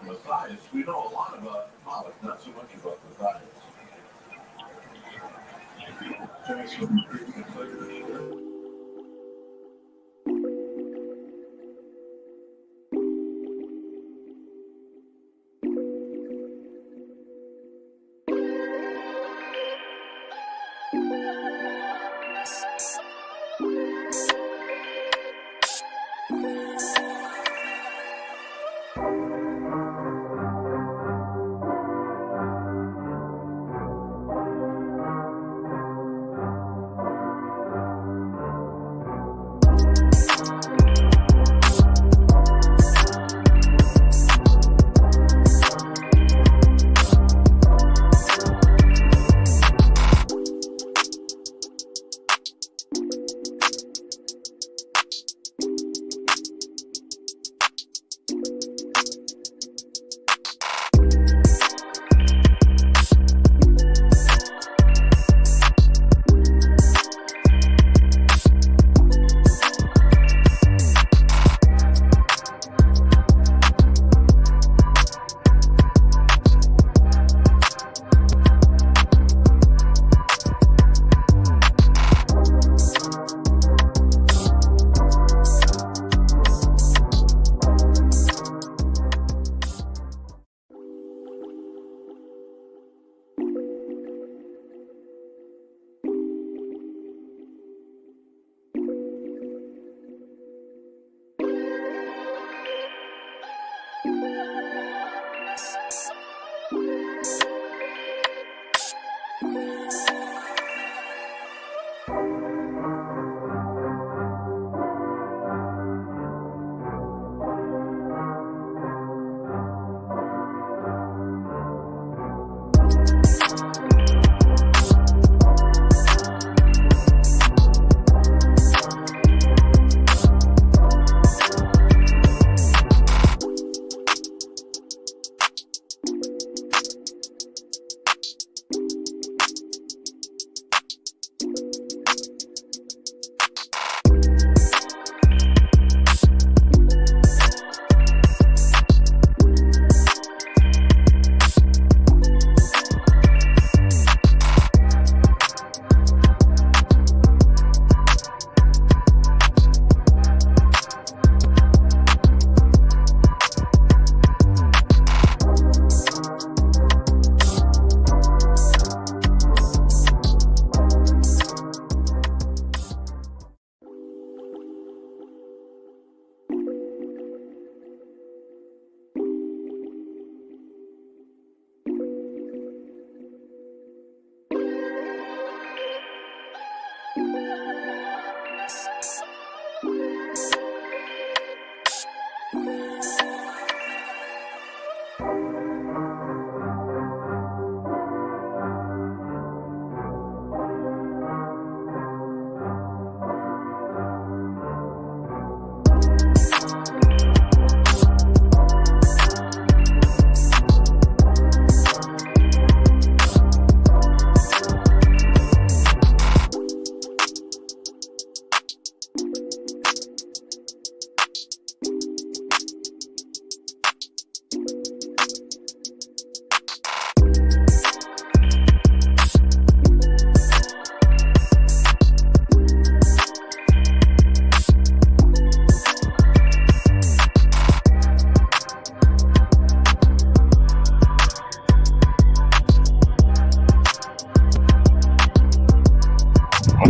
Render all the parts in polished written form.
Matthias, we know a lot about Pollock, not so much about Matthias. Thanks for the pleasure.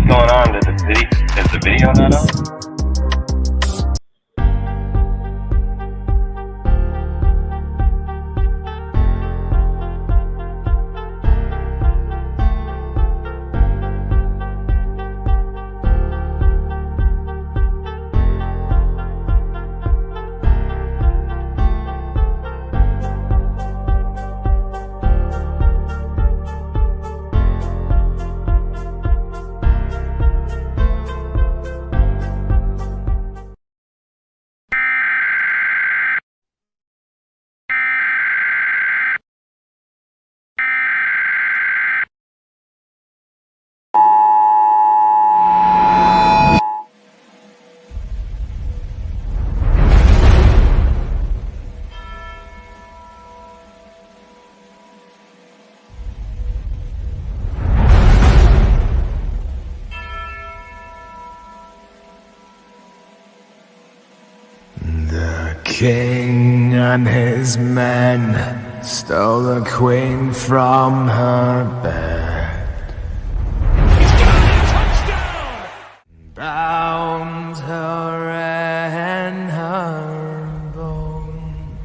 going on? Is the video not on? king and his men stole the queen from her bed. Bound her and her bone.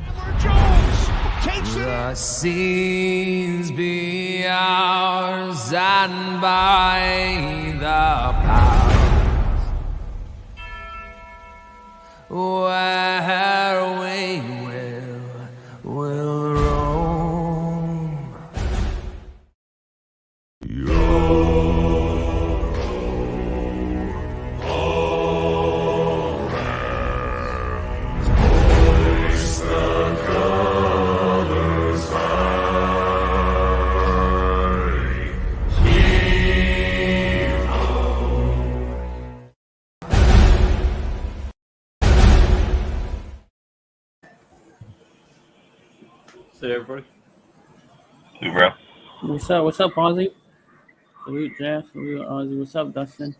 The seas be ours, and by the powers where we will roam. Say everybody. Hey, bro. What's up? What's up, Ozzy? Salute, Jeff. Salute, Ozzy. What's up, Dustin?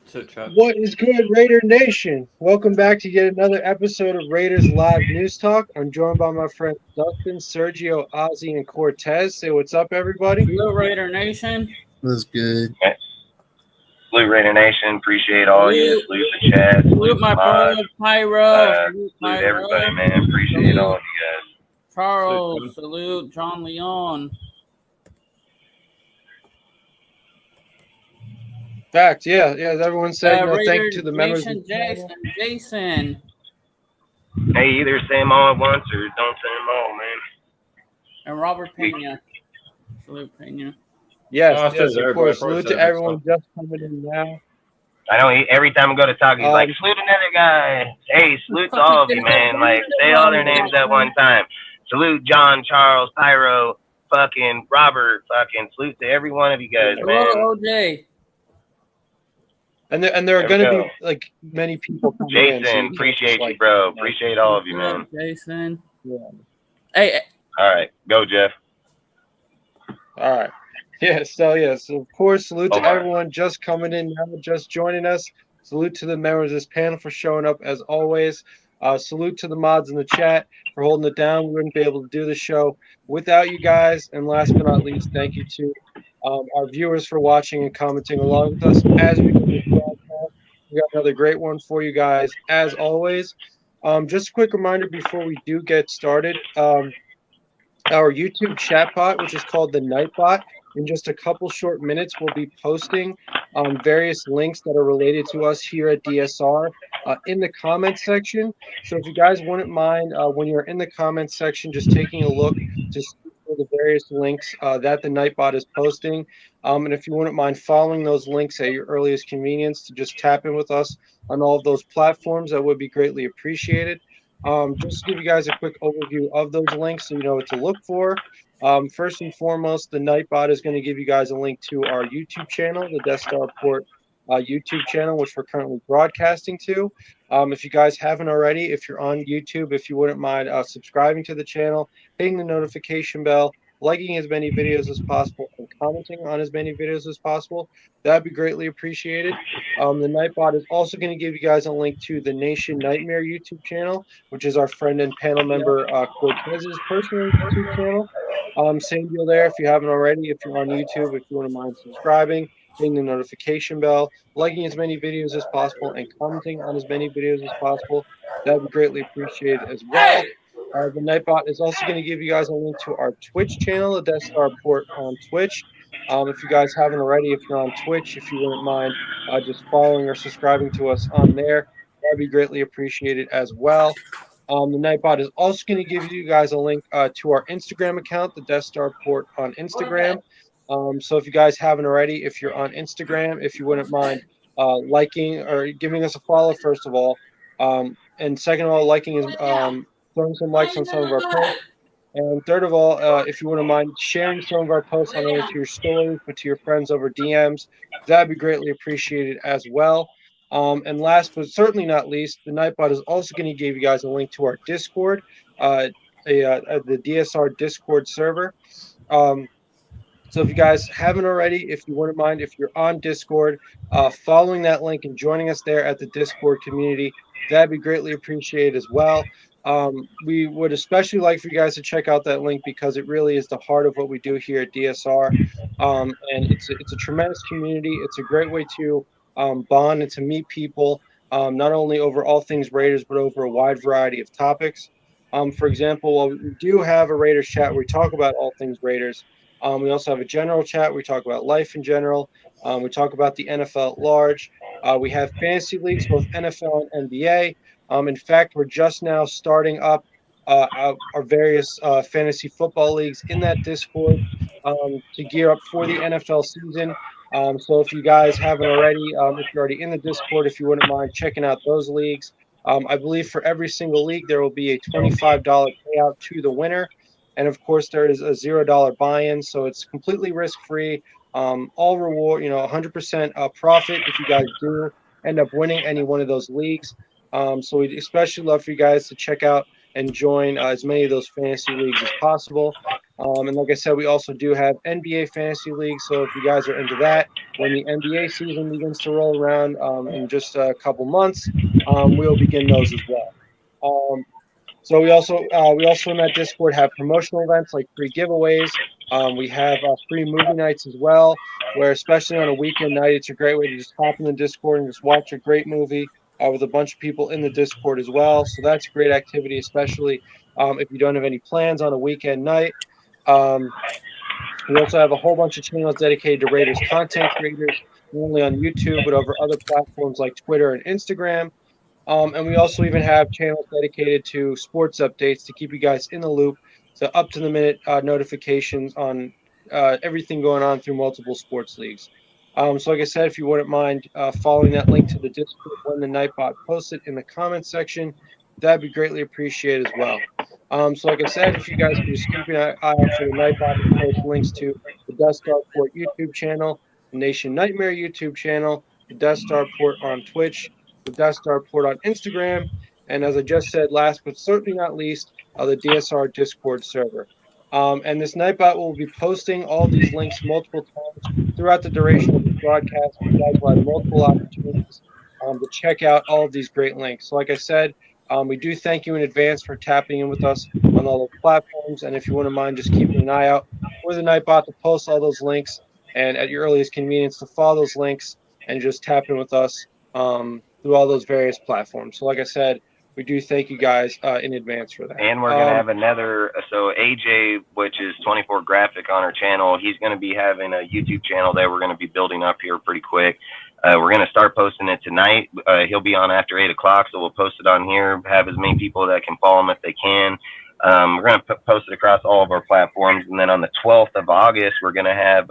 Sit chat. What is good, Raider Nation? Welcome back to yet another episode of Raiders Live News Talk. I'm joined by my friends Dustin, Sergio, Ozzy, and Cortez. Say what's up, everybody. Salute, Raider Nation. That's good. Salute Raider Nation. Appreciate all you. Salute the chat. Salute my brother, Pyro. Salute everybody, man. Appreciate all of you guys. Charles. Salute, John Leon. Fact, yeah. Everyone's saying thank you to the members. Nation, Jason. Hey, either say them all at once or don't say them all, man. And Robert Pena. Salute, Pena. Yes, Oh, yes, of course. everybody. Salute to everyone just coming in now. I know every time I go to talk, he's like, salute another guy. Hey, salute to all of you, man. Like, say all their names at one time. Salute John, Charles, Pyro, fucking Robert, fucking salute to every one of you guys, man. Hello, OJ. And there are going to be like many people coming in. Jason, appreciate you, bro. Appreciate all of you, man. Jason. Yeah. Hey. All right, go, Jeff. All right. So of course, salute to everyone just coming in now, just joining us. Salute to the members of this panel for showing up as always. Salute to the mods in the chat for holding it down. We wouldn't be able to do the show without you guys. And last but not least, thank you to our viewers for watching and commenting along with us as we do this broadcast. We got another great one for you guys as always. Just a quick reminder before we do get started. Our YouTube chat bot, which is called the Nightbot, in just a couple short minutes, we'll be posting various links that are related to us here at DSR in the comments section. So if you guys wouldn't mind, when you're in the comments section, just taking a look to see for the various links that the Nightbot is posting. And if you wouldn't mind following those links at your earliest convenience to just tap in with us on all of those platforms, that would be greatly appreciated. Just to give you guys a quick overview of those links so you know what to look for. First and foremost, the Nightbot is going to give you guys a link to our YouTube channel, the Death Star Port YouTube channel, which we're currently broadcasting to. If you guys haven't already, if you're on YouTube, if you wouldn't mind subscribing to the channel, hitting the notification bell, liking as many videos as possible, and commenting on as many videos as possible, that'd be greatly appreciated. The Nightbot is also going to give you guys a link to the Nation Nightmare YouTube channel, which is our friend and panel member Cortez's personal YouTube channel. Same deal there if you haven't already. If you're on YouTube, if you wouldn't mind subscribing, hitting the notification bell, liking as many videos as possible, and commenting on as many videos as possible, that would be greatly appreciated as well. The Nightbot is also going to give you guys a link to our Twitch channel, the Death Star Port on Twitch. If you guys haven't already, if you're on Twitch, if you wouldn't mind just following or subscribing to us on there, that'd be greatly appreciated as well. The Nightbot is also going to give you guys a link to our Instagram account, the Death Star Port on Instagram. So if you guys haven't already, if you're on Instagram, if you wouldn't mind liking or giving us a follow, first of all. And second of all, liking is throwing some likes on some of our posts. And third of all, if you wouldn't mind sharing some of our posts not only to your stories, but to your friends over DMs, that'd be greatly appreciated as well. And last but certainly not least, the Nightbot is also going to give you guys a link to our Discord, the DSR Discord server. So if you guys haven't already, if you wouldn't mind, if you're on Discord, following that link and joining us there at the Discord community, that'd be greatly appreciated as well. We would especially like for you guys to check out that link because it really is the heart of what we do here at DSR. And it's a tremendous community. It's a great way to bond and to meet people, not only over all things Raiders, but over a wide variety of topics. For example, while we do have a Raiders chat where we talk about all things Raiders, we also have a general chat where we talk about life in general. We talk about the NFL at large. We have fantasy leagues, both NFL and NBA. In fact, we're just now starting up our various fantasy football leagues in that Discord to gear up for the NFL season. So if you guys haven't already, if you're already in the Discord, if you wouldn't mind checking out those leagues, I believe for every single league there will be a $25 payout to the winner, and of course there is a $0 buy-in, so it's completely risk-free. All reward, 100% profit if you guys do end up winning any one of those leagues. So we'd especially love for you guys to check out and join as many of those fantasy leagues as possible. And like I said, we also do have NBA fantasy leagues. So if you guys are into that, when the NBA season begins to roll around in just a couple months, we'll begin those as well. So we also in that Discord have promotional events like free giveaways. We have free movie nights as well, where especially on a weekend night, it's a great way to just hop in the Discord and just watch a great movie with a bunch of people in the Discord as well. So that's a great activity, especially if you don't have any plans on a weekend night. We also have a whole bunch of channels dedicated to Raiders content creators, not only on YouTube, but over other platforms like Twitter and Instagram. And we also even have channels dedicated to sports updates to keep you guys in the loop, so up to the minute notifications on everything going on through multiple sports leagues. So like I said, if you wouldn't mind following that link to the Discord when the Nightbot posts it in the comments section, that'd be greatly appreciated as well. So like I said, if you guys could just keep an eye out for the Nightbot to post links to the Death Star Port YouTube channel, the Nation Nightmare YouTube channel, the Death Star Port on Twitch, the Death Star Port on Instagram, and as I just said, last but certainly not least, the DSR Discord server. And this Nightbot will be posting all these links multiple times throughout the duration of this broadcast. You guys will have multiple opportunities to check out all of these great links. So like I said, we do thank you in advance for tapping in with us on all those platforms. And if you wouldn't mind just keeping an eye out for the Nightbot to post all those links, and at your earliest convenience to follow those links and just tap in with us through all those various platforms. So like I said, we do thank you guys in advance for that. And we're going to have another, so AJ, which is 24 Graphic on our channel, he's going to be having a YouTube channel that we're going to be building up here pretty quick. We're going to start posting it tonight. He'll be on after 8 o'clock, so we'll post it on here, have as many people that can follow him if they can. We're going to post it across all of our platforms. And then on the 12th of August, we're going to have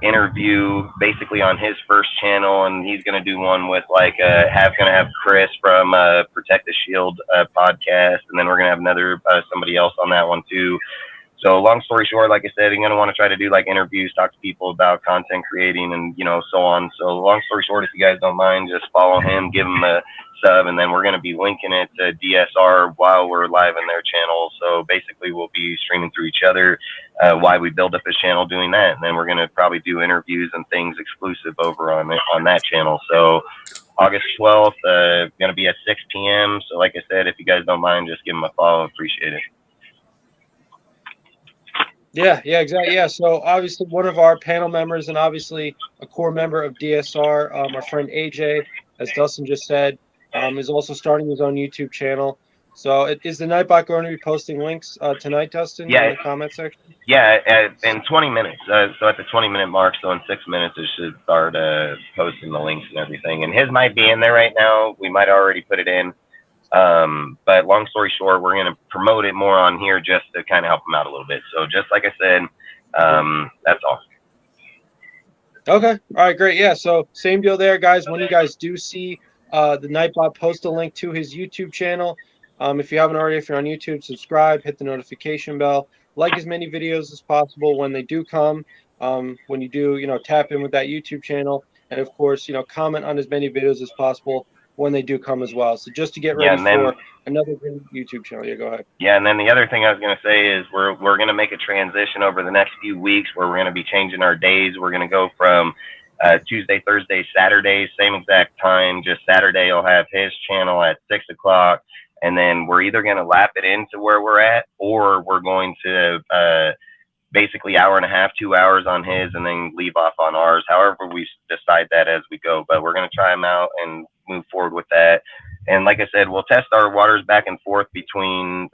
interview basically on his first channel, and he's going to do one with like going to have Chris from Protect the Shield podcast, and then we're going to have another somebody else on that one too. So long story short, like I said, I'm going to want to try to do like interviews, talk to people about content creating and so on. So long story short, if you guys don't mind, just follow him, give him a sub, and then we're going to be linking it to DSR while we're live in their channel. So basically we'll be streaming through each other while we build up his channel doing that. And then we're going to probably do interviews and things exclusive over on that channel. So August 12th, going to be at 6 p.m. So like I said, if you guys don't mind, just give him a follow. Appreciate it. Yeah, exactly. Yeah, so obviously one of our panel members and obviously a core member of DSR, our friend AJ, as Dustin just said, is also starting his own YouTube channel. So is the Nightbot going to be posting links tonight, Dustin, in the comment section? Yeah, in 20 minutes. So at the 20-minute mark, so in 6 minutes, it should start posting the links and everything. And his might be in there right now. We might already put it in. But long story short, we're going to promote it more on here just to kind of help them out a little bit. So just like I said, that's all. Okay. All right, great. Yeah. So same deal there, guys. When you guys do see the Nightbot post a link to his YouTube channel, if you haven't already, if you're on YouTube, subscribe, hit the notification bell, like as many videos as possible when they do come. When you do, tap in with that YouTube channel, and of course, comment on as many videos as possible when they do come as well. So just to get ready for another YouTube channel. Yeah, go ahead. Yeah, and then the other thing I was going to say is we're going to make a transition over the next few weeks where we're going to be changing our days. We're going to go from Tuesday, Thursday, Saturday, same exact time. Just Saturday, I'll have his channel at 6 o'clock, and then we're either going to lap it into where we're at, or we're going to basically hour and a half, 2 hours on his, and then leave off on ours. However, we decide that as we go, but we're going to try them out and move forward with that. And like I said, we'll test our waters back and forth between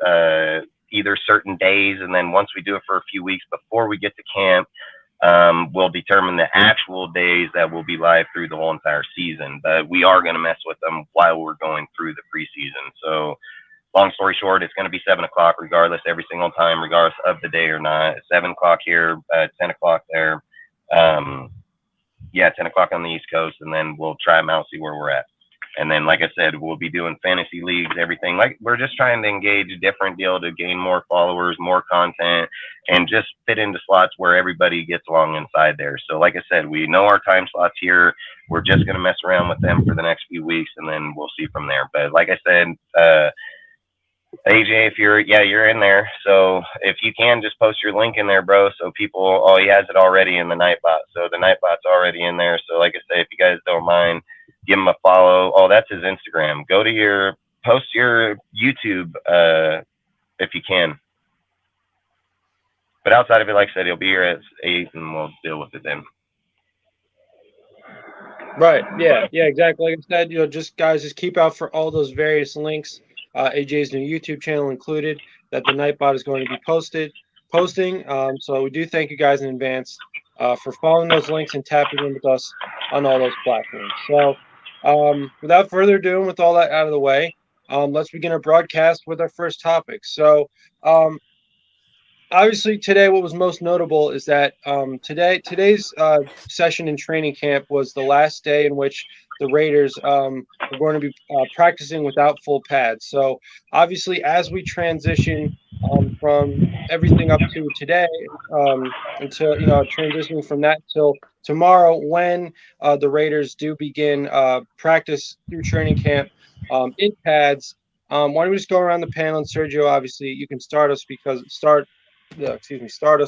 either certain days, and then once we do it for a few weeks before we get to camp, we'll determine the actual days that will be live through the whole entire season. But we are going to mess with them while we're going through the preseason. So long story short, it's going to be 7 o'clock regardless, every single time, regardless of the day or not. 7 o'clock here, 10 o'clock there. 10 o'clock on the East Coast, and then we'll try them out, see where we're at. And then, like I said, we'll be doing fantasy leagues, everything. Like, we're just trying to engage a different deal to gain more followers, more content, and just fit into slots where everybody gets along inside there. So, like I said, we know our time slots here. We're just going to mess around with them for the next few weeks, and then we'll see from there. But like I said, AJ, if you're in there. So if you can, just post your link in there, bro. So people, he has it already in the Nightbot. So the Nightbot's already in there. So like I say, if you guys don't mind, give him a follow. Oh, that's his Instagram. Post your YouTube if you can. But outside of it, like I said, he'll be here at 8, and we'll deal with it then. Right. Yeah, exactly. Like I said, just keep out for all those various links. AJ's new YouTube channel included, that the Nightbot is going to be posting. So we do thank you guys in advance for following those links and tapping in with us on all those platforms. So without further ado, and with all that out of the way, let's begin our broadcast with our first topic. So obviously today, what was most notable is that today's session in training camp was the last day in which the Raiders were going to be practicing without full pads. So obviously, as we transition from everything up to today, until transitioning from that till tomorrow, when the Raiders do begin practice through training camp in pads, why don't we just go around the panel? And Sergio, obviously, you can start us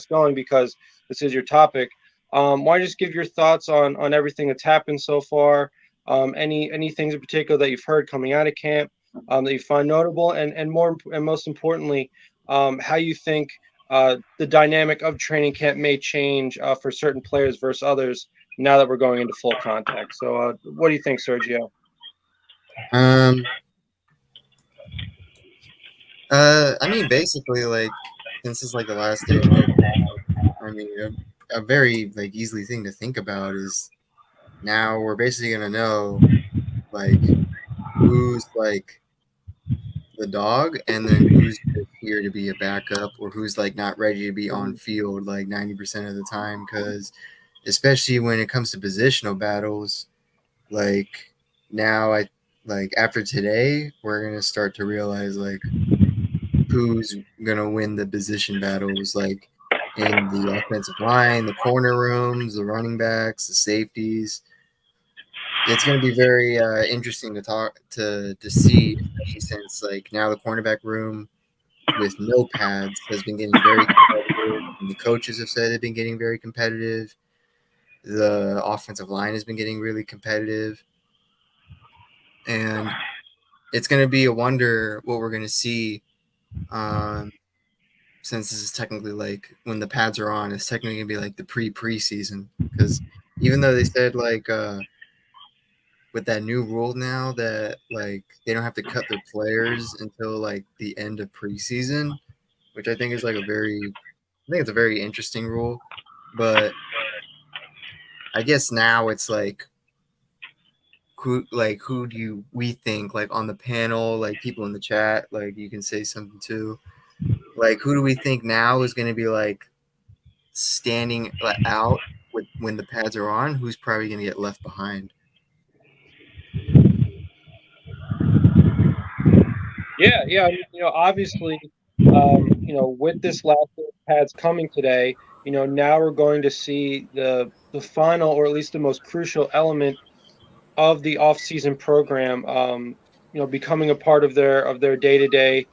going, because this is your topic. Why don't you just give your thoughts on everything that's happened so far? Any things in particular that you've heard coming out of camp that you find notable, and most importantly, how you think the dynamic of training camp may change for certain players versus others now that we're going into full contact. So, what do you think, Sergio? I mean, basically, like, since it's like the last day, I mean, a very like easily thing to think about is now we're basically gonna know like who's like the dog, and then who's here to be a backup, or who's like not ready to be on field like 90% of the time. Because especially when it comes to positional battles, like now after today, we're gonna start to realize like who's gonna win the position battles, like in the offensive line, the corner rooms, the running backs, the safeties. It's going to be very interesting to see, especially since like now the cornerback room with no pads has been getting very competitive. And the coaches have said they've been getting very competitive. The offensive line has been getting really competitive, and it's going to be a wonder what we're going to see. Since this is technically like when the pads are on, it's technically gonna be like the preseason, because even though they said like with that new rule now that like they don't have to cut their players until like the end of preseason, which I think is like I think it's a very interesting rule. But I guess now it's like who do we think, like on the panel, like people in the chat, like you can say something too. Like, who do we think now is going to be like standing out when the pads are on? Who's probably going to get left behind? Yeah. Obviously, with this last pads coming today, now we're going to see the final, or at least the most crucial element of the off-season program, becoming a part of their day-to-day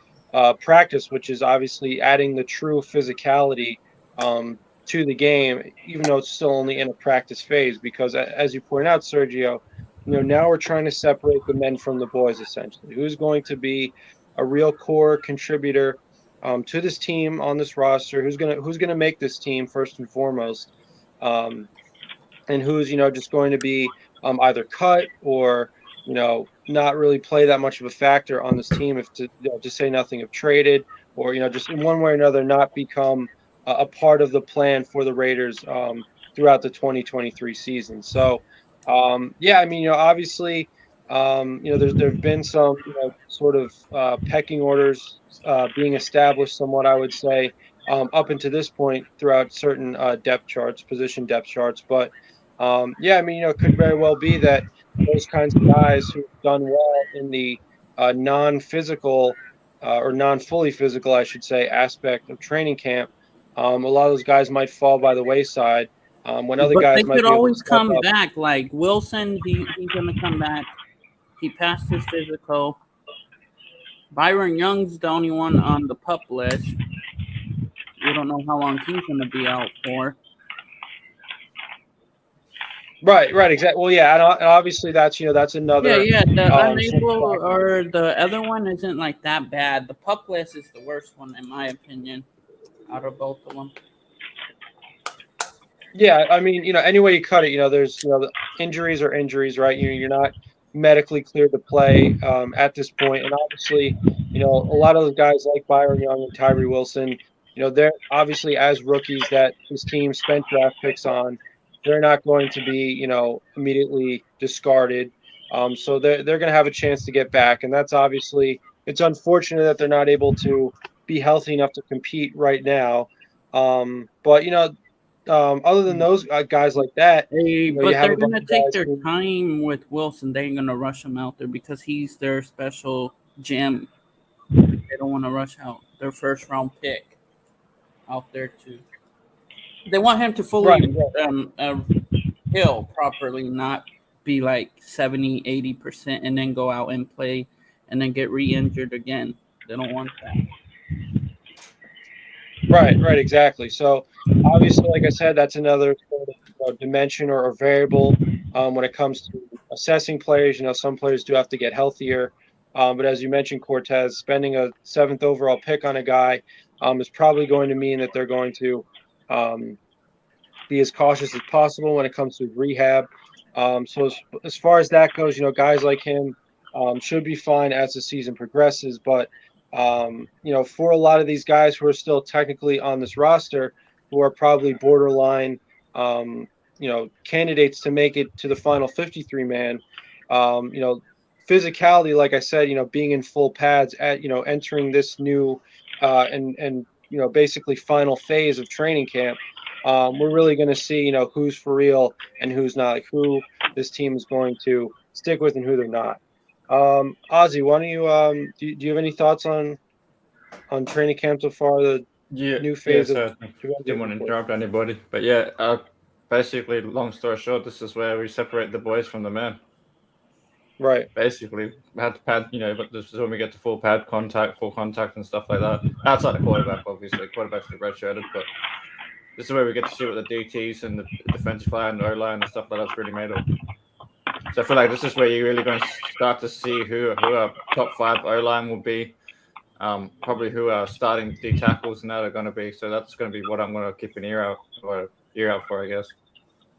practice, which is obviously adding the true physicality to the game, even though it's still only in a practice phase. Because as you point out, Sergio, now we're trying to separate the men from the boys, essentially. Who's going to be a real core contributor to this team on this roster, who's gonna make this team first and foremost, and who's just going to be either cut or not really play that much of a factor on this team, if to say nothing of traded, or just in one way or another not become a part of the plan for the Raiders throughout the 2023 season. So yeah, I mean, obviously, there've been some sort of pecking orders being established, somewhat, I would say, up until this point throughout certain position depth charts. But yeah, I mean, it could very well be that those kinds of guys who've done well in the non-physical or non-fully physical, I should say, aspect of training camp, a lot of those guys might fall by the wayside. When other But they guys might could be able to always step come up. back. Like Wilson, he's gonna come back. He passed his physical. Byron Young's the only one on the pup list. We don't know how long he's gonna be out for. Right, exactly. Well, yeah, and obviously that's another. Yeah. The Sort of unable factor. or the other one isn't like that bad. The pup list is the worst one in my opinion, out of both of them. Yeah, I mean, any way you cut it, there's the injuries are injuries, right? You're not medically cleared to play at this point, and obviously, a lot of those guys like Byron Young and Tyree Wilson, they're obviously, as rookies that this team spent draft picks on, they're not going to be immediately discarded. So they're going to have a chance to get back, and that's obviously, it's unfortunate that they're not able to be healthy enough to compete right now. But other than those guys like that, Hey, you but have they're a bunch gonna of take guys their who, time with Wilson. They ain't gonna rush him out there because he's their special gem. They don't want to rush out their first round pick out there too. They want him to right, fully heal properly, not be like 70, 80% and then go out and play and then get re-injured again. They don't want that. right, exactly. So obviously, like I said, that's another sort of, dimension or variable when it comes to assessing players. Some players do have to get healthier, but as you mentioned, Cortez, spending a 7th overall pick on a guy is probably going to mean that they're going to um, be as cautious as possible when it comes to rehab. So as far as that goes, guys like him should be fine as the season progresses. But for a lot of these guys who are still technically on this roster, who are probably borderline, candidates to make it to the final 53 man, physicality, like I said, being in full pads at entering this new and basically final phase of training camp. We're really going to see, who's for real and who's not, like who this team is going to stick with and who they're not. Ozzy, why don't you do you have any thoughts on training camp so far? The new phase of So I didn't want to interrupt anybody, but yeah, basically, long story short, this is where we separate the boys from the men. Right. Basically, we had to pad, but this is when we get to full contact, and stuff like that. Outside the quarterback, obviously, quarterback's the redshirted, but this is where we get to see what the DTs and the defensive line, and O-line, and stuff like that's really made of. So I feel like this is where you're really going to start to see who our top 5 O-line will be. Probably who our starting D tackles and that are going to be. So that's going to be what I'm going to keep an ear out for, I guess.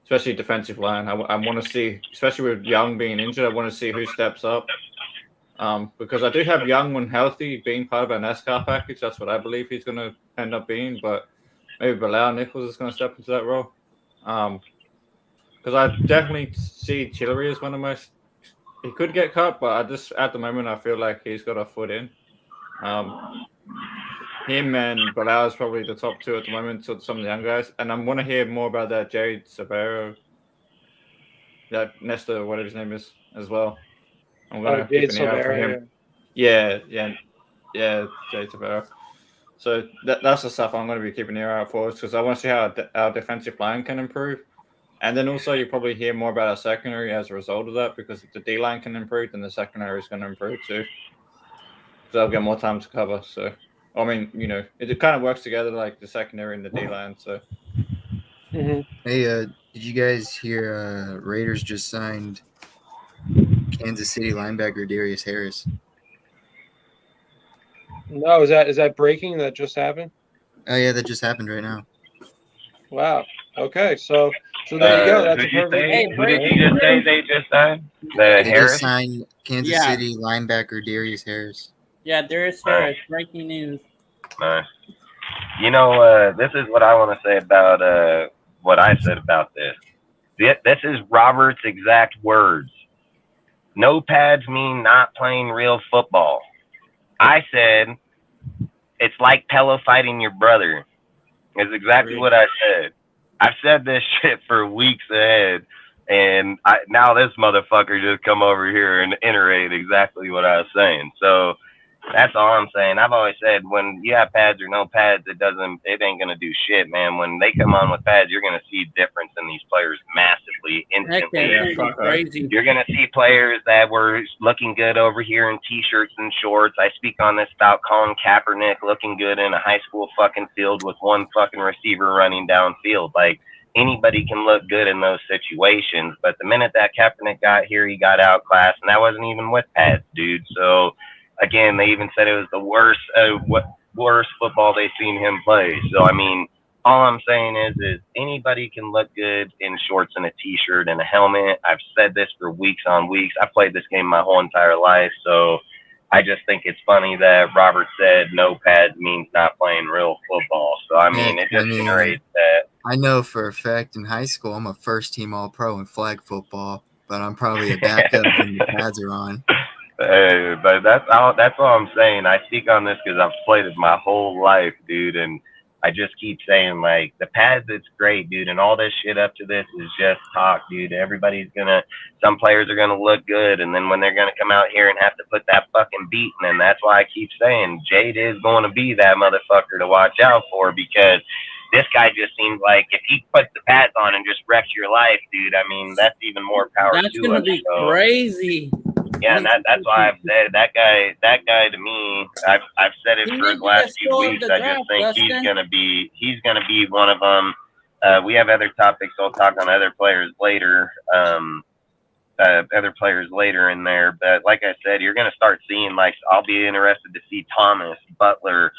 Especially defensive line. I want to see, especially with Young being injured, I want to see who steps up. Because I do have Young when healthy being part of our NASCAR package. That's what I believe he's going to end up being. But maybe Bilal Nichols is going to step into that role. Because I definitely see Chillery as one of my. He could get cut, but at the moment I feel like he's got a foot in. Him and Bilal is probably the top 2 at the moment. So some of the young guys, and I want to hear more about that Jade Severo, that Nestor, whatever his name is, as well. I'm gonna keep an ear out for him. Yeah, Jade Severo. So that's the stuff I'm going to be keeping an ear out for, because I want to see how our defensive line can improve. And then also you probably hear more about our secondary as a result of that, because if the D-line can improve, then the secondary is going to improve too. So I'll get more time to cover. So, I mean, it kind of works together, like the secondary and the D-line. So. Mm-hmm. Hey, did you guys hear Raiders just signed Kansas City linebacker Darius Harris? No, is that breaking that just happened? Oh yeah, that just happened right now. Wow. Okay, so there you go. That's a Who'd you perfect. say? Who did you just say they just signed? The They Harris. just signed Kansas Yeah. City linebacker Darius Harris. Yeah, Darius Harris. Breaking news. Nice. You know, this is what I want to say about what I said about this. This is Robert's exact words. No pads mean not playing real football. I said it's like pillow fighting your brother. Is exactly what I said. I've said this shit for weeks ahead, and now this motherfucker just come over here and iterate exactly what I was saying. So that's all I'm saying. I've always said when you have pads or no pads, it ain't gonna do shit, man. When they come on with pads, you're gonna see difference in these players massively, Heck, instantly. that's gonna be crazy. You're gonna see players that were looking good over here in t-shirts and shorts. I speak on this about Colin Kaepernick looking good in a high school fucking field with one fucking receiver running downfield. Like anybody can look good in those situations, but the minute that Kaepernick got here, he got outclassed, and that wasn't even with pads, dude. So again, they even said it was the worst football they've seen him play. So I mean, all I'm saying is anybody can look good in shorts and a t-shirt and a helmet. I've said this for weeks on weeks. I played this game my whole entire life, so I just think it's funny that Robert said no pads means not playing real football. So I mean, it just generates that. I know for a fact in high school I'm a first team All-Pro in flag football, but I'm probably a backup when the pads are on. But that's all I'm saying. I speak on this because I've played it my whole life, dude, and I just keep saying like the pads, it's great, dude, and all this shit up to this is just talk, dude. Some players are gonna look good, and then when they're gonna come out here and have to put that fucking beat, and that's why I keep saying Jade is going to be that motherfucker to watch out for, because this guy just seems like if he puts the pads on and just wrecks your life, dude. I mean, that's even more power That's to gonna us. be So, crazy. yeah, and that's why I've said that guy to me. I've said it He for may the be last a few star of weeks. the I draft, just think Dustin. he's gonna be one of them. We have other topics. I'll talk on other players later. Other players later in there, but like I said, you're gonna start seeing like I'll be interested to see Thomas, Butler,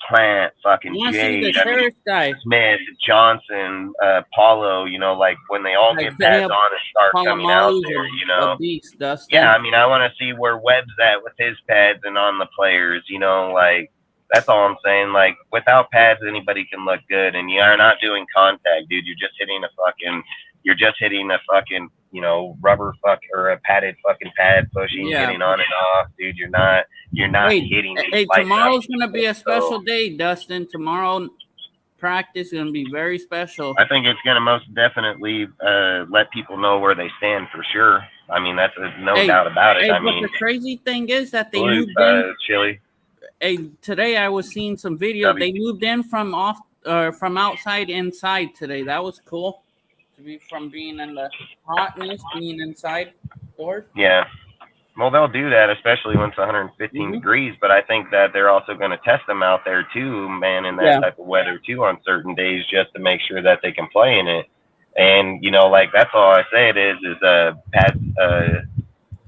Plant, fucking I want to see Jade, this Harris guy. Smith, Johnson, Paulo, you know, like when they all get pads Isaiah on and start coming out Palomalu's there, you know. a beast, Dustin. Yeah, I mean, I want to see where Webb's at with his pads and on the players, you know, like that's all I'm saying. Like without pads, anybody can look good, and you are not doing contact, dude. You're just hitting a fucking, you know, rubber fuck or a padded fucking pad pushing, getting on and off, dude. You're not hitting. Hey, tomorrow's gonna be a special So, day, Dustin. Tomorrow practice is gonna be very special. I think it's gonna most definitely let people know where they stand for sure. I mean, that's no doubt about it. Hey, I but mean, the crazy thing is that they Luke, moved in. Chili. Hey, today I was seeing some video. They moved in from outside inside today. That was cool. To be from being in the hotness, being inside doors. Yeah. Well, they'll do that, especially when it's 115 degrees. But I think that they're also going to test them out there too, man, in that type of weather too, on certain days, just to make sure that they can play in it. And you know, like that's all I say it is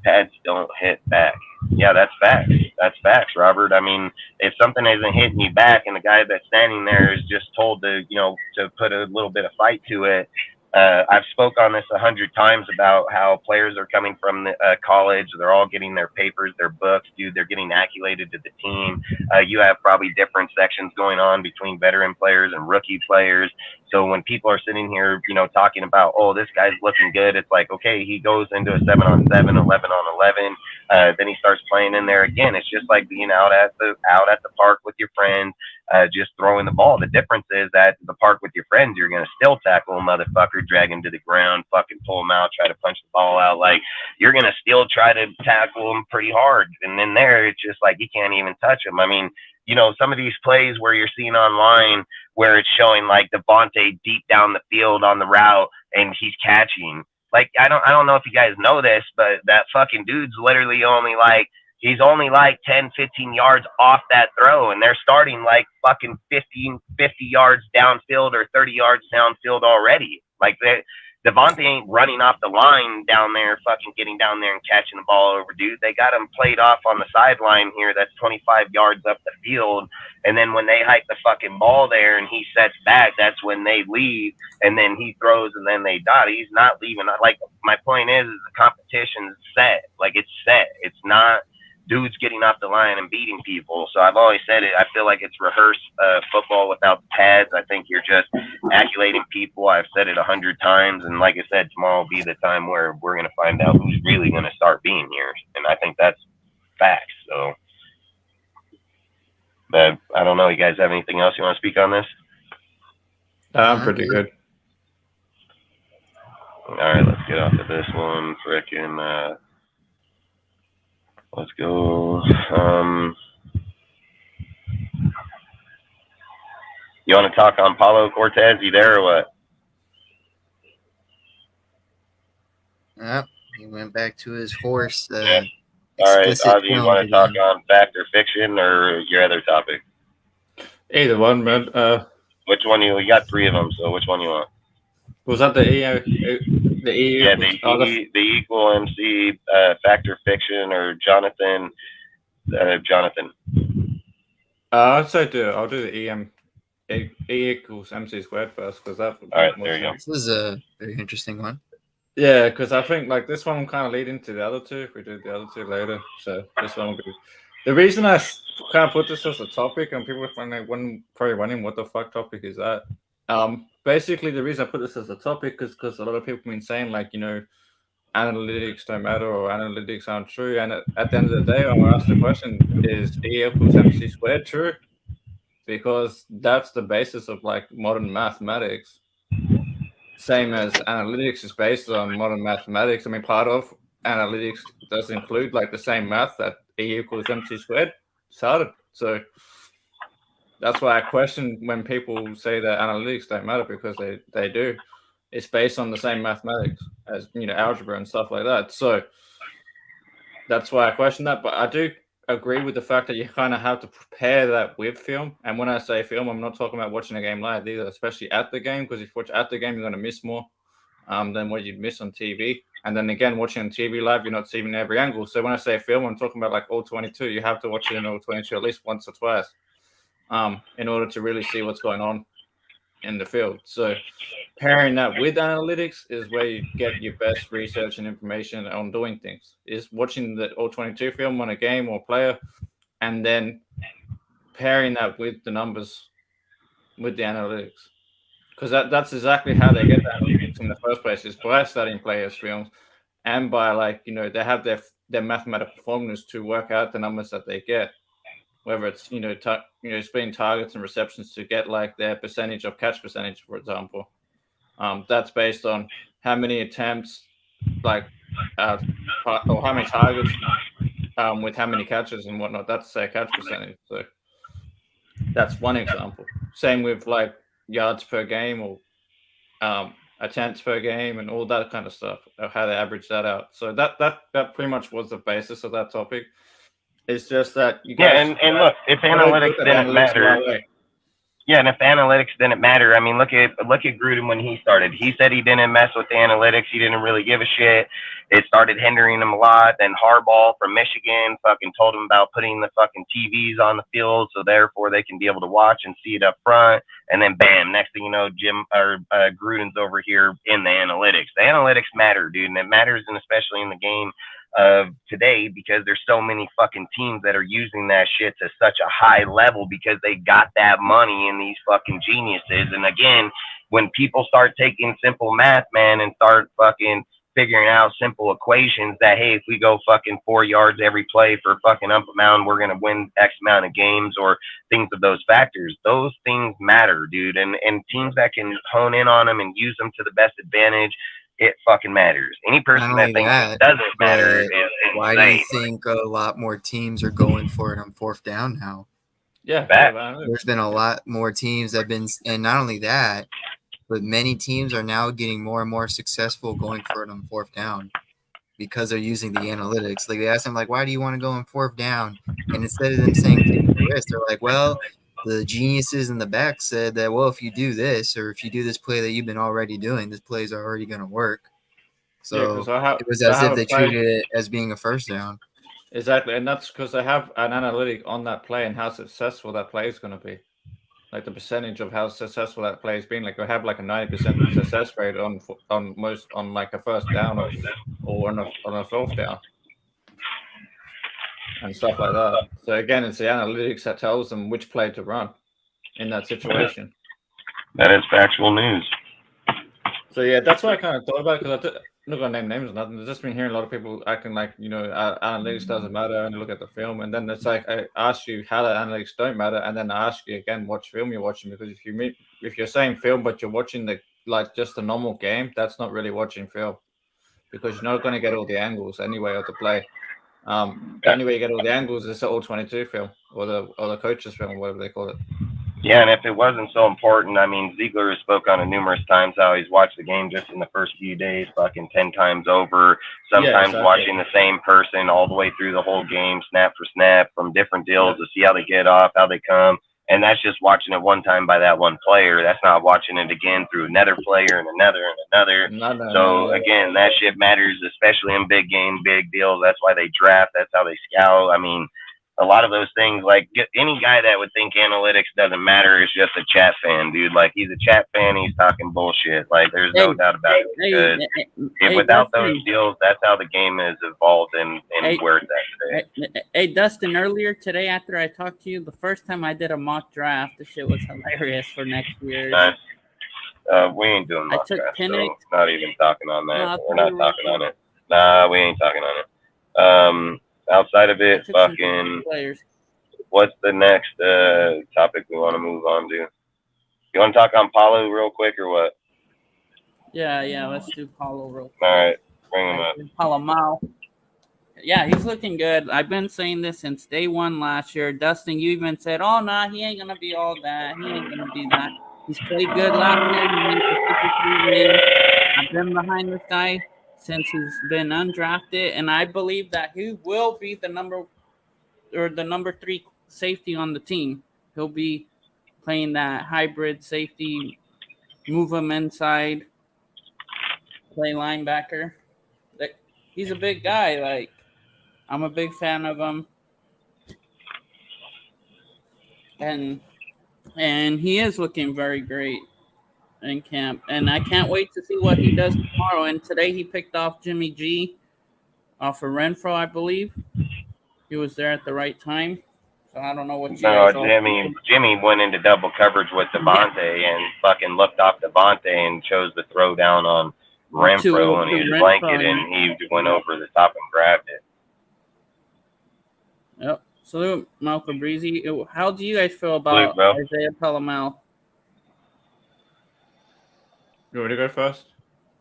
pads don't hit back. Yeah, that's facts. That's facts, Robert. I mean, if something isn't hitting you back, and the guy that's standing there is just told to, you know, to put a little bit of fight to it. I've spoke on this 100 times about how players are coming from college. They're all getting their papers, their books, dude. They're getting acclimated to the team. You have probably different sections going on between veteran players and rookie players. So when people are sitting here, you know, talking about, oh, this guy's looking good, it's like, okay, he goes into a 7-on-7, 11-on-11. Then he starts playing in there again. It's just like being out at the park with your friends, just throwing the ball. The difference is that at the park with your friends, you're gonna still tackle a motherfucker, drag him to the ground, fucking pull him out, try to punch the ball out. Like you're gonna still try to tackle him pretty hard. And then there, it's just like you can't even touch him. I mean, you know, some of these plays where you're seeing online where it's showing like Devontae deep down the field on the route and he's catching. Like I don't know if you guys know this, but that fucking dude's literally he's only like 10, 15 yards off that throw, and they're starting like fucking 50 yards downfield or 30 yards downfield already. Like Devontae ain't running off the line down there, fucking getting down there and catching the ball over, dude. They got him played off on the sideline here. That's 25 yards up the field. And then when they hike the fucking ball there and he sets back, that's when they leave. And then he throws and then they dot. He's not leaving. Like, my point is the competition's set. Like, it's set. It's not dudes getting off the line and beating people. So I've always said it. I feel like it's rehearsed football without the pads. I think you're just acculating people. I've said it 100 times. And like I said, tomorrow will be the time where we're going to find out who's really going to start being here. And I think that's facts. So, but I don't know. You guys have anything else you want to speak on this? I'm pretty good. All right, let's get off of this one. Frickin', let's go. You want to talk on Paulo Cortez? You there or what? Yep, he went back to his horse. All right, Ozzy, you want to talk on fact or fiction or your other topic? Either one, man. Which one you got? 3 of them, so which one you want? Was that the EU? The EU? Yeah, the equal MC, fact or fiction, or Jonathan. Jonathan. I'd say I'll do the EM. E equals MC squared first, because that. All right, there you go. This is a very interesting one. Yeah, because I think like this one will kind of lead into the other two if we do the other two later. So this one will be. The reason I kind of put this as a topic, and people are probably wondering what the fuck topic is that. Basically, the reason I put this as a topic is because a lot of people have been saying like, you know, analytics don't matter or analytics aren't true. And at the end of the day, I want to ask the question: is E equals MC squared true? Because that's the basis of like modern mathematics. Same as analytics is based on modern mathematics. I mean, part of analytics does include like the same math that E equals MC squared started. So that's why I question when people say that analytics don't matter, because they do. It's based on the same mathematics as, you know, algebra and stuff like that. So that's why I question that. But I do agree with the fact that you kind of have to prepare that with film. And when I say film, I'm not talking about watching a game live either, especially at the game, because if you watch at the game, you're going to miss more than what you'd miss on TV. And then again, watching on TV live, you're not seeing every angle. So when I say film, I'm talking about like all 22. You have to watch it in all 22 at least once or twice in order to really see what's going on in the field. So pairing that with analytics is where you get your best research and information on doing things, is watching the all 22 film on a game or player, and then pairing that with the numbers, with the analytics. Because that's exactly how they get the analytics in the first place, is by studying players' films and by, like, you know, they have their mathematical formulas to work out the numbers that they get. Whether it's, you know, speeding targets and receptions to get like their percentage of catch percentage, for example. That's based on how many attempts, like, or how many targets with how many catches and whatnot. That's their catch percentage. So that's one example. Same with like yards per game or attempts per game and all that kind of stuff, of how they average that out. So that pretty much was the basis of that topic. It's just that you guys, and look, if analytics didn't matter, yeah, and if the analytics didn't matter, I mean, look at Gruden when he started. He said he didn't mess with the analytics. He didn't really give a shit. It started hindering him a lot. Then Harbaugh from Michigan fucking told him about putting the fucking TVs on the field, so therefore they can be able to watch and see it up front. And then bam, next thing you know, Gruden's over here in the analytics. The analytics matter, dude, and it matters, and especially in the game of today, because there's so many fucking teams that are using that shit to such a high level because they got that money in these fucking geniuses. And again, when people start taking simple math, man, and start fucking figuring out simple equations that, hey, if we go fucking 4 yards every play for fucking up amount, we're going to win X amount of games, or things of those factors. Those things matter, dude. And teams that can hone in on them and use them to the best advantage, it fucking matters. Any person that thinks it doesn't matter is insane. Why do you think a lot more teams are going for it on 4th down now? Yeah, there's been a lot more teams that have been, and not only that, but many teams are now getting more and more successful going for it on 4th down because they're using the analytics. Like, they ask them, like, why do you want to go on 4th down? And instead of them saying take the risk, they're like, well, the geniuses in the back said that, well, if you do this or if you do this play that you've been already doing, this play is already going to work. So because I it was I as have if a they play treated it as being a first down. exactly, and that's because they have an analytic on that play and how successful that play is going to be. Like the percentage of how successful that play has been. Like we have like a 90% success rate on like a first down or on a fourth down and stuff like that. So again, it's the analytics that tells them which play to run in that situation. That is factual news. So yeah, that's what I kind of thought about because I'm not gonna name names or nothing. I've just been hearing a lot of people acting like analytics doesn't matter and look at the film, and then it's like I ask you how the analytics don't matter, and then I ask you again what film you're watching because if you're saying film but you're watching just a normal game, that's not really watching film because you're not going to get all the angles anyway of the play. The only way you get all the angles is the all-22 film or the coach's film or whatever they call it. Yeah, and if it wasn't so important, I mean, Ziegler has spoke on it numerous times how he's watched the game just in the first few days, fucking 10 times over, sometimes exactly. watching the same person all the way through the whole game, snap for snap, from different deals to see how they get off, how they come. And that's just watching it one time by that one player. That's not watching it again through another player and another and another. No. Again, that shit matters, especially in big game, big deals. That's why they draft. That's how they scout. I mean, a lot of those things, like any guy that would think analytics doesn't matter is just a chat fan, dude. Like he's a chat fan, he's talking bullshit. Like there's no doubt about it. Because without those deals, that's how the game has evolved and where it's at today. Hey, Dustin, earlier today after I talked to you, the first time I did a mock draft, the shit was hilarious for next year. We ain't doing mock draft, so not even talking on that. No, we're not talking on it. Nah, we ain't talking on it. Outside of it, fucking, what's the next topic we want to move on to? You want to talk on Paulo real quick or what? Yeah, let's do Paulo real quick. All right, bring him up. Paulo. Yeah, he's looking good. I've been saying this since day one last year. Dustin, you even said, oh, nah, he ain't going to be all that. He ain't going to be that. He's played good last year. He made the 53 win. I've been behind this guy since he's been undrafted, and I believe that he will be the number 3 safety on the team. He'll be playing that hybrid safety, move him inside, play linebacker. He's a big guy. Like, I'm a big fan of him, and he is looking very great in camp, and I can't wait to see what he does tomorrow. And today he picked off Jimmy G off of Renfro, I believe. He was there at the right time. So I don't know what you guys Jimmy went into double coverage with Devontae and fucking looked off Devontae and chose to throw down on Renfro and his blanket, and he went over the top and grabbed it. Yep. Salute, Malcolm Breezy. How do you guys feel about Isaiah Palomal? You want me to go first?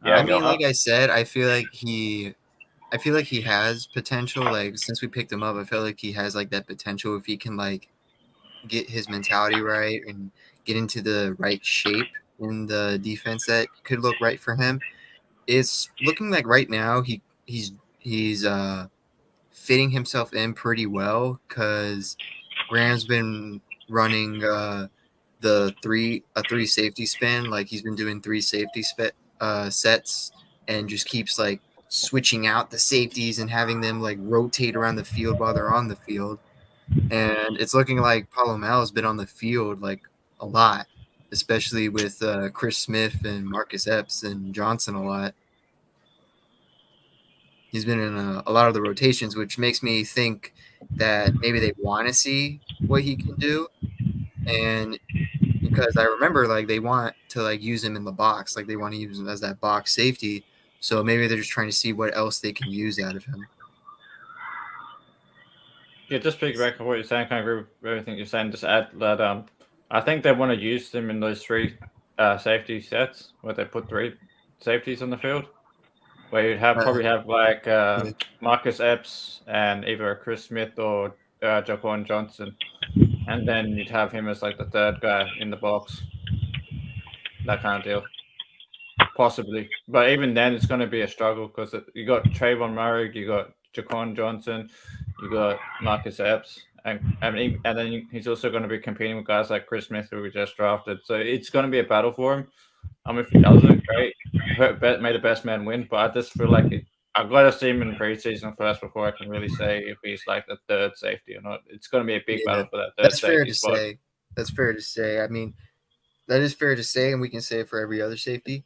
Yeah, I mean, like I said, I feel like he has potential. Like since we picked him up, I feel like he has like that potential if he can like get his mentality right and get into the right shape in the defense that could look right for him. It's looking like right now he's fitting himself in pretty well because Graham's been running a three safety spin. Like he's been doing 3 safety sets and just keeps like switching out the safeties and having them like rotate around the field while they're on the field. And it's looking like Palomal has been on the field like a lot, especially with Chris Smith and Marcus Epps and Johnson a lot. He's been in a lot of the rotations, which makes me think that maybe they want to see what he can do. And because I remember like they want to like use him in the box, like they want to use him as that box safety. So maybe they're just trying to see what else they can use out of him. Yeah, just piggyback on what you're saying. Kind of agree with everything you're saying. Just add that I think they want to use them in those 3 safety sets where they put 3 safeties on the field. Where you'd probably have like Marcus Epps and either Chris Smith or Jaquan Johnson, and then you'd have him as like the 3rd guy in the box. That kind of deal, possibly. But even then, it's going to be a struggle because you got Trayvon Murray, you got Jaquan Johnson, you got Marcus Epps, and then he's also going to be competing with guys like Chris Smith, who we just drafted. So it's going to be a battle for him. If he does it, great. May the best man win. But I just feel like I've got to see him in preseason first before I can really say if he's like the third safety or not. It's going to be a big battle for that third safety spot. That's fair to say. I mean, that is fair to say, and we can say it for every other safety.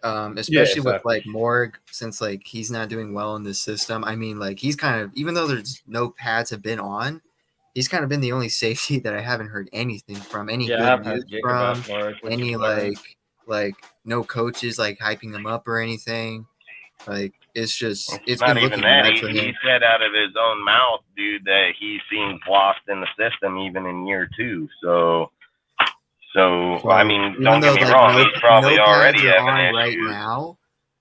Especially with like Morg, since like he's not doing well in this system. I mean, like he's kind of, even though there's no pads have been on, he's kind of been the only safety that I haven't heard anything from, any good news from, any like no coaches like hyping him up or anything. Like it's not been even looking that. bad for him. He said out of his own mouth, dude, that he seems lost in the system even in year 2. So I mean, don't get me wrong, he's probably already having issues.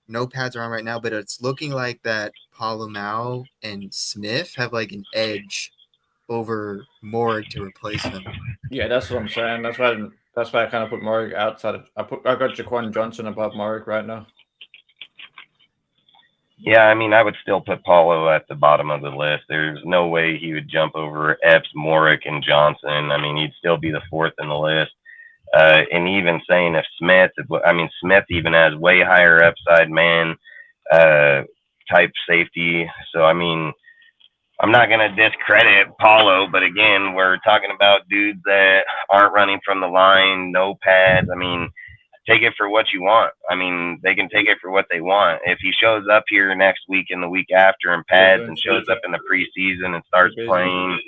No pads are on right now, but it's looking like that Palomau and Smith have like an edge over Morg to replace him. Yeah, that's what I'm saying. That's why I kind of put Morg outside of. I got Jaquan Johnson above Morg right now. Yeah, I mean, I would still put Paulo at the bottom of the list. There's no way he would jump over Epps, Morick, and Johnson. I mean, he'd still be the 4th in the list. And even saying if Smith even has way higher upside man type safety. So, I mean, I'm not going to discredit Paulo, but again, we're talking about dudes that aren't running from the line, no pads. I mean, take it for what you want. I mean, they can take it for what they want. If he shows up here next week and the week after in pads and shows up in the preseason and starts playing,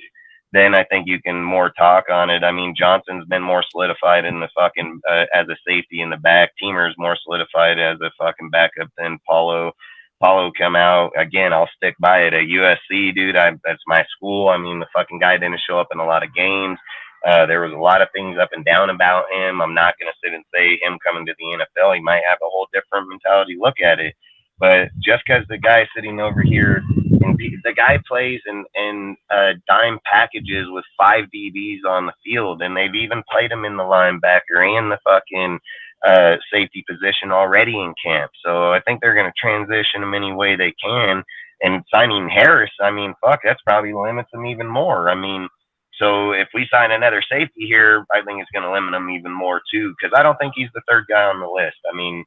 then I think you can more talk on it. I mean, Johnson's been more solidified in the fucking as a safety in the back. Teamer's more solidified as a fucking backup than Paulo. Paulo come out again. I'll stick by it. At USC, dude, that's my school. I mean, the fucking guy didn't show up in a lot of games. There was a lot of things up and down about him. I'm not going to sit and say him coming to the NFL, he might have a whole different mentality look at it. But just because the guy sitting over here, and the guy plays in dime packages with 5 DBs on the field, and they've even played him in the linebacker and the fucking safety position already in camp. So I think they're going to transition him any way they can. And signing Harris, I mean, fuck, that's probably limits him even more. I mean, so if we sign another safety here, I think it's going to limit him even more too, because I don't think he's the 3rd guy on the list. I mean,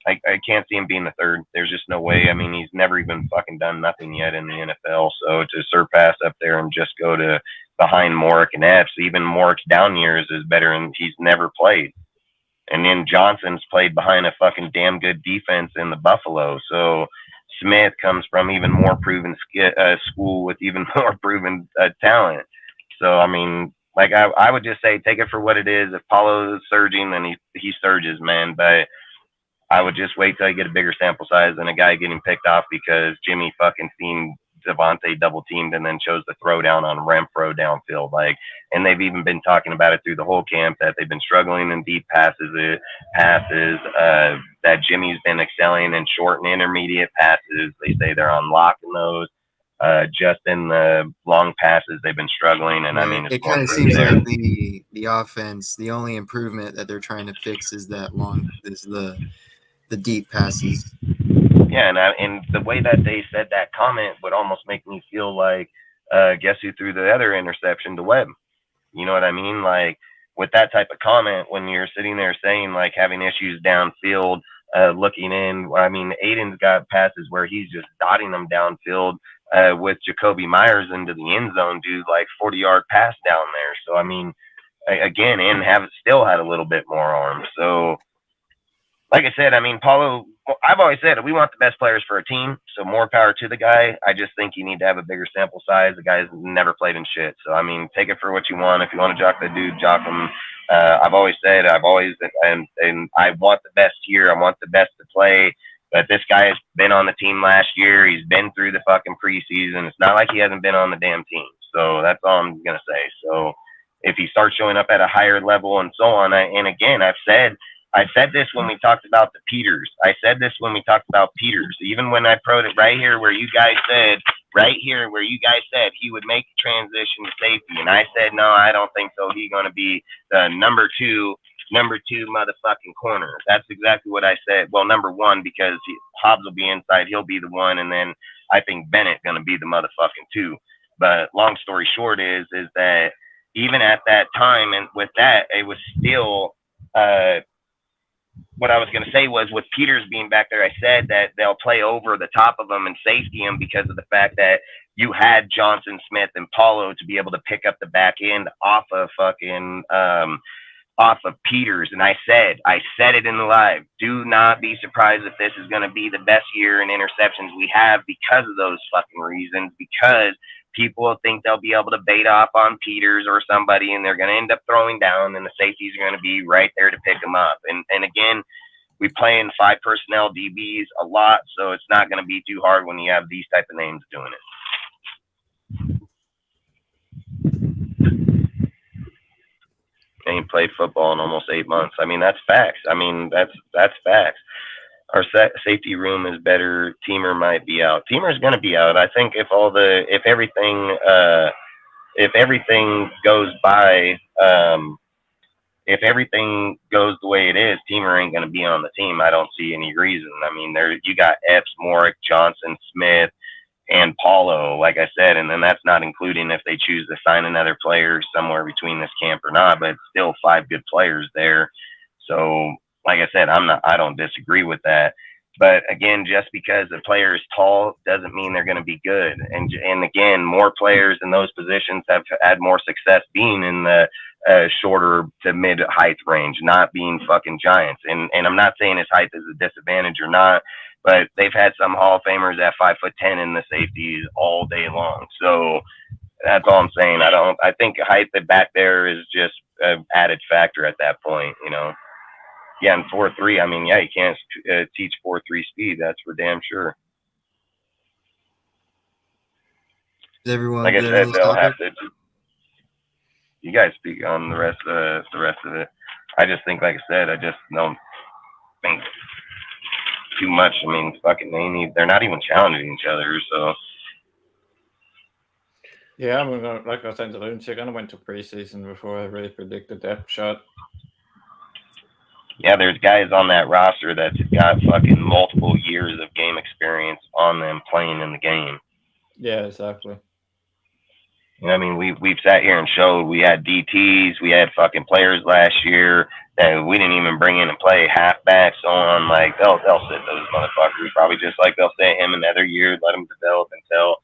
I can't see him being the 3rd. There's just no way. I mean, he's never even fucking done nothing yet in the NFL. So to surpass up there and just go to behind Morick and Epps, even Morick's down years is better, and he's never played. And then Johnson's played behind a fucking damn good defense in the Buffalo. So Smith comes from even more proven school with even more proven talent. So, I mean, like I would just say take it for what it is. If Paulo is surging, then he surges, man. But I would just wait till I get a bigger sample size than a guy getting picked off because Jimmy fucking seen Devontae double teamed and then chose to throw down on Renfro downfield. Like, and they've even been talking about it through the whole camp that they've been struggling in deep passes, that Jimmy's been excelling in short and intermediate passes. They say they're unlocking those. Just in the long passes, they've been struggling, and I mean, it kind of seems like the offense. The only improvement that they're trying to fix is the deep passes. Yeah, and the way that they said that comment would almost make me feel like, guess who threw the other interception to Webb? You know what I mean? Like with that type of comment, when you're sitting there saying like having issues downfield, looking in. I mean, Aiden's got passes where he's just dotting them downfield. With Jacoby Myers into the end zone, dude, like 40-yard pass down there. So, I mean, again, and still had a little bit more arm. So, like I said, I mean, Paulo, I've always said we want the best players for a team, so more power to the guy. I just think you need to have a bigger sample size. The guy's never played in shit. So, I mean, take it for what you want. If you want to jock the dude, jock him. I've always said, and I want the best here. I want the best to play. But this guy has been on the team last year. He's been through the fucking preseason. It's not like he hasn't been on the damn team. So that's all I'm going to say. So if he starts showing up at a higher level and so on, and again, I said this when we talked about the Peters. I said this when we talked about Peters. Even when I put it right here where you guys said he would make the transition to safety. And I said, no, I don't think so. He's going to be the number two motherfucking corner. That's exactly what I said. Well, number one, because Hobbs will be inside. He'll be the one. And then I think Bennett's going to be the motherfucking two. But long story short is that even at that time, and with that, it was still what I was going to say was with Peters being back there, I said that they'll play over the top of him and safety him because of the fact that you had Johnson, Smith, and Paulo to be able to pick up the back end off of off of Peters. And I said it in the live, do not be surprised if this is going to be the best year in interceptions we have because of those fucking reasons, because people think they'll be able to bait off on Peters or somebody and they're going to end up throwing down and the safeties are going to be right there to pick them up. And again, we play in 5 personnel DBs a lot, so it's not going to be too hard when you have these type of names doing it. Ain't played football in almost 8 months. I mean, that's facts. I mean, that's facts. Our safety room is better. Teamer might be out. Teamer's going to be out. I think if everything goes by, if everything goes the way it is, Teamer ain't going to be on the team. I don't see any reason. I mean, you got Epps, Morick, Johnson, Smith, and Paulo, like I said, and then that's not including if they choose to sign another player somewhere between this camp or not, but it's still 5 good players there. So, like I said, I don't disagree with that. But again, just because a player is tall doesn't mean they're going to be good. And again, more players in those positions have had more success being in the shorter to mid height range, not being fucking giants. And I'm not saying his height is a disadvantage or not, but they've had some Hall of Famers at 5'10" in the safeties all day long. So that's all I'm saying. I think height back there is just an added factor at that point, you know. Yeah, and 4.3. I mean, yeah, you can't teach 4.3 speed. That's for damn sure. Is everyone like I good said, on this they'll topic? have to. You guys speak on the rest of it. I just think, like I said, I just don't think too much. I mean, fucking, they're not even challenging each other, so. Yeah, I mean, like I was saying to Lunatic, I went to preseason before I really predicted depth shot. Yeah, there's guys on that roster that's got fucking multiple years of game experience on them playing in the game. Yeah, exactly. You know what I mean? We've sat here and showed we had DTs, we had fucking players last year that we didn't even bring in and play, halfbacks on. Like, they'll sit those motherfuckers probably just like they'll sit him another year, let him develop until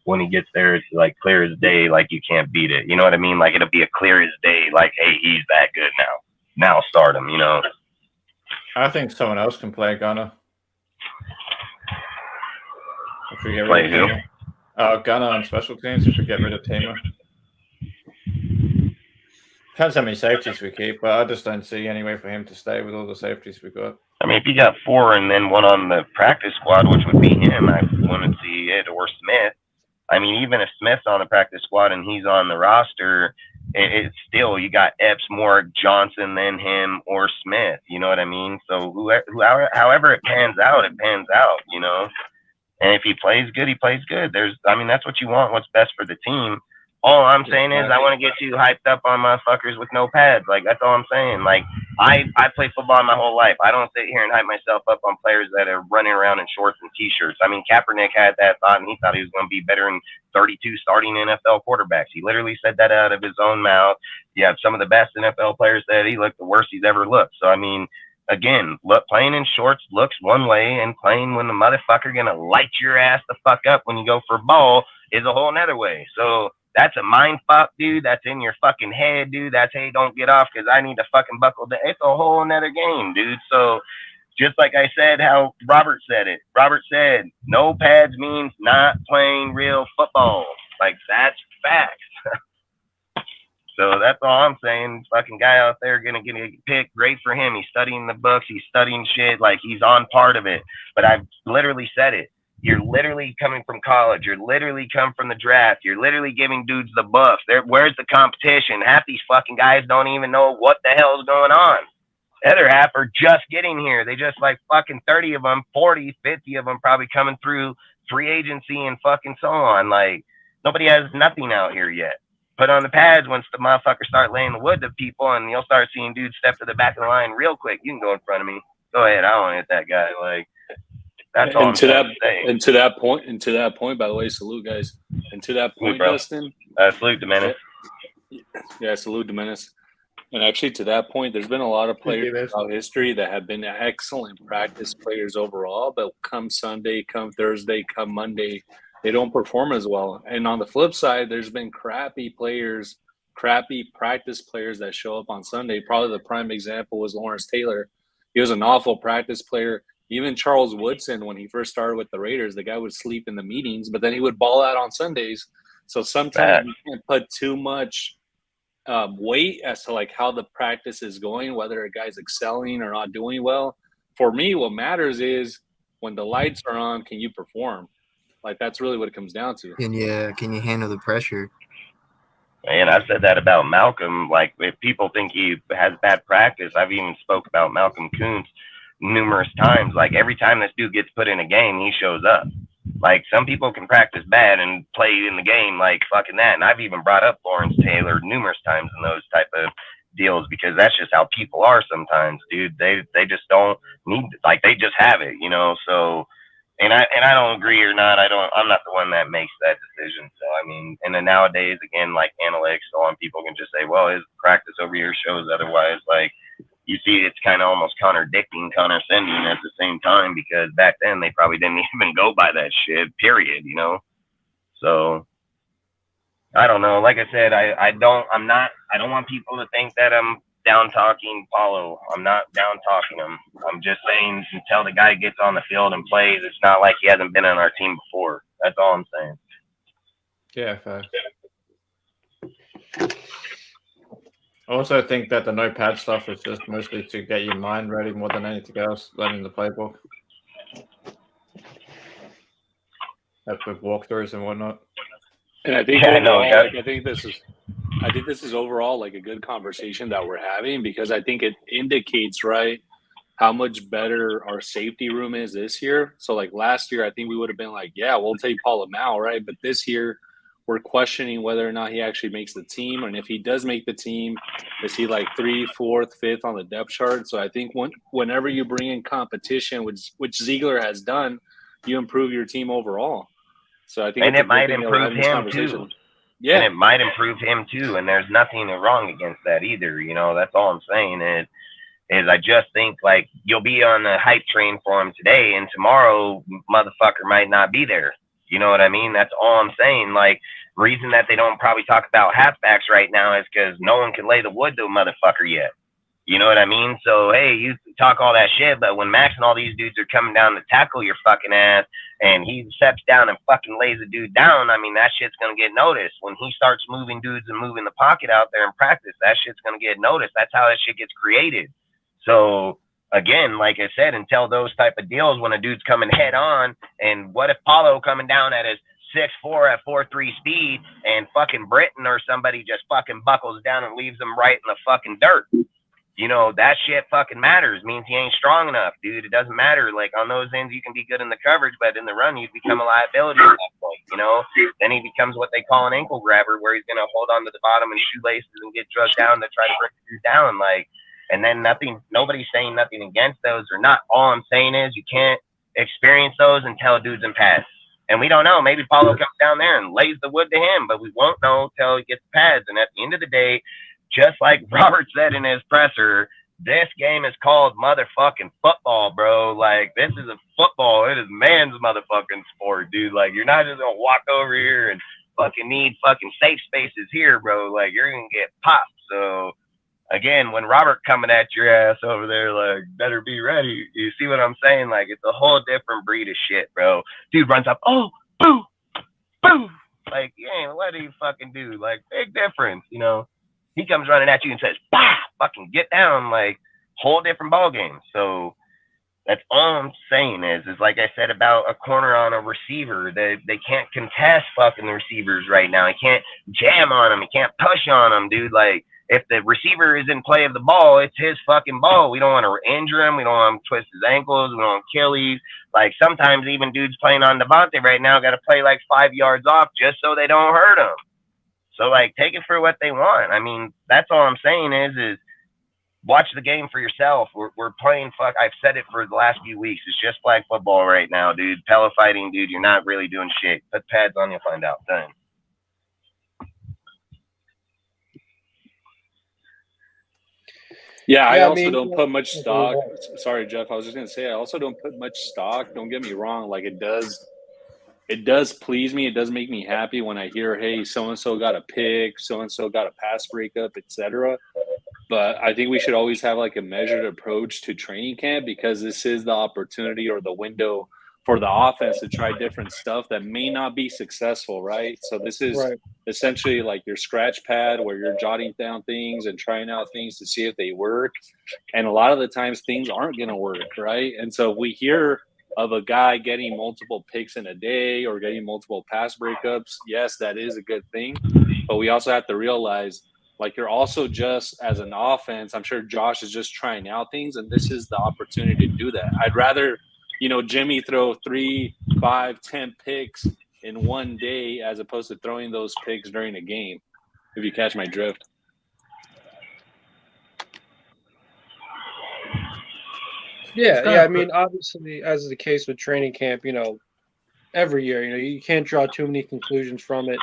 when he gets there, it's like clear as day, like you can't beat it. You know what I mean? Like, it'll be a clear as day, like, hey, he's that good now. Now start him, you know? I think someone else can play Gunner. If we get Play rid of who? Gunner on special teams if we get rid of Tamer. Depends how many safeties we keep, but I just don't see any way for him to stay with all the safeties we got. I mean, if you got 4 and then one on the practice squad, which would be him, I want to see it, or Smith. I mean, even if Smith's on the practice squad and he's on the roster, it's still, you got Epps, Moore, Johnson, then him, or Smith. You know what I mean? So however it pans out, you know? And if he plays good, he plays good. That's what you want, what's best for the team. All I'm saying is I want to get you hyped up on motherfuckers with no pads. Like, that's all I'm saying. Like, I play football my whole life. I don't sit here and hype myself up on players that are running around in shorts and T-shirts. I mean, Kaepernick had that thought, and he thought he was going to be better than 32 starting NFL quarterbacks. He literally said that out of his own mouth. You have some of the best NFL players said he looked the worst he's ever looked. So, I mean, again, playing in shorts looks one way, and playing when the motherfucker going to light your ass the fuck up when you go for a ball is a whole nother way. So, that's a mind fuck, dude. That's in your fucking head, dude. That's, hey, don't get off because I need to fucking buckle down. It's a whole nother game, dude. So just like I said, how Robert said it. Robert said, no pads means not playing real football. Like, that's facts. So that's all I'm saying. Fucking guy out there gonna get a pick. Great for him. He's studying the books. He's studying shit. Like, he's on part of it. But I've literally said it. You're literally coming from college. You're literally come from the draft. You're literally giving dudes the buffs. Where's the competition? Half these fucking guys don't even know what the hell's going on. The other half are just getting here. They just like fucking 30 of them, 40, 50 of them probably coming through free agency and fucking so on. Like, nobody has nothing out here yet. Put on the pads once the motherfuckers start laying the wood to people, and you'll start seeing dudes step to the back of the line real quick. You can go in front of me. Go ahead. I don't want to hit that guy. Like, That's all I'm to that saying. and to that point, by the way, salute guys. And to that point, bro. Dustin. Salute to Menace. Yeah, salute to Menace. And actually, to that point, there's been a lot of players throughout history that have been excellent practice players overall, but come Sunday, come Thursday, come Monday, they don't perform as well. And on the flip side, there's been crappy practice players that show up on Sunday. Probably the prime example was Lawrence Taylor. He was an awful practice player. Even Charles Woodson, when he first started with the Raiders, the guy would sleep in the meetings, but then he would ball out on Sundays. So sometimes you can't put too much weight as to like how the practice is going, whether a guy's excelling or not doing well. For me, what matters is when the lights are on, can you perform? Like that's really what it comes down to. Can you handle the pressure? Man, I said that about Malcolm. Like, if people think he has bad practice, I've even spoke about Malcolm Kuntz numerous times. Like, every time this dude gets put in a game, he shows up. Like, some people can practice bad and play in the game like fucking that. And I've even brought up Lawrence Taylor numerous times in those type of deals because that's just how people are sometimes, dude. They just don't need, like, they just have it, you know? So, and I don't agree or not. I'm not the one that makes that decision. So, I mean, and then nowadays, again, like analytics, so on, people can just say, well, his practice over here shows otherwise. Like, you see, it's kind of almost condescending at the same time because back then they probably didn't even go by that shit, period, you know? So, I don't know. Like I said, I don't want people to think that I'm down talking Paulo. I'm not down talking him. I'm just saying until the guy gets on the field and plays, it's not like he hasn't been on our team before. That's all I'm saying. Yeah, fair. I also think that the no pad stuff is just mostly to get your mind ready more than anything else, learning the playbook. That's with walkthroughs and whatnot. And I think I think this is overall like a good conversation that we're having because I think it indicates, right, how much better our safety room is this year. So like last year, I think we would have been like, yeah, we'll take Paul Amal, right? But this year we're questioning whether or not he actually makes the team. And if he does make the team, is he like 3th, 4th, 5th on the depth chart? So I think whenever you bring in competition, which Ziegler has done, you improve your team overall. So I think and it might improve him too. Yeah. And it might improve him too. And there's nothing wrong against that either. You know, that's all I'm saying is I just think like you'll be on the hype train for him today and tomorrow motherfucker might not be there. You know what I mean? That's all I'm saying. Like, reason that they don't probably talk about halfbacks right now is because no one can lay the wood to a motherfucker yet. You know what I mean? So, hey, you talk all that shit, but when Max and all these dudes are coming down to tackle your fucking ass and he steps down and fucking lays a dude down, I mean, that shit's going to get noticed. When he starts moving dudes and moving the pocket out there in practice, that shit's going to get noticed. That's how that shit gets created. So, again, like I said, until those type of deals when a dude's coming head on, and what if Paulo coming down at his 6'4" at 4.3 speed and fucking Britain or somebody just fucking buckles down and leaves him right in the fucking dirt? You know, that shit fucking matters. Means he ain't strong enough, dude. It doesn't matter. Like, on those ends, you can be good in the coverage, but in the run, you become a liability at that point, you know? Then he becomes what they call an ankle grabber, where he's going to hold on to the bottom and shoelaces and get drugged down to try to break you down. Like, and then nobody's saying nothing against those or not. All I'm saying is you can't experience those until dude's in pads. And we don't know. Maybe Paulo comes down there and lays the wood to him, but we won't know until he gets pads. And at the end of the day, just like Robert said in his presser, this game is called motherfucking football, bro. Like, this is a football. It is man's motherfucking sport, dude. Like, you're not just going to walk over here and fucking need fucking safe spaces here, bro. Like, you're going to get popped. So, again, when Robert coming at your ass over there, like, better be ready. You see what I'm saying? Like, it's a whole different breed of shit, bro. Dude runs up, oh, boo, boo. Like, yeah, what do you fucking do? Like, big difference, you know? He comes running at you and says, bah, fucking get down. Like, whole different ball game. So that's all I'm saying is like I said about a corner on a receiver, they can't contest fucking the receivers right now. He can't jam on them. He can't push on them, dude. Like, if the receiver is in play of the ball, it's his fucking ball. We don't want to injure him. We don't want him to twist his ankles. We don't want Achilles. Like, sometimes even dudes playing on Devontae right now got to play like 5 yards off just so they don't hurt him. So, like, take it for what they want. I mean, that's all I'm saying is watch the game for yourself. We're playing I've said it for the last few weeks. It's just flag football right now, dude. Pillow fighting, dude. You're not really doing shit. Put pads on, you'll find out. Done. Yeah, I also mean, don't put much stock. Sorry, Jeff. I was just gonna say I also don't put much stock. Don't get me wrong. Like it does please me. It does make me happy when I hear, hey, so and so got a pick, so and so got a pass breakup, etc. But I think we should always have like a measured approach to training camp because this is the opportunity or the window for the offense to try different stuff that may not be successful, right? So this is Right. essentially like your scratch pad where you're jotting down things and trying out things to see if they work. And a lot of the times things aren't going to work, right? And so if we hear of a guy getting multiple picks in a day or getting multiple pass breakups, yes, that is a good thing. But we also have to realize like you're also just as an offense, I'm sure Josh is just trying out things, and this is the opportunity to do that. I'd rather, Jimmy throw 3, 5, 10 picks in one day as opposed to throwing those picks during a game, if you catch my drift. Yeah. I mean, obviously, as is the case with training camp, every year, you can't draw too many conclusions from it.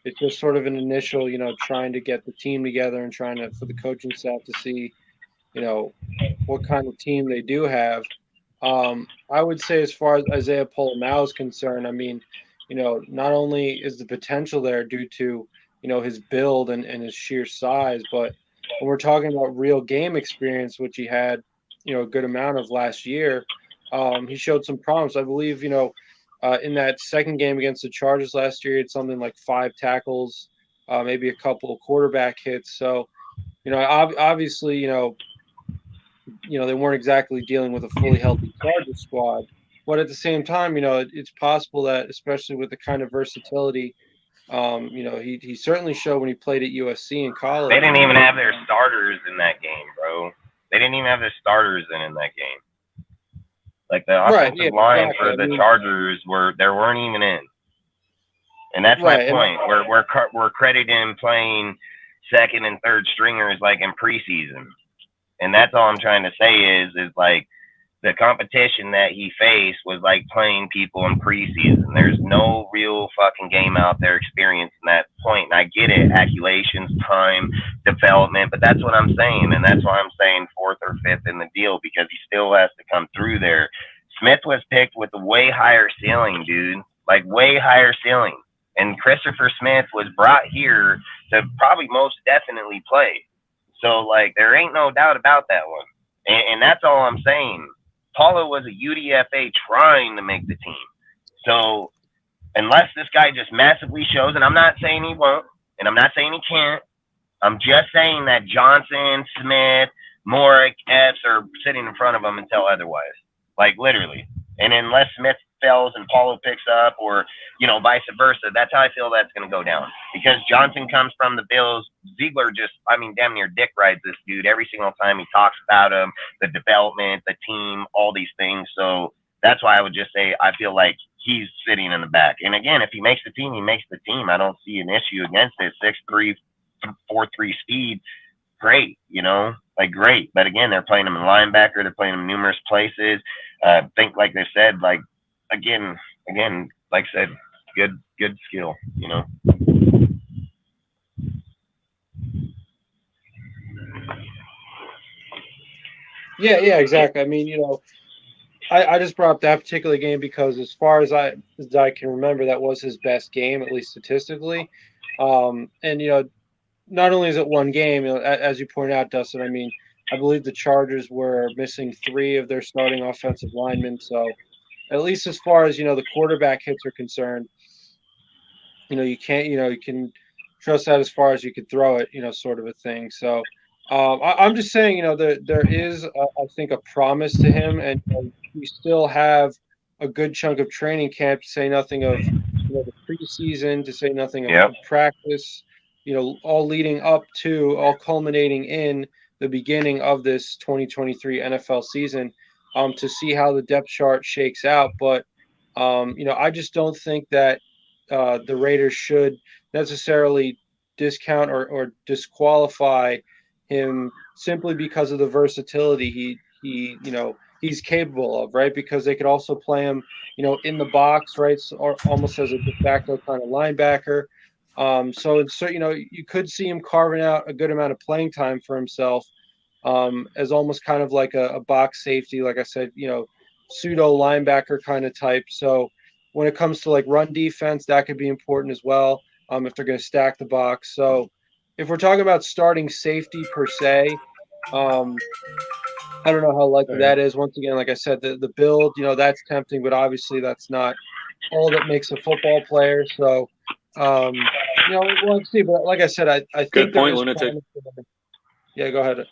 It's just sort of an initial, trying to get the team together and trying to for the coaching staff to see, what kind of team they do have. I would say as far as Isaiah Polamalu is concerned, I mean, not only is the potential there due to, his build and his sheer size, but when we're talking about real game experience, which he had, a good amount of last year, he showed some promise. I believe, in that second game against the Chargers last year, he had something like 5 tackles, maybe a couple of quarterback hits. So, obviously, they weren't exactly dealing with a fully healthy Chargers squad. But at the same time, it's possible that, especially with the kind of versatility, he certainly showed when he played at USC in college. They didn't even have their starters in that game, bro. They didn't even have their starters in that game. Like the offensive line for the Chargers weren't even in. And that's my point. We're crediting playing second and third stringers like in preseason. And that's all I'm trying to say is like the competition that he faced was like playing people in preseason. There's no real fucking game out there experiencing that point. And I get it, accumulations, time, development, but that's what I'm saying. And that's why I'm saying 4th or 5th in the deal because he still has to come through there. Smith was picked with a way higher ceiling, dude. Like way higher ceiling. And Christopher Smith was brought here to probably most definitely play. So, like, there ain't no doubt about that one. And that's all I'm saying. Paulo was a UDFA trying to make the team. So, unless this guy just massively shows, and I'm not saying he won't, and I'm not saying he can't, I'm just saying that Johnson, Smith, Morick, Epps are sitting in front of him until otherwise. Like, literally. And unless Smith fails and Paulo picks up or, vice versa, that's how I feel that's going to go down. Because Johnson comes from the Bills. Ziegler damn near dick rides this dude every single time he talks about him, the development, the team, all these things. So that's why I would just say I feel like he's sitting in the back. And again, if he makes the team, he makes the team. I don't see an issue against it. 6'3", 4'3" speed, great, great. But again, they're playing him in linebacker. They're playing him in numerous places. Think like they said, like again, like I said, good skill, Yeah, exactly. I mean, I just brought up that particular game because as far as I can remember, that was his best game, at least statistically. And not only is it one game, as you pointed out, Dustin. I mean, I believe the Chargers were missing 3 of their starting offensive linemen. So, at least as far as the quarterback hits are concerned, you can trust that as far as you could throw it, sort of a thing. So, I'm just saying, there is, I think, a promise to him, and we still have a good chunk of training camp, to say nothing of the preseason, to say nothing of practice. All leading up to, all culminating in the beginning of this 2023 NFL season, to see how the depth chart shakes out. But I just don't think that the Raiders should necessarily discount or disqualify him simply because of the versatility he's capable of, right? Because they could also play him, in the box, right? So, or almost as a de facto kind of linebacker. So you could see him carving out a good amount of playing time for himself, as almost kind of like a box safety, like I said, pseudo linebacker kind of type. So when it comes to like run defense, that could be important as well, if they're going to stack the box. So if we're talking about starting safety per se, I don't know how likely that is. Once again, like I said, the build, that's tempting, but obviously that's not all that makes a football player. So, we'll see. But like I said, I think Good point, there is Lunatic. Yeah, go ahead.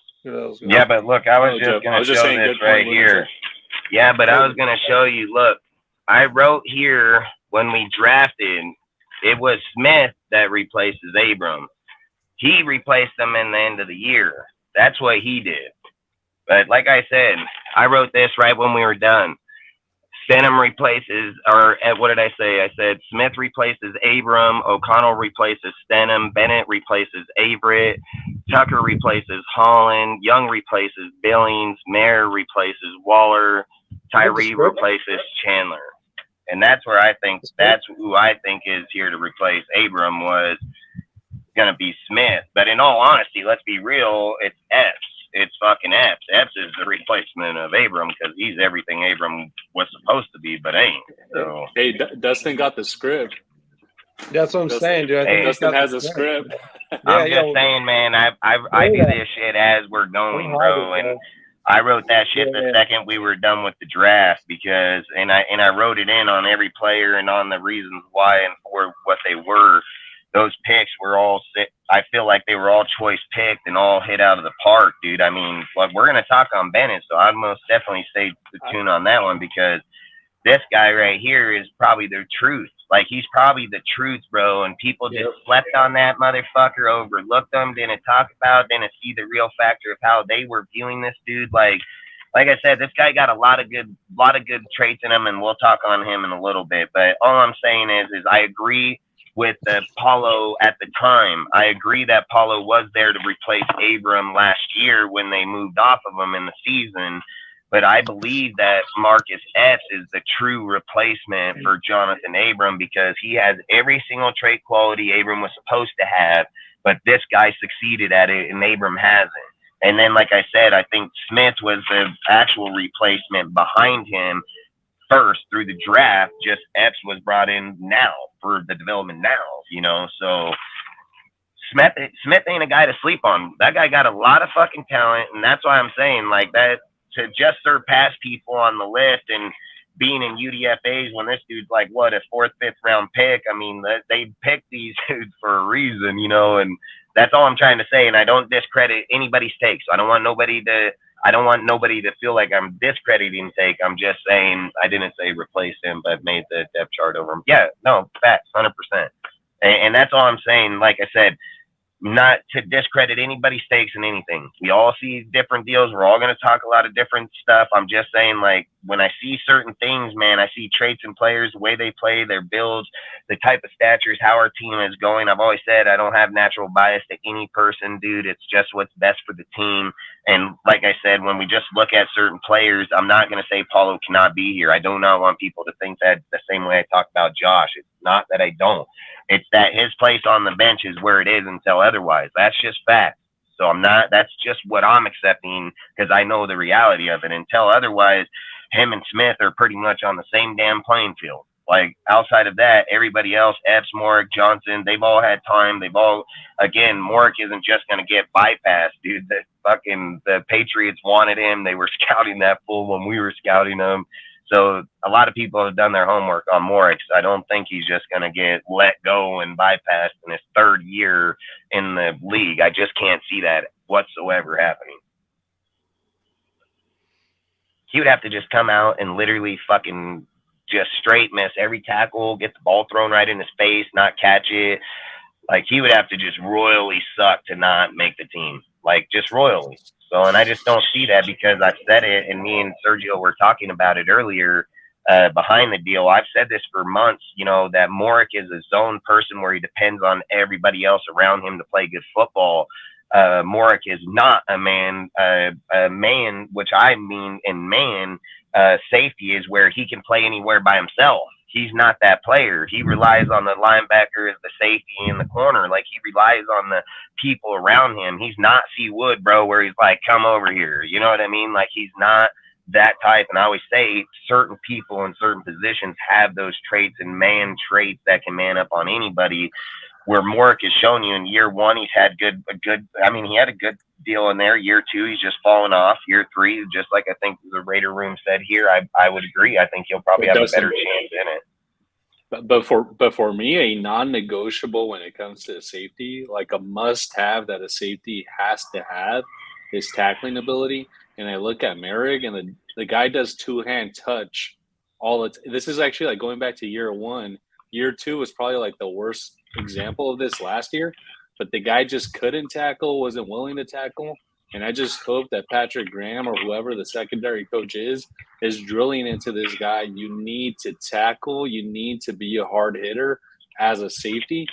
Yeah, but look, I was just going to show this right here. Yeah, but I was going to show you, look, I wrote here when we drafted, it was Smith that replaces Abram. He replaced them in the end of the year. That's what he did. But like I said, I wrote this right when we were done. Stenham replaces, or what did I say? I said Smith replaces Abram, O'Connell replaces Stenham, Bennett replaces Averett, Tucker replaces Holland, Young replaces Billings, Mayer replaces Waller, Tyree replaces Chandler. And that's where I think, that's who I think is here to replace Abram was going to be Smith. But in all honesty, let's be real, it's Epps. It's fucking Epps. Epps is the replacement of Abram because he's everything Abram was supposed to be, but ain't. So hey, Dustin got the script. That's what I'm saying, dude. I think Dustin has a script. I'm just saying, man. I do this shit as we're going, bro. And I wrote that shit the second we were done with the draft because, and I wrote it in on every player and on the reasons why and for what they were. Those picks were all I feel like they were all choice picked and all hit out of the park, dude. I mean, like, we're going to talk on Bennett, so I'd most definitely stay tuned on that one because this guy right here is probably the truth. Like, he's probably the truth, bro, and people just slept on that motherfucker, overlooked him, didn't talk about, didn't see the real factor of how they were viewing this dude. Like I said, this guy got a lot of good traits in him, and we'll talk on him in a little bit. But all I'm saying is I agree with Paulo at the time. I agree that Paulo was there to replace Abram last year when they moved off of him in the season. But I believe that Marcus Epps is the true replacement for Jonathan Abram because he has every single trait quality Abram was supposed to have, but this guy succeeded at it and Abram hasn't. And then, like I said, I think Smith was the actual replacement behind him first through the draft. Just Epps was brought in now for the development now, so Smith ain't a guy to sleep on. That guy got a lot of fucking talent, and that's why I'm saying, like, that to just surpass people on the list and being in UDFAs when this dude's like, what, a 4th, 5th round pick. I mean, they picked these dudes for a reason, and that's all I'm trying to say. And I don't discredit anybody's take. So I don't want nobody to feel like I'm discrediting take. I'm just saying I didn't say replace him, but made the depth chart over him. Yeah, no, facts, 100%. And that's all I'm saying. Like I said, not to discredit anybody's stakes in anything. We all see different deals. We're all going to talk a lot of different stuff. I'm just saying, like, when I see certain things, man, I see traits in players, the way they play, their builds, the type of statures, how our team is going. I've always said I don't have natural bias to any person, dude. It's just what's best for the team. And like I said, when we just look at certain players, I'm not going to say Paulo cannot be here. I do not want people to think that the same way I talk about Josh. It's not that I don't. It's that his place on the bench is where it is until otherwise. That's just fact. So that's just what I'm accepting because I know the reality of it. Until otherwise, him and Smith are pretty much on the same damn playing field. Like, outside of that, everybody else, Epps, Morick, Johnson, they've all had time. Again, Morick isn't just going to get bypassed, dude. The Patriots wanted him. They were scouting that fool when we were scouting him. So a lot of people have done their homework on Morick. I don't think he's just going to get let go and bypassed in his 3rd year in the league. I just can't see that whatsoever happening. He would have to just come out and literally fucking just straight miss every tackle, get the ball thrown right in his face, not catch it. Like, he would have to just royally suck to not make the team. Like, just royally. So, and I just don't see that because I've said it, and me and Sergio were talking about it earlier behind the deal. I've said this for months, that Morick is a zone person where he depends on everybody else around him to play good football. Morik is not a man. A man, which I mean in man, safety is where he can play anywhere by himself. He's not that player. He relies on the linebacker as the safety in the corner. Like, he relies on the people around him. He's not C. Wood, bro, where he's like, come over here. You know what I mean? Like, he's not that type. And I always say certain people in certain positions have those traits and man traits that can man up on anybody. Where Morik has shown you in year one, he's had he had a good deal in there. Year two, he's just fallen off. Year three, just like I think the Raider room said here, I would agree. I think he'll probably have a better chance in it. But for me, a non-negotiable when it comes to safety, like a must-have that a safety has to have, is tackling ability. And I look at Merrick, and the guy does two-hand touch this is actually like going back to year one. Year two was probably like the worst example of this last year, but the guy just couldn't tackle, wasn't willing to tackle. And I just hope that Patrick Graham or whoever the secondary coach is drilling into this guy. You need to tackle. You need to be a hard hitter as a safety.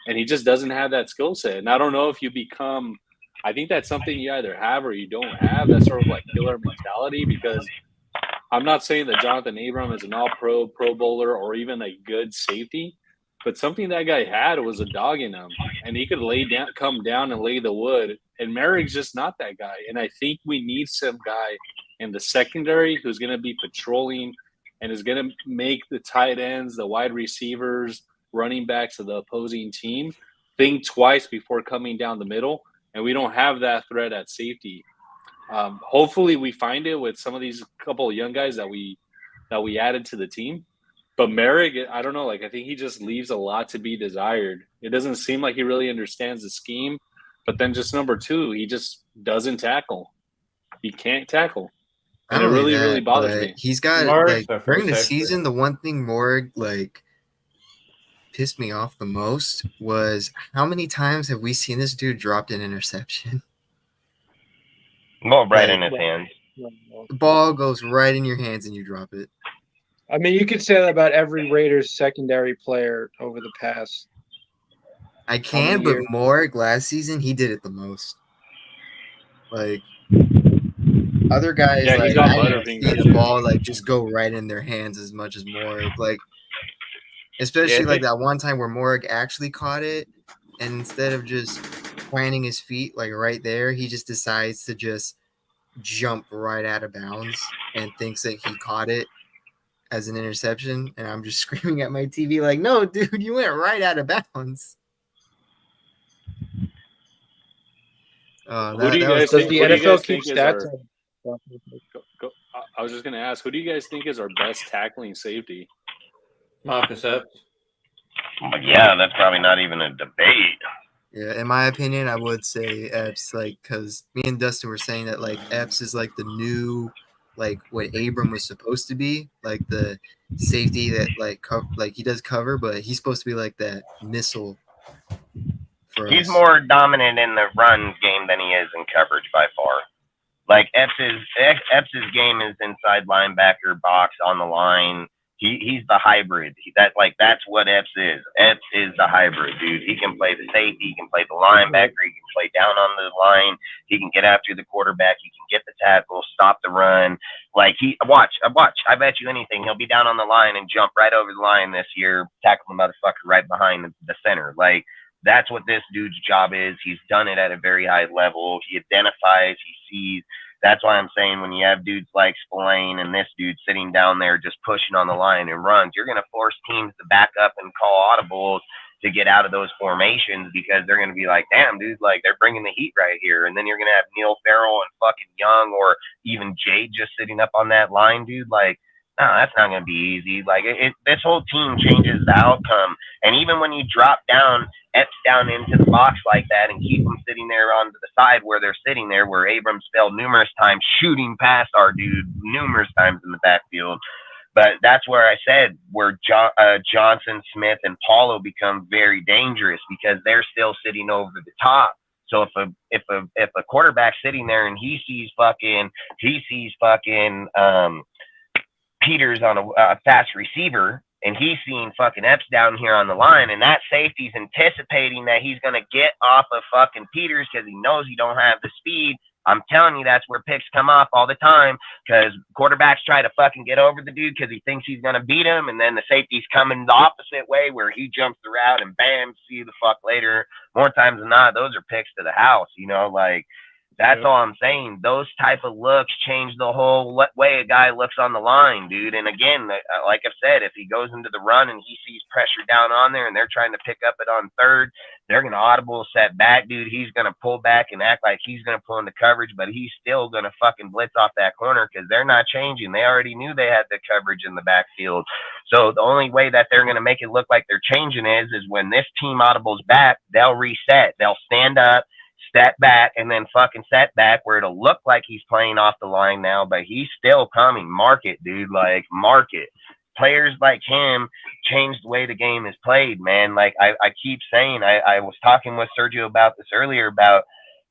And he just doesn't have that skill set. And I don't know if you become – I think that's something you either have or you don't have. That sort of like killer mentality, because I'm not saying that Jonathan Abram is an all-pro, pro bowler, or even a good safety. But something that guy had was a dog in him, and he could come down and lay the wood. And Merrick's just not that guy. And I think we need some guy in the secondary who's going to be patrolling and is going to make the tight ends, the wide receivers, running backs of the opposing team think twice before coming down the middle. And we don't have that threat at safety. Hopefully we find it with some of these couple of young guys that we added to the team. But Merrick, I don't know, like I think he just leaves a lot to be desired. It doesn't seem like he really understands the scheme. But then just number two, he just doesn't tackle. He can't tackle. And it really bothers me. He's got during the season, the one thing Morg pissed me off the most was how many times have we seen this dude dropped an interception? Well, right in his hands. The ball goes right in your hands and you drop it. I mean, you could say that about every Raiders secondary player over the past. I can, but Morg last season, he did it the most. Like, other guys, I didn't see the ball just go right in their hands as much as Morg. Like, especially that one time where Morg actually caught it, and instead of just planting his feet right there, he just decides to just jump right out of bounds and thinks that he caught it as an interception. And I'm just screaming at my TV like, no, dude, you went right out of bounds. Who do you guys think? The NFL keeps stats. I was just going to ask, who do you guys think is our best tackling safety? Marcus Epps. Yeah, that's probably not even a debate. Yeah, in my opinion, I would say Epps, because me and Dustin were saying that Epps is the new, what Abram was supposed to be, the safety that he does cover, but he's supposed to be that missile. He's more dominant in the run game than he is in coverage by far. Epps's game is inside linebacker box on the line. He's the hybrid. That's what Epps is. Epps is the hybrid, dude. He can play the safety. He can play the linebacker. He can play down on the line. He can get after the quarterback. He can get the tackle, stop the run. Watch. I bet you anything. He'll be down on the line and jump right over the line this year, tackle the motherfucker right behind the center. That's what this dude's job is. He's done it at a very high level. He identifies. He sees. That's why I'm saying when you have dudes like Spillane and this dude sitting down there just pushing on the line and runs, you're going to force teams to back up and call audibles to get out of those formations because they're going to be like, damn, dude, they're bringing the heat right here. And then you're going to have Neil Farrell and fucking Young or even Jade just sitting up on that line, dude. No, that's not going to be easy. This whole team changes the outcome. And even when you drop Epps down into the box like that and keep them sitting there onto the side where they're sitting there, where Abrams failed numerous times shooting past our dude numerous times in the backfield. But that's where I said where Johnson, Smith, and Paulo become very dangerous because they're still sitting over the top. So if a quarterback's sitting there and he sees fucking Peters on a fast receiver, and he's seeing fucking Epps down here on the line, and that safety's anticipating that he's going to get off of fucking Peters because he knows he don't have the speed. I'm telling you, that's where picks come off all the time because quarterbacks try to fucking get over the dude because he thinks he's going to beat him, and then the safety's coming the opposite way where he jumps the route and bam, see you the fuck later. More times than not, those are picks to the house, you know, like that's all I'm saying. Those type of looks change the whole way a guy looks on the line, dude. And again, like I've said, if he goes into the run and he sees pressure down on there and they're trying to pick up it on third, they're going to audible set back, dude. He's going to pull back and act like he's going to pull into coverage, but he's still going to fucking blitz off that corner because they're not changing. They already knew they had the coverage in the backfield. So the only way that they're going to make it look like they're changing is when this team audibles back, they'll reset. They'll stand up, step back, and then fucking set back where it'll look like he's playing off the line now, but he's still coming. Mark it, dude. Like, mark it. Players like him change the way the game is played, man. Like, I keep saying, I was talking with Sergio about this earlier about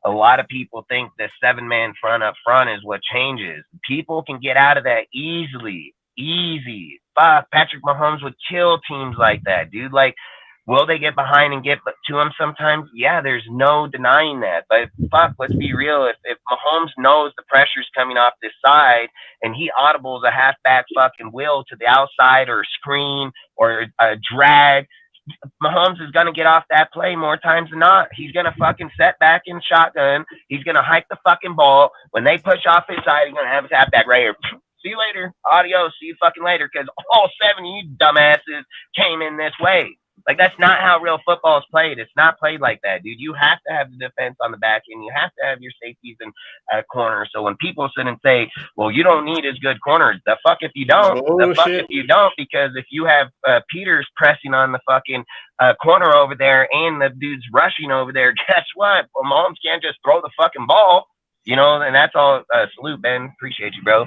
a lot of people think the 7-man front up front is what changes. People can get out of that easily. Easy. Fuck, Patrick Mahomes would kill teams like that, dude. Like, will they get behind and get to him sometimes? Yeah, there's no denying that. But fuck, let's be real. If Mahomes knows the pressure's coming off this side and he audibles a halfback fucking wheel to the outside or a screen or a drag, Mahomes is going to get off that play more times than not. He's going to fucking set back in shotgun. He's going to hike the fucking ball. When they push off his side, he's going to have his halfback right here. See you later. Adios. See you fucking later. Because all 7 of you dumbasses came in this way. Like, that's not how real football is played. It's not played like that, dude. You have to have the defense on the back end. You have to have your safeties in corners. So when people sit and say, well, you don't need as good corners, the fuck if you don't. The fuck if you don't, because if you have Peters pressing on the fucking corner over there and the dude's rushing over there, guess what? Well, Mahomes can't just throw the fucking ball, you know, and that's all. Salute, Ben. Appreciate you, bro.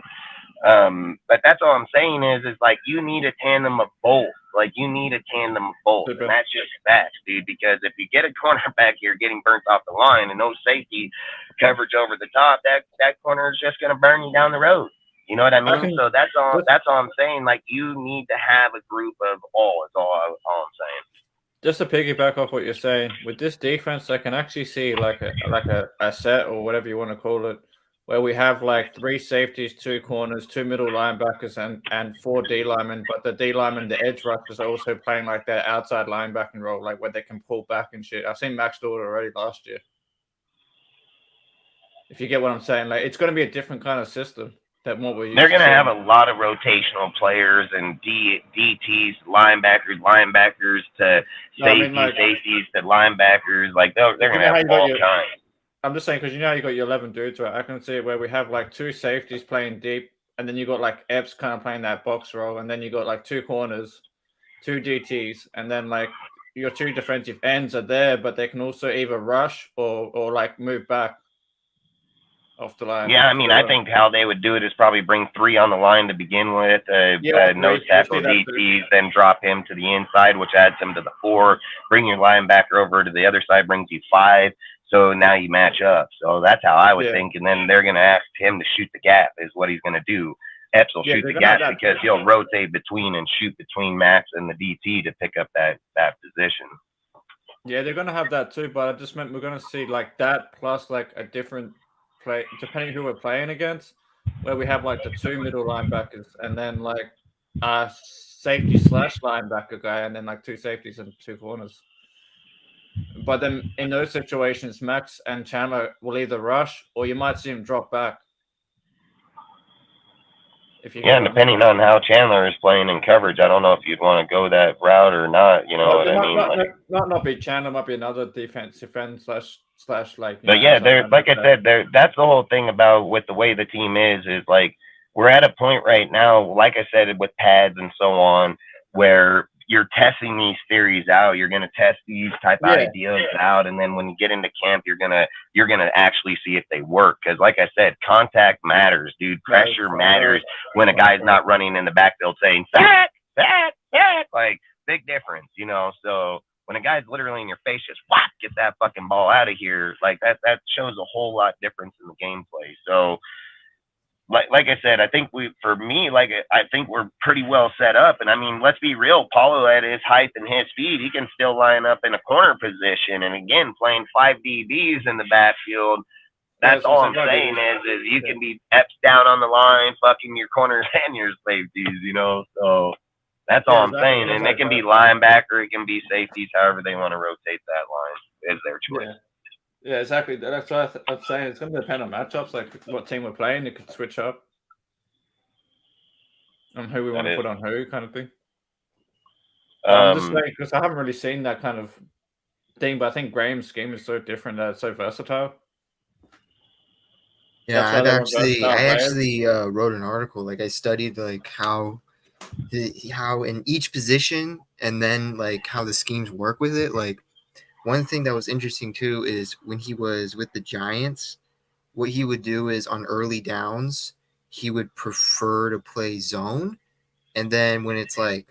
But that's all I'm saying is like you need a tandem of both. Like you need a tandem of both. And that's just facts, dude. Because if you get a cornerback here getting burnt off the line and no safety coverage over the top, that corner is just gonna burn you down the road. You know what I mean? So that's all I'm saying. Like you need to have a group of all. Is all I'm saying. Just to piggyback off what you're saying, with this defense, I can actually see like a set or whatever you want to call it, where we have like 3 safeties, 2 corners, 2 middle linebackers, and 4 D linemen. But the D linemen, the edge rushers, are also playing like their outside linebacking role, like where they can pull back and shit. I've seen Max do it already last year. If you get what I'm saying, like it's going to be a different kind of system than what we're used to. They're going to have a lot of rotational players and DTs, linebackers to safeties to linebackers. Like they're going to have all kinds. I'm just saying because you know you got your 11 dudes, right? I can see where we have like 2 safeties playing deep, and then you got like Epps kind of playing that box role, and then you got like 2 corners, 2 DTs, and then like your 2 defensive ends are there, but they can also either rush or like move back off the line. Yeah, I mean, I think how they would do it is probably bring 3 on the line to begin with, nose tackle DTs, then drop him to the inside, which adds him to the 4. Bring your linebacker over to the other side, brings you 5. So now you match up. So that's how I would think. And then they're going to ask him to shoot the gap is what he's going to do. Epps will shoot the gap because he'll rotate between and shoot between Max and the DT to pick up that position. Yeah, they're going to have that too. But I just meant we're going to see like that plus like a different play, depending who we're playing against, where we have like the 2 middle linebackers and then like a safety / linebacker guy and then like 2 safeties and 2 corners. But then in those situations, Max and Chandler will either rush or you might see him drop back. Depending on how Chandler is playing in coverage, I don't know if you'd want to go that route or not. You know what I mean? Not be Chandler, might be another defensive end slash like. But yeah, like I said, that's the whole thing about with the way the team is like we're at a point right now, like I said, with pads and so on, where you're testing these theories out. You're going to test these type of ideas out, and then when you get into camp, you're gonna actually see if they work. Because, like I said, contact matters, dude. Pressure matters when a guy's not running in the backfield saying sack, sack, sack. Like big difference, you know. So when a guy's literally in your face, just whack, get that fucking ball out of here. Like that shows a whole lot difference in the gameplay. So like I said, I think I think we're pretty well set up. And I mean, let's be real. Paulo at his height and his speed, he can still line up in a corner position. And again, playing 5 DBs in the backfield. That's all I'm saying is you can be Epps down on the line, fucking your corners and your safeties, you know. So that's all I'm saying. And it can be linebacker, it can be safeties, however they want to rotate that line is their choice. Yeah, exactly. That's what I'm saying. It's going to depend on matchups, like what team we're playing. It could switch up on who we want to put on who, kind of thing. I'm just saying because I haven't really seen that kind of thing, but I think Graham's scheme is so different that it's so versatile. Yeah, I actually wrote an article. Like I studied like how in each position, and then like how the schemes work with it. Like one thing that was interesting too is when he was with the Giants, what he would do is on early downs, he would prefer to play zone, and then when it's like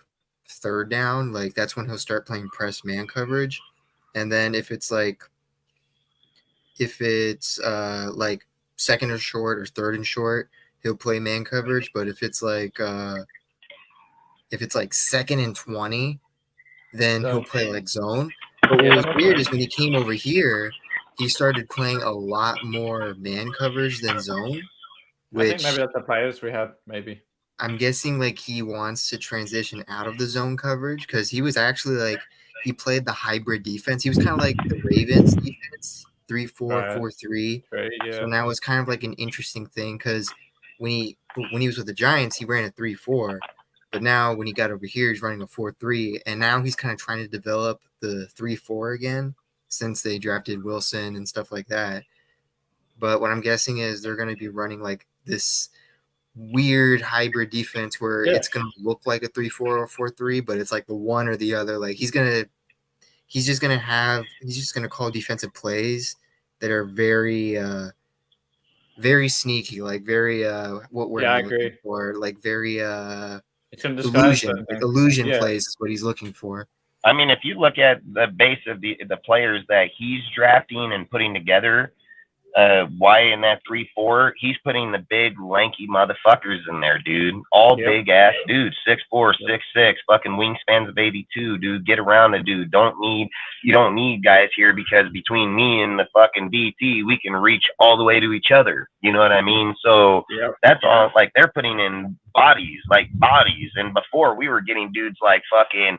third down, like that's when he'll start playing press man coverage, and then if it's like second or short or third and short, he'll play man coverage. But if it's like second and 20, then he'll play like zone. But what was weird is when he came over here, he started playing a lot more man coverage than zone. I think maybe that's the players we have, maybe. I'm guessing like he wants to transition out of the zone coverage because he was actually like he played the hybrid defense. He was kind of like the Ravens defense. 3-4, 4-3. Yeah. So now it's kind of like an interesting thing because when he was with the Giants, he ran a 3-4, but now when he got over here, he's running a 4-3, and now he's kind of trying to develop the 3-4 again since they drafted Wilson and stuff like that. But what I'm guessing is they're going to be running like this weird hybrid defense where it's going to look like a 3-4 or 4-3, but it's like the one or the other. Like he's just going to call defensive plays that are very, very sneaky, like very, what we're looking for, like very, illusion plays is what he's looking for. I mean, if you look at the base of the players that he's drafting and putting together, why in that 3-4, he's putting the big lanky motherfuckers in there, dude. All big ass dudes, 6'4", 6'6", fucking wingspans of 82, dude. Get around the dude. You don't need guys here because between me and the fucking DT, we can reach all the way to each other. You know what I mean? So that's all. Like they're putting in bodies. And before we were getting dudes like fucking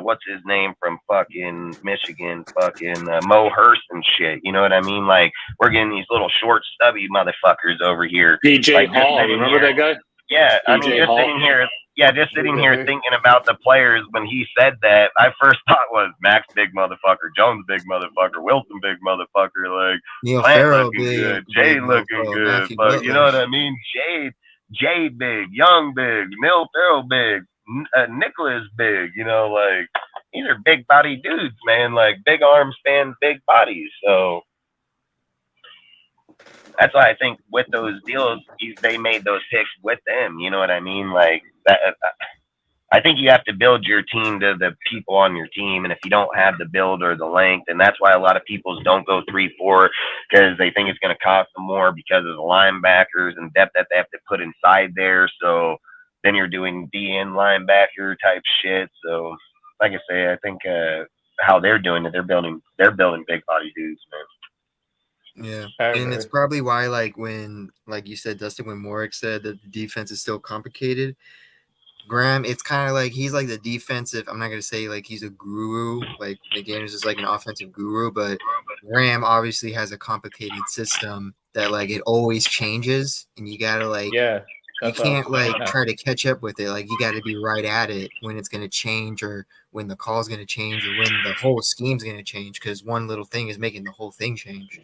what's his name from fucking Michigan, fucking Mo Hurst and shit. You know what I mean? Like we're getting these little short, stubby motherfuckers over here. DJ like, Hall, remember that guy? Yeah, I mean, just sitting here. Yeah, just sitting here thinking about the players when he said that, I first thought was Max big motherfucker, Jones big motherfucker, Wilson big motherfucker, like Neil Plant Farrell looking big, good, Jay looking good, but you know what I mean? Jay big, Young big, Neil Farrell big, Nicholas big, you know, like these are big body dudes, man, like big arm span, big bodies. So that's why I think with those deals, they made those picks with them. You know what I mean? Like that. I think you have to build your team to the people on your team, and if you don't have the build or the length, and that's why a lot of people don't go 3-4 because they think it's going to cost them more because of the linebackers and depth that they have to put inside there. So then you're doing DN linebacker type shit. So like I say, I think how they're doing it, they're building big body dudes, man. Yeah, and it's probably why, like you said, Dustin, when Morik said that the defense is still complicated, Graham, it's kind of like he's like the defensive. I'm not gonna say like he's a guru, like McDaniels is like an offensive guru, but Graham obviously has a complicated system that like it always changes, and you gotta like you can't like try to catch up with it. Like you got to be right at it when it's gonna change, or when the call's gonna change, or when the whole scheme's gonna change, because one little thing is making the whole thing change.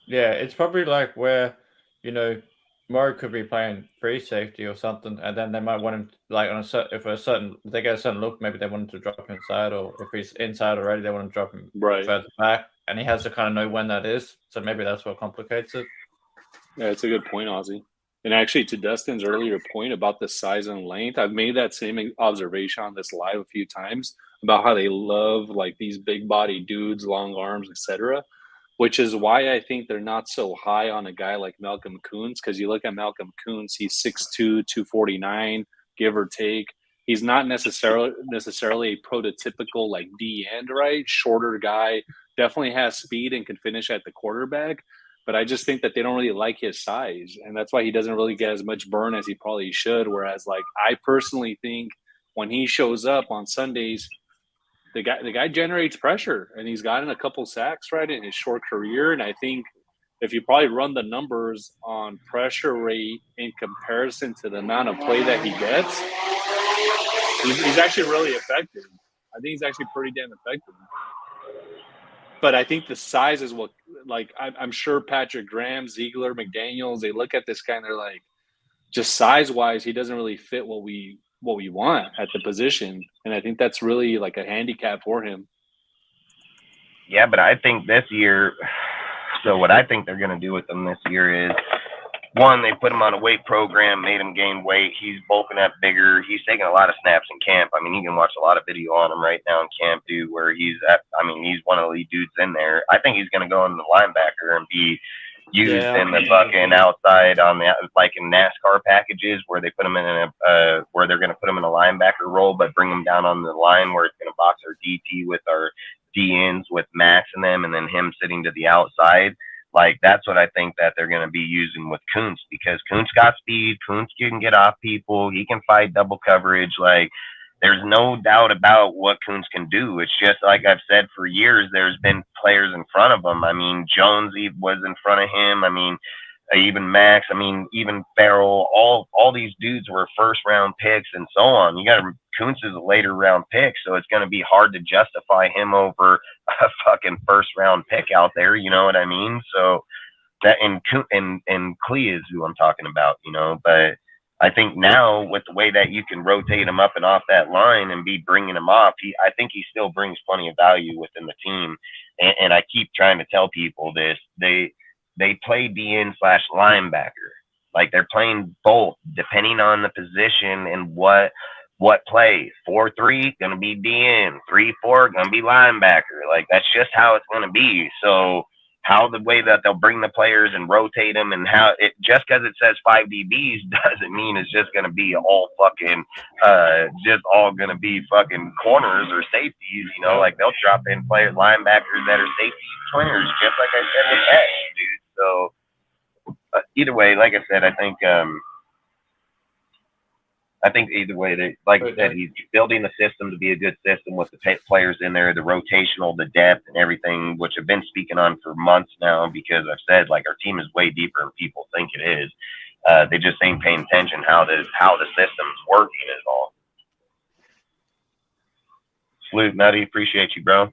Yeah, it's probably like where, you know, Murray could be playing free safety or something, and then they might want him like on they get a certain look, maybe they want him to drop him inside, or if he's inside already, they want to drop him further back, and he has to kind of know when that is. So maybe that's what complicates it. Yeah, it's a good point, Ozzy. And actually, to Dustin's earlier point about the size and length, I've made that same observation on this live a few times about how they love like these big body dudes, long arms, etc. which is why I think they're not so high on a guy like Malcolm Kuntz. Because you look at Malcolm Kuntz, he's 6'2", 249, give or take. He's not necessarily a prototypical like D end, right? Shorter guy, definitely has speed and can finish at the quarterback. But I just think that they don't really like his size, and that's why he doesn't really get as much burn as he probably should. Whereas, like, I personally think when he shows up on Sundays, the guy generates pressure, and he's gotten a couple sacks right in his short career. And I think if you probably run the numbers on pressure rate in comparison to the amount of play that he gets, he's actually really effective. I think he's actually pretty damn effective. But I think the size is what, like, I'm sure Patrick Graham, Ziegler, McDaniels, they look at this guy and they're like, just size wise, he doesn't really fit what we want at the position. And I think that's really like a handicap for him. Yeah, but I think this year, so what I think they're going to do with him this year is, one, they put him on a weight program, made him gain weight. He's bulking up bigger. He's taking a lot of snaps in camp. I mean, you can watch a lot of video on him right now in camp, dude, where he's one of the lead dudes in there. I think he's going to go into the linebacker and be used in the fucking outside on the, like in NASCAR packages where they put him in where they're going to put him in a linebacker role, but bring him down on the line where it's going to box our DT with our DNs with Max and them, and then him sitting to the outside. Like, that's what I think that they're going to be using with Kuntz, because Kuntz got speed. Kuntz can get off people. He can fight double coverage. Like, there's no doubt about what Kuntz can do. It's just like I've said for years, there's been players in front of him. I mean, Jones was in front of him. I mean, even Max. I mean, even Farrell. All these dudes were first round picks and so on. You got Kuntz is a later round pick, so it's going to be hard to justify him over a fucking first round pick out there. You know what I mean? So that and Klee is who I'm talking about. You know, but I think now with the way that you can rotate him up and off that line and be bringing him off, I think he still brings plenty of value within the team. And I keep trying to tell people this. They play DN / linebacker. Like, they're playing both depending on the position and what play. 4-3 gonna be DN, 3-4 gonna be linebacker. Like, that's just how it's gonna be. So how the way that they'll bring the players and rotate them, and how it, just because it says 5 DBs doesn't mean it's just going to be all fucking just all going to be fucking corners or safeties, you know, like they'll drop in players, linebackers that are safety swingers, just like I said with that, dude. So either way, like I said, I think either way, like I said, he's building the system to be a good system with the players in there, the rotational, the depth, and everything, which I've been speaking on for months now, because I've said, like, our team is way deeper than people think it is. They just ain't paying attention how the system's working is all. Salute, Nutty. Appreciate you, bro.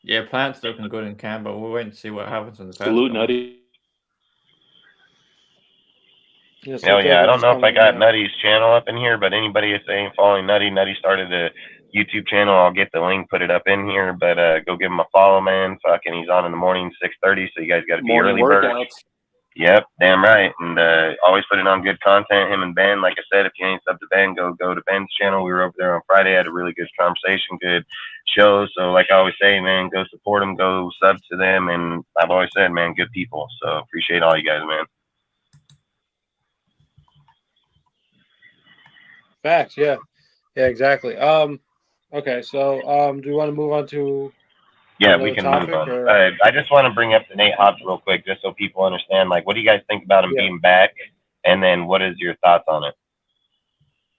Yeah, Plant's looking good in camp, but we'll wait and see what happens in the Salute, Nutty. Yes, Hell yeah, I don't know if I got Nutty's channel up in here, but anybody that's ain't following Nutty started a YouTube channel. I'll get the link, put it up in here, but go give him a follow, man. Fucking, he's on in the morning, 6:30, so you guys got to be early bird. Yep, damn right. And always putting on good content, him and Ben. Like I said, if you ain't subbed to Ben, go to Ben's channel. We were over there on Friday, had a really good conversation, good show. So like I always say, man, go support them, go sub to them. And I've always said, man, good people. So appreciate all you guys, man. Facts, yeah, exactly. Okay, so do you want to move on to? Yeah, we can move on. I just want to bring up the Nate Hobbs real quick, just so people understand. Like, what do you guys think about him being back? And then, what is your thoughts on it,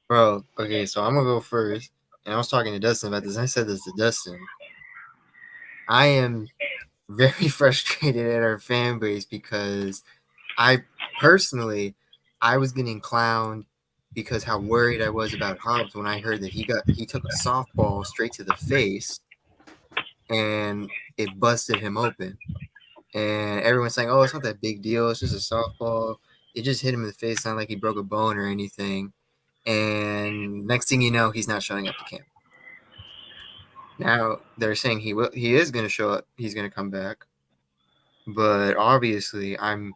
bro? Okay, so I'm gonna go first. And I was talking to Dustin about this. And I said this to Dustin. I am very frustrated at our fan base because I was getting clowned because how worried I was about Hobbs when I heard that he took a softball straight to the face and it busted him open. And everyone's saying, oh, it's not that big deal. It's just a softball. It just hit him in the face. Not like he broke a bone or anything. And next thing you know, he's not showing up to camp. Now they're saying he is going to show up. He's going to come back. But obviously, I'm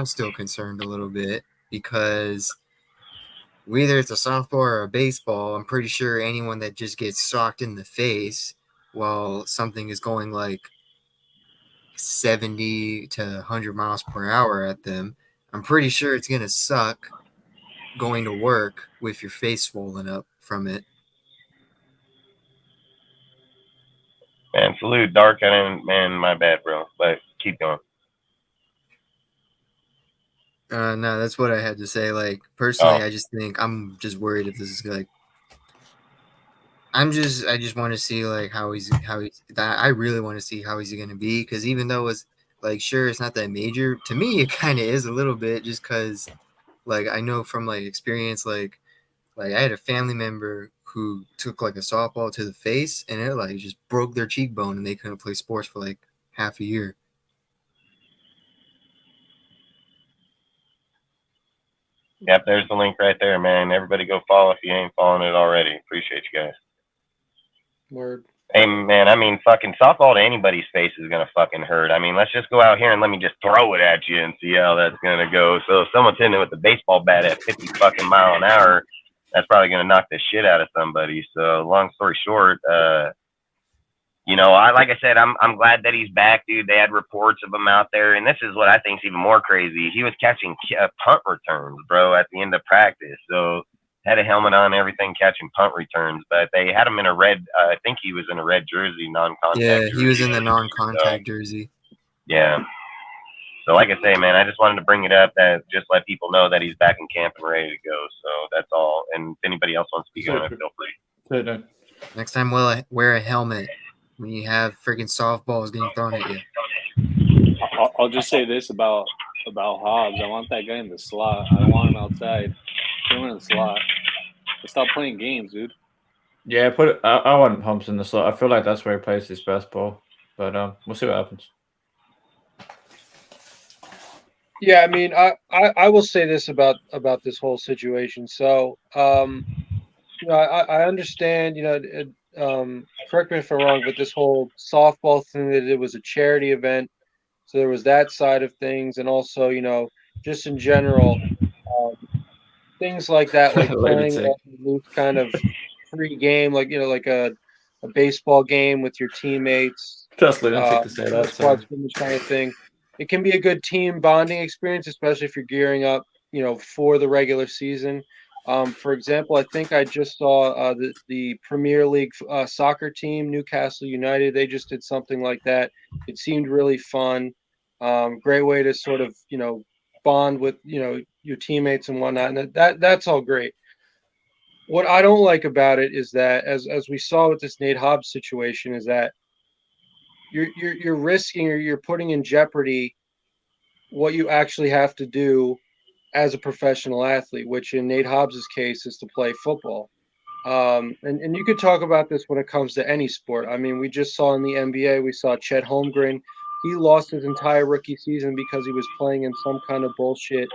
still concerned a little bit because whether it's a softball or a baseball, I'm pretty sure anyone that just gets socked in the face while something is going like 70 to 100 miles per hour at them, I'm pretty sure it's gonna suck going to work with your face swollen up from it. Man, salute, Dark. I didn't, man, my bad, bro. But keep going. No, that's what I had to say. Like, personally, I just think I'm just worried if this is like. I just want to see like how he's that. I really want to see how he's going to be, because even though it's like, sure, it's not that major to me, it kind of is a little bit, just because like I know from like experience, like I had a family member who took like a softball to the face and it like just broke their cheekbone and they couldn't play sports for like half a year. Yep, there's the link right there, man. Everybody go follow if you ain't following it already. Appreciate you guys. Word. Hey, man, I mean, fucking softball to anybody's face is going to fucking hurt. I mean, let's just go out here and let me just throw it at you and see how that's going to go. So if someone's hitting it with a baseball bat at 50 fucking mile an hour, that's probably going to knock the shit out of somebody. So long story short, you know, like I said, I'm glad that he's back, dude. They had reports of him out there, and this is what I think is even more crazy. He was catching punt returns, bro, at the end of practice. So had a helmet on, everything, catching punt returns. But they had him in a red. I think he was in a red jersey, non-contact. Yeah, jersey. he was in the non-contact jersey. Yeah. So like I say, man, I just wanted to bring it up, that just let people know that he's back in camp and ready to go. So that's all. And if anybody else wants to speak on it, feel free. Next time, wear a helmet when you have freaking softballs getting thrown at you. I'll just say this about Hobbs. I want that guy in the slot. I don't want him outside. Put him in the slot. Let's stop playing games, dude. Yeah, I want Hobbs in the slot. I feel like that's where he plays his best ball. But we'll see what happens. Yeah, I mean, I will say this about this whole situation. So, you know, I understand. You know, correct me if I'm wrong, but this whole softball thing, that it was a charity event, so there was that side of things, and also, you know, just in general, things like that, like playing a loose kind of free game, like, you know, like a baseball game with your teammates, Just lunatic to say that. squad scrimmage kind of thing. It can be a good team bonding experience, especially if you're gearing up, you know, for the regular season. For example, I think I just saw the Premier League soccer team, Newcastle United. They just did something like that. It seemed really fun. Great way to sort of, you know, bond with, you know, your teammates and whatnot. And that's all great. What I don't like about it is that, as we saw with this Nate Hobbs situation, is that you're risking, or you're putting in jeopardy what you actually have to do as a professional athlete, which in Nate Hobbs's case is to play football. And you could talk about this when it comes to any sport. I mean, we just saw in the NBA, we saw Chet Holmgren. He lost his entire rookie season because he was playing in some kind of bullshit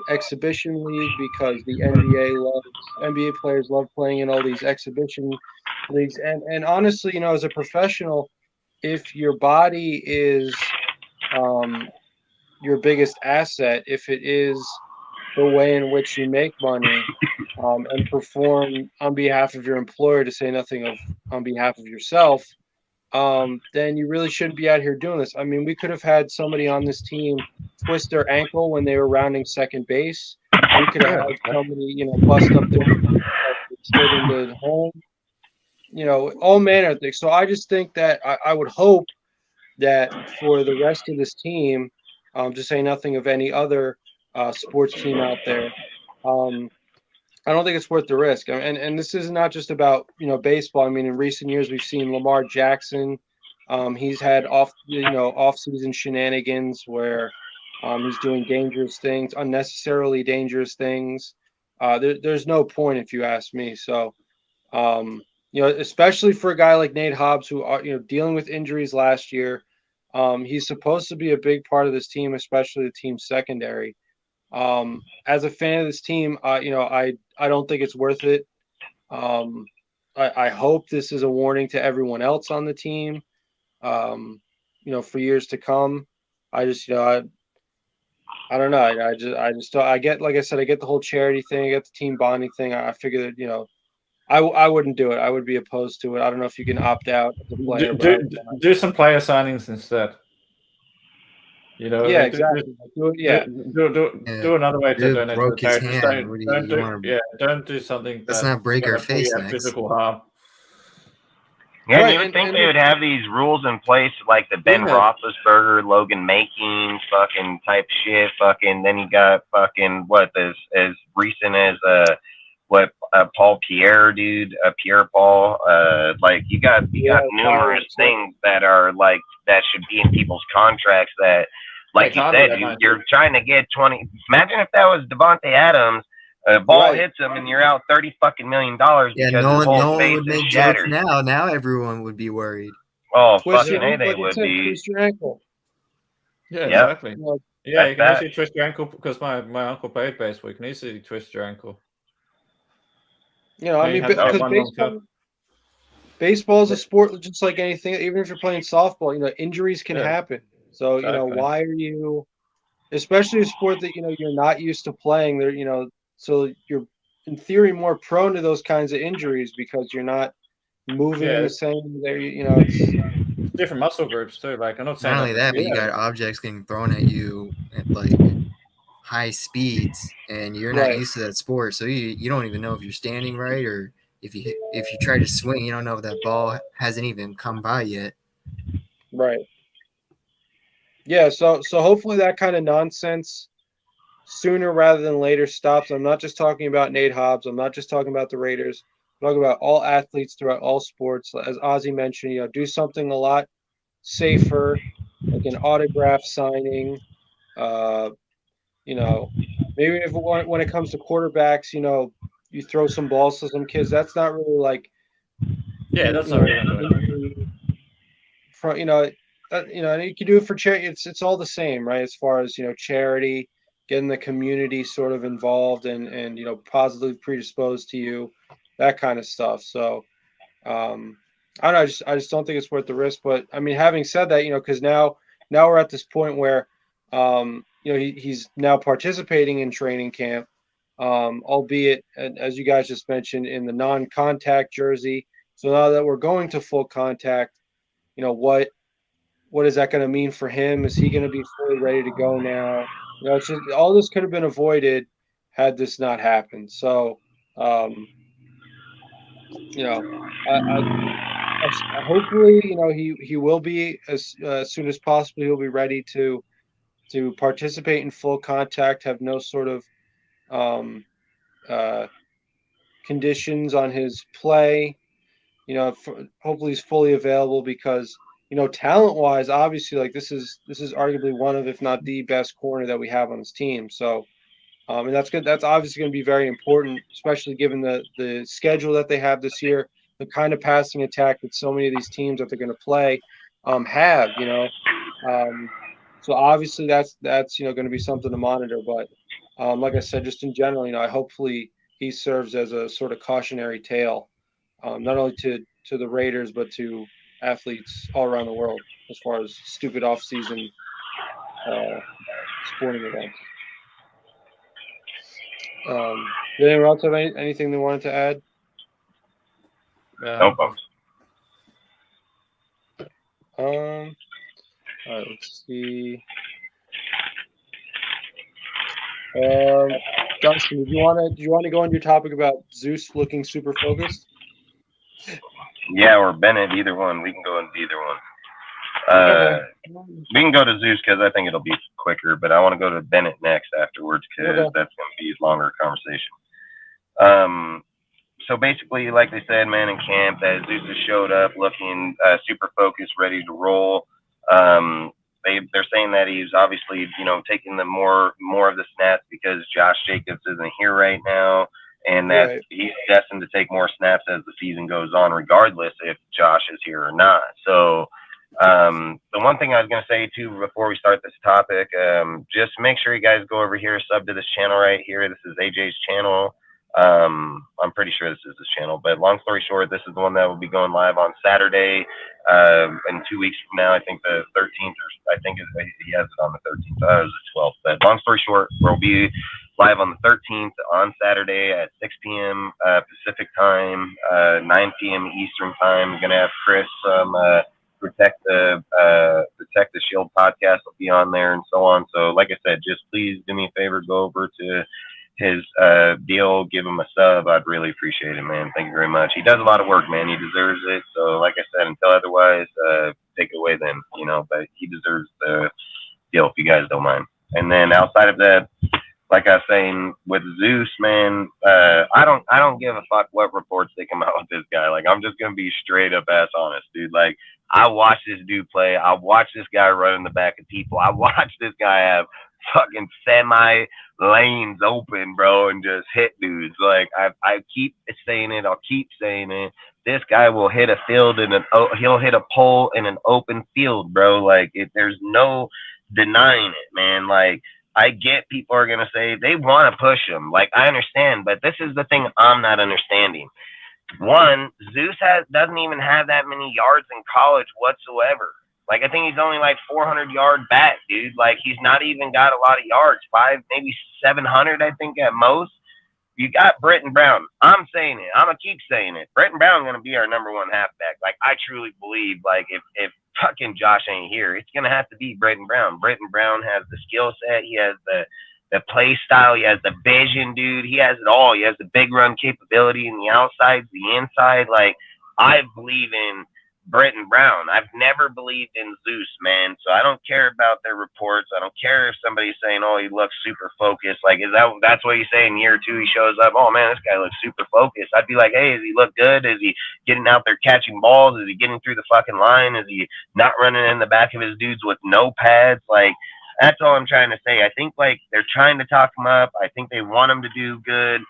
exhibition league, because the NBA players love playing in all these exhibition leagues. And honestly, you know, as a professional, if your body is your biggest asset, if it is the way in which you make money and perform on behalf of your employer, to say nothing of on behalf of yourself, then you really shouldn't be out here doing this. I mean, we could have had somebody on this team twist their ankle when they were rounding second base. We could have had somebody, you know, bust up their slid into home. You know, all manner of things. So I just think that I would hope that for the rest of this team, to say nothing of any other sports team out there, I don't think it's worth the risk. And this is not just about, you know, baseball. I mean, in recent years, we've seen Lamar Jackson. He's had off-season shenanigans where he's doing dangerous things, unnecessarily dangerous things. There's no point, if you ask me. So, you know, especially for a guy like Nate Hobbs, who are, you know, dealing with injuries last year. He's supposed to be a big part of this team, especially the team secondary. As a fan of this team, you know, I don't think it's worth it. I hope this is a warning to everyone else on the team, you know, for years to come. I just, you know, I don't know. I just I get, like I said, I get the whole charity thing. I get the team bonding thing. I figure that, you know, I wouldn't do it. I would be opposed to it. I don't know if you can opt out as a player. Do some player signings instead. You know, Yeah, like, exactly. do another way to Dude donate to the broke his charity. Just hand. What do you want to? don't do something Let's that's not break our gonna cause face you next. physical harm. Yeah, Right, you would and- think and they would have these rules in place, like the Ben Yeah. Roethlisberger, Logan Making, fucking type shit. Fucking then you got fucking what as recent as Paul Pierre, dude, Pierre Paul. Like you got Yeah, numerous yeah. things that are like that should be in people's contracts that, like They you can't do said, that, man. you're trying to get 20. Imagine if that was Devontae Adams. A ball Right. hits him and you're out $30 fucking million because Yeah, his no whole one face would is make jokes shattered. now. Now everyone would be worried. Oh, Twist your fucking A, they like I would said, be. twist your ankle. Yeah, Yep. exactly. You know, Yeah, That's you can that. easily twist your ankle because my uncle played baseball. You can easily twist your ankle. I Yeah, mean, you had because one long cut. baseball is a sport just like anything. Even if you're playing softball, injuries can Yeah. happen. So Exactly. why are you, especially a sport that you're not used to playing? There, so you're in theory more prone to those kinds of injuries because you're not moving in the same. There, it's different muscle groups too. Like I'm not saying Not only that, but you got objects getting thrown at you at like high speeds, and you're not Right. used to that sport, so you don't even know if you're standing right, or if you try to swing, you don't know if that ball hasn't even come by yet. Right. Yeah. So hopefully that kind of nonsense sooner rather than later stops. I'm not just talking about Nate Hobbs. I'm not just talking about the Raiders. I'm talking about all athletes throughout all sports. As Ozzy mentioned, do something a lot safer, like an autograph signing. Maybe if when it comes to quarterbacks, you throw some balls to some kids. That's not really like that's not really and you can do it for charity. It's all the same, right? As far as charity, getting the community sort of involved and positively predisposed to you, that kind of stuff. So I don't know. I just don't think it's worth the risk. But I mean, having said that, because now we're at this point where he's now participating in training camp, albeit as you guys just mentioned in the non-contact jersey. So now that we're going to full contact, what is that going to mean for him? Is he going to be fully ready to go now? It's just all this could have been avoided had this not happened. So, I hopefully, he will be as soon as possible. He'll be ready to participate in full contact. Have no sort of conditions on his play. Hopefully he's fully available because talent wise, obviously, like this is arguably one of, if not the best corner that we have on this team. So, and that's good. That's obviously going to be very important, especially given the schedule that they have this year, the kind of passing attack that so many of these teams that they're going to play have. So obviously that's going to be something to monitor. But like I said, just in general, I hopefully he serves as a sort of cautionary tale. Not only to the Raiders, but to athletes all around the world as far as stupid off-season sporting events. Did anyone else have anything they wanted to add? Nope. All right, let's see. Dustin, do you want to go on your topic about Zeus looking super focused? Yeah, or Bennett, either one. We can go into either one. We can go to Zeus because I think it'll be quicker, but I want to go to Bennett next afterwards because that's going to be a longer conversation. So basically, like they said, man, in camp, that Zeus has showed up looking super focused, ready to roll. They're saying that he's obviously, taking the more of the snaps because Josh Jacobs isn't here right now, and that he's destined to take more snaps as the season goes on, regardless if Josh is here or not. So the one thing I was going to say too before we start this topic, just make sure you guys go over here, sub to this channel right here. This is AJ's channel. I'm pretty sure this is his channel, but long story short, this is the one that will be going live on Saturday, in 2 weeks from now. I think the 13th, or I think he has it on the 13th. It was the 12th, but long story short, we'll be live on the 13th on Saturday at 6 p.m. Pacific time, 9 p.m. Eastern time. We're going to have Chris Protect the Shield podcast will be on there and so on. So like I said, just please do me a favor, go over to his deal, give him a sub. I'd really appreciate it, man. Thank you very much. He does a lot of work, man. He deserves it. So like I said, until otherwise, take it away then, but he deserves the deal if you guys don't mind. And then outside of that, like I was saying with Zeus, man, I don't give a fuck what reports they come out with this guy. Like, I'm just gonna be straight up ass honest, dude. Like, I watch this dude play. I watch this guy run in the back of people. I watch this guy have fucking semi lanes open, bro, and just hit dudes. Like, I keep saying it. I'll keep saying it. This guy will hit a field he'll hit a pole in an open field, bro. Like, there's no denying it, man. Like, I get people are going to say they want to push him. Like, I understand, but this is the thing I'm not understanding. One, Zeus doesn't even have that many yards in college whatsoever. Like, I think he's only like 400 yard back, dude. Like, he's not even got a lot of yards, maybe 700, I think at most. You got Britton Brown. I'm saying it. I'm going to keep saying it. Britton Brown is going to be our number one halfback. Like, I truly believe, like, if fucking Josh ain't here, it's going to have to be Britton Brown. Britton Brown has the skill set. He has the play style. He has the vision, dude. He has it all. He has the big run capability in the outside, the inside. Like, I believe in Britton Brown. I've never believed in Zeus, man. So I don't care about their reports. I don't care if somebody's saying, oh, he looks super focused. Like, that's what you say in year two, he shows up, oh man, this guy looks super focused. I'd be like, hey, does he look good? Is he getting out there catching balls? Is he getting through the fucking line? Is he not running in the back of his dudes with no pads? Like, that's all I'm trying to say. I think, like, they're trying to talk him up. I think they want him to do good.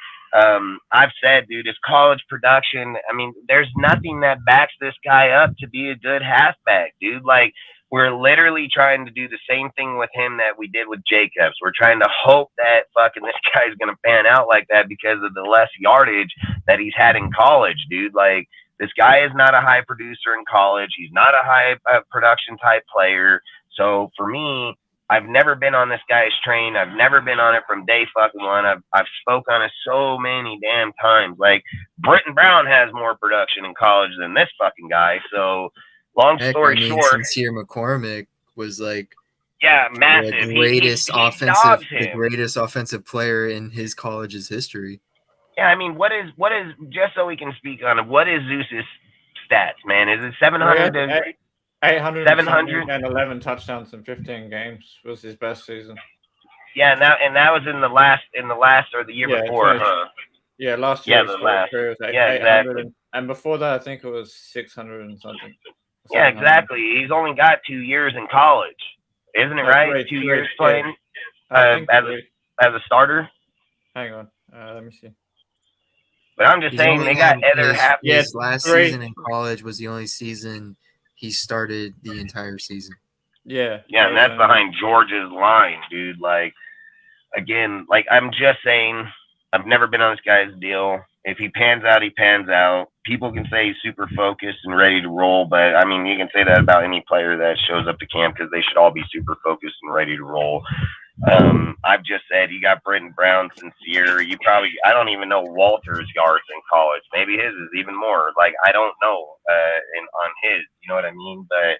I've said, dude, his college production, I mean, there's nothing that backs this guy up to be a good halfback, dude. Like, we're literally trying to do the same thing with him that we did with Jacobs. We're trying to hope that fucking this guy's going to pan out like that because of the less yardage that he's had in college, dude. Like, this guy is not a high producer in college. He's not a high production type player. So for me, I've never been on this guy's train. I've never been on it from day fucking one. I've spoke on it so many damn times. Like, Britton Brown has more production in college than this fucking guy. So, long story short, Sincere McCormick was like, massive. The greatest offensive player in his college's history. Yeah, I mean, what is just so we can speak on it? What is Zeus's stats, man? Is it 700? 711 touchdowns in 15 games was his best season. Yeah, and that was in the last or the year before, huh? Yeah, last year. Yeah, the last. Was exactly. And before that, I think it was 600 and something. Yeah, exactly. He's only got 2 years in college, isn't it right? 2 years playing as a starter. Hang on, let me see. But I'm just saying they got other half. His last season in college was the only season he started the entire season. Yeah, and that's behind Georgia's line, dude. Like, again, like, I'm just saying, I've never been on this guy's deal. If he pans out, he pans out. People can say he's super focused and ready to roll, but I mean, you can say that about any player that shows up to camp because they should all be super focused and ready to roll. I've just said you got Britton Brown, Sincere. I don't even know Walter's yards in college. Maybe his is even more. Like, I don't know on his, you know what I mean? But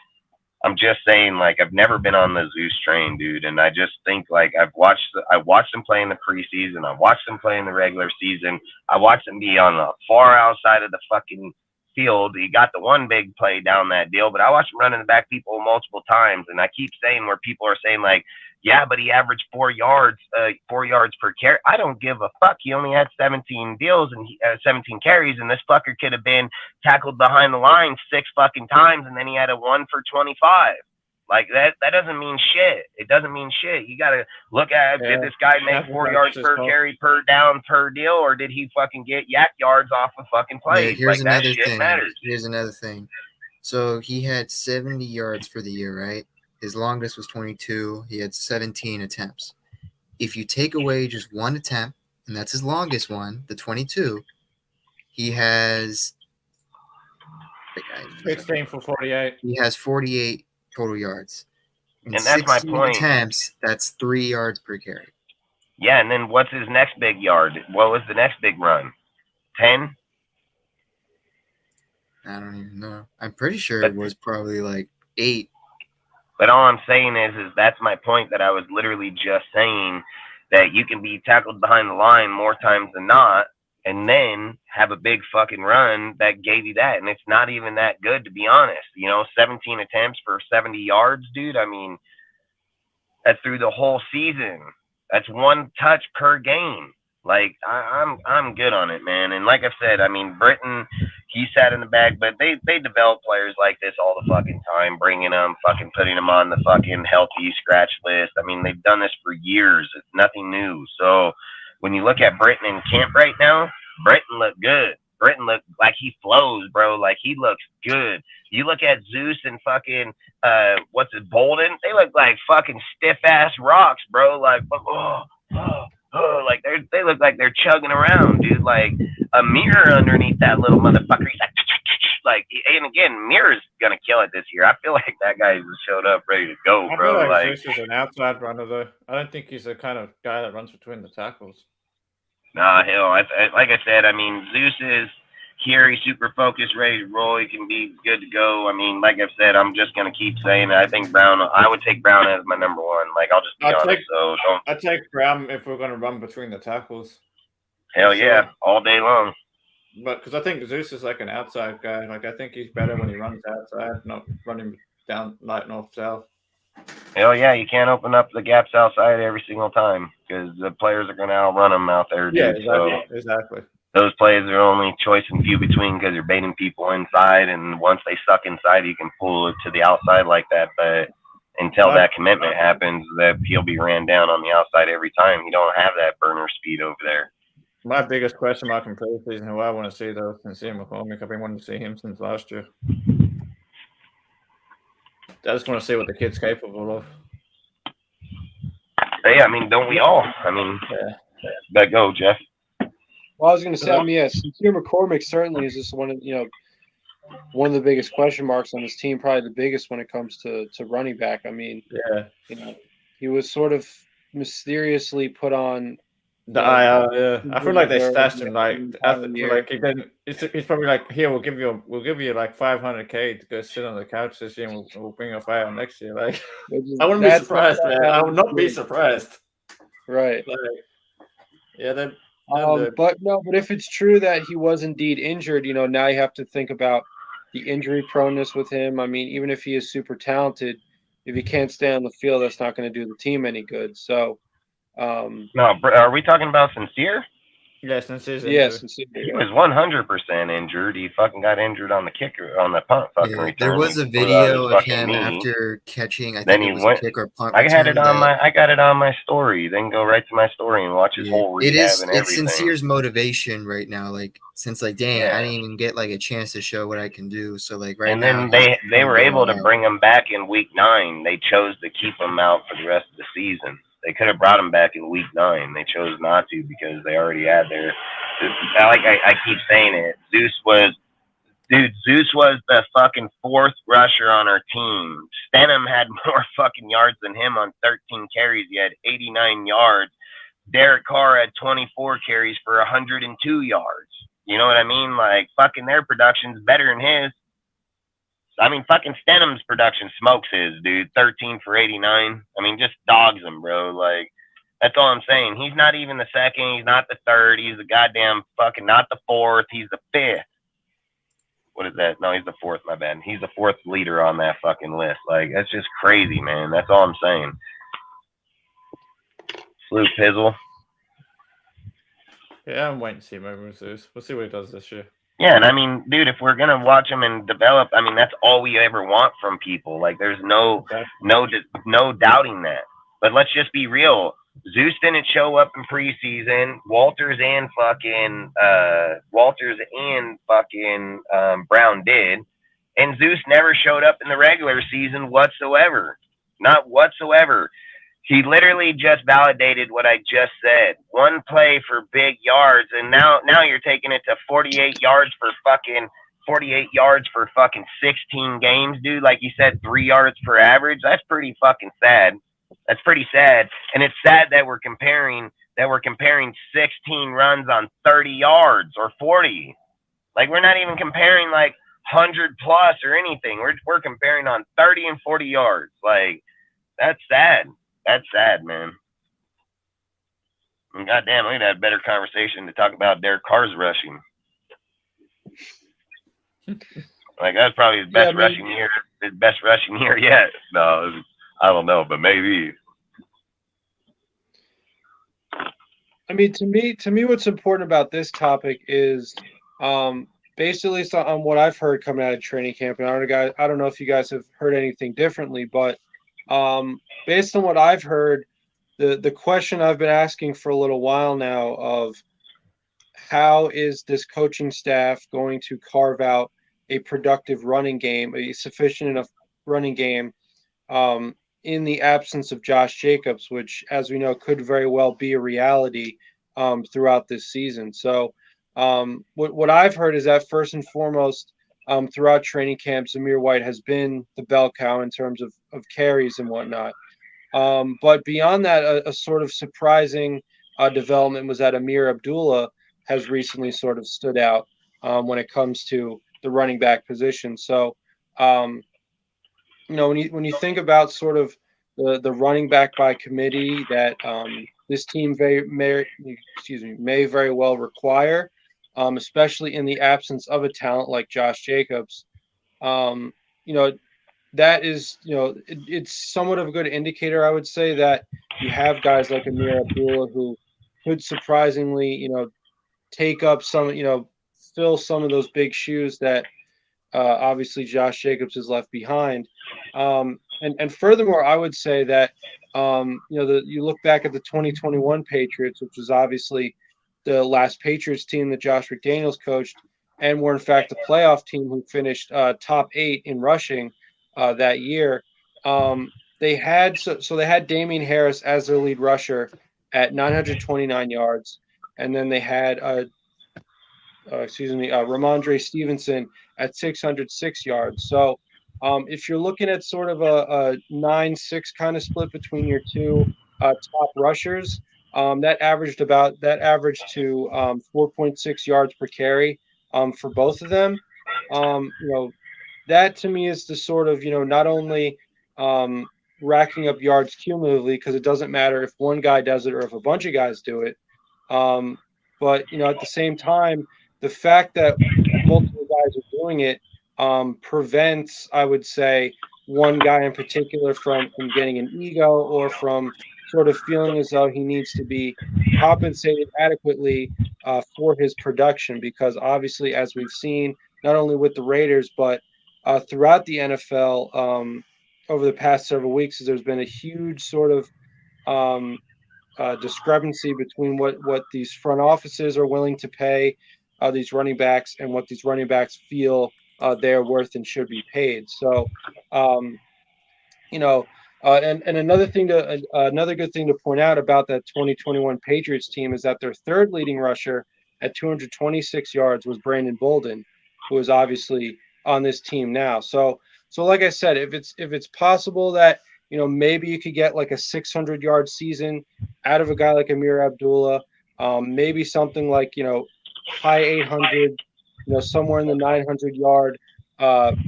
I'm just saying, like, I've never been on the Zeus train, dude. And I just think, like, I watched him play in the preseason. I watched him play in the regular season. I watched him be on the far outside of the fucking field. He got the one big play down that deal, but I watched him running back people multiple times. And I keep saying where people are saying, like, yeah, but he averaged 4 yards per carry. I don't give a fuck. He only had 17 deals and 17 carries, and this fucker could have been tackled behind the line 6 fucking times, and then he had a 1 for 25. Like, that doesn't mean shit. It doesn't mean shit. You got to look at, did this guy make 4 yards per carry, per down, per deal, or did he fucking get yak yards off of fucking plays? Here's like, another that shit thing. matters. Here's another thing. So he had 70 yards for the year, right? His longest was 22. He had 17 attempts. If you take away just one attempt, and that's his longest one, the 22, he has 16 for 48. He has 48 total yards. And that's my point. Attempts, that's 3 yards per carry. Yeah, and then what's his next big yard? What was the next big run? 10? I don't even know. I'm pretty sure it was probably like 8. But all I'm saying is that's my point that I was literally just saying, that you can be tackled behind the line more times than not, and then have a big fucking run that gave you that. And it's not even that good, to be honest. 17 attempts for 70 yards, dude. I mean, that's through the whole season. That's 1 touch per game. Like I'm good on it, man. And like I said, I mean, Britain, he sat in the bag, but they develop players like this all the fucking time, bringing them, fucking putting them on the fucking healthy scratch list. I mean, they've done this for years. It's nothing new. So when you look at Britain in camp right now, Britain looked good. Britain looked like he flows, bro. Like he looks good. You look at Zeus and fucking what's it, Bolden? They look like fucking stiff ass rocks, bro. Like like they look like they're chugging around, dude. Like a mirror underneath that little motherfucker. He's like, and again, Mirror's gonna kill it this year. I feel like that guy showed up ready to go, bro. I feel like Zeus is an outside runner, though. I don't think he's the kind of guy that runs between the tackles. Nah, hell, like I said, I mean, Zeus is here. He's super focused, ready to roll. He can be good to go. I mean, like I've said, I'm just gonna keep saying it. I think Brown. I would take Brown as my number 1. Like, I'll just be honest. I'd take Brown if we're gonna run between the tackles. Hell yeah, all day long. But because I think Zeus is like an outside guy. Like, I think he's better when he runs outside, not running down like north south. Hell yeah, you can't open up the gaps outside every single time because the players are going to outrun them out there. Dude. Yeah, exactly. Those plays are only choice and few between because you're baiting people inside, and once they suck inside, you can pull it to the outside like that. But until that commitment happens, that he'll be ran down on the outside every time. You don't have that burner speed over there. My biggest question mark in preseason, who I want to see though, is Ian McCormick. I've been wanting to see him since last year. I just want to see what the kid's capable of. Yeah, I mean, don't we all? I mean, let go, Jeff. Well, I was going to say, I mean, yes, Ian McCormick certainly is just one of the biggest question marks on this team, probably the biggest when it comes to running back. I mean, he was sort of mysteriously put on the IR. I feel like they stashed him. He's probably like, here, we'll give you like $500K to go sit on the couch this year, and we'll bring a fire next year. Like, I wouldn't be surprised, man. I would not be surprised. Right. Like, but if it's true that he was indeed injured, now you have to think about the injury proneness with him. I mean, even if he is super talented, if he can't stay on the field, that's not going to do the team any good. So, no, are we talking about Sincere? Yeah, Sincere. Yes, he was 100% injured. He fucking got injured on the kicker, on the punt fucking return. There was a video of him after catching. I think it was a kick or punt. I got it on my story. Then go right to my story and watch his whole rehab and everything. It's Sincere's motivation right now. Like, since I didn't even get like a chance to show what I can do. So like right now. And then they were able to bring him back in week 9. They chose to keep him out for the rest of the season. They could have brought him back in week 9. They chose not to because they already had their. Like I keep saying it, Zeus was the fucking 4th rusher on our team. Stenham had more fucking yards than him on 13 carries. He had 89 yards. Derek Carr had 24 carries for 102 yards. You know what I mean? Like, fucking their production's better than his. I mean, fucking Stenham's production smokes his, dude. 13 for 89. I mean, just dogs him, bro. Like, that's all I'm saying. He's not even the 2nd. He's not the 3rd. He's the goddamn fucking not the 4th. He's the 5th. What is that? No, he's the 4th. My bad. He's the 4th leader on that fucking list. Like, that's just crazy, man. That's all I'm saying. Salute, Pizzle. Yeah, I'm waiting to see him over Zeus. We'll see what he does this year. Yeah, and I mean, dude, if we're gonna watch him and develop, I mean, that's all we ever want from people. Like, there's no doubting that. But let's just be real. Zeus didn't show up in preseason. Walters and Brown did, and Zeus never showed up in the regular season whatsoever. Not whatsoever. He literally just validated what I just said. 1 play for big yards, and now you're taking it to 48 yards for fucking 16 games, dude. Like you said, 3 yards per average. That's pretty fucking sad. That's pretty sad, and it's sad that we're comparing 16 runs on 30 yards or 40. Like, we're not even comparing like 100 plus or anything. We're comparing on 30 and 40 yards. Like, that's sad. That's sad, man. And goddamn, we'd have a better conversation to talk about Derek Carr's rushing. Like, that's probably his best rushing year. His best rushing year yet. No, I don't know, but maybe. I mean, to me, what's important about this topic is, based at least on what I've heard coming out of training camp, and I don't know if you guys have heard anything differently, but based on what I've heard, the question I've been asking for a little while now of how is this coaching staff going to carve out a productive running game, a sufficient enough running game, in the absence of Josh Jacobs, which, as we know, could very well be a reality throughout this season. So, what I've heard is that first and foremost, throughout training camp, Zamir White has been the bell cow in terms of carries and whatnot. But beyond that, a sort of surprising development was that Amir Abdullah has recently sort of stood out when it comes to the running back position. So, when you think about sort of the running back by committee that this team may very well require, especially in the absence of a talent like Josh Jacobs, that is, it's somewhat of a good indicator, I would say, that you have guys like Amir Abdullah who could surprisingly, take up some, fill some of those big shoes that obviously Josh Jacobs has left behind. And furthermore, I would say that, you look back at the 2021 Patriots, which was obviously the last Patriots team that Josh McDaniels coached, and were in fact the playoff team who finished top 8 in rushing that year. They had they had Damian Harris as their lead rusher at 929 yards, and then they had Ramondre Stevenson at 606 yards. So if you're looking at sort of a 9-6 kind of split between your two top rushers, that averaged to 4.6 yards per carry for both of them. That to me is the sort of, not only racking up yards cumulatively, because it doesn't matter if one guy does it or if a bunch of guys do it. But, at the same time, the fact that multiple guys are doing it prevents, I would say, one guy in particular from getting an ego or from sort of feeling as though he needs to be compensated adequately for his production. Because obviously, as we've seen, not only with the Raiders, but throughout the NFL over the past several weeks, there's been a huge sort of discrepancy between what these front offices are willing to pay these running backs and what these running backs feel they're worth and should be paid. So, and another good thing to point out about that 2021 Patriots team is that their third leading rusher at 226 yards was Brandon Bolden, who is obviously on this team now. So like I said, if it's possible that, maybe you could get like a 600-yard season out of a guy like Amir Abdullah, maybe something like, high 800, somewhere in the 900-yard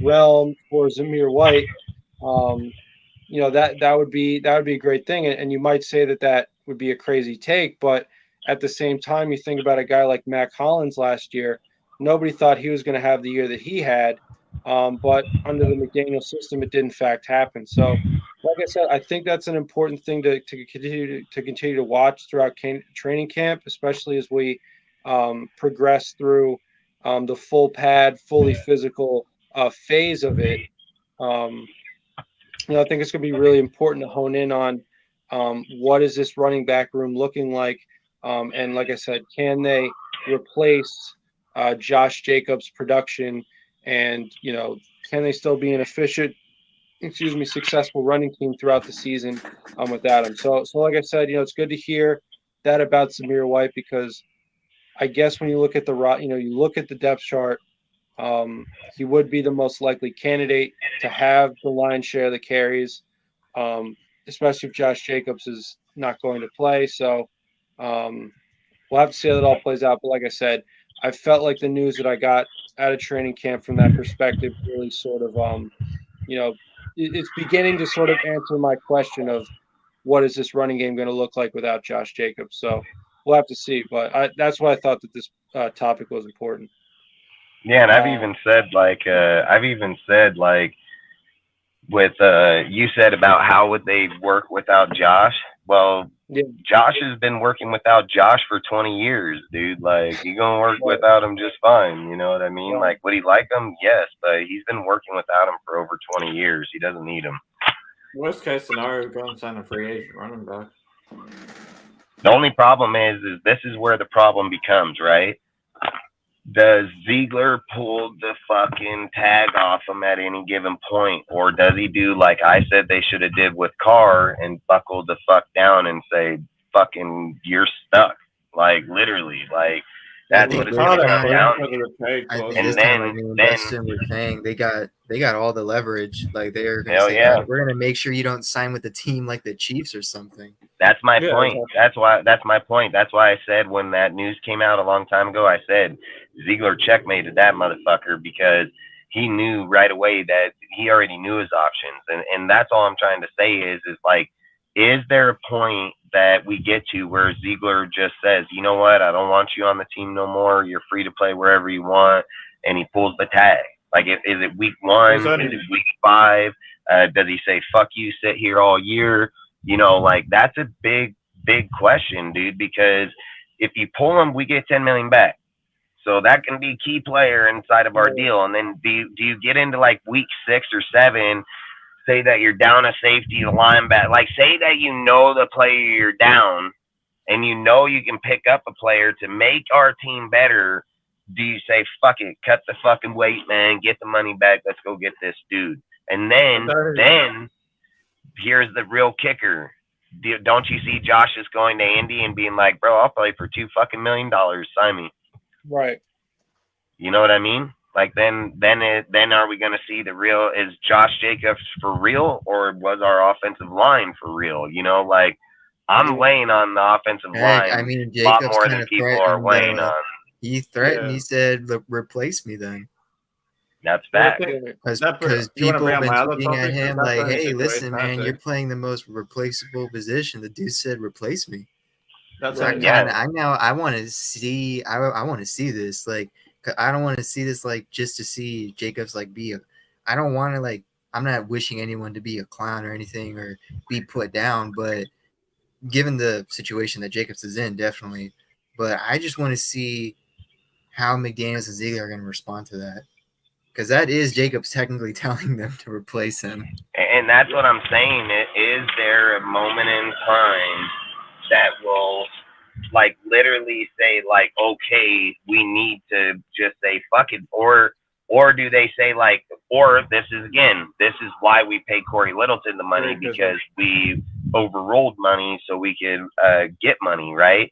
realm for Zamir White, that would be a great thing. And you might say that would be a crazy take, but at the same time, you think about a guy like Mac Hollins last year. Nobody thought he was going to have the year that he had, but under the McDaniel system, it did in fact happen. So, like I said, I think that's an important thing to continue to watch throughout training camp, especially as we progress through the full pad, fully physical phase of it. I think it's going to be really important to hone in on what is this running back room looking like, and like I said, can they replace Josh Jacobs' production, and can they still be an successful running team throughout the season without him? So like I said, it's good to hear that about Zamir White, because I guess when you look at you look at the depth chart, he would be the most likely candidate to have the lion's share of the carries, especially if Josh Jacobs is not going to play. So we'll have to see how that all plays out. But like I said, I felt like the news that I got out of training camp from that perspective really sort of it's beginning to sort of answer my question of what is this running game going to look like without Josh Jacobs. So we'll have to see, but that's why I thought that this topic was important. Yeah, and I've even said with you said about how would they work without Josh? Well, Yeah. Josh has been working without Josh for 20 years, dude. Like, you gonna work without him just fine. You know what I mean? Like, would he like him? Yes, but he's been working without him for over 20 years. He doesn't need him. Worst case scenario, go and sign a free agent running back. The only problem is this is where the problem becomes, right? Does Ziegler pull the fucking tag off him at any given point, or does he do like I said they should have did with Carr and buckle the fuck down and say, "Fucking, you're stuck." Like literally, like that's what it's gonna come down to. I think And this time, like Weston was saying, they got all the leverage. Like they're gonna say, yeah, we're gonna make sure you don't sign with a team like the Chiefs or something. That's my point. That's my point. That's why I said when that news came out a long time ago, I said Ziegler checkmated that motherfucker because he knew right away that he already knew his options. And that's all I'm trying to say is like, is there a point that we get to where Ziegler just says, you know what, I don't want you on the team no more. You're free to play wherever you want. And he pulls the tag. Like, is it week 1? Is it week 5? Does he say, fuck you, sit here all year? You know, like, that's a big, big question, dude, because if you pull him, we get 10 million back. So that can be a key player inside of our deal. And then do you get into like week 6 or 7, say that you're down a safety, the linebacker, like say that you know the player you're down and you know you can pick up a player to make our team better. Do you say, fuck it, cut the fucking weight, man, get the money back, let's go get this dude? And then here's the real kicker. Don't you see Josh just going to Indy and being like, bro, I'll play for $2 fucking million, sign me. Right. You know what I mean? Like then are we going to see the real, is Josh Jacobs for real, or was our offensive line for real? You know, like I'm weighing on the offensive line I mean, a lot Jacobs more than people are weighing on. He threatened. He said, "Look, replace me then." That's back. Because people have been tweeting at him like, "Hey, listen, man, you're playing the most replaceable position." The dude said, "Replace me." I want to see. I want to see this. Like, I don't want to see this like just to see Jacobs like be a. I don't want to like. I'm not wishing anyone to be a clown or anything or be put down, but given the situation that Jacobs is in, definitely. But I just want to see how McDaniels and Ziegler are going to respond to that. Because that is Jacobs technically telling them to replace him. And that's what I'm saying. Is there a moment in time that will, like, literally say, like, okay, we need to just say, fuck it? Or do they say, like, or this is why we pay Corey Littleton the money, because we overrolled money so we could get money, right?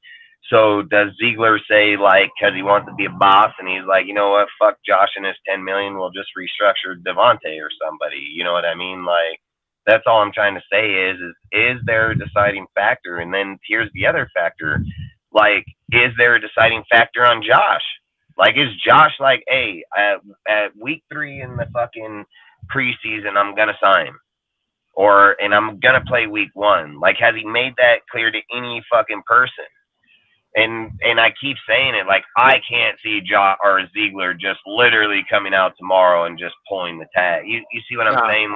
So does Ziegler say, like, because he wants to be a boss and he's like, you know what, fuck Josh and his 10 million, we'll just restructure Devontae or somebody. You know what I mean? Like, that's all I'm trying to say is there a deciding factor? And then here's the other factor. Like, is there a deciding factor on Josh? Like, is Josh like, hey, at week 3 in the fucking preseason, I'm going to sign? And I'm going to play week 1. Like, has he made that clear to any fucking person? And I keep saying it, like, I can't see Josh or Ziegler just literally coming out tomorrow and just pulling the tag. You see what I'm saying?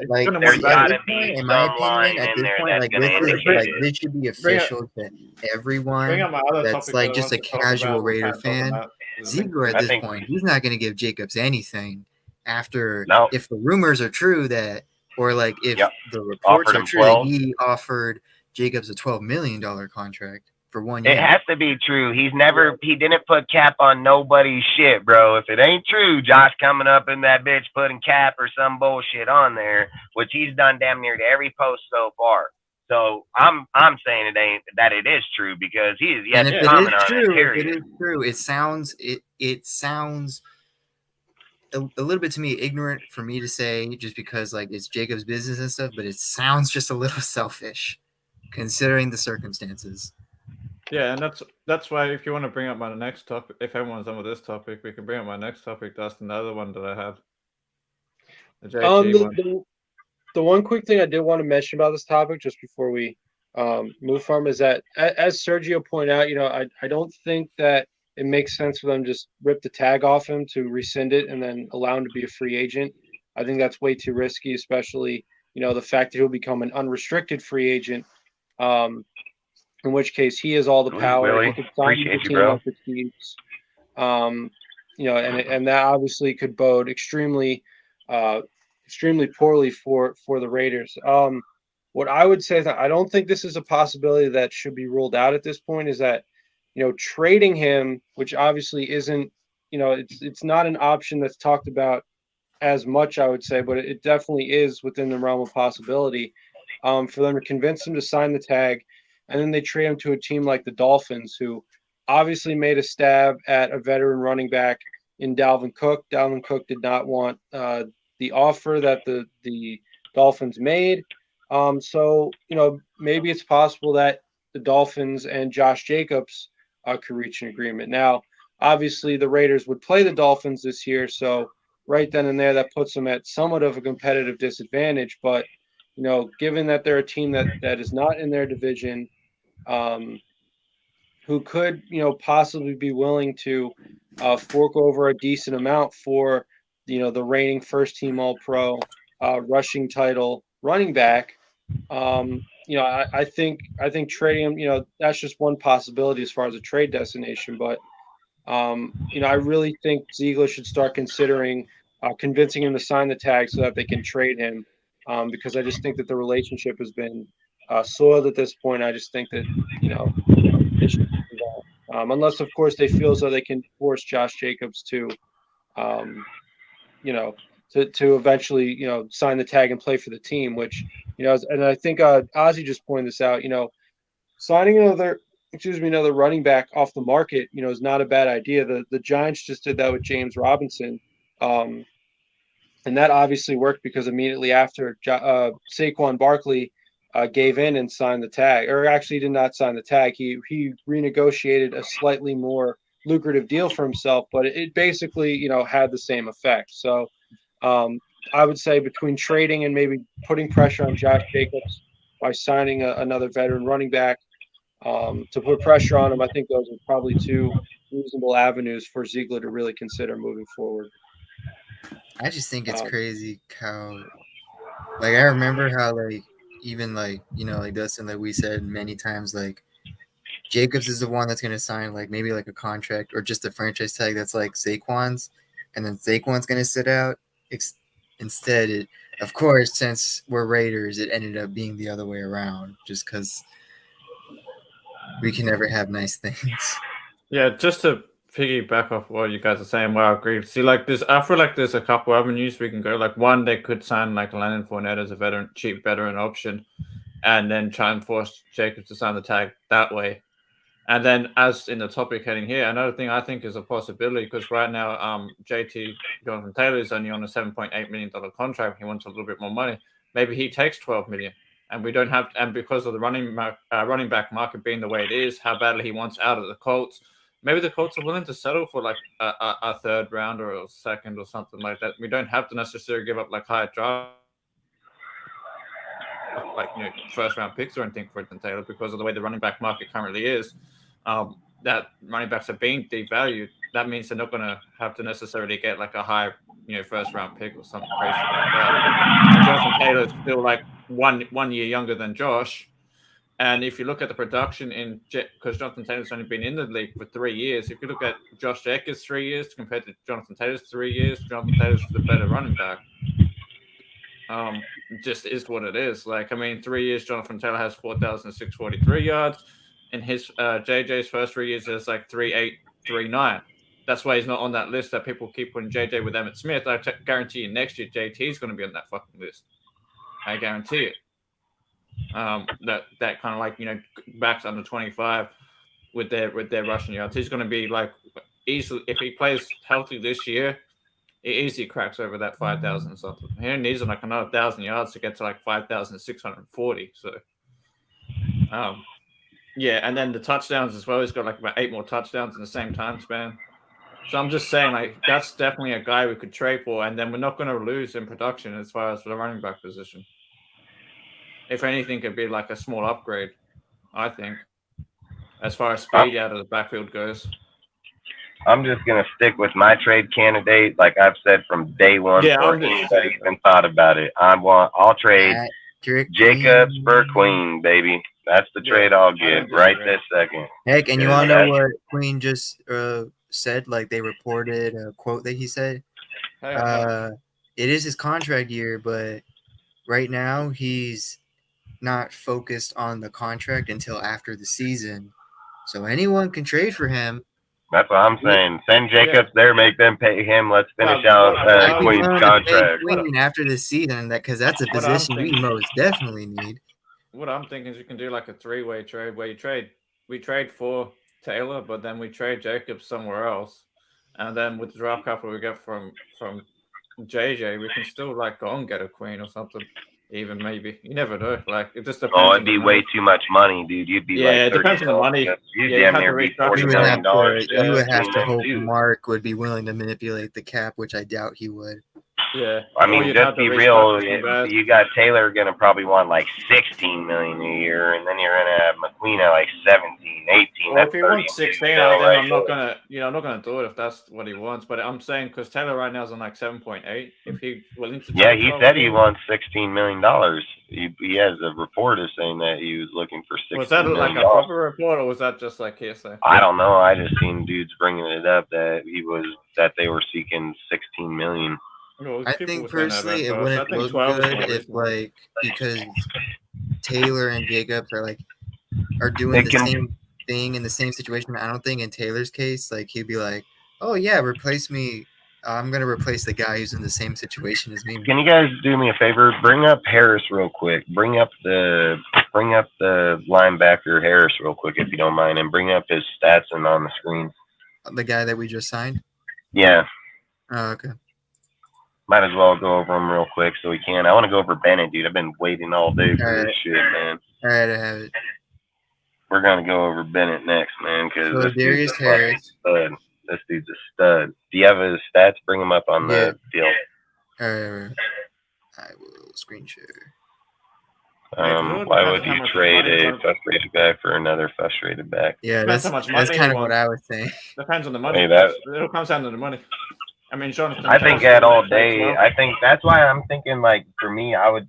Like there's got to be some line in there that's going to indicate it. This should be official to everyone that's like just a casual Raider fan. Ziegler at this point, he's not going to give Jacobs anything after if the rumors are true that, or like if the reports are true that he offered Jacobs a $12 million contract. For 1 year. It has to be true. He didn't put cap on nobody's shit, bro. If it ain't true, Josh coming up in that bitch putting cap or some bullshit on there, which he's done damn near to every post so far. So I'm saying it is true because he is yet to comment on it. Period. If it is true. It sounds a little bit to me ignorant for me to say just because like it's Jacob's business and stuff, but it sounds just a little selfish considering the circumstances. Yeah, and that's why if you want to bring up my next topic, if everyone's done with this topic, we can bring up my next topic. That's another one that I have. The JT one. The one quick thing I did want to mention about this topic, just before we move from, is that as Sergio pointed out, I don't think that it makes sense for them to just rip the tag off him to rescind it and then allow him to be a free agent. I think that's way too risky, especially the fact that he'll become an unrestricted free agent. In which case he has all the Sweet, power. Willie. He could sign with the Appreciate you, team bro. like the Chiefs. And that obviously could bode extremely poorly for the Raiders. What I would say is that I don't think this is a possibility that should be ruled out at this point. Is that trading him, which obviously isn't it's not an option that's talked about as much, I would say, but it definitely is within the realm of possibility for them to convince him to sign the tag, and then they trade him to a team like the Dolphins, who obviously made a stab at a veteran running back in Dalvin Cook. Dalvin Cook did not want the offer that the Dolphins made. So maybe it's possible that the Dolphins and Josh Jacobs could reach an agreement. Now, obviously, the Raiders would play the Dolphins this year, so right then and there, that puts them at somewhat of a competitive disadvantage. But given that they're a team that is not in their division, who could possibly be willing to fork over a decent amount for the reigning first team All Pro rushing title running back. I think trading him, that's just one possibility as far as a trade destination. But I really think Ziegler should start considering convincing him to sign the tag so that they can trade him. Because I just think that the relationship has been soiled at this point. I just think that they should do that. Unless, of course, they feel as though they can force Josh Jacobs to, to eventually, sign the tag and play for the team. Which, and I think Ozzy just pointed this out. Signing another running back off the market, is not a bad idea. The Giants just did that with James Robinson. And that obviously worked because immediately after Saquon Barkley gave in and signed the tag, or actually did not sign the tag, he renegotiated a slightly more lucrative deal for himself, but it basically had the same effect. So I would say between trading and maybe putting pressure on Josh Jacobs by signing another veteran running back to put pressure on him, I think those are probably two reasonable avenues for Ziegler to really consider moving forward. I just think it's crazy how, like, I remember how, like, even, like, like Dustin, like we said many times, like, Jacobs is the one that's going to sign, like, maybe, like, a contract or just a franchise tag that's, like, Saquon's, and then Saquon's going to sit out. Instead, of course, since we're Raiders, it ended up being the other way around, just because we can never have nice things. Yeah, just to piggyback off what you guys are saying, well, I agree. See, like this, I feel like there's a couple avenues we can go. Like one, they could sign like Leonard Fournette as a cheap veteran option, and then try and force Jacobs to sign the tag that way. And then, as in the topic heading here, another thing I think is a possibility because right now, JT Jonathan Taylor is only on a $7.8 million contract. He wants a little bit more money. Maybe he takes $12 million, and we don't have. And because of the running back market being the way it is, how badly he wants out of the Colts, maybe the Colts are willing to settle for like a third round or a second or something like that. We don't have to necessarily give up like higher draft, like first round picks or anything for Jonathan Taylor because of the way the running back market currently is. That running backs are being devalued. That means they're not going to have to necessarily get like a high, first round pick or something crazy like that. And Jonathan Taylor's still like one year younger than Josh. And if you look at the production because Jonathan Taylor's only been in the league for 3 years, if you look at Josh Jacobs' 3 years compared to Jonathan Taylor's 3 years, Jonathan Taylor's the better running back. Just is what it is. Like, I mean, 3 years, Jonathan Taylor has 4,643 yards. In his JJ's first 3 years, there's like 3,839. That's why he's not on that list that people keep putting JJ with Emmitt Smith. I guarantee you next year, JT is going to be on that fucking list. I guarantee it. That kind of like backs under 25 with their rushing yards. He's going to be like easily if he plays healthy this year. It easily cracks over that 5,000 something. He needs like another 1,000 yards to get to like 5,640. So, Yeah, and then the touchdowns as well. He's got like about 8 more touchdowns in the same time span. So I'm just saying, like, that's definitely a guy we could trade for, and then we're not going to lose in production as far as the running back position. If anything, could be like a small upgrade, I think, as far as speed out of the backfield goes. I'm just gonna stick with my trade candidate, like I've said from day one. Yeah, before anybody even thought about it. I'll trade Jacobs for Queen, baby. That's the trade I'll give right this second. Heck, and you all know what Queen just said? Like they reported a quote that he said. It is his contract year, but right now he's not focused on the contract until after the season. So anyone can trade for him. That's what I'm saying. Send Jacobs there, make them pay him. Let's finish out Queen's contract. Queen after the season, because that's a position we most definitely need. What I'm thinking is you can do like a 3-way trade where we trade for Taylor, but then we trade Jacobs somewhere else, and then with the draft capital we get from JJ, we can still like go and get a Queen or something. Even maybe you never know. Like it just depends. Oh, it'd be way too much money, dude. You'd be it depends on the money. You'd damn near be $40 million. You would have to hope Mark would be willing to manipulate the cap, which I doubt he would. Yeah, I mean, just be real. You got Taylor gonna probably want like $16 million a year, and then you're gonna have McQueen at like 17, 18. Well, if he wants 16, then I'm not gonna do it if that's what he wants. But I'm saying because Taylor right now is on like 7.8. If he willing to, he said he wants $16 million. He has a report is saying that he was looking for $16 million. Was that like a proper report, or was that just like hearsay? I don't know. I just seen dudes bringing it up that they were seeking $16 million. Well, I think personally it wouldn't look good if like because Taylor and Jacobs are doing the same thing in the same situation. I don't think in Taylor's case, like he'd be like, "Oh yeah, replace me. I'm gonna replace the guy who's in the same situation as me." Can you guys do me a favor? Bring up Harris real quick. Bring up the linebacker Harris real quick if you don't mind, and bring up his stats and on the screen. The guy that we just signed. Yeah. Oh, okay. Might as well go over him real quick so we can. I want to go over Bennett, dude. I've been waiting all day for this shit, man. All right, I have it. We're going to go over Bennett next, man, because this dude's a stud. This dude's a stud. Do you have his stats? Bring him up on the field. All right. I will screen share. Why would you trade a frustrated back for another frustrated back? Yeah, that's kind of what I was saying. Depends on the money. Hey, it comes down to the money. I mean, Jonathan. I think that all day. I think that's why I'm thinking like for me, I would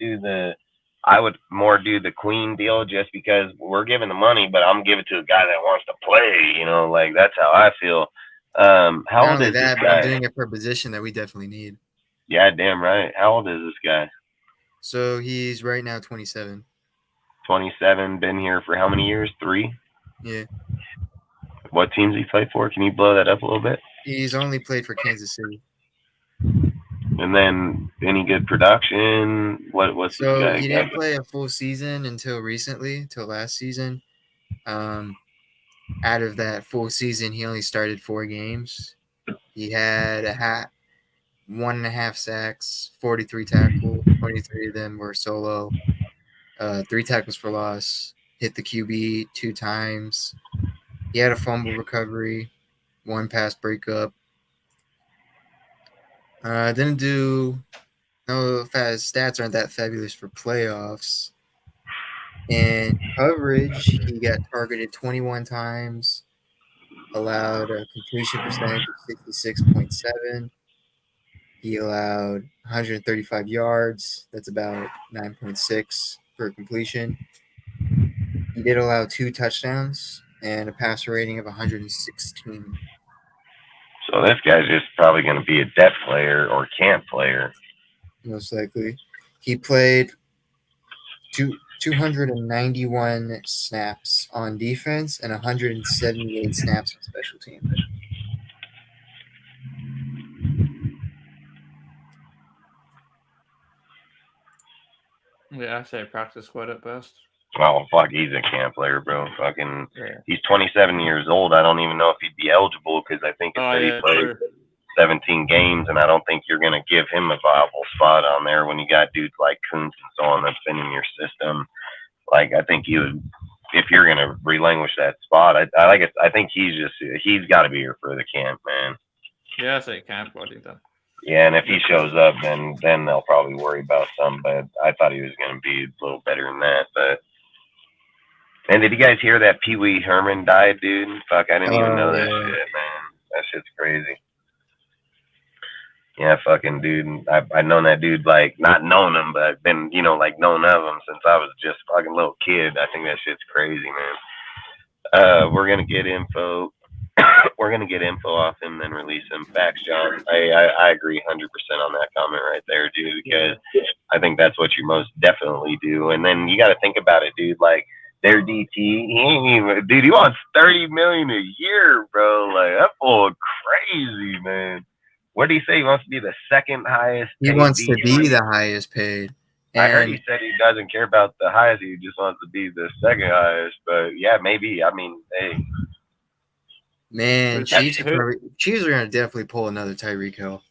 more do the Queen deal just because we're giving the money, but I'm giving it to a guy that wants to play. You know, like that's how I feel. How old is this guy? I'm doing it for a position that we definitely need. Yeah, damn right. How old is this guy? So he's right now 27. 27. Been here for how many years? 3. Yeah. What teams he played for? Can you blow that up a little bit? He's only played for Kansas City. And then any good production? What's so this guy? He didn't play a full season until recently, till last season. Out of that full season, he only started 4 games. He had 1.5 sacks, 43 tackles. 23 of them were solo. 3 tackles for loss. Hit the QB 2 times. He had a fumble recovery. 1 pass breakup. Didn't do stats aren't that fabulous for playoffs. And coverage, he got targeted 21 times, allowed a completion percentage of 66.7. He allowed 135 yards. That's about 9.6 per completion. He did allow 2 touchdowns and a passer rating of 116. So this guy's just probably going to be a depth player or camp player. Most likely. He played 291 snaps on defense and 178 snaps on special teams. Yeah, I say practice squad at best. Oh, fuck, he's a camp player, bro. Fucking, he's 27 years old. I don't even know if he'd be eligible because I think he played 17 games, and I don't think you're going to give him a viable spot on there when you got dudes like Kuntz and so on that's been in your system. Like, I think you would if you're gonna relinquish that spot, I like it. I think he's got to be here for the camp, man. Yeah, I say camp. What do you think? Yeah, and if he shows up, then they'll probably worry about some. But I thought he was gonna be a little better than that. But and did you guys hear that Pee Wee Herman died, dude? Fuck, I didn't even know that shit, man. That shit's crazy. Yeah, fucking dude. I've known that dude, like, not known him, but I've been, like, known of him since I was just a fucking little kid. I think that shit's crazy, man. We're gonna get info. We're gonna get info off him, then release him. Facts, John. I agree 100% on that comment right there, dude. Because I think that's what you most definitely do. And then you got to think about it, dude. Like, their DT, he ain't even, dude. He wants $30 million a year, bro. Like, that fool crazy, man. What did he say? He wants to be the second highest. He wants to be the highest paid. I heard he said he doesn't care about the highest. He just wants to be the second highest. But yeah, maybe. I mean, hey, man, Chiefs are gonna definitely pull another Tyreek Hill.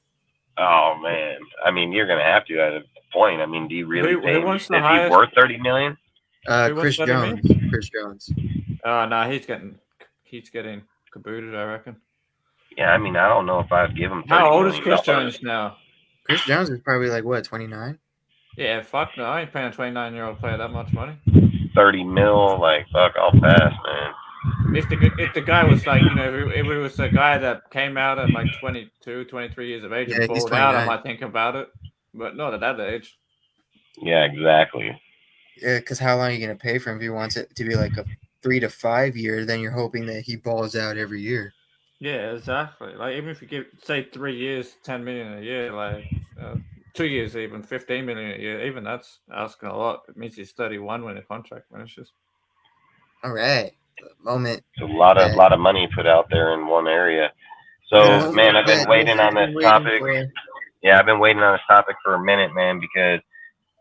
Oh man, I mean, you're gonna have to at a point. I mean, do you really think is he worth $30 million? Chris Jones. Chris Jones. No, he's getting cabooted, I reckon. Yeah, I mean, I don't know if I'd give him. How old is Chris Jones now? Chris Jones is probably like what, 29? Yeah, fuck no, I ain't paying a 29-year-old player that much money. 30 mil, like fuck, I'll pass, man. If the guy was like, if it was a guy that came out at like 22, 23 years of age and balled out, I might think about it, but not at that age. Yeah, exactly. Yeah, because how long are you gonna pay for him if he wants it to be like a 3 to 5 year? Then you're hoping that he balls out every year. Yeah, exactly. Like even if you give, say, 3 years, 10 million a year, like 2 years, even 15 million a year, even that's asking a lot. It means he's 31 when the contract finishes. All right, moment. It's a lot of money put out there in one area. So man, I've been waiting on this topic. Yeah, I've been waiting on this topic for a minute, man, because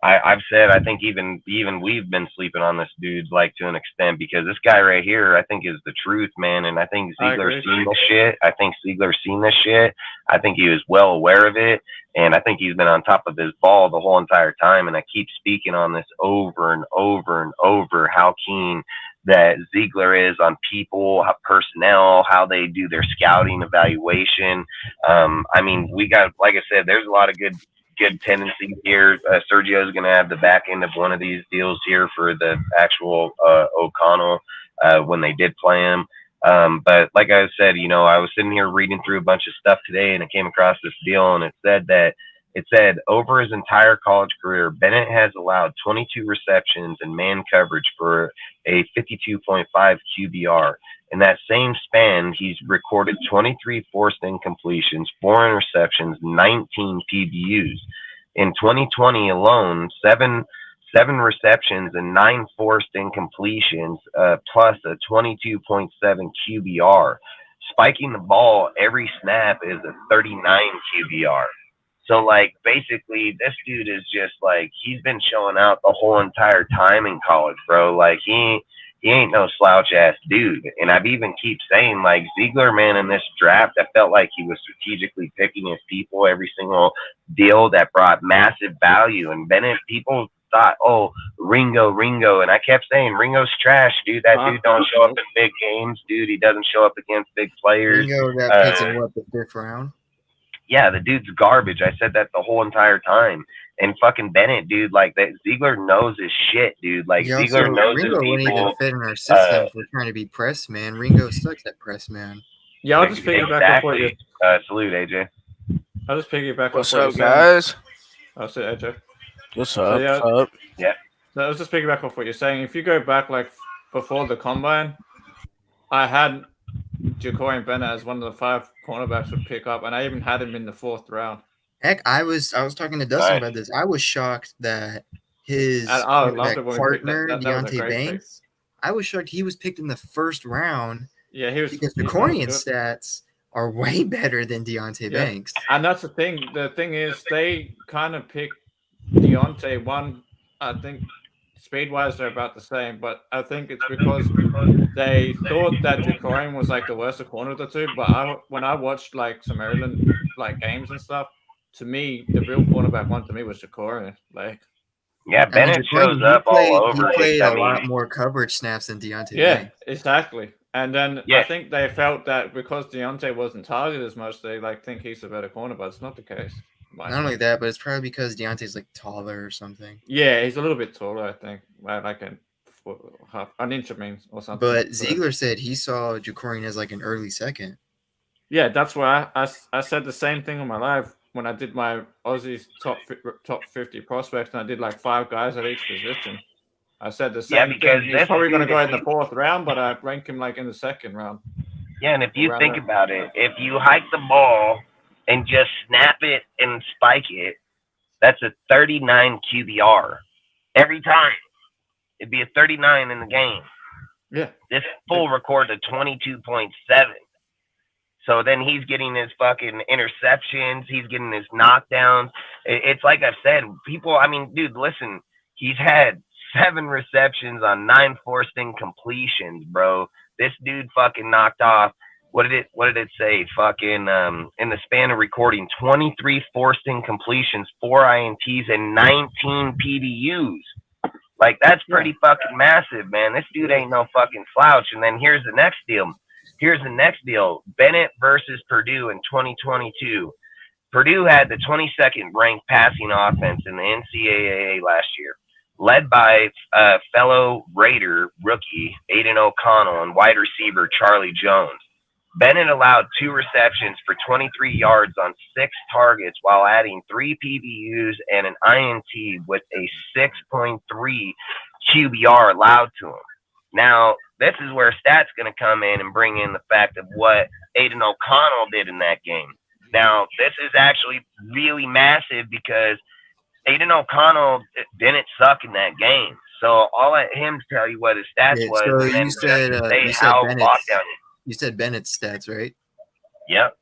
I've said I think even we've been sleeping on this dude, like, to an extent, because this guy right here I think is the truth, man. And I think Ziegler's seen this shit. I think Ziegler's seen this shit. I think he was well aware of it, and I think he's been on top of his ball the whole entire time. And I keep speaking on this over and over and over, how keen that Ziegler is on people, how personnel, how they do their scouting evaluation. I mean, we got, like I said, there's a lot of good tendency here. Sergio's going to have the back end of one of these deals here for the actual O'Connell when they did play him. But like I said, I was sitting here reading through a bunch of stuff today, and I came across this deal, and it said over his entire college career, Bennett has allowed 22 receptions and man coverage for a 52.5 QBR. In that same span, he's recorded 23 forced incompletions, 4 interceptions, 19 PBUs. In 2020 alone, seven receptions and 9 forced incompletions, plus a 22.7 QBR. Spiking the ball every snap is a 39 QBR. So, like, basically, this dude is just, like, he's been showing out the whole entire time in college, bro. Like, he ain't no slouch-ass dude. And I've even keep saying, like, Ziegler, man, in this draft, I felt like he was strategically picking his people, every single deal that brought massive value. And Bennett, people thought, oh, Ringo. And I kept saying, Ringo's trash, dude. That dude don't show up in big games, dude. He doesn't show up against big players. Ringo got picked in what, the 5th round? Yeah, the dude's garbage. I said that the whole entire time. And fucking Bennett, dude, like, that Ziegler knows his shit, dude. Like, Ziegler knows his people. Ringo wouldn't even fit in our system if we're trying to be press man. Ringo sucks at press man. Yeah, I'll just piggyback off what you. Salute, AJ. I'll just piggyback. What's up, guys? I'll say AJ. What's up? Yeah. What's up? Yeah. So I'll just piggyback off what you're saying. If you go back, like, before the combine, I had Ja'Cory Bennett as one of the 5 cornerbacks would pick up, and I even had him in the 4th round. Heck, I was talking to Dustin about this. I was shocked that his partner, Deontay Banks, I was shocked he was picked in the 1st round. Yeah, he was, because the Corian stats are way better than Deontay Banks. And that's the thing. The thing is, they kind of picked Deontay one. I think speed-wise they're about the same, but I think it's because they thought that Ja'Cory was like the worst corner of the two. But when I watched like some Maryland like games and stuff, to me the real cornerback one to me was Ja'Cory. Like, Yeah, Bennett shows up all over. He played a lot more coverage snaps than Deontay. Yeah, Banks. exactly. And then Yeah. I think they felt that because Deontay wasn't targeted as much, they think he's a better corner, but it's not the case. Not only that, but it's probably because Deontay's like taller or something. Yeah, he's a little bit taller, I think. Like an inch, or something. But Ziegler said he saw Jacorian as like an early second. Yeah, that's why I said the same thing on my live when I did my Aussies top 50 prospects, and I did like 5 guys at each position. I said the same thing. He's probably going to go in the 4th round, but I rank him like in the 2nd round. Yeah, and if you think about it, if you hike the ball and just snap it and spike it, that's a 39 QBR every time. It'd be a 39 in the game. Yeah. This full records a 22.7. So then he's getting his fucking interceptions. He's getting his knockdowns. It's like I've said, people, I mean, dude, listen, he's had 7 receptions on 9 forced incompletions, bro. This dude fucking knocked off. What did it say? Fucking in the span of recording, 23 forced incompletions, 4 INTs, and 19 PBUs. Like, that's pretty fucking massive, man. This dude ain't no fucking slouch. And then here's the next deal. Bennett versus Purdue in 2022. Purdue had the 22nd ranked passing offense in the NCAA last year, led by fellow Raider rookie Aiden O'Connell and wide receiver Charlie Jones. Bennett allowed 2 receptions for 23 yards on 6 targets while adding 3 PBUs and an INT with a 6.3 QBR allowed to him. Now, this is where stats going to come in and bring in the fact of what Aiden O'Connell did in that game. Now, this is actually really massive because Aiden O'Connell didn't suck in that game. So I'll let him tell you what his stats was. So and then you said you said Bennett's stats, right? Yep.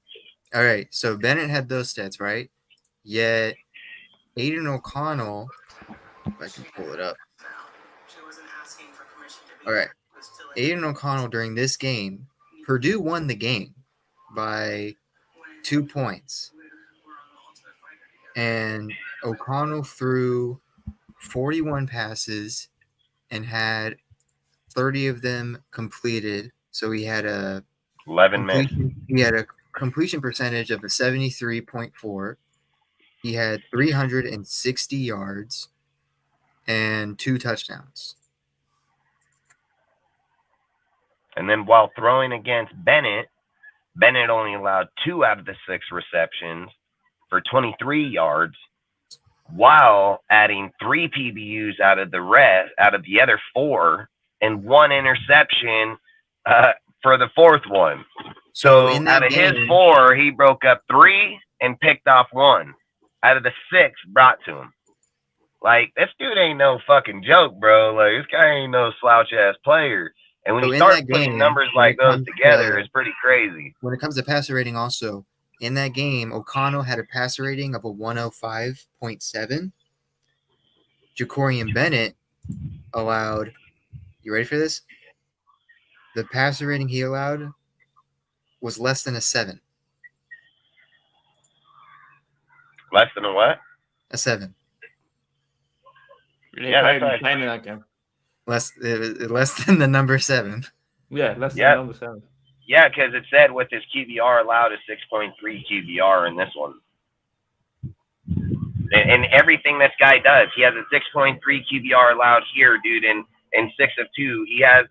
All right. So Bennett had those stats, right? Yet Aiden O'Connell, if I can pull it up. All right. Aiden O'Connell during this game, Purdue won the game by 2 points. And O'Connell threw 41 passes and had 30 of them completed. So he had 11 minutes. He had a completion percentage of a 73.4. He had 360 yards and 2 touchdowns. And then while throwing against Bennett only allowed 2 out of the 6 receptions for 23 yards, while adding 3 PBUs out of the other 4, and 1 interception for the 4th one. So out of his 4, he broke up 3 and picked off 1 out of the 6 brought to him. Like, this dude ain't no fucking joke, bro. Like, this guy ain't no slouch ass player. And when you start putting numbers like those together, it's pretty crazy. When it comes to passer rating, also in that game, O'Connell had a passer rating of a 105.7. Jacorian Bennett allowed. You ready for this? The passer rating he allowed was less than a 7. Less than a what? A 7. Yeah, that's playing in that game. Less than the number 7. Yeah, less than the number 7. Yeah, because it said with his QBR allowed a 6.3 QBR in this one. And everything this guy does, he has a 6.3 QBR allowed here, dude, in 6 of 2. He has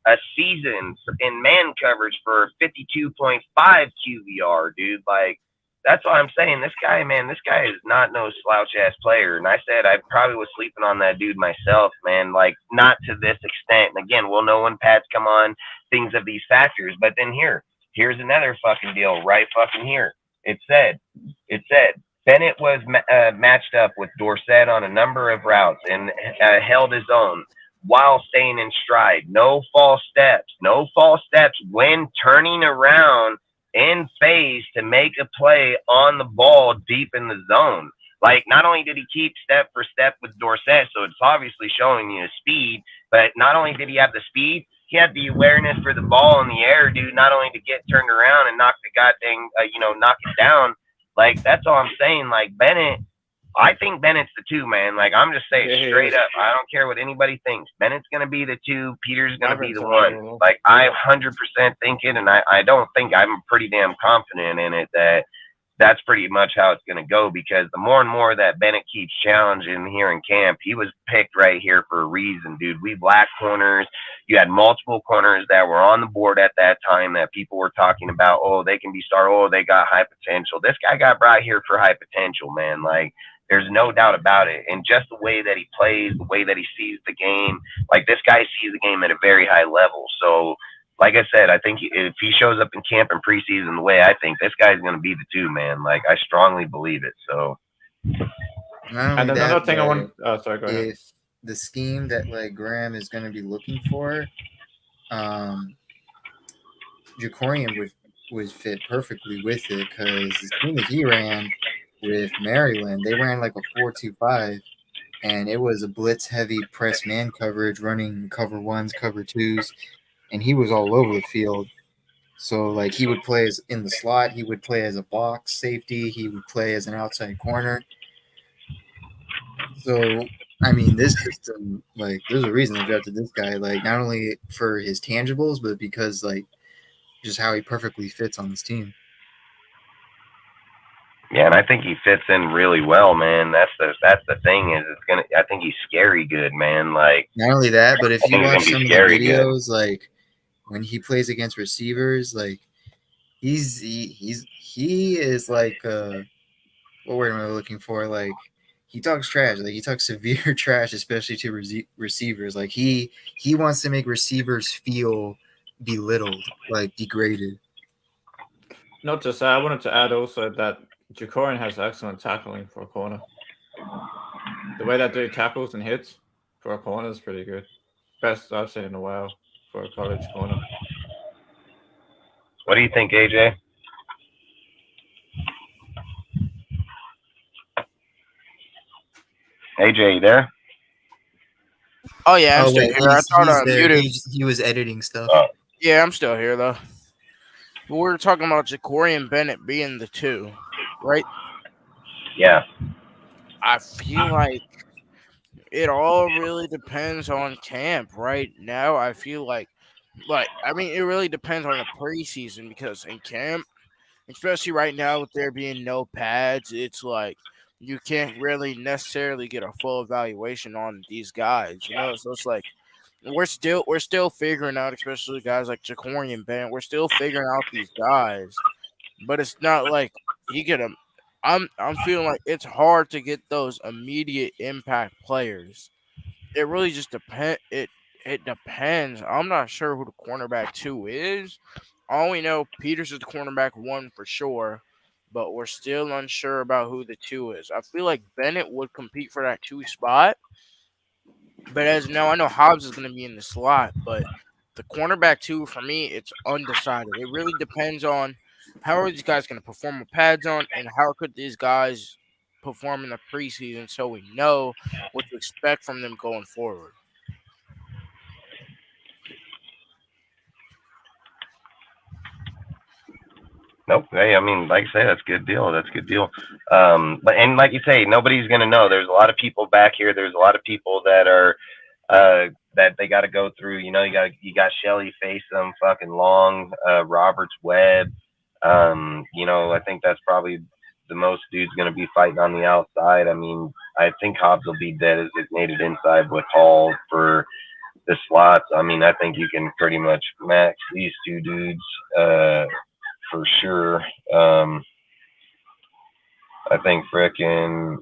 a season in man coverage for 52.5 QBR, dude. Like, that's what I'm saying. This guy is not no slouch ass player. And I said I probably was sleeping on that dude myself, man. Like, not to this extent. And again, we'll know when pads come on, things of these factors. But then here's another fucking deal right fucking here. It said Bennett was matched up with Dorsett on a number of routes and held his own while staying in stride. No false steps when turning around in phase to make a play on the ball deep in the zone. Like, not only did he keep step for step with Dorsett, so it's obviously showing you his speed, but not only did he have the speed, he had the awareness for the ball in the air, dude, not only to get turned around and knock the goddamn, knock it down. Like, that's all I'm saying. Like, Bennett I think Bennett's the 2, man. Like, I'm just saying Yeah, he straight is. up. I don't care what anybody thinks. Bennett's going to be the 2. Peter's going to be the Marvin's 1. the Like, I 100% think it, and I don't think I'm pretty damn confident in it that that's pretty much how it's going to go, because the more and more that Bennett keeps challenging here in camp, he was picked right here for a reason, dude. We lack corners. You had multiple corners that were on the board at that time that people were talking about, oh, they can be star, oh, they got high potential. This guy got brought here for high potential, man. Like, there's no doubt about it. And just the way that he plays, the way that he sees the game, like, this guy sees the game at a very high level. So, like I said, I think if he shows up in camp and preseason the way I think, this guy's going to be the 2, man. Like, I strongly believe it. So, Not And only another that, thing I but want. Oh, sorry, go ahead. if the scheme that like Graham is going to be looking for, Jacorian would fit perfectly with it, because the scheme that he ran with Maryland, they ran like a 4-2-5, and it was a blitz heavy press man coverage, running cover 1s, cover 2s, and he was all over the field. So like he would play as in the slot, he would play as a box safety, he would play as an outside corner. So I mean, this system, like, there's a reason they drafted this guy, like, not only for his tangibles, but because like just how he perfectly fits on this team. yeah, and I think he fits in really well, man. That's the thing is I think he's scary good, man. Like, not only that, but if I you think he's watch gonna be some of the scary good. videos, like when he plays against receivers, like he is like what word am I looking for? Like, he talks trash. Like, he talks severe trash, especially to receivers. Like, he wants to make receivers feel belittled, like degraded. Not just that, I wanted to add also that Jacorian has excellent tackling for a corner. The way that dude tackles and hits for a corner is pretty good. Best I've seen in a while for a college corner. What do you think, AJ? AJ, you there? Oh yeah, I'm Oh still wait, here. I thought he's I there. muted. He was editing stuff. Oh. Yeah, I'm still here though. But we're talking about Jacorian Bennett being the 2, right? Yeah. I feel like it all really depends on camp right now. I feel like I mean, it really depends on the preseason, because in camp, especially right now with there being no pads, it's like you can't really necessarily get a full evaluation on these guys, you know. So it's like we're still figuring out, especially guys like Jacorian Bennett. We're still figuring out these guys, but it's not like he could. I'm feeling like it's hard to get those immediate impact players. It really just it depends. I'm not sure who the cornerback 2 is. All we know, Peters is the cornerback 1 for sure, but we're still unsure about who the 2 is. I feel like Bennett would compete for that 2 spot, but as now I know Hobbs is going to be in the slot, but the cornerback 2 for me, it's undecided. It really depends on how are these guys going to perform with pads on, and how could these guys perform in the preseason, so we know what to expect from them going forward. Nope. Hey, I mean, like I say, that's a good deal. That's a good deal. But and like you say, nobody's gonna know. There's a lot of people back here. There's a lot of people that are that they got to go through. You know, you got Shelly face them fucking long. Roberts Webb. You know, I think that's probably the most dude's gonna be fighting on the outside. I mean, I think Hobbs will be designated inside with Hall for the slots. I mean, I think you can pretty much max these 2 dudes. For sure. I think frickin'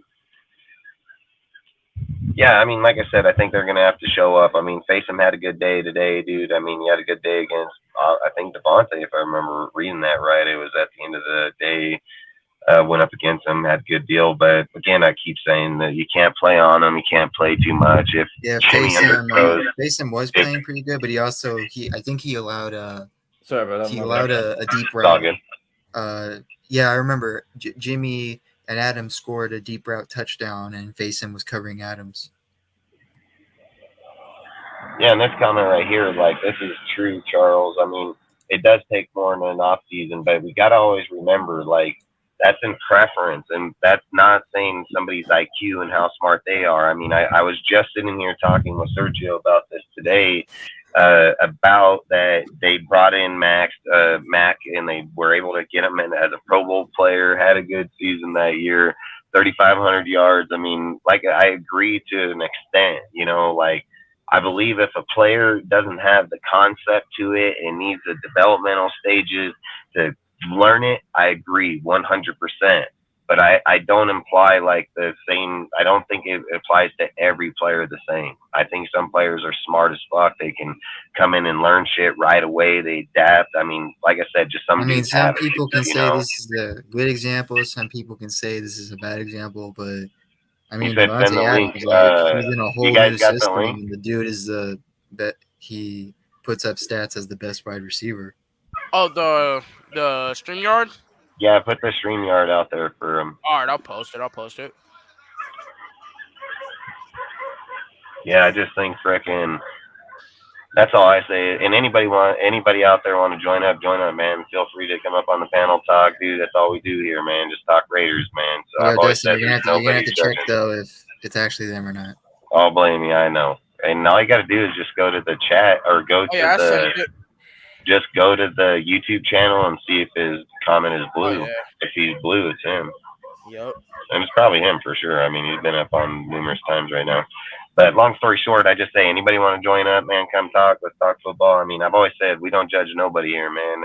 yeah, I mean, like I said, I think they're gonna have to show up. I mean, Facem had a good day today, dude. I mean, he had a good day against I think Devontae, if I remember reading that right. It was at the end of the day, went up against him, had a good deal. But again, I keep saying that you can't play on him, you can't play too much. If Jimmy underthrows, Facem was playing pretty good, but I think he allowed Sorry about that. he allowed a deep route. it's all good. Yeah, I remember Jimmy and Adams scored a deep route touchdown, and Facem was covering Adams. Yeah, and this comment right here, like, this is true, Charles. I mean, it does take more than an off season, but we got to always remember, like, that's in preference, and that's not saying somebody's IQ and how smart they are. I mean, I was just sitting here talking with Sergio about this today, about that they brought in Mac, and they were able to get him in as a Pro Bowl player, had a good season that year, 3,500 yards. I mean, like, I agree to an extent, you know, like, I believe if a player doesn't have the concept to it and needs the developmental stages to learn it, I agree 100%. But I don't imply like the same. I don't think it applies to every player the same. I think some players are smart as fuck. They can come in and learn shit right away. They adapt. I mean, like I said, just some I mean, dudes some have it, people can you say know? this is a good example. Some people can say this is a bad example. But I You mean, said send Devontae the link. Adams, like he's in a You whole guys new got the system, link? and the dude is the bet. He puts up stats as the best wide receiver. Oh, the StreamYard. Yeah, put the StreamYard out there for him. All right, I'll post it. Yeah, I just think frickin'. That's all I say. And anybody out there want to join up, man. Feel free to come up on the panel, talk, dude. That's all we do here, man. Just talk Raiders, man. So Yo, I've always Dustin, said there's you're gonna have nobody to check judging. though if it's actually them or not. I'll blame you, I know. And all you got to do is just go to the chat or go to I sent it. just go to the YouTube channel and see if his comment is blue. Oh, yeah. If he's blue, it's him. Yep. And it's probably him for sure. I mean, he's been up on numerous times right now. But long story short, I just say anybody want to join up, man, come talk. Let's talk football. I mean, I've always said we don't judge nobody here, man.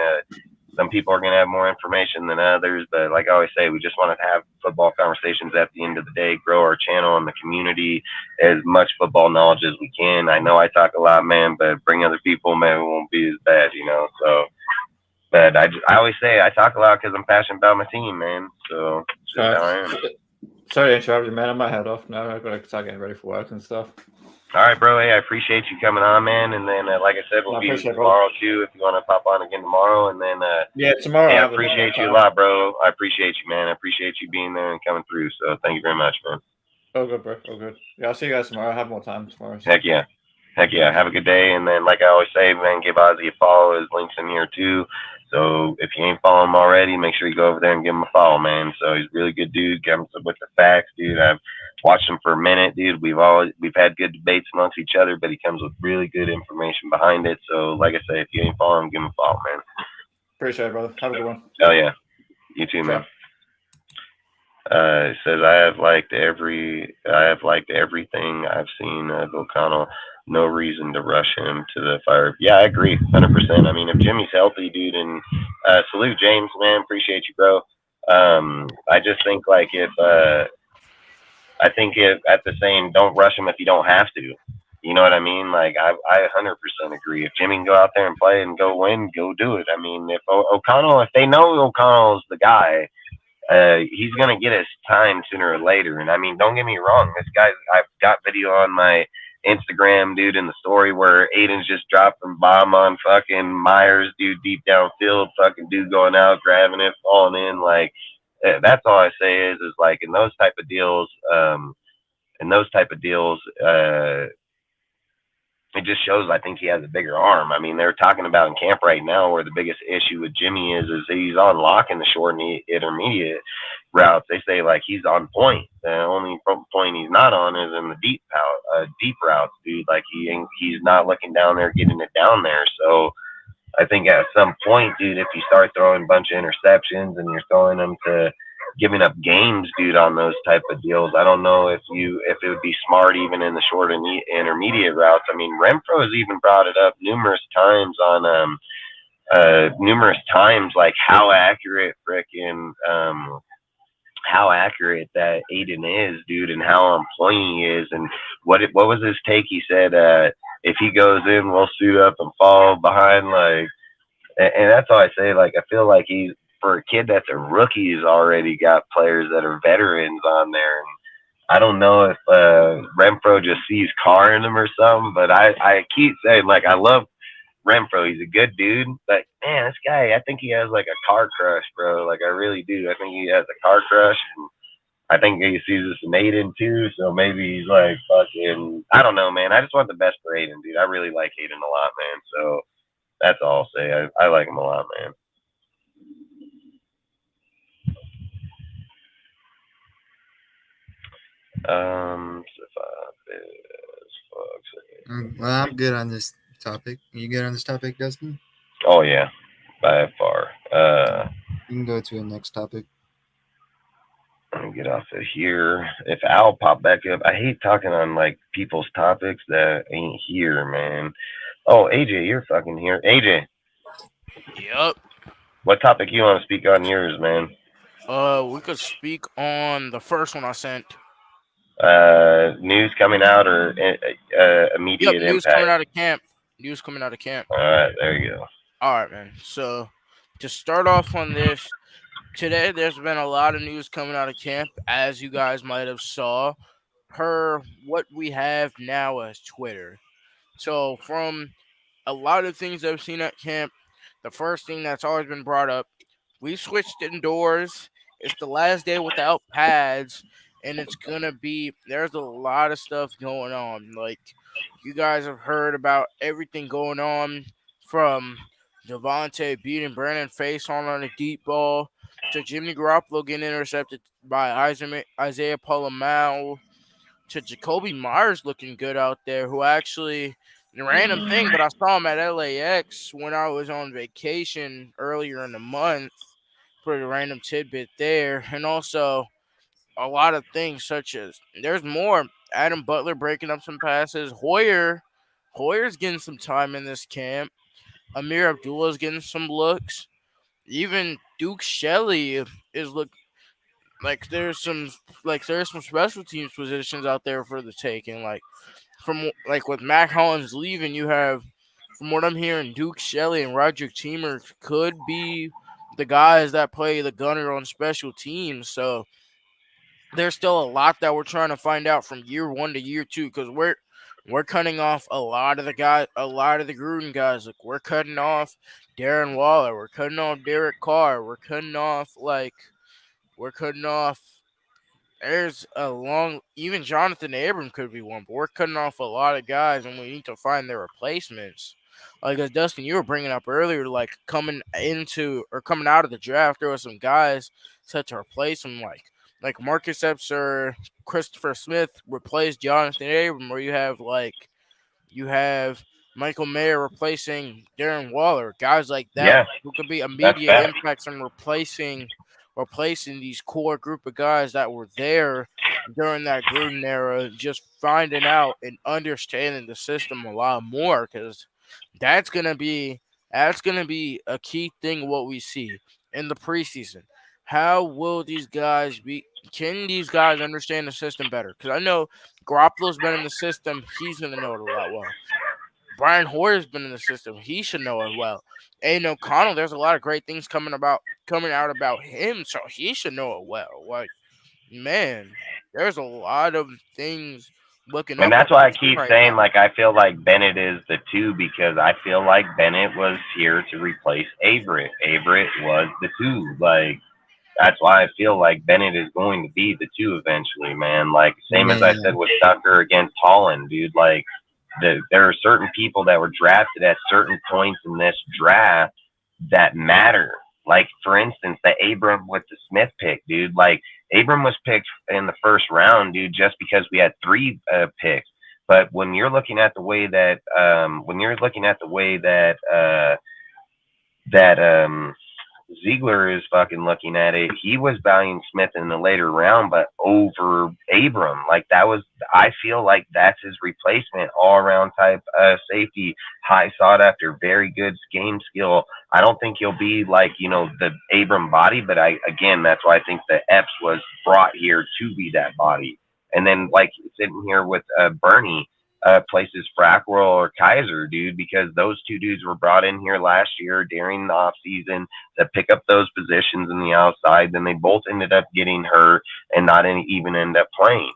Some people are going to have more information than others, but like I always say, we just want to have football conversations at the end of the day, grow our channel and the community, as much football knowledge as we can. I know I talk a lot, man, but bring other people, man, it won't be as bad, you know. So, but I always say I talk a lot because I'm passionate about my team, man. So it's just how I am. Sorry to interrupt you, man. I might head off now. I've got to start getting ready for work and stuff. All right, bro. Hey, I appreciate you coming on, man. And then, like I said, we'll be tomorrow too. If you want to pop on again tomorrow, and then yeah, tomorrow. Hey, I appreciate you a lot, bro. I appreciate you, man. I appreciate you being there and coming through. So thank you very much, man. Oh, good, bro. Oh, good. Yeah, I'll see you guys tomorrow. I have more time tomorrow. So. Heck yeah. Have a good day. And then, like I always say, man, give Ozzy a follow. His link's in here too. So if you ain't following him already, make sure you go over there and give him a follow, man. So he's a really good dude. Comes with the facts, dude. I've watched him for a minute, dude. We've had good debates amongst each other, but he comes with really good information behind it. So like I say, if you ain't following him, give him a follow, man. Appreciate it, brother. Have a good one. Oh yeah. You too, man. It says I have liked everything I've seen of O'Connell. No reason to rush him to the fire. Yeah, I agree, 100%. I mean, if Jimmy's healthy, dude, and salute James, man, appreciate you, bro. I just think like if at the same, don't rush him if you don't have to. You know what I mean? Like I 100% agree. If Jimmy can go out there and play and go win, go do it. I mean, if O'Connell, if they know O'Connell's the guy. He's gonna get his time sooner or later. And I mean, don't get me wrong, this guy, I've got video on my Instagram, dude, in the story where Aiden's just dropping bomb on fucking Myers, dude, deep downfield, fucking dude going out, grabbing it, falling in. Like, that's all I say is like in those type of deals, it just shows I think he has a bigger arm. I mean, they're talking about in camp right now where the biggest issue with Jimmy is he's on lock in the short and intermediate routes. They say like he's on point. The only point he's not on is in the deep routes, dude. Like he's not looking down there, getting it down there. So I think at some point, dude, if you start throwing a bunch of interceptions and you're throwing them to giving up games, dude, on those type of deals, I don't know if it would be smart even in the short and intermediate routes. I mean, Renfro has even brought it up numerous times like how accurate that Aiden is, dude, and how on point he is. And what was his take? He said, if he goes in, we'll suit up and fall behind, like, and that's all I say. Like, I feel like for a kid that's a rookie, he's already got players that are veterans on there. And I don't know if Renfro just sees Carr in him or something, but I keep saying, like, I love Renfro. He's a good dude, but man, this guy, I think he has like a car crush, bro. Like, I really do. I think he has a car crush. And I think he sees this in Aiden too, so maybe he's like fucking, I don't know, man. I just want the best for Aiden, dude. I really like Aiden a lot, man. So that's all I'll say. I like him a lot, man. Well, I'm good on this topic. You good on this topic, Dustin? Oh yeah, by far. You can go to the next topic. Let me get off of here. If Al pop back up, I hate talking on like people's topics that ain't here, man. Oh, AJ, you're fucking here. AJ, Yep. what topic you want to speak on yours, man? We could speak on the first one I sent. News coming out or Yep, immediate news coming impact? out of camp. News coming out of camp. All right, there you go. All right, man. So to start off on this, today there's been a lot of news coming out of camp, as you guys might have saw, per what we have now as Twitter. So from a lot of things I've seen at camp, the first thing that's always been brought up, we switched indoors. It's the last day without pads, and it's gonna be there's a lot of stuff going on. Like you guys have heard about everything going on from Devontae beating Brandon Face on a deep ball to Jimmy Garoppolo getting intercepted by Isaiah Palomau to Jacoby Myers looking good out there, who actually random thing, but I saw him at LAX when I was on vacation earlier in the month. Pretty random tidbit there, and also a lot of things such as there's more. Adam Butler breaking up some passes. Hoyer's getting some time in this camp. Amir Abdullah's getting some looks. Even Duke Shelley is there's some special teams positions out there for the taking. Like with Mac Hollins leaving, you have, from what I'm hearing, Duke Shelley and Roger Teamer could be the guys that play the gunner on special teams. So there's still a lot that we're trying to find out from year one to year two, because we're cutting off a lot of the Gruden guys. Like we're cutting off Darren Waller, we're cutting off Derek Carr, we're cutting off there's a long, even Jonathan Abram could be one, but we're cutting off a lot of guys, and we need to find their replacements. Like as Dustin, you were bringing up earlier, like coming out of the draft, there were some guys set to replace them, like Marcus Epps or Christopher Smith replaced Jonathan Abram, or you have Michael Mayer replacing Darren Waller, guys like that Yeah, who could be that's immediate fact. impacts on replacing these core group of guys that were there during that Gruden era, just finding out and understanding the system a lot more, because that's gonna be a key thing what we see in the preseason. How will these guys be? Can these guys understand the system better? Because I know Garoppolo's been in the system; he's gonna know it a lot well. Brian Hoyer's been in the system; he should know it well. Aiden O'Connell, there's a lot of great things coming out about him, so he should know it well. Like, man, there's a lot of things looking And up on that's why I the team keep right saying now. like I feel like Bennett is the two, because I feel like Bennett was here to replace Averett. Averett was the two. Like that's why I feel like Bennett is going to be the two eventually, man. Like same as I said Man, with Tucker against Holland, dude. Like there are certain people that were drafted at certain points in this draft that matter. Like for instance, the Abram with the Smith pick, dude. Like Abram was picked in the first round, dude, just because we had three picks. But when you're looking at the way that Ziegler is fucking looking at it, he was valuing Smith in the later round, but over Abram. Like that was, I feel like that's his replacement, all around type safety, high sought after, very good game skill. I don't think he'll be like, the Abram body, but again, that's why I think the Epps was brought here to be that body. And then like sitting here with Bernie, places Frackwell or Kaiser, dude, because those two dudes were brought in here last year during the off season to pick up those positions in the outside. Then they both ended up getting hurt and not even end up playing.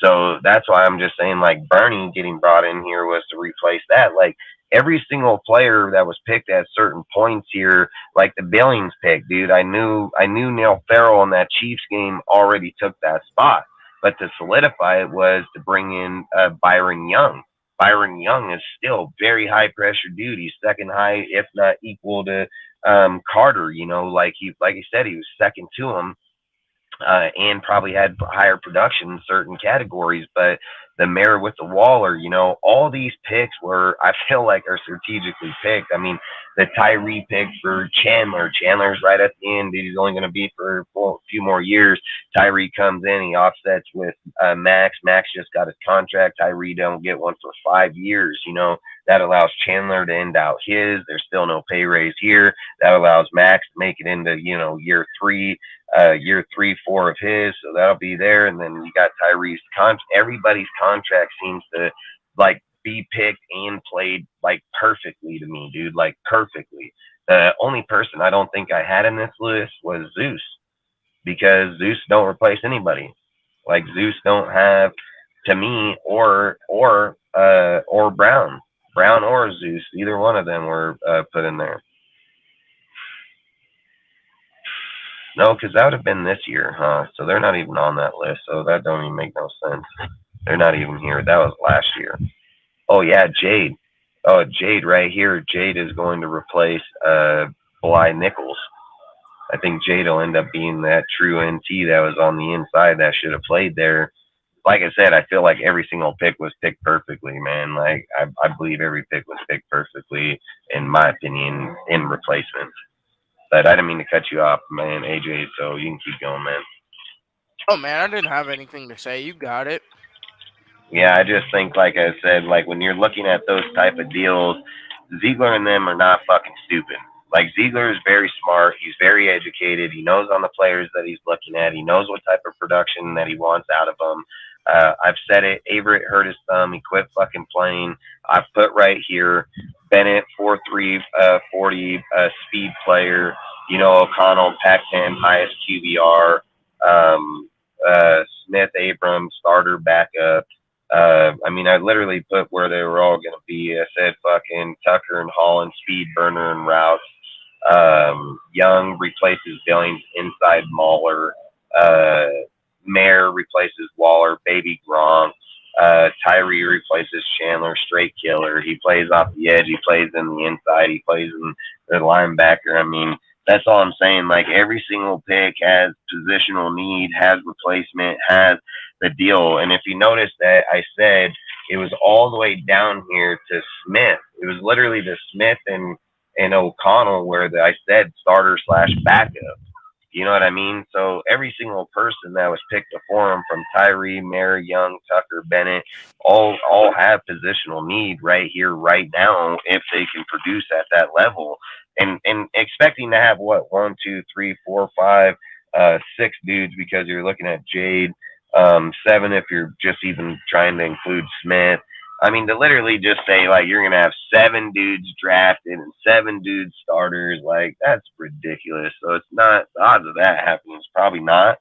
So that's why I'm just saying, like, Bernie getting brought in here was to replace that. Like, every single player that was picked at certain points here, like the Billings pick, dude, I knew Neil Farrell in that Chiefs game already took that spot. But to solidify it was to bring in Byron Young. Byron Young is still very high pressure dude. He's second high, if not equal to Carter. Like he said, he was second to him and probably had higher production in certain categories. But the Mayor with the Waller, all these picks were, I feel like, are strategically picked. I mean, the Tyree pick for Chandler. Chandler's right at the end. He's only going to be for a few more years. Tyree comes in. He offsets with Max. Max just got his contract. Tyree don't get one for 5 years. That allows Chandler to end out his. There's still no pay raise here. That allows Max to make it into, year 3. Year 3, 4 of his, so that'll be there. And then you got Tyree's everybody's contract seems to like be picked and played like perfectly to me, dude, like perfectly. The only person I don't think I had in this list was Zeus, because Zeus don't replace anybody. Like Zeus don't have, to me, or Brown or Zeus. Either one of them were put in there. No, because that would have been this year, huh? So they're not even on that list. So that don't even make no sense. They're not even here. That was last year. Oh yeah, Jade. Oh, Jade right here. Jade is going to replace Bly Nichols. I think Jade will end up being that true NT that was on the inside that should have played there. Like I said, I feel like every single pick was picked perfectly, man. Like I believe every pick was picked perfectly, in my opinion, in replacements. But I didn't mean to cut you off, man, AJ, so you can keep going, man. Oh, man, I didn't have anything to say. You got it. Yeah, I just think, like I said, like when you're looking at those type of deals, Ziegler and them are not fucking stupid. Like Ziegler is very smart. He's very educated. He knows on the players that he's looking at. He knows what type of production that he wants out of them. I've said it. Averett hurt his thumb. He quit fucking playing. I've put right here Bennett 4.3 40 speed player. O'Connell Pac-10 highest QBR. Smith Abrams starter backup. I literally put where they were all going to be. I said fucking Tucker and Holland, speed burner and routes. Young replaces Billings, inside Mauler. Mayer replaces Waller, baby Gronk. Tyree replaces Chandler, straight killer. He plays off the edge. He plays in the inside. He plays in the linebacker. I mean, that's all I'm saying. Like every single pick has positional need, has replacement, has the deal. And if you notice that I said it was all the way down here to Smith. It was literally the Smith and O'Connell where I said starter / backup. You know what I mean? So every single person that was picked before him, from Tyree, Mary, Young, Tucker, Bennett, all have positional need right here, right now, if they can produce at that level. And expecting to have what, 1, 2, 3, 4, 5, 6 dudes, because you're looking at Jade, 7 if you're just even trying to include Smith. I mean, to literally just say, like, you're going to have 7 dudes drafted and 7 dudes starters, like, that's ridiculous. So it's not, the odds of that happening is probably not.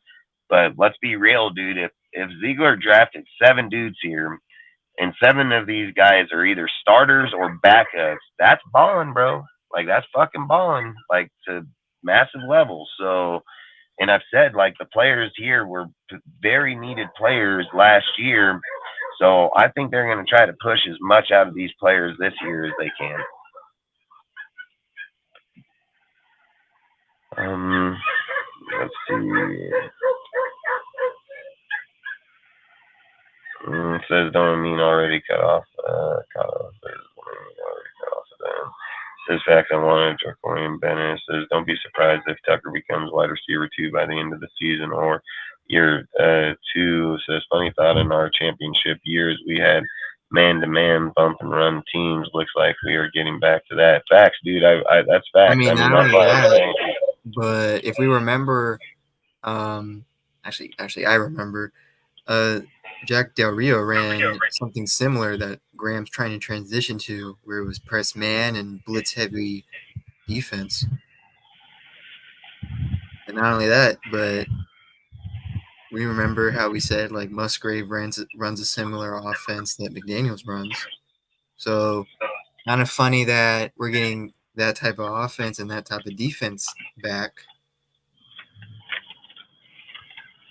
But let's be real, dude. If Ziegler drafted 7 dudes here, and 7 of these guys are either starters or backups, that's balling, bro. Like, that's fucking balling, like, to massive levels. So, and I've said, like, the players here were very needed players last year. So I think they're going to try to push as much out of these players this year as they can. Let's see. It says don't mean already cut off. Cut off. Already cut off then. Says fact I wanted Jacorian Bennett. Says don't be surprised if Tucker becomes wide receiver 2 by the end of the season or year 2. Says funny thought, in our championship years we had man-to-man bump and run teams. Looks like we are getting back to that. Facts, dude. That's facts. I mean, not that's only why that, but if we remember, actually, I remember, Jack Del Rio ran something similar that Graham's trying to transition to, where it was press man and blitz heavy defense. And not only that, but we remember how we said, like, Musgrave runs a similar offense that McDaniels runs. So kind of funny that we're getting that type of offense and that type of defense back.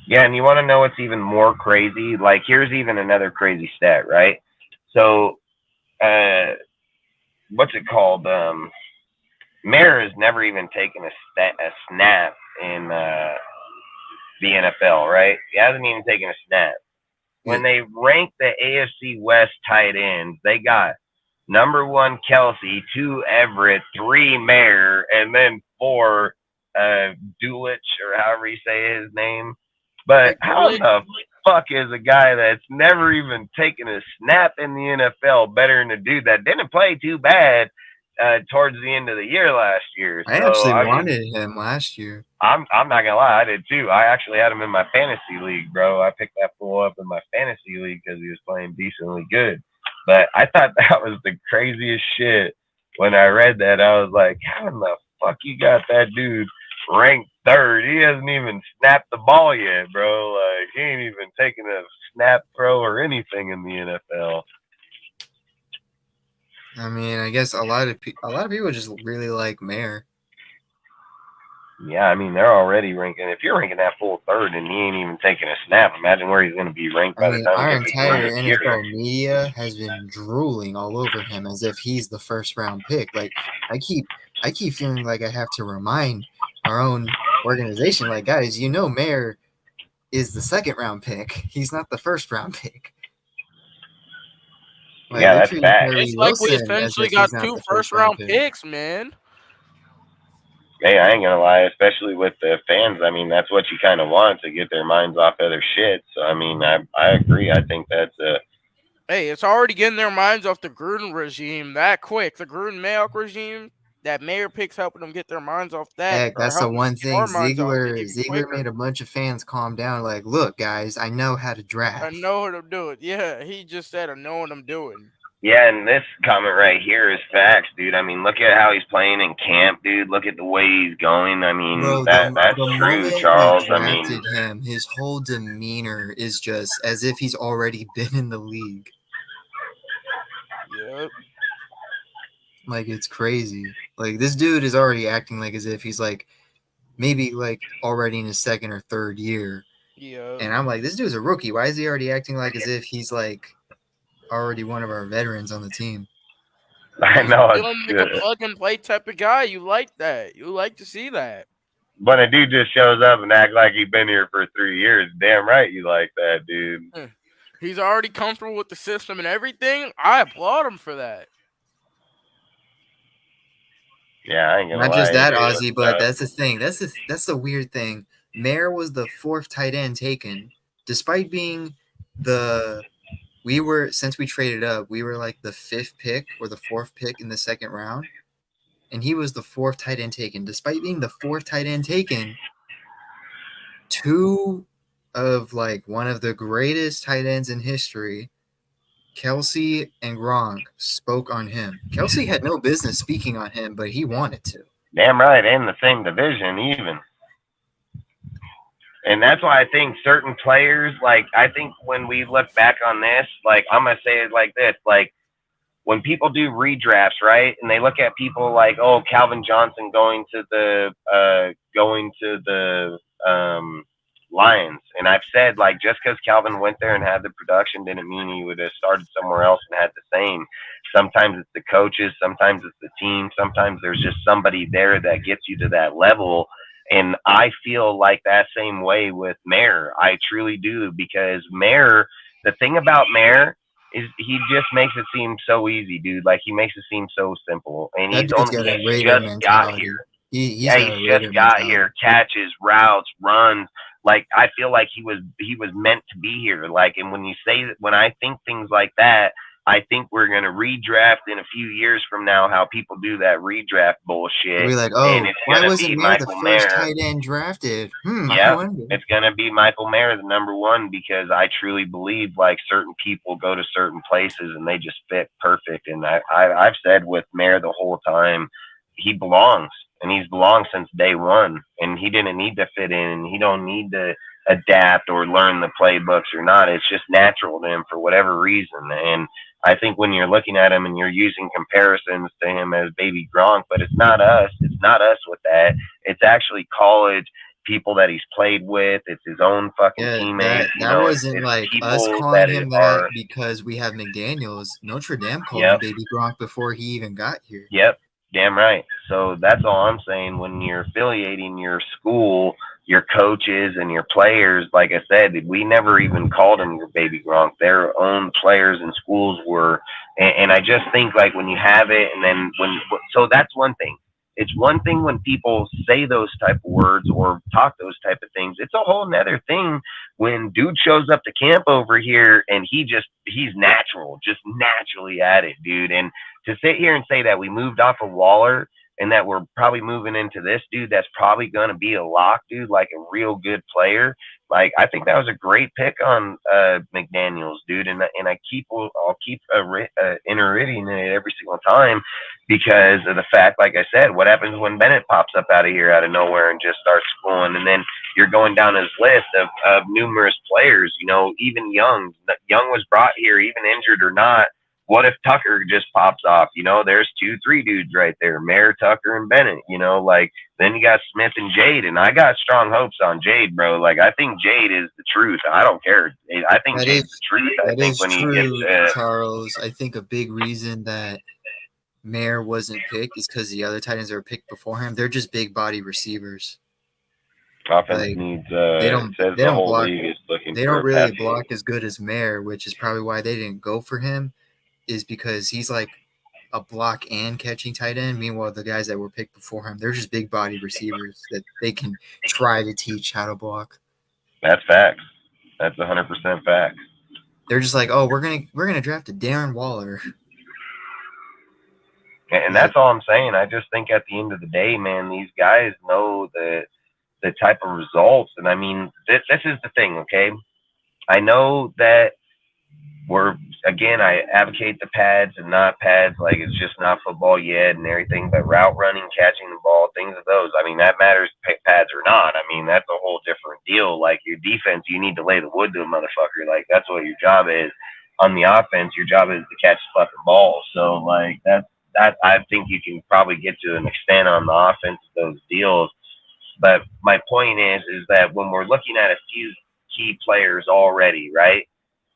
Yeah, and you want to know what's even more crazy? Like, here's even another crazy stat, right? So, what's it called? Mayer has never even taken a snap in the NFL, right? He hasn't even taken a snap. When they rank the AFC West tight ends, they got number 1 Kelsey, 2 Everett, 3 Mayer, and then 4 Dulich, or however you say his name. But how the fuck is a guy that's never even taken a snap in the NFL better than a dude that didn't play too bad towards the end of the year last year? I actually wanted him last year. I'm not gonna lie, I did too. I actually had him in my fantasy league, bro. I picked that fool up in my fantasy league because he was playing decently good. But I thought that was the craziest shit when I read that. I was like, how in the fuck you got that dude ranked 3rd? He hasn't even snapped the ball yet, bro. Like, he ain't even taken a snap, throw, or anything in the NFL. I mean, I guess a lot of people just really like Mayer. Yeah, I mean, they're already ranking. If you're ranking that full 3rd and he ain't even taking a snap, imagine where he's going to be ranked by the time our we get to the end entire of the year. NFL media has been drooling all over him as if he's the 1st-round pick. Like, I keep feeling like I have to remind our own organization, like, guys, Mayer is the 2nd-round pick. He's not the 1st-round pick. Like, yeah, that's bad. It's like we essentially got 2 first-round picks, man. Hey, I ain't gonna lie, especially with the fans. I mean, that's what you kind of want to get their minds off other shit. So, I mean, I agree. I think that's Hey, it's already getting their minds off the Gruden regime that quick. The Gruden-Mayock regime, that Mayer picks helping them get their minds off that. Heck, that's the one thing. Ziegler made a bunch of fans calm down. Like, look, guys, I know how to draft. I know what I'm doing. Yeah, he just said, I know what I'm doing. Yeah, and this comment right here is facts, dude. I mean, look at how he's playing in camp, dude. Look at the way he's going. I mean, bro, that's true, Charles. I mean, him, his whole demeanor is just as if he's already been in the league. Yep. Like, it's crazy. Like, this dude is already acting like as if he's like maybe like already in his 2nd or 3rd year. Yeah. And I'm like, this dude's a rookie. Why is he already acting like as if he's like already one of our veterans on the team? I know. He's like a plug and play type of guy. You like that. You like to see that. But a dude just shows up and act like he's been here for 3 years. Damn right you like that, dude. He's already comfortable with the system and everything. I applaud him for that. Yeah, I ain't gonna lie. Not just that, Ozzy, but that's the thing. That's the weird thing. Mayer was the 4th tight end taken, despite being since we traded up, we were like the 5th pick or the 4th pick in the 2nd round. And he was the 4th tight end taken. Despite being the 4th tight end taken, 2 of like one of the greatest tight ends in history, Kelsey and Gronk, spoke on him. Kelsey had no business speaking on him, but he wanted to. Damn right, in the same division even. And that's why I think certain players, like, I think when we look back on this, like, I'm going to say it like this, like, when people do redrafts, right, and they look at people like, oh, Calvin Johnson going to the Lions, and I've said, like, just because Calvin went there and had the production didn't mean he would have started somewhere else and had the same. Sometimes it's the coaches, sometimes it's the team, sometimes there's just somebody there that gets you to that level. And I feel like that same way with Mayer. I truly do, because Mayer, the thing about Mayer is he just makes it seem so easy, dude. Like, he makes it seem so simple. And he's just got here. He just got here, catches, routes, runs. Like, I feel like he was meant to be here. Like, and when I think things like that, I think we're going to redraft in a few years from now how people do that redraft bullshit. We're like, oh, why wasn't Mayer the first tight end drafted? Yeah, it's going to be Michael Mayer, the number 1, because I truly believe, like, certain people go to certain places and they just fit perfect. And I've said with Mayer the whole time, he belongs. And he's belonged since day one, and he didn't need to fit in. He don't need to adapt or learn the playbooks or not. It's just natural to him for whatever reason. And I think when you're looking at him and you're using comparisons to him as baby Gronk, but it's not us. It's not us with that. It's actually college people that he's played with. It's his own fucking teammates. That wasn't like us calling him that because we have McDaniels. Notre Dame called him baby Gronk before he even got here. Yep. Damn right. So that's all I'm saying. When you're affiliating your school your coaches and your players, like I said, we never even called them your baby Gronk. Their own players and schools were, and I just think like when you have it, and then so that's one thing. It's one thing when people say those type of words or talk those type of things. It's a whole nother thing when dude shows up to camp over here and he's natural, just naturally at it, dude. And to sit here and say that we moved off of Waller and that we're probably moving into this dude that's probably going to be a lock, dude, like a real good player. Like I think that was a great pick on McDaniels, dude, and I'll keep iterating it every single time because of the fact, like I said, what happens when Bennett pops up out of here out of nowhere and just starts going, and then you're going down his list of numerous players, you know, even Young. Young was brought here, even injured or not. What if Tucker just pops off? You know, there's 2-3 dudes right there, Mayer, Tucker, and Bennett. You know, like then you got Smith and Jade, and I got strong hopes on Jade, bro. Like I think Jade is the truth. I don't care. I think Jade's the truth. I think when true, he gets Charles. I think a big reason that Mayer wasn't picked is because the other tight ends that were picked before him, they're just big body receivers. offense Like, needs. They don't. Says They the don't whole block. league is looking They for don't a really pass block as good as Mayer, which is probably why they didn't go for him. Is because he's like a block and catching tight end. Meanwhile, the guys that were picked before him, they're just big body receivers that they can try to teach how to block. That's facts. That's 100% facts. They're just like, oh, we're gonna draft a Darren Waller. And that's all I'm saying. I just think at the end of the day, man, these guys know the type of results. And I mean, this is the thing, okay? I know that I advocate the pads and not pads, like it's just not football yet and everything, but route running, catching the ball, things of those. I mean, that matters, pads or not. I mean, that's a whole different deal. Like your defense, you need to lay the wood to a motherfucker. Like that's what your job is. On the offense, your job is to catch the fucking ball. So like that I think you can probably get to an extent on the offense of those deals. But my point is that when we're looking at a few key players already, right?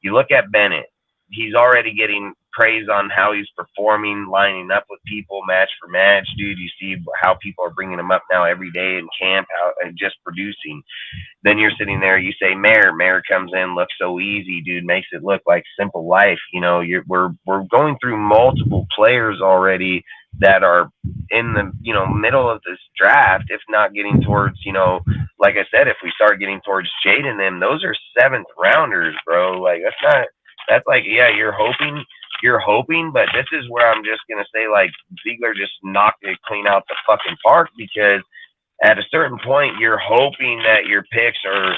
You look at Bennett. He's already getting praise on how he's performing, lining up with people match for match, dude. You see how people are bringing him up now every day in camp, and just producing. Then you're sitting there, you say Mayer comes in, looks so easy, dude, makes it look like simple life. You know, we're going through multiple players already that are in the, you know, middle of this draft, if not getting towards, you know, like I said, if we start getting towards Jade and them, those are 7th rounders, bro. Like that's like, yeah, you're hoping, but this is where I'm just gonna say, like, Ziegler just knocked it clean out the fucking park, because at a certain point you're hoping that your picks are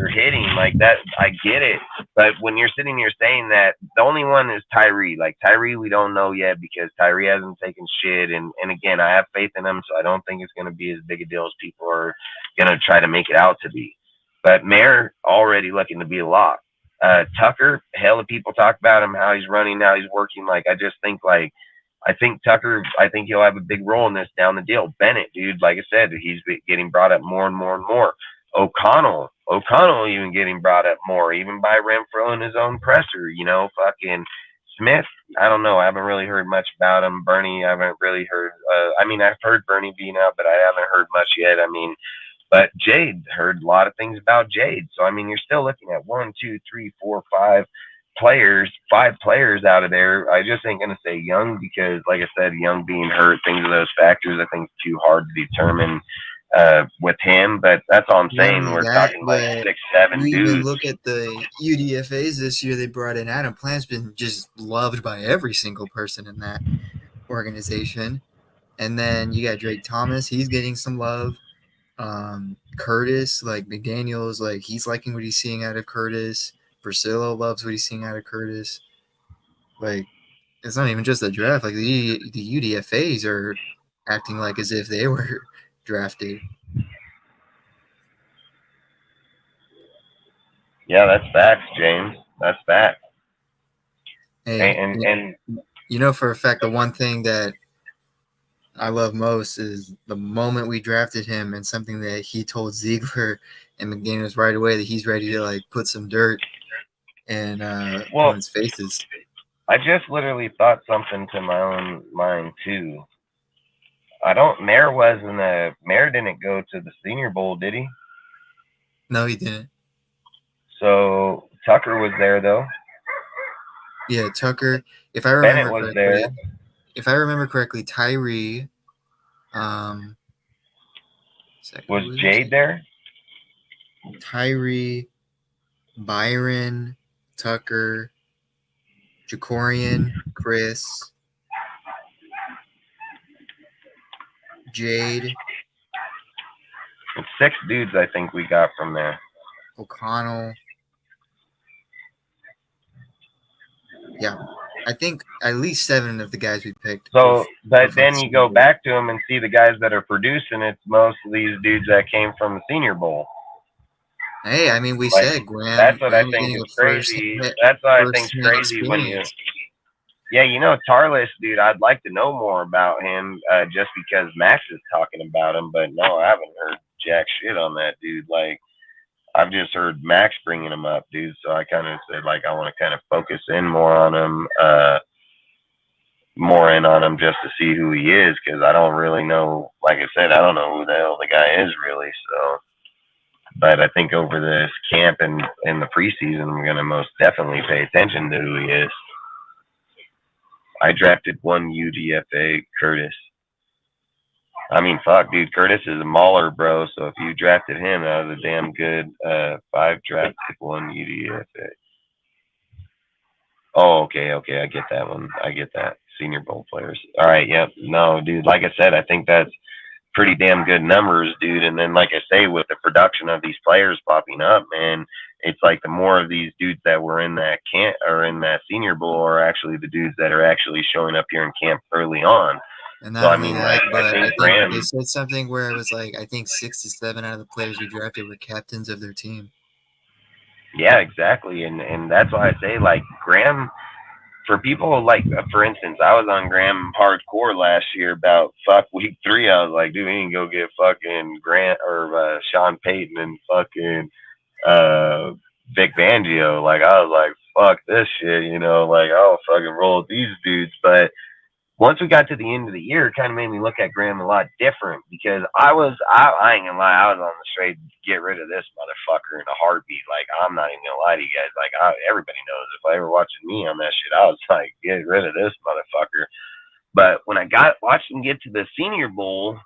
hitting like that. I get it, but when you're sitting here saying that the only one is Tyree, like Tyree, we don't know yet because Tyree hasn't taken shit, and again, I have faith in him, so I don't think it's gonna be as big a deal as people are gonna try to make it out to be. But Mayer already looking to be a lock. Tucker, hell of people talk about him, how he's running, how he's working. Like, I just think, like, I think Tucker, I think he'll have a big role in this down the deal. Bennett, dude, like I said, he's getting brought up more and more and more. O'Connell even getting brought up more, even by Renfro in his own presser, you know, fucking Smith. I don't know. I haven't really heard much about him. Bernie, I haven't really heard. I mean, I've heard Bernie being out, but I haven't heard much yet. I mean, but Jade, heard a lot of things about Jade. So, I mean, you're still looking at 1, 2, 3, 4, 5 players out of there. I just ain't going to say Young because, like I said, Young being hurt, things of those factors, I think it's too hard to determine with him. But that's all I'm saying. We're talking like 6, 7 dudes. You look at the UDFAs this year, they brought in Adam Plant's been just loved by every single person in that organization. And then you got Drake Thomas. He's getting some love. Curtis, like McDaniels, like he's liking what he's seeing out of Curtis. Priscilla loves what he's seeing out of Curtis. Like, it's not even just the draft. Like the UDFAs are acting like as if they were drafted. Yeah, that's facts, James. That's facts. Hey, and you know for a fact the one thing that I love most is the moment we drafted him and something that he told Ziegler and McDaniels right away that he's ready to like put some dirt in his faces. I just literally thought something to my own mind too. Mayor didn't go to the Senior Bowl, did he? No, he didn't. So Tucker was there though. Yeah, Tucker. If I remember Bennett was correctly, there. Tyree. Was Jade there? Tyree, Byron, Tucker, Jacorian, Chris, Jade, It's 6 dudes I think we got from there. O'Connell. Yeah, I think at least 7 of the guys we picked. So, but then you go back to them and see the guys that are producing. It's most of these dudes that came from the Senior Bowl. Hey, I mean, we said Graham. That's what I think is crazy. That's what I think is crazy when you. Yeah, you know, Tarlis, dude, I'd like to know more about him just because Max is talking about him. But no, I haven't heard jack shit on that dude. Like, I've just heard Max bringing him up, dude. So I kind of said, like, I want to kind of focus in more on him, just to see who he is, because I don't really know. Like I said, I don't know who the hell the guy is really. So, but I think over this camp and in the preseason, I'm going to most definitely pay attention to who he is. I drafted 1 UDFA, Curtis. I mean, fuck, dude. Curtis is a mauler, bro. So if you drafted him, that was a damn good 5 drafted 1 UDFA. Oh, okay. I get that one. I get that. Senior Bowl players. All right, yep. No, dude, like I said, I think that's pretty damn good numbers, dude. And then, like I say, with the production of these players popping up, man, it's like the more of these dudes that were in that camp or in that Senior Bowl are actually the dudes that are actually showing up here in camp early on. And so, I mean, like, I think Graham. They said something where it was like, I think 6 to 7 out of the players we drafted were captains of their team. Yeah, exactly. And that's why I say, like, Graham, for people like, for instance, I was on Graham hardcore last year about week 3. I was like, dude, we can go get fucking Grant or Sean Payton and fucking Vic Fangio. Like, I was like, fuck this shit, you know, like, I'll fucking roll with these dudes. But once we got to the end of the year, it kind of made me look at Graham a lot different, because I ain't gonna lie, I was on the straight get rid of this motherfucker in a heartbeat. Like, I'm not even gonna lie to you guys. Like, everybody knows if I ever watching me on that shit, I was like, get rid of this motherfucker. But when I watched him get to the Senior Bowl,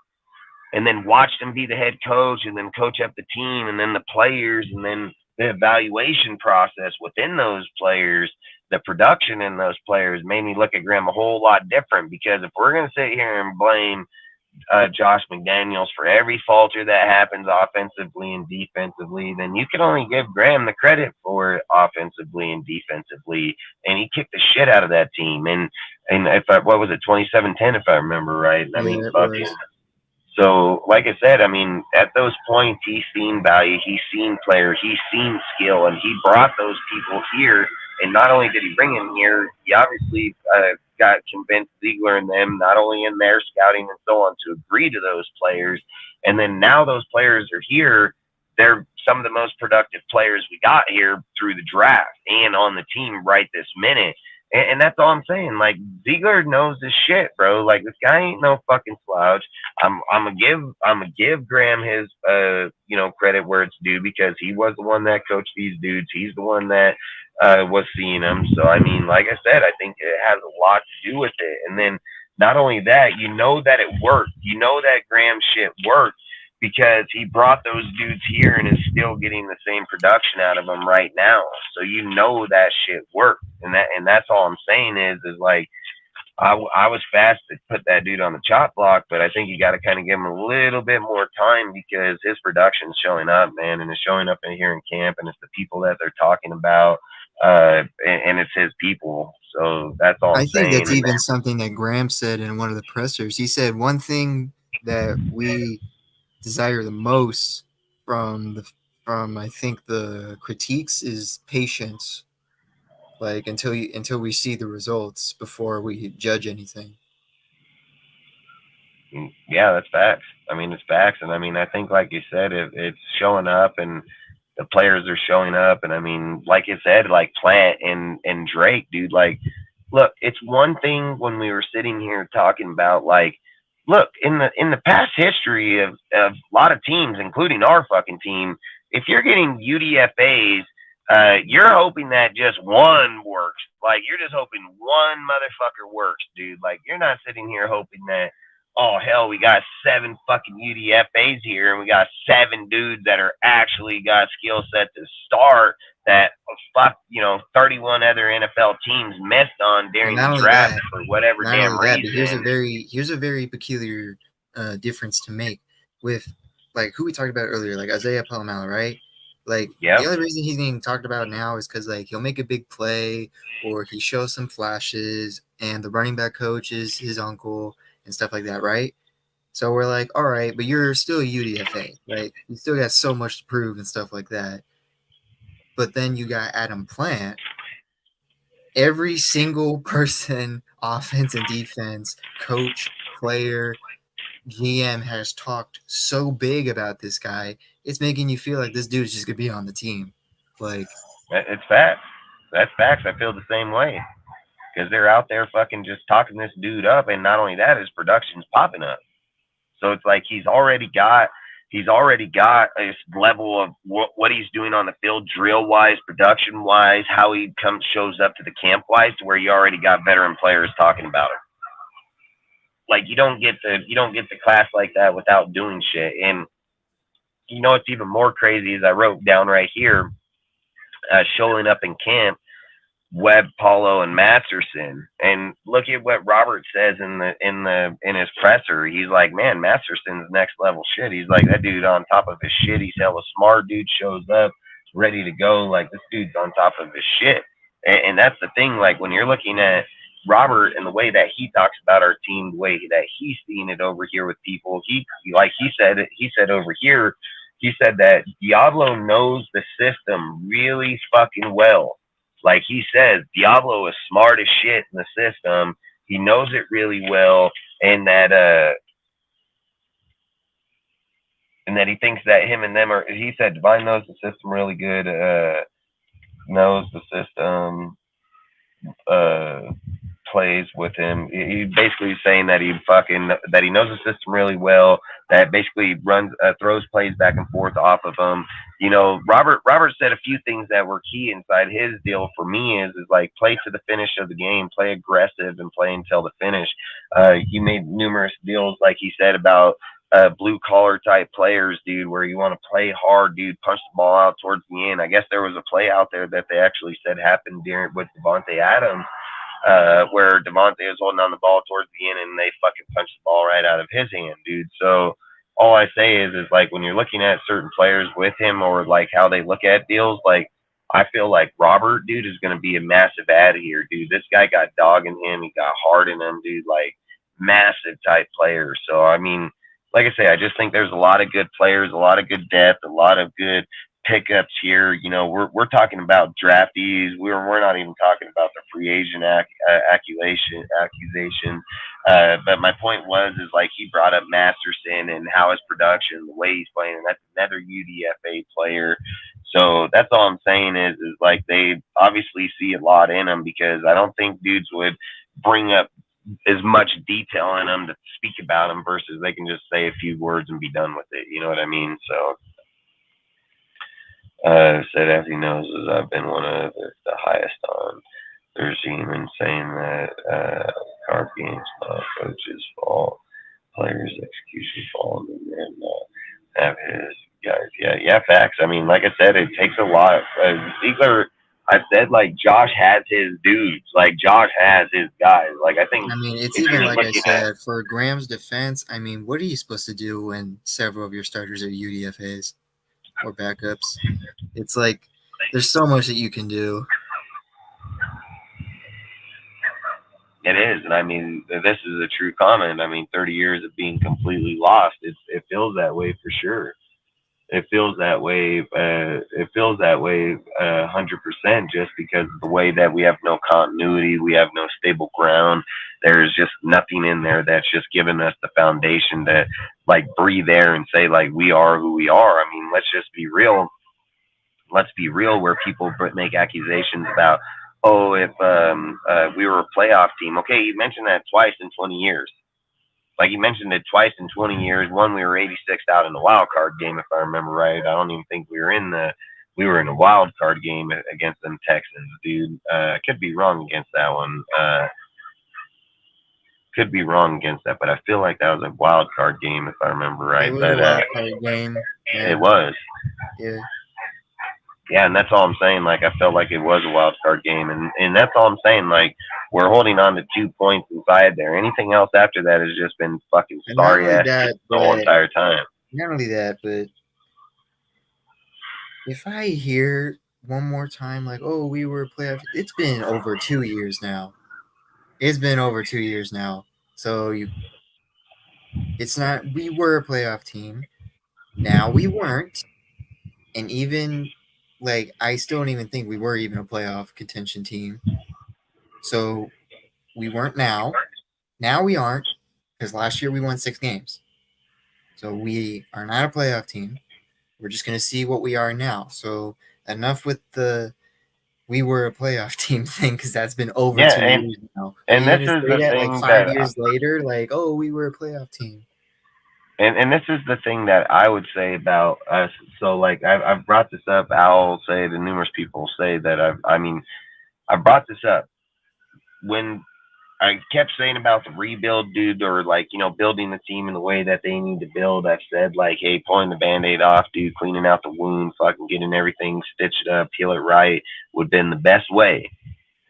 and then watched him be the head coach, and then coach up the team, and then the players, and then the evaluation process within those players, the production in those players made me look at Graham a whole lot different. Because if we're going to sit here and blame Josh McDaniels for every falter that happens offensively and defensively, then you can only give Graham the credit for it offensively and defensively. And he kicked the shit out of that team. And what was it, 27-10, if I remember right? I mean, fucking. So, like I said, I mean, at those points, he's seen value, he's seen players, he's seen skill, and he brought those people here. And not only did he bring them here, he obviously got convinced Ziegler and them, not only in their scouting and so on, to agree to those players. And then now those players are here. They're some of the most productive players we got here through the draft and on the team right this minute. And that's all I'm saying. Like, Ziegler knows this shit, bro. Like, this guy ain't no fucking slouch. I'm gonna give Graham his credit where it's due, because he was the one that coached these dudes. He's the one that was seeing them. So I mean, like I said, I think it has a lot to do with it. And then not only that, you know that it worked. You know that Graham shit worked, because he brought those dudes here and is still getting the same production out of them right now. So you know that shit worked. And that's all I'm saying is like, I was fast to put that dude on the chop block, but I think you got to kind of give him a little bit more time, because his production's showing up, man, and it's showing up in here in camp, and it's the people that they're talking about, and it's his people. So that's all I'm saying. I think that's even something that Graham said in one of the pressers. He said one thing that we desire the most from I think the critiques is patience. Like, until we see the results before we judge anything. Yeah, that's facts. I mean, it's facts. And I mean, I think, like you said, it's showing up, and the players are showing up. And I mean, like you said, like Plant and Drake, dude, like, look, it's one thing when we were sitting here talking about, like, look, in the past history of a lot of teams, including our fucking team, if you're getting UDFAs, you're hoping that just one works. Like, you're just hoping one motherfucker works, dude. Like, you're not sitting here hoping that, oh hell, we got 7 fucking UDFAs here, and we got 7 dudes that are actually got skill set to start that 31 other NFL teams missed on during not the only draft that, for whatever not damn only that, but reason. here's a very peculiar difference to make with like who we talked about earlier, like Isaiah Palomalo, right? Like Yep. the only reason he's getting talked about now is because like he'll make a big play or he shows some flashes, and the running back coach is his uncle and stuff like that, right? So we're like, all right, but you're still a UDFA, like you still got so much to prove and stuff like that. But then you got Adam Plant. Every single person, offense and defense, coach, player, GM has talked so big about this guy. It's making you feel like this dude is just gonna be on the team. Like, it's facts. That's facts. I feel the same way because they're out there fucking just talking this dude up, and not only that, his production's popping up. So it's like he's already got a level of what he's doing on the field, drill wise, production wise, how he shows up to the camp wise, to where you already got veteran players talking about him. Like, you don't get the class like that without doing shit. And you know what's even more crazy is I wrote down right here, showing up in camp, Webb, Paulo, and Masterson. And look at what Robert says in his presser. He's like, man, Masterson's next level shit. He's like, that dude on top of his shit. He's hella smart. Dude shows up ready to go. Like, this dude's on top of his shit. And that's the thing. Like, when you're looking at Robert and the way that he talks about our team, the way that he's seeing it over here with people, he said over here, he said that Diablo knows the system really fucking well. Like he says, Diablo is smart as shit in the system. He knows it really well, and that he thinks that him and them are. He said Divine knows the system really good. Knows the system. Plays with him. He basically saying that he knows the system really well. That basically throws plays back and forth off of him. You know, Robert said a few things that were key inside his deal for me is like play to the finish of the game, play aggressive, and play until the finish. He made numerous deals, like he said, about blue collar type players, dude, where you want to play hard, dude, punch the ball out towards the end. I guess there was a play out there that they actually said happened with Devontae Adams. Where Devontae was holding on the ball towards the end and they fucking punched the ball right out of his hand, dude. So all I say is like when you're looking at certain players with him or like how they look at deals, like I feel like Robert, dude, is going to be a massive add here, dude. This guy got dog in him. He got heart in him, dude, like massive type player. So, I mean, like I say, I just think there's a lot of good players, a lot of good depth, a lot of good pickups here. You know, we're talking about draftees. We're not even talking about the free agent accusation. But my point is like he brought up Masterson and how his production, the way he's playing, and that's another UDFA player. So that's all I'm saying is like they obviously see a lot in him because I don't think dudes would bring up as much detail in them to speak about him versus they can just say a few words and be done with it. You know what I mean? So. Said as he knows as I've been one of the highest on their team and saying that card game's not coach's fault, players' execution fault, and have his guys. Yeah, facts. I mean, like I said, it takes a lot. Ziegler, I said like Josh has his dudes, like Josh has his guys. Like I think. I mean, it's even like I said for Graham's defense. I mean, what are you supposed to do when several of your starters are UDFAs? Or backups. It's like there's so much that you can do. It is, and I mean this is a true comment. I mean, 30 years of being completely lost. It feels that way for sure. It feels that way. 100% just because of the way that we have no continuity, we have no stable ground. There's just nothing in there that's just given us the foundation to like breathe there and say like we are who we are. I mean, let's just be real. Let's be real. Where people make accusations about, oh, if we were a playoff team. Okay, you mentioned that twice in 20 years. like you mentioned it twice in 20 years. One, we were 86th out in the wild card game, if I remember right. I don't even think we were in a wild card game against them Texans, dude. I could be wrong against that one. Could be wrong against that, but I feel like that was a wild card game, if I remember right. It was But a wild card game. Yeah. it was. Yeah. Yeah, and that's all I'm saying. Like, I felt like it was a wild card game, and that's all I'm saying. Like, we're holding on to 2 points inside there. Anything else after that has just been fucking sorry ass the whole entire time. Not only that, but if I hear one more time, like, oh, we were a playoff, it's been over 2 years now. It's been over 2 years now. So it's not, we were a playoff team. Now we weren't. And even, like, I still don't even think we were even a playoff contention team. So we weren't now. Now we aren't, because last year we won 6 games. So we are not a playoff team. We're just going to see what we are now. So enough with the we were a playoff team thing, because that's been over 2 years now. And this is the thing like 5 that years later, like, oh, we were a playoff team. And this is the thing that I would say about us. So, like, I've brought this up. I'll say it, and numerous people say that I brought this up when I kept saying about the rebuild, dude, or, like, you know, building the team in the way that they need to build. I've said, like, hey, pulling the Band-Aid off, dude, cleaning out the wound, fucking getting everything stitched up, heal it right would have been the best way.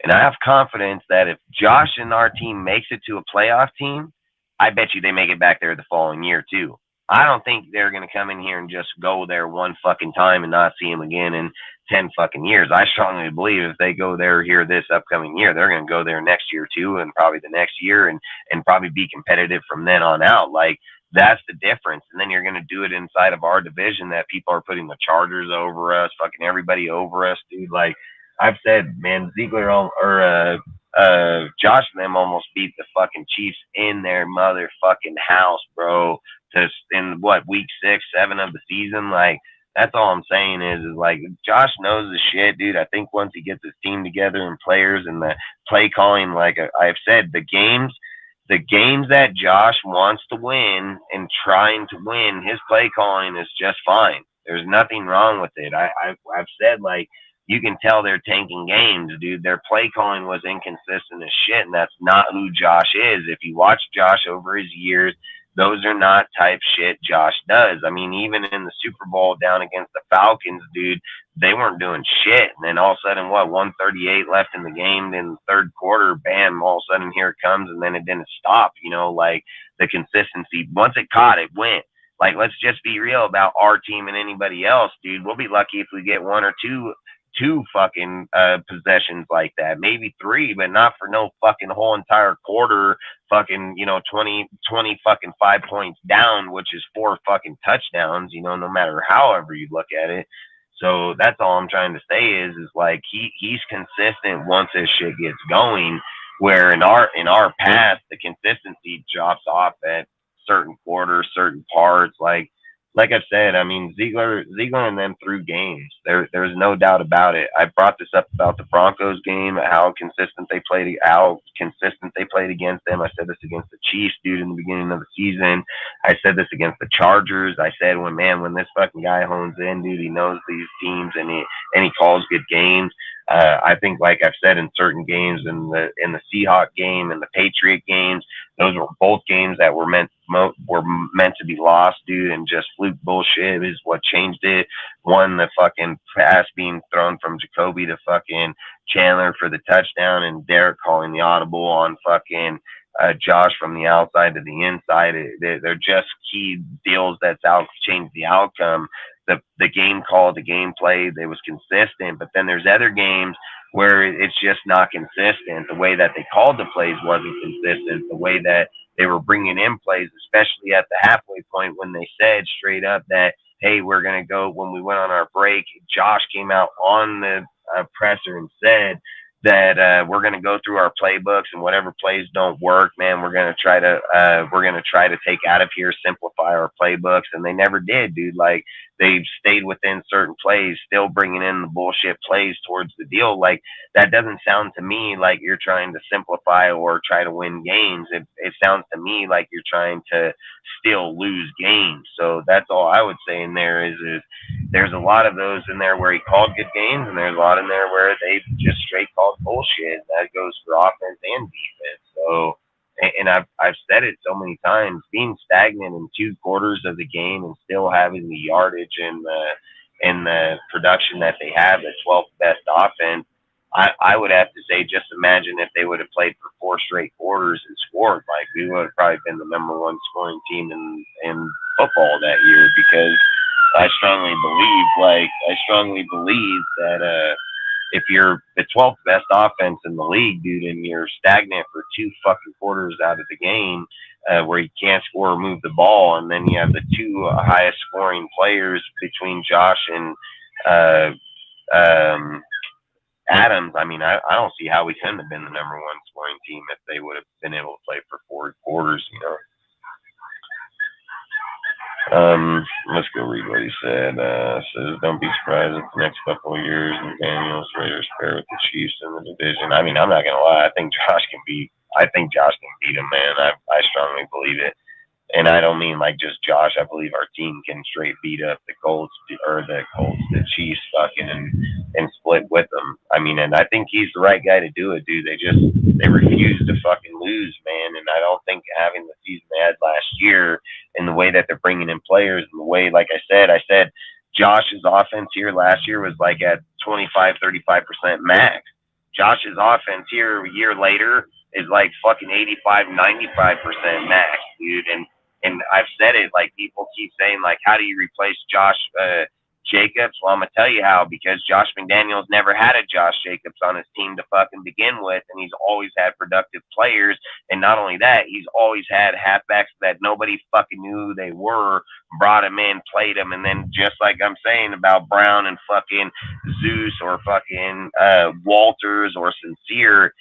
And I have confidence that if Josh and our team makes it to a playoff team, I bet you they make it back there the following year too. I don't think they're going to come in here and just go there one fucking time and not see him again in 10 fucking years. I strongly believe if they go there here this upcoming year, they're going to go there next year too, and probably the next year, and probably be competitive from then on out. Like, that's the difference. And then you're going to do it inside of our division that people are putting the Chargers over us, fucking everybody over us, dude. Like, I've said, man, Ziegler or Josh and them almost beat the fucking Chiefs in their motherfucking house, bro. In week 6, 7 of the season. Like, that's all I'm saying is like, Josh knows the shit, dude. I think once he gets his team together and players and the play calling, like I've said, the games that Josh wants to win and trying to win, his play calling is just fine. There's nothing wrong with it. I've said, like, you can tell they're tanking games, dude. Their play calling was inconsistent as shit, and that's not who Josh is. If you watch Josh over his years, those are not type shit Josh does. I mean, even in the Super Bowl down against the Falcons, dude, they weren't doing shit. And then all of a sudden, 138 left in the game, in the third quarter, bam, all of a sudden here it comes, and then it didn't stop. You know, like, the consistency. Once it caught, it went. Like, let's just be real about our team and anybody else, dude. We'll be lucky if we get 1 or 2 fucking possessions like that, maybe 3, but not for no fucking whole entire quarter, fucking, you know, 20 fucking 5 points down, which is 4 fucking touchdowns, you know, no matter however you look at it. So that's all I'm trying to say is like, he's consistent once this shit gets going, where in our past the consistency drops off at certain quarters, certain parts. Like I said, I mean, Ziegler and them threw games. There's no doubt about it. I brought this up about the Broncos game, how consistent they played against them. I said this against the Chiefs, dude, in the beginning of the season. I said this against the Chargers. I said, when this fucking guy hones in, dude, he knows these teams and he calls good games. I think, like I've said, in certain games, in the Seahawks game and the Patriot games, those were both games that were meant to be lost, dude, and just fluke bullshit is what changed it. One, the fucking pass being thrown from Jacoby to fucking Chandler for the touchdown, and Derek calling the audible on fucking Josh from the outside to the inside. They're just key deals that's changed the outcome. The game call, the gameplay, they was consistent, but then there's other games where it's just not consistent. The way that they called the plays wasn't consistent. The way that they were bringing in plays, especially at the halfway point when they said straight up that, hey, we're going to go, when we went on our break, Josh came out on the presser and said that we're going to go through our playbooks, and whatever plays don't work, man, we're going to try to take out of here, simplify our playbooks. And they never did, dude. Like, they've stayed within certain plays, still bringing in the bullshit plays towards the deal. Like, that doesn't sound to me like you're trying to simplify or try to win games. It sounds to me like you're trying to still lose games. So that's all I would say in there is there's a lot of those in there where he called good games, and there's a lot in there where they just straight called bullshit. That goes for offense and defense. So, and I've said it so many times, being stagnant in 2 quarters of the game and still having the yardage and the production that they have, the 12th best offense, I would have to say, just imagine if they would have played for 4 straight quarters and scored. Like, we would have probably been the #1 scoring team in football that year, because I strongly believe that if you're the 12th best offense in the league, dude, and you're stagnant for 2 fucking quarters out of the game, where you can't score or move the ball, and then you have the 2 highest scoring players between Josh and Adams. I mean, I don't see how we couldn't have been the #1 scoring team if they would have been able to play for 4 quarters, you know. Let's go read what he said. Says, don't be surprised if the next couple of years McDaniels Raiders pair with the Chiefs in the division. I mean, I'm not gonna lie. I think Josh can beat him, man. I strongly believe it. And I don't mean like just Josh. I believe our team can straight beat up the the Chiefs fucking and split with them. I mean, and I think he's the right guy to do it, dude. They refuse to fucking lose, man. And I don't think having the season they had last year and the way that they're bringing in players and the way, like I said Josh's offense here last year was like at 25-35% max. Josh's offense here a year later is like fucking 85-95% max, dude. And I've said it, like, people keep saying, like, how do you replace Josh Jacobs? Well, I'm going to tell you how, because Josh McDaniels never had a Josh Jacobs on his team to fucking begin with, and he's always had productive players. And not only that, he's always had halfbacks that nobody fucking knew who they were, brought him in, played him, and then just like I'm saying about Brown and fucking Zeus or fucking Walters or Sincere,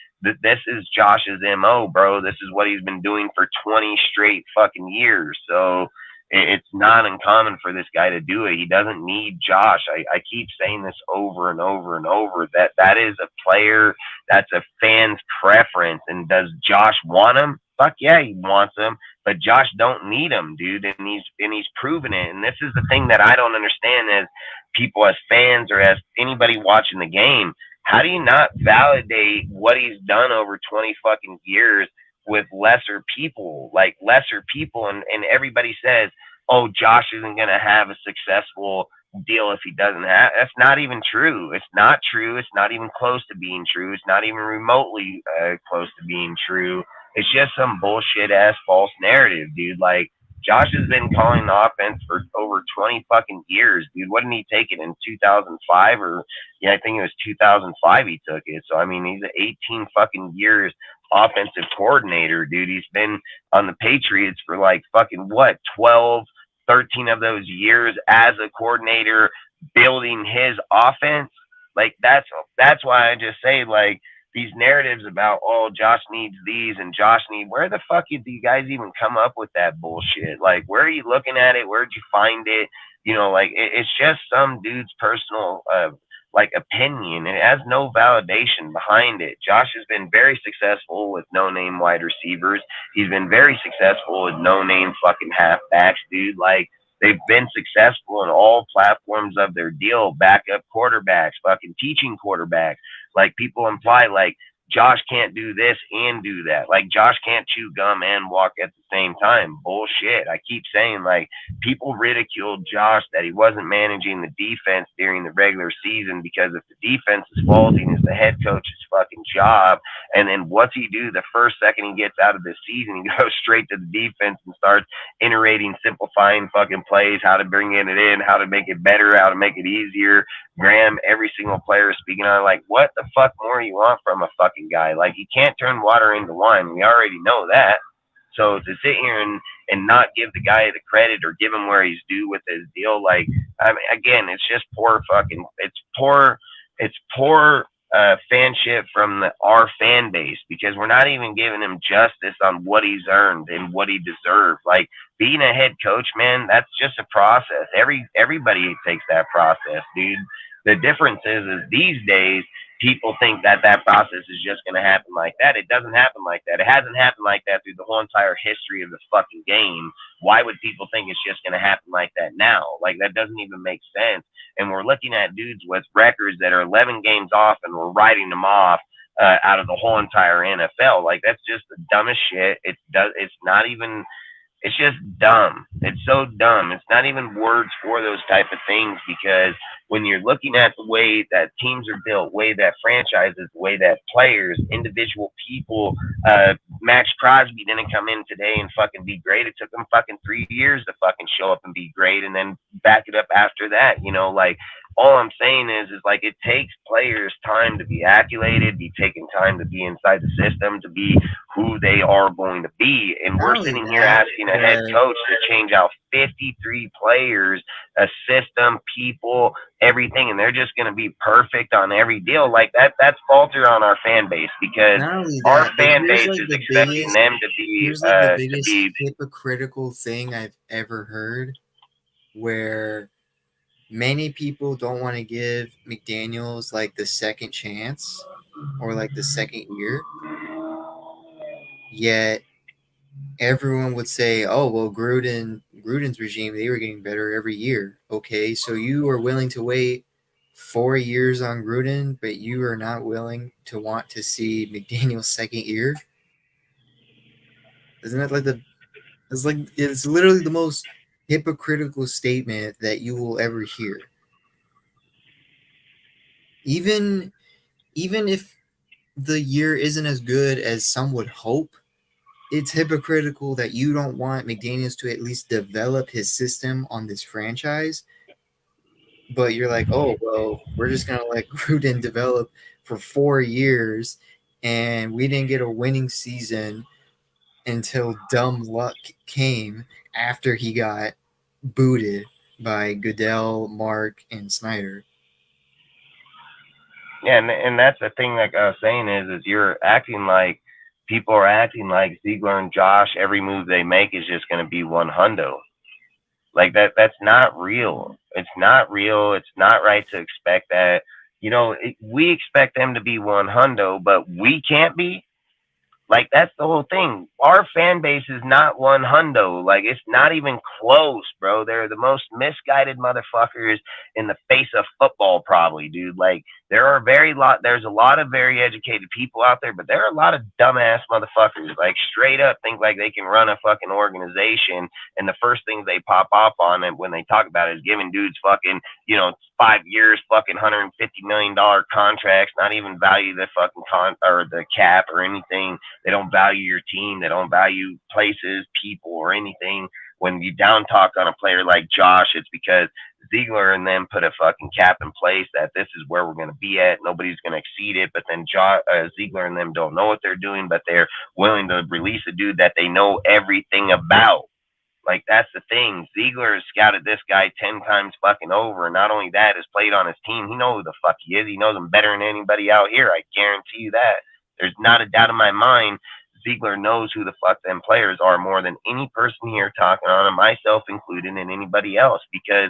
this is Josh's MO, bro. This is what he's been doing for 20 straight fucking years. So it's not uncommon for this guy to do it. He doesn't need Josh. I keep saying this over and over and over, that is a player, that's a fan's preference. And does Josh want him? Fuck yeah, he wants him. But Josh don't need him, dude, and he's proven it. And this is the thing that I don't understand as people, as fans, or as anybody watching the game. How do you not validate what he's done over 20 fucking years with lesser people? Like, lesser people, and everybody says, oh, Josh isn't going to have a successful deal if he doesn't have. That's not even true. It's not true. It's not even close to being true. It's not even remotely close to being true. It's just some bullshit ass false narrative, dude. Like, Josh has been calling the offense for over 20 fucking years, dude. What didn't he take it in 2005? Or, yeah, I think it was 2005 he took it. So, I mean, he's an 18 fucking years offensive coordinator, dude. He's been on the Patriots for like fucking, what, 12, 13 of those years as a coordinator building his offense. Like, that's why I just say, like, these narratives about, oh, Josh needs these and Josh needs, where the fuck did you guys even come up with that bullshit? Like, where are you looking at it? Where'd you find it? You know, like, it's just some dude's personal, like, opinion. It has no validation behind it. Josh has been very successful with no-name wide receivers. He's been very successful with no-name fucking halfbacks, dude. Like, they've been successful in all platforms of their deal. Backup quarterbacks, fucking teaching quarterbacks. Like, people imply, like, Josh can't do this and do that. Like, Josh can't chew gum and walk at the same time. Bullshit. I keep saying, like, people ridiculed Josh that he wasn't managing the defense during the regular season, because if the defense is faulty, it's the head coach's fucking job. And then what's he do the first second he gets out of the season? He goes straight to the defense and starts iterating, simplifying fucking plays, how to bring it in, how to make it better, how to make it easier. Graham, every single player is speaking on, like, what the fuck more you want from a fucking guy? Like, he can't turn water into wine. We already know that. So to sit here and not give the guy the credit or give him where he's due with his deal, like, I mean, again, it's just poor fucking, it's poor fanship from our fan base, because we're not even giving him justice on what he's earned and what he deserved. Like, being a head coach, man, that's just a process. Everybody takes that process, dude. The difference is these days people think that process is just going to happen like that. It doesn't happen like that. It hasn't happened like that through the whole entire history of the fucking game. Why would people think it's just going to happen like that now? Like, that doesn't even make sense. And we're looking at dudes with records that are 11 games off, and we're writing them off out of the whole entire NFL. Like, that's just the dumbest shit. It's not even. It's just dumb. It's so dumb. It's not even words for those type of things, because when you're looking at the way that teams are built, way that franchises, the way that players, individual people, Max Crosby didn't come in today and fucking be great. It took him fucking 3 years to fucking show up and be great, and then back it up after that. You know, like, all I'm saying is like, it takes players time to be acclimated, be taking time to be inside the system, to be who they are going to be. And we're sitting here asking a head coach to change out 53 players, a system, people, everything, and they're just going to be perfect on every deal. Like, that's falter on our fan base, because our fan base is expecting them to be here's like the biggest hypocritical thing I've ever heard, where many people don't want to give McDaniels like the second chance or like the second year, yet everyone would say, oh, well, Gruden's regime, they were getting better every year. Okay, so you are willing to wait 4 years on Gruden, but you are not willing to want to see McDaniel's second year? Isn't that like it's literally the most hypocritical statement that you will ever hear. Even if the year isn't as good as some would hope, it's hypocritical that you don't want McDaniels to at least develop his system on this franchise. But you're like, oh, well, we're just going to let Gruden develop for 4 years, and we didn't get a winning season until dumb luck came after he got booted by Goodell, Mark, and Snyder. Yeah, and that's the thing, like I was saying, is you're acting like, people are acting like Ziegler and Josh, every move they make is just going to be one hundo. Like, that's not real. It's not real. It's not right to expect that. You know, we expect them to be one hundo, but we can't be. Like, that's the whole thing. Our fan base is not one hundo. Like, it's not even close, bro. They're the most misguided motherfuckers in the face of football, probably, dude. Like, there's a lot of very educated people out there, but there are a lot of dumbass motherfuckers, like, straight up think like they can run a fucking organization, and the first things they pop up on it when they talk about it is giving dudes fucking, 5 years, fucking $150 million contracts, not even value the fucking or the cap or anything. They don't value your team. They don't value places, people, or anything. When you down talk on a player like Josh, it's because Ziegler and them put a fucking cap in place that this is where we're going to be at. Nobody's going to exceed it. But then Ziegler and them don't know what they're doing, but they're willing to release a dude that they know everything about. Like, that's the thing. Ziegler has scouted this guy 10 times fucking over. And not only that, has played on his team. He knows who the fuck he is. He knows him better than anybody out here. I guarantee you that. There's not a doubt in my mind. Ziegler knows who the fuck them players are more than any person here talking on him, myself included, and anybody else, because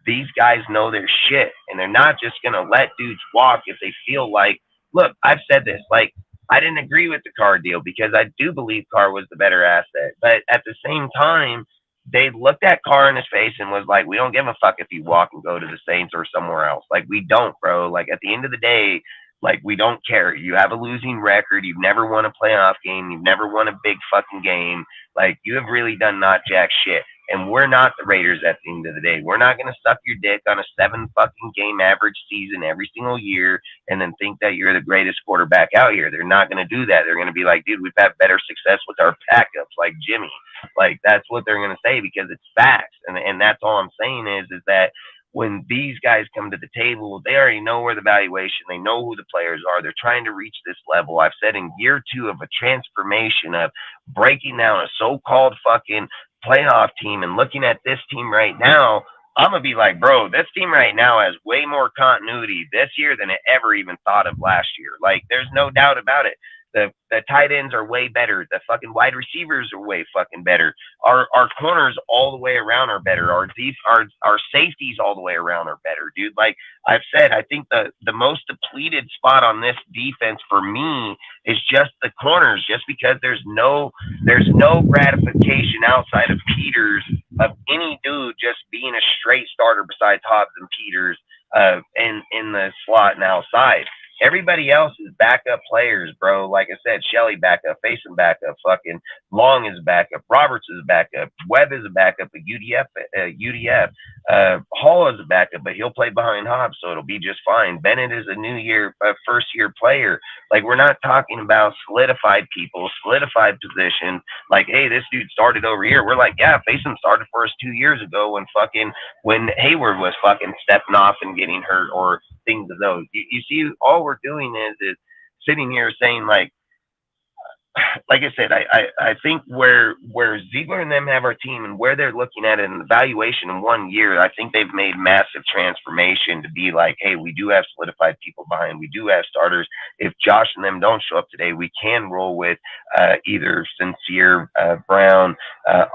these guys know their shit, and they're not just going to let dudes walk if they feel like, look, I've said this, like, I didn't agree with the Carr deal because I do believe Carr was the better asset. But at the same time, they looked at Carr in his face and was like, we don't give a fuck if you walk and go to the Saints or somewhere else. Like, we don't, bro. Like, at the end of the day, like, we don't care. You have a losing record. You've never won a playoff game. You've never won a big fucking game. Like, you have really done not jack shit. And we're not the Raiders at the end of the day. We're not going to suck your dick on a 7 fucking game average season every single year and then think that you're the greatest quarterback out here. They're not going to do that. They're going to be like, dude, we've had better success with our backups, like Jimmy. Like, that's what they're going to say because it's facts. And that's all I'm saying is that when these guys come to the table, they already know where the valuation, they know who the players are. They're trying to reach this level. I've said in year 2 of a transformation of breaking down a so-called fucking playoff team and looking at this team right now, I'm gonna be like, bro, this team right now has way more continuity this year than it ever even thought of last year. Like, there's no doubt about it. The tight ends are way better. The fucking wide receivers are way fucking better. Our corners all the way around are better. Our safeties all the way around are better, dude. Like I've said, I think the most depleted spot on this defense for me is just the corners, just because there's no gratification outside of Peters of any dude just being a straight starter besides Hobbs and Peters in the slot and outside. Everybody else is backup players, bro. Like I said, Shelley backup, Faison backup, fucking Long is backup, Roberts is backup, Webb is a backup, UDF. Hall is a backup, but he'll play behind Hobbs, so it'll be just fine. Bennett is a first year player. Like, we're not talking about solidified people, solidified positions. Like, hey, this dude started over here. We're like, yeah, Faison started for us 2 years ago when Hayward was fucking stepping off and getting hurt or things of those. You see, all we're doing is sitting here saying like I said, I think where Ziegler and them have our team and where they're looking at it in evaluation in 1 year, I think they've made massive transformation to be like, hey, we do have solidified people behind. We do have starters. If Josh and them don't show up today, we can roll with either Brown,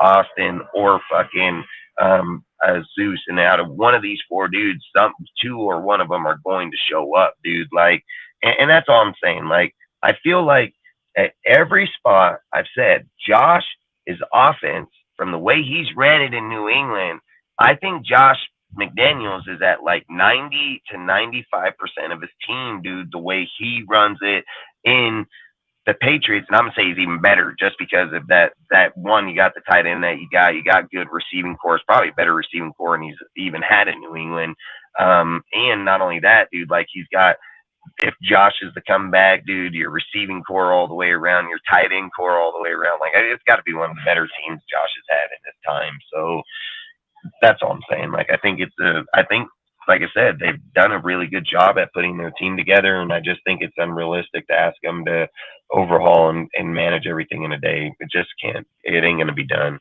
Austin, or fucking Zeus. And out of one of these four dudes, two or one of them are going to show up, dude. Like, and that's all I'm saying. Like, I feel like at every spot, I've said, Josh is offense from the way he's ran it in New England. I think Josh McDaniels is at like 90 to 95% of his team, dude, the way he runs it in the Patriots. And I'm going to say he's even better just because of that one, you got the tight end that you got good receiving core. It's probably a better receiving core than he's even had in New England. And not only that, dude, like he's got, if Josh is the comeback, dude, your receiving core all the way around, your tight end core all the way around. Like, it's got to be one of the better teams Josh has had in this time. So that's all I'm saying. Like, I think, like I said, they've done a really good job at putting their team together, and I just think it's unrealistic to ask them to overhaul and manage everything in a day. It just can't. It ain't going to be done.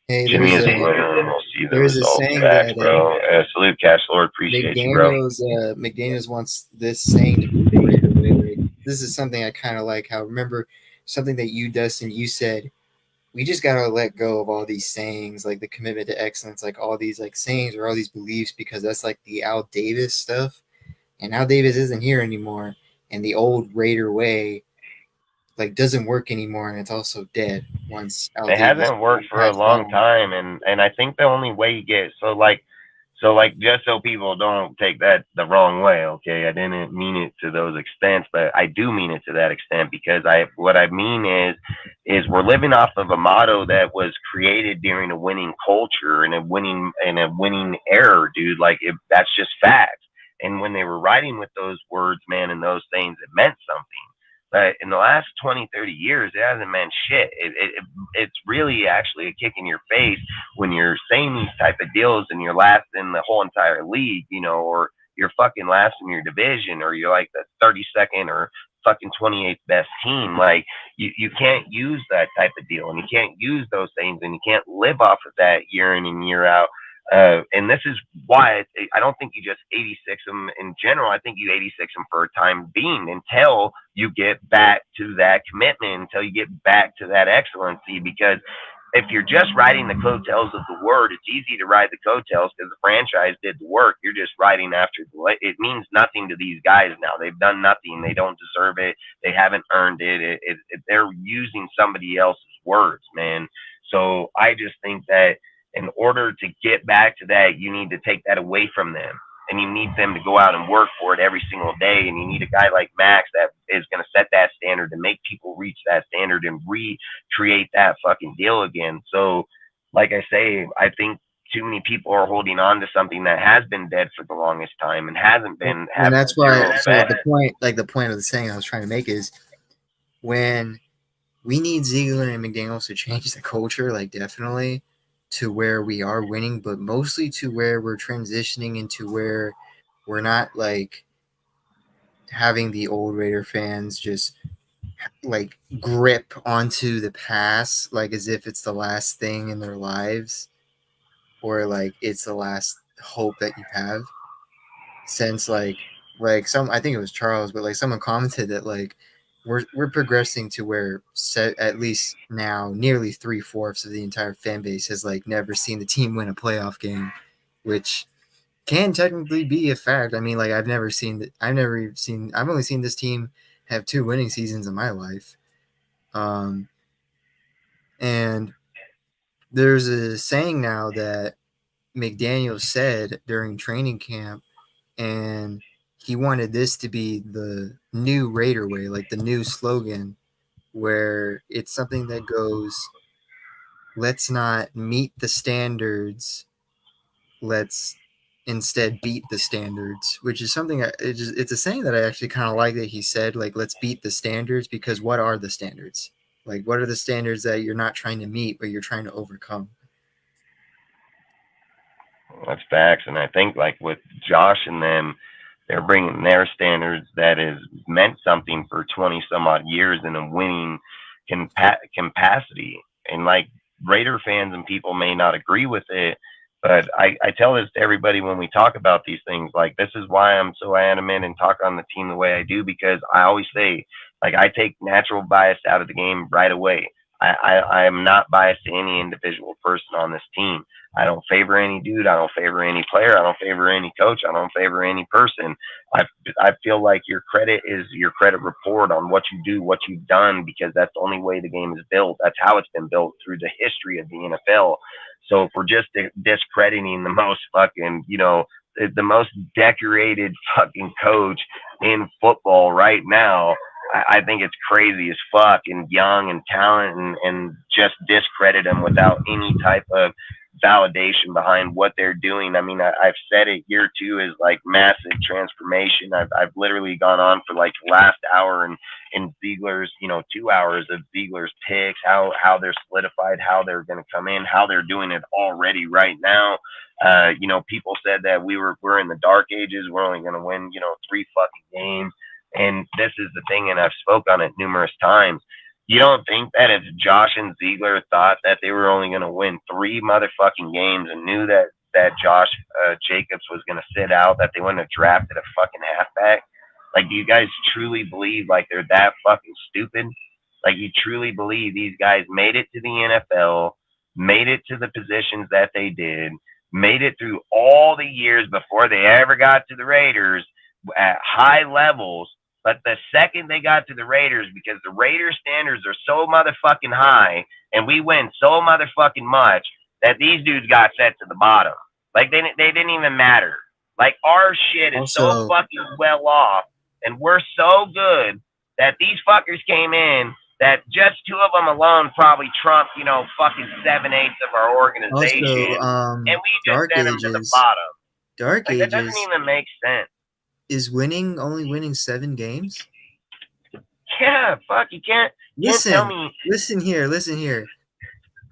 Hey, Jimmy is winning. We'll see the there's a results saying back, that bro. Salute, Cash Lord. Appreciate you, bro. McDaniels wants this saying to be repeated away. This is something I kind of like. How remember something that you, Dustin, you said. We just gotta let go of all these sayings, like the commitment to excellence, like all these like sayings or all these beliefs, because that's like the Al Davis stuff. And Al Davis isn't here anymore, and the old Raider way like doesn't work anymore, and it's also dead once Al It Davis hasn't worked for a passed long on. time, and I think the only way you get so just so people don't take that the wrong way, okay? I didn't mean it to those extents, but I do mean it to that extent, because what I mean is we're living off of a motto that was created during a winning culture and a winning era, dude. Like, that's just fact. And when they were writing with those words, man, and those things, it meant something. But in the last 20, 30 years, it hasn't meant shit. It's really actually a kick in your face when you're saying these type of deals and you're last in the whole entire league, or you're fucking last in your division, or you're like the 32nd or fucking 28th best team. Like, you can't use that type of deal, and you can't use those things, and you can't live off of that year in and year out. And this is why I don't think you just 86 them in general. I think you 86 them for a time being until you get back to that commitment, until you get back to that excellency. Because if you're just riding the coattails of the word, it's easy to ride the coattails because the franchise did the work. You're just riding after it means nothing to these guys now. They've done nothing. They don't deserve it. They haven't earned it. They're using somebody else's words, man. So I just think that in order to get back to that, you need to take that away from them. And you need them to go out and work for it every single day. And you need a guy like Max that is going to set that standard and make people reach that standard and recreate that fucking deal again. So, like I say, I think too many people are holding on to something that has been dead for the longest time and hasn't been. And that's why. So the point of the saying I was trying to make is when we need Ziegler and McDaniels to change the culture, like definitely to where we are winning, but mostly to where we're transitioning into where we're not like having the old Raider fans just like grip onto the past like as if it's the last thing in their lives or like it's the last hope that you have since like some, I think it was Charles, but like someone commented that like we're progressing to where at least now nearly 3/4 of the entire fan base has like never seen the team win a playoff game, which can technically be a fact. I mean, like I've only seen this team have 2 winning seasons in my life. And there's a saying now that McDaniel said during training camp, and he wanted this to be the new Raider way, like the new slogan, where it's something that goes, let's not meet the standards, let's instead beat the standards, which is something it's a saying that I actually kind of like that he said, like, let's beat the standards, because what are the standards? Like, what are the standards that you're not trying to meet, but you're trying to overcome? That's facts. And I think like with Josh and them, they're bringing their standards that has meant something for 20 some odd years in a winning capacity. And like Raider fans and people may not agree with it, but I tell this to everybody when we talk about these things. Like, this is why I'm so adamant and talk on the team the way I do, because I always say, like, I take natural bias out of the game right away. I am not biased to any individual person on this team. I don't favor any dude. I don't favor any player. I don't favor any coach. I don't favor any person. I feel like your credit is your credit report on what you do, what you've done, because that's the only way the game is built. That's how it's been built through the history of the NFL. So if we're just discrediting the most fucking, the most decorated fucking coach in football right now, I think it's crazy as fuck, and young and talent, and just discredit them without any type of validation behind what they're doing. I mean, I've said it, year 2 is like massive transformation. I've literally gone on for like the last hour in Ziegler's, 2 hours of Ziegler's picks, how they're solidified, how they're going to come in, how they're doing it already right now. People said that we're in the dark ages. We're only going to win, 3 fucking games. And this is the thing, and I've spoke on it numerous times. You don't think that if Josh and Ziegler thought that they were only going to win 3 motherfucking games and knew that Josh Jacobs was going to sit out, that they wouldn't have drafted a fucking halfback? Like, do you guys truly believe like they're that fucking stupid? Like, you truly believe these guys made it to the NFL, made it to the positions that they did, made it through all the years before they ever got to the Raiders at high levels? But the second they got to the Raiders, because the Raiders standards are so motherfucking high and we win so motherfucking much, that these dudes got set to the bottom. Like, they didn't even matter. Like, our shit is so fucking well off, and we're so good that these fuckers came in that just 2 of them alone probably trump, fucking 7/8 of our organization. Also, and we just sent them to the bottom. Dark Ages. That doesn't even make sense. Is only winning 7 games? Yeah, fuck, you can't tell me. Listen here.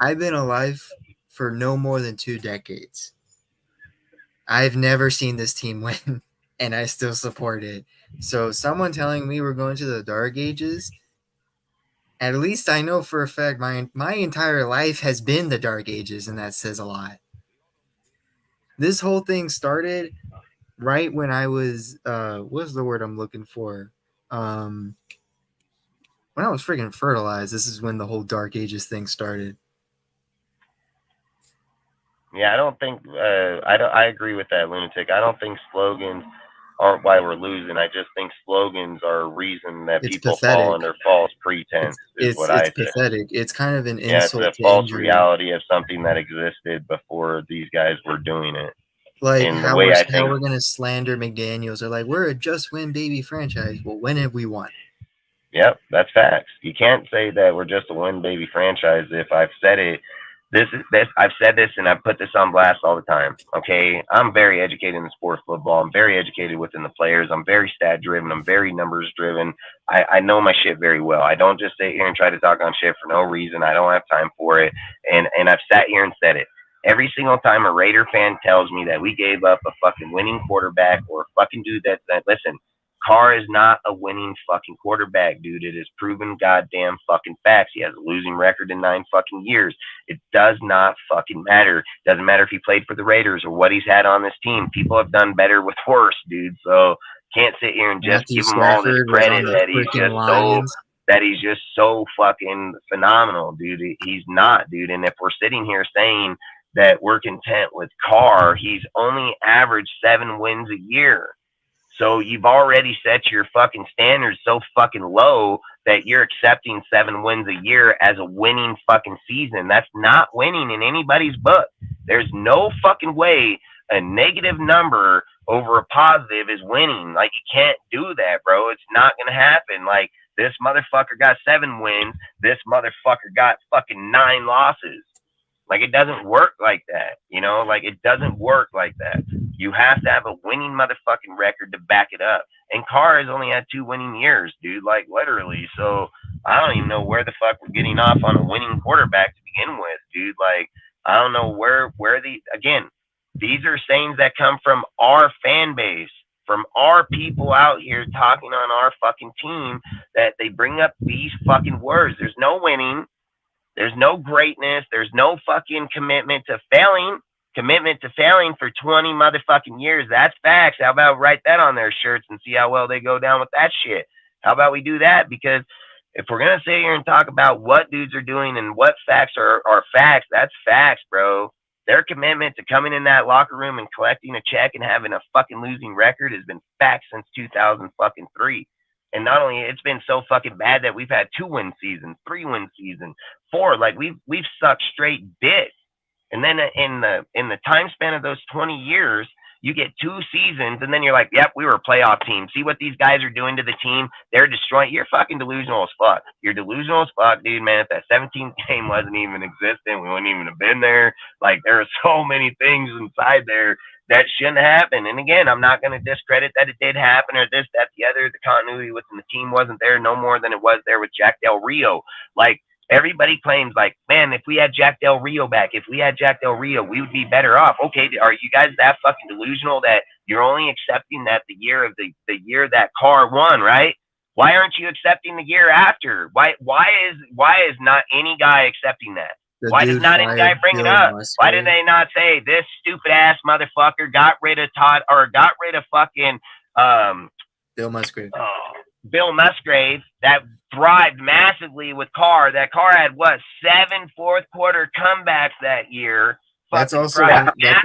I've been alive for no more than 2 decades. I've never seen this team win, and I still support it. So someone telling me we're going to the Dark Ages, at least I know for a fact my entire life has been the Dark Ages, and that says a lot. This whole thing started right when I was what's the word I'm looking for? When I was freaking fertilized. This is when the whole Dark Ages thing started. Yeah, I don't think I agree with that, lunatic. I don't think slogans aren't why we're losing. I just think slogans are a reason that it's people pathetic. fall under false pretense. It's pathetic. It's kind of an insult. It's a false reality of something that existed before these guys were doing it. Like, how we're going to slander McDaniels. They're like, we're a just win baby franchise. Well, when have we won? Yep, that's facts. You can't say that we're just a win baby franchise. If I've said it, I've said this, and I put this on blast all the time. Okay, I'm very educated in the sport of football. I'm very educated within the players. I'm very stat driven. I'm very numbers driven. I know my shit very well. I don't just sit here and try to talk on shit for no reason. I don't have time for it. And I've sat here and said it. Every single time a Raider fan tells me that we gave up a fucking winning quarterback or a fucking dude that listen, Carr is not a winning fucking quarterback, dude. It is proven goddamn fucking facts. He has a losing record in 9 fucking years. It does not fucking matter. Doesn't matter if he played for the Raiders or what he's had on this team. People have done better with worse, dude. So can't sit here and just Matthew give him all this Stafford was on credit the that he's freaking just Lions. he's just so fucking phenomenal, dude. He's not, dude. And if we're sitting here saying that we're content with Carr, he's only averaged 7 wins a year. So you've already set your fucking standards so fucking low that you're accepting 7 wins a year as a winning fucking season. That's not winning in anybody's book. There's no fucking way a negative number over a positive is winning. Like, you can't do that, bro. It's not going to happen. Like, this motherfucker got 7 wins. This motherfucker got fucking 9 losses. Like, it doesn't work like that, you know? Like, it doesn't work like that. You have to have a winning motherfucking record to back it up. And Carr has only had 2 winning years, dude, like, literally. So I don't even know where the fuck we're getting off on a winning quarterback to begin with, dude. Like, I don't know where again, these are sayings that come from our fan base, from our people out here talking on our fucking team, that they bring up these fucking words. There's no winning. There's no greatness. There's no fucking commitment to failing for 20 motherfucking years. That's facts. How about write that on their shirts and see how well they go down with that shit? How about we do that? Because if we're going to sit here and talk about what dudes are doing and what facts are facts, that's facts, bro. Their commitment to coming in that locker room and collecting a check and having a fucking losing record has been facts since 2003. And not only it's been so fucking bad that we've had 2-win seasons, 3-win seasons, 4. Like, we've sucked straight dick. And then in the time span of those 20 years, you get 2 seasons, and then you're like, yep, we were a playoff team. See what these guys are doing to the team? They're destroying. You're fucking delusional as fuck. You're delusional as fuck, dude, man. If that 17th game wasn't even existent, we wouldn't even have been there. Like, there are so many things inside there that shouldn't happen. And again, I'm not going to discredit that it did happen or this, that, the other. The continuity within the team wasn't there no more than it was there with Jack Del Rio. Like, everybody claims, like, man, if we had Jack Del Rio back, we would be better off. Okay, are you guys that fucking delusional that you're only accepting that the year of the year that Carr won, right? Why aren't you accepting the year after? Why is not any guy accepting that? Why does not any guy bring it up? Why did they not say this stupid ass motherfucker got rid of fucking Bill Musgrave. Bill Musgrave that thrived massively with Carr. That Carr had 7 fourth quarter comebacks that year. That's also when he had the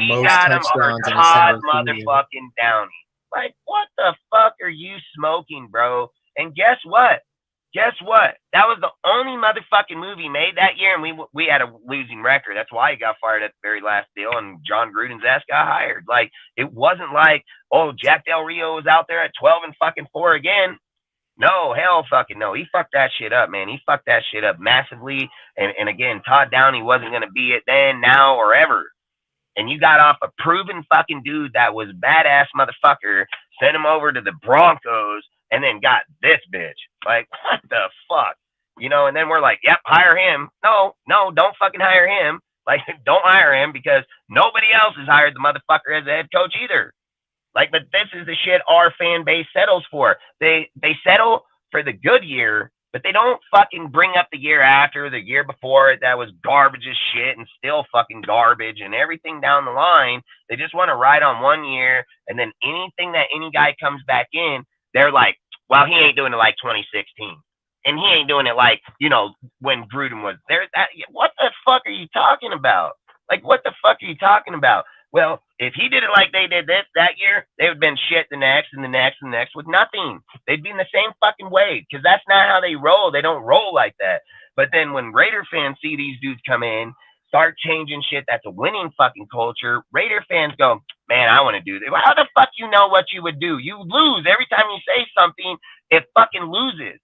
most touchdowns in a single motherfucking Downey. Like, what the fuck are you smoking, bro? And guess what? That was the only motherfucking movie made that year, and we had a losing record. That's why he got fired at the very last deal, and John Gruden's ass got hired. Like, it wasn't like, oh, Jack Del Rio was out there at 12-4 again. No, hell fucking no. He fucked that shit up, man. He fucked that shit up massively. And again, Todd Downey wasn't going to be it then, now, or ever. And you got off a proven fucking dude that was badass motherfucker, sent him over to the Broncos, and then got this bitch. Like, what the fuck? You know, and then we're like, yep, hire him. No, don't fucking hire him. Like, don't hire him because nobody else has hired the motherfucker as a head coach either. Like, but this is the shit our fan base settles for. They settle for the good year, but they don't fucking bring up the year after, the year before that was garbage as shit and still fucking garbage and everything down the line. They just want to ride on 1 year, and then anything that any guy comes back in, they're like, well, he ain't doing it like 2016. And he ain't doing it like, you know, when Gruden was there. What the fuck are you talking about? Like, what the fuck are you talking about? Well, if he did it like they did that year, they would have been shit the next and the next and the next with nothing. They'd be in the same fucking way because that's not how they roll. They don't roll like that. But then when Raider fans see these dudes come in, start changing shit that's a winning fucking culture, Raider fans go, man, I want to do this. Well, how the fuck you know what you would do? You lose. Every time you say something, it fucking loses.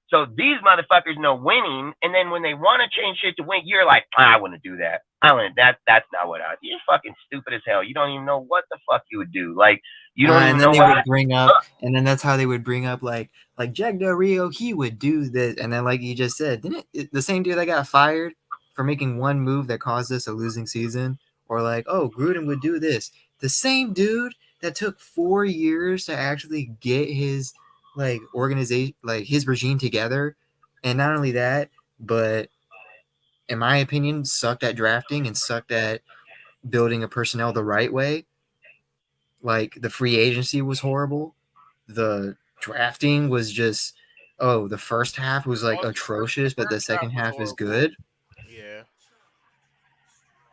So these motherfuckers know winning, and then when they want to change shit to win, you're like, I want to do that. That's not what I would. You're fucking stupid as hell. You don't even know what the fuck you would do. Like, you don't even know what. Would bring up, and then that's how they would bring up, like Jack Del Rio, he would do this, and then like you just said, didn't it, the same dude that got fired for making one move that caused us a losing season, or like, oh, Gruden would do this. The same dude that took 4 years to actually get his like organization, like his regime together, and not only that, but in my opinion, sucked at drafting and sucked at building a personnel the right way. Like the free agency was horrible. The drafting was just the first half was like atrocious, but the second half is good. Yeah.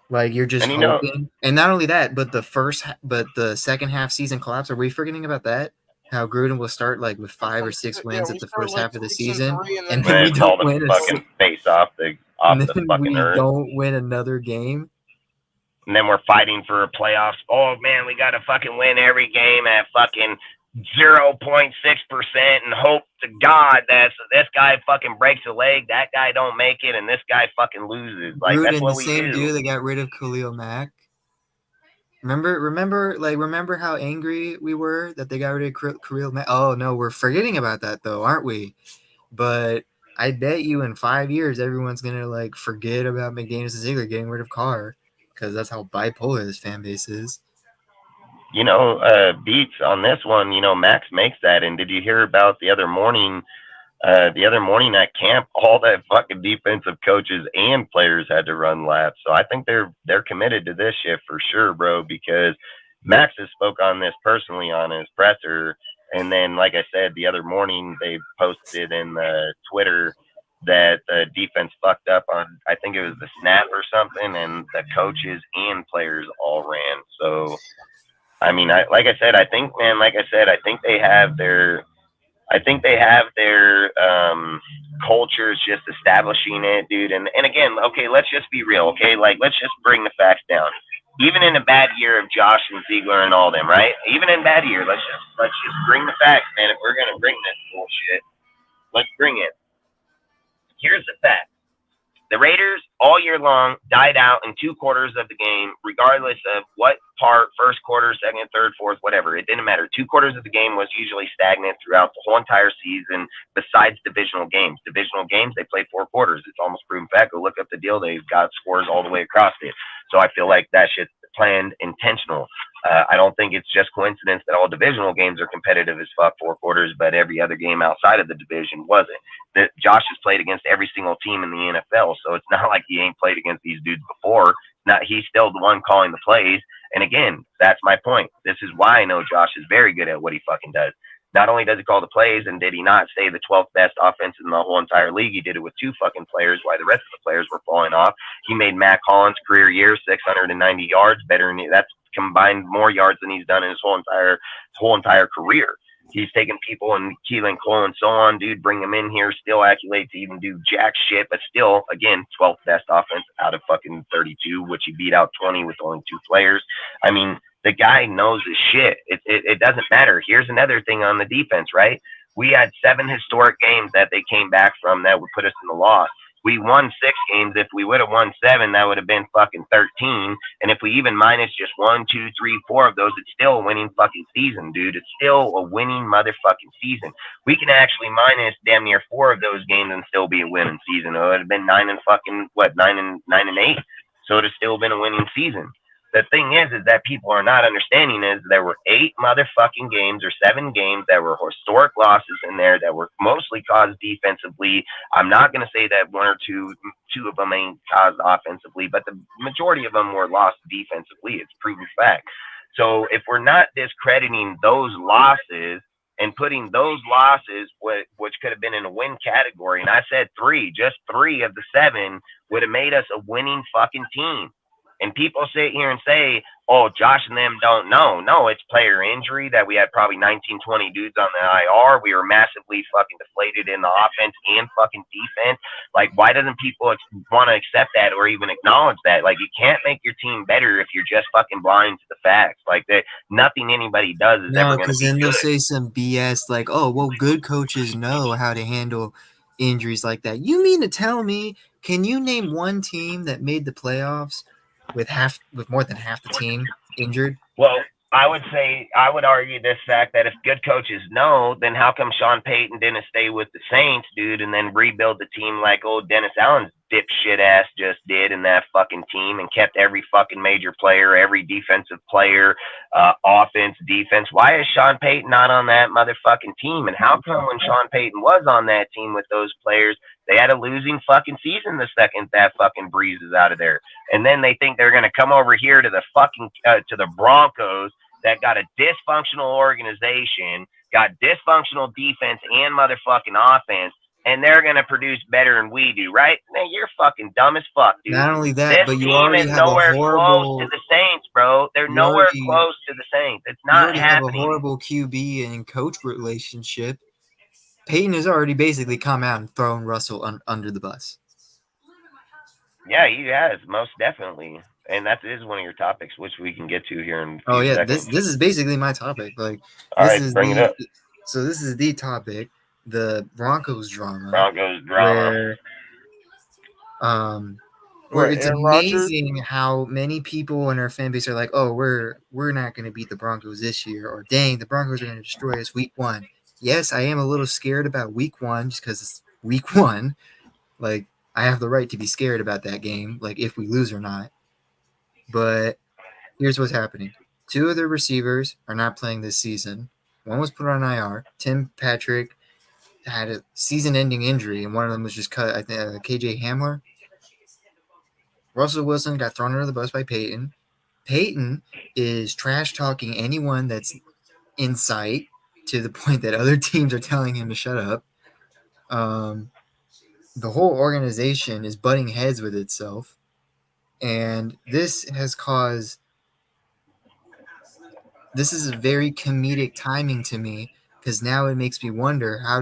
Like you're just And you know, hoping, and not only that, but the second half season collapse. Are we forgetting about that? How Gruden will start like with 5 or 6 wins we at the started first like half of the 6-3, season, and and then then we they fall don't the win fucking face off the and then fucking we earth. don't win another game. And then we're fighting for playoffs. Oh man, we got to fucking win every game at fucking 0.6% and hope to God that this guy fucking breaks a leg, that guy don't make it, and this guy fucking loses. Like that's Gruden, the what we same do. dude that got rid of Khalil Mack. Remember how angry we were that they got rid of Khalil Mack? Oh no, we're forgetting about that though, aren't we? But I bet you in 5 years everyone's gonna like forget about McDaniels and Ziegler getting rid of Carr because that's how bipolar this fan base is. You know, beats on this one. You know, Max makes that. And did you hear about the other morning? The other morning at camp, all that fucking defensive coaches and players had to run laps. So I think they're committed to this shit for sure, bro. Because Max has spoke on this personally on his presser, and then like I said, the other morning they posted in the Twitter that the defense fucked up on I think it was the snap or something, and the coaches and players all ran. So I mean, like I said, I think man, like I said, I think they have their cultures just establishing it, dude. And again, okay, let's just be real, okay? Like, let's just bring the facts down. Even in a bad year of Josh and Ziegler and all them, right? Even in bad year, let's just bring the facts, man. If we're gonna bring this bullshit, let's bring it. Here's the fact. The Raiders all year long died out in 2 quarters of the game, regardless of what part, first quarter, second, third, fourth, whatever. It didn't matter. 2 quarters of the game was usually stagnant throughout the whole entire season, besides divisional games. Divisional games, they play 4 quarters. It's almost proven fact. Go look up the deal. They've got scores all the way across it. So I feel like that shit's planned, intentional. I don't think it's just coincidence that all divisional games are competitive as fuck 4 quarters, but every other game outside of the division wasn't. That Josh has played against every single team in the NFL, so it's not like he ain't played against these dudes before. Not he's still the one calling the plays. And again, that's my point. This is why I know Josh is very good at what he fucking does. Not only does he call the plays, and did he not say the 12th best offense in the whole entire league, he did it with 2 fucking players while the rest of the players were falling off. He made Matt Collins' career year 690 yards, better than that's combined more yards than he's done in his whole entire career. He's taking people and Keelan Cole and so on, dude, bring them in here, still accolades to even do jack shit, but still, again, 12th best offense out of fucking 32, which he beat out 20 with only 2 players. I mean, the guy knows his shit. It doesn't matter. Here's another thing on the defense, right? We had 7 historic games that they came back from that would put us in the loss. We won 6 games. If we would have won 7, that would have been fucking 13. And if we even minus just 1, 2, 3, 4 of those, it's still a winning fucking season, dude. It's still a winning motherfucking season. We can actually minus damn near 4 of those games and still be a winning season. It would have been 9 and 8. So it would have still been a winning season. The thing is that people are not understanding is there were 8 motherfucking games or 7 games that were historic losses in there that were mostly caused defensively. I'm not going to say that 1 or 2 of them ain't caused offensively, but the majority of them were lost defensively. It's proven fact. So if we're not discrediting those losses and putting those losses, which could have been in a win category, and I said 3, just 3 of the 7 would have made us a winning fucking team. And people sit here and say, oh, Josh and them don't know. No, it's player injury that we had probably 19, 20 dudes on the IR. We were massively fucking deflated in the offense and fucking defense. Like, why doesn't people want to accept that or even acknowledge that? Like, you can't make your team better if you're just fucking blind to the facts. Like, that nothing anybody does is ever going to be good. No, because then they'll say some BS like, oh, well, good coaches know how to handle injuries like that. You mean to tell me, can you name one team that made the playoffs with more than half the team injured? Well, I would argue this fact that if good coaches know, then how come Sean Payton didn't stay with the Saints, dude, and then rebuild the team like old Dennis Allen dipshit ass just did in that fucking team and kept every fucking major player, every defensive player, offense, defense. Why is Sean Payton not on that motherfucking team? And how come when Sean Payton was on that team with those players, they had a losing fucking season the second that fucking Breeze is out of there? And then they think they're going to come over here to the fucking, to the Broncos that got a dysfunctional organization, got dysfunctional defense and motherfucking offense, and they're going to produce better than we do, right? Man, you're fucking dumb as fuck, dude. Not only that, this but you team already is have nowhere a horrible. close to the Saints, bro. They're You nowhere already- close to the Saints. It's You not already have a happening. horrible QB and coach relationship. Peyton has already basically come out and thrown Russell under the bus. Yeah, he has, most definitely. And that is one of your topics, which we can get to here in a few Oh yeah, seconds. this is basically my topic. Like All this right, is bring it up. So this is the topic, the Broncos drama. Broncos drama. Where it's Aaron Rodgers? amazing how many people in our fan base are like, "Oh, we're not going to beat the Broncos this year," or "Dang, the Broncos are going to destroy us week 1." Yes, I am a little scared about week 1 just because it's week 1. Like I have the right to be scared about that game, like if we lose or not. But here's what's happening: 2 of their receivers are not playing this season. One was put on IR. Tim Patrick had a season-ending injury, and one of them was just cut. I think KJ Hamler. Russell Wilson got thrown under the bus by Peyton. Peyton is trash-talking anyone that's in sight to the point that other teams are telling him to shut up. The whole organization is butting heads with itself, and this has caused. This is a very comedic timing to me because now it makes me wonder how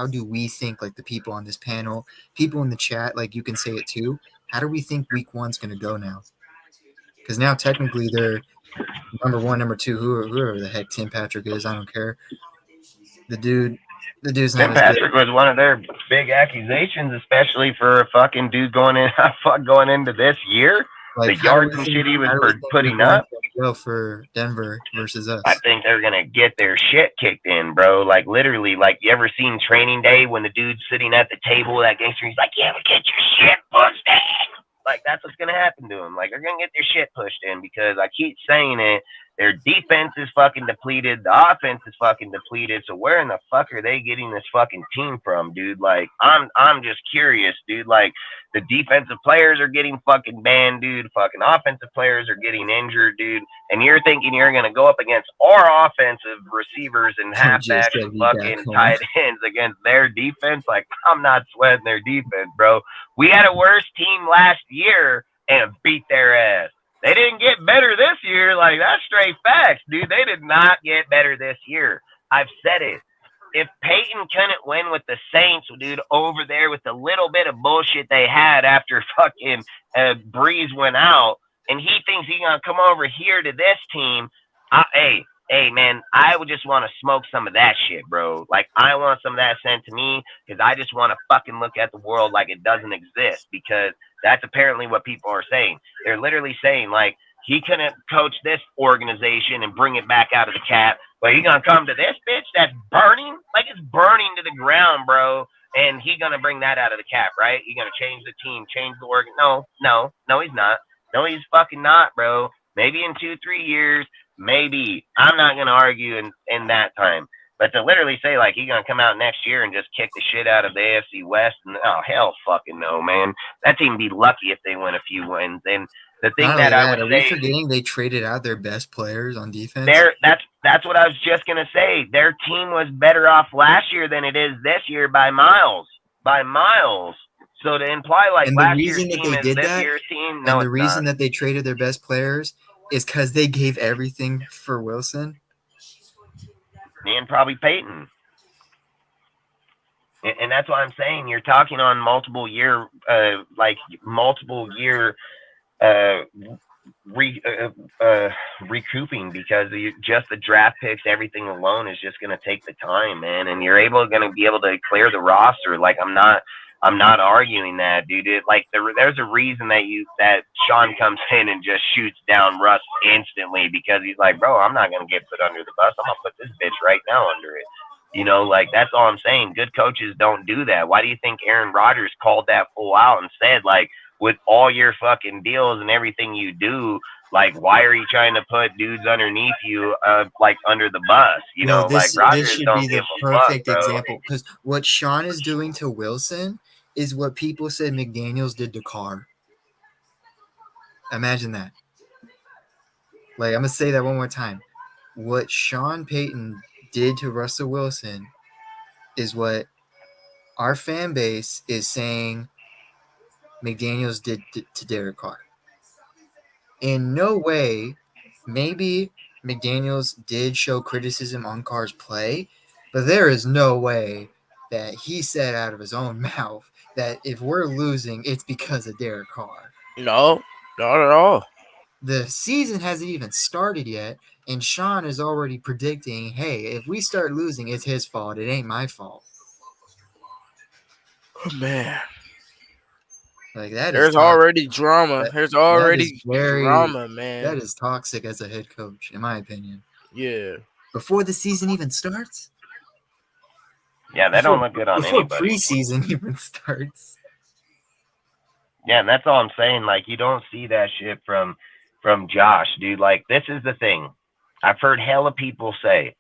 do we think, like the people on this panel, people in the chat, like you can say it too. How do we think week 1's going to go now? Because now technically they're number 1, number 2, whoever the heck Tim Patrick is, I don't care. The dude's not Tim as good. Patrick was one of their big accusations, especially for a fucking dude going into this year. Like, the yards and shit he was putting up. Go for Denver versus us. I think they're gonna get their shit kicked in, bro. Like literally, like you ever seen Training Day when the dude's sitting at the table with that gangster? He's like, "Yeah, but get your shit pushed in." Like that's what's gonna happen to him. Like they're gonna get their shit pushed in because I keep saying it. Their defense is fucking depleted. The offense is fucking depleted. So where in the fuck are they getting this fucking team from, dude? Like I'm just curious, dude. Like the defensive players are getting fucking banned, dude. Fucking offensive players are getting injured, dude. And you're thinking you're gonna go up against our offensive receivers and halfbacks and fucking tight ends against their defense? Like I'm not sweating their defense, bro. We had a worse team last year and beat their ass. They didn't get better this year. Like, that's straight facts, dude. They did not get better this year. I've said it. If Peyton couldn't win with the Saints, dude, over there with the little bit of bullshit they had after fucking Breeze went out, and he thinks he's going to come over here to this team, hey, man, I would just want to smoke some of that shit, bro. Like, I want some of that sent to me because I just want to fucking look at the world like it doesn't exist because that's apparently what people are saying. They're literally saying, like, he couldn't coach this organization and bring it back out of the cap, but he going to come to this bitch that's burning? Like, it's burning to the ground, bro, and he going to bring that out of the cap, right? He going to change the team, change the organ. No, he's not. No, he's fucking not, bro. Maybe in 2-3 years, maybe. I'm not going to argue in that time. But to literally say, like, he's going to come out next year and just kick the shit out of the AFC West, and oh, hell fucking no, man. That team would be lucky if they win a few wins. And the thing that I would say... Are we forgetting they traded out their best players on defense? That's what I was just going to say. Their team was better off last year than it is this year by miles. By miles. So to imply, like, last year's team is this year's team, no, and the reason that they traded their best players is because they gave everything for Wilson. And probably Peyton. And that's what I'm saying. You're talking on multiple year recouping because just the draft picks, everything alone is just going to take the time, man. And you're going to be able to clear the roster. Like I'm not arguing that, dude. There's a reason that Sean comes in and just shoots down Russ instantly because he's like, bro, I'm not gonna get put under the bus. I'm gonna put this bitch right now under it. You know, like that's all I'm saying. Good coaches don't do that. Why do you think Aaron Rodgers called that fool out and said, like, with all your fucking deals and everything you do, like, why are you trying to put dudes underneath you, like under the bus? You Well, know, like this Rodgers should be don't the give a fuck, perfect bro. example because what Sean is doing to Wilson is what people said McDaniels did to Carr. Imagine that. Like, I'm gonna say that one more time. What Sean Payton did to Russell Wilson is what our fan base is saying McDaniels did to Derek Carr. In no way, maybe McDaniels did show criticism on Carr's play, but there is no way that he said out of his own mouth that if we're losing, it's because of Derek Carr. No, not at all. The season hasn't even started yet, and Sean is already predicting, hey, if we start losing, it's his fault. It ain't my fault. Oh, man. Like, that is There's toxic. already drama. There's already drama, man. That is toxic as a head coach, in my opinion. Yeah. Before the season even starts? Yeah, that don't look good on before anybody. preseason even starts. Yeah, and that's all I'm saying. Like, you don't see that shit from Josh, dude. Like, this is the thing. I've heard hella people say,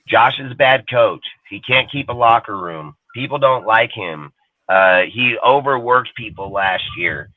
Josh is a bad coach. He can't keep a locker room. People don't like him. He overworked people last year.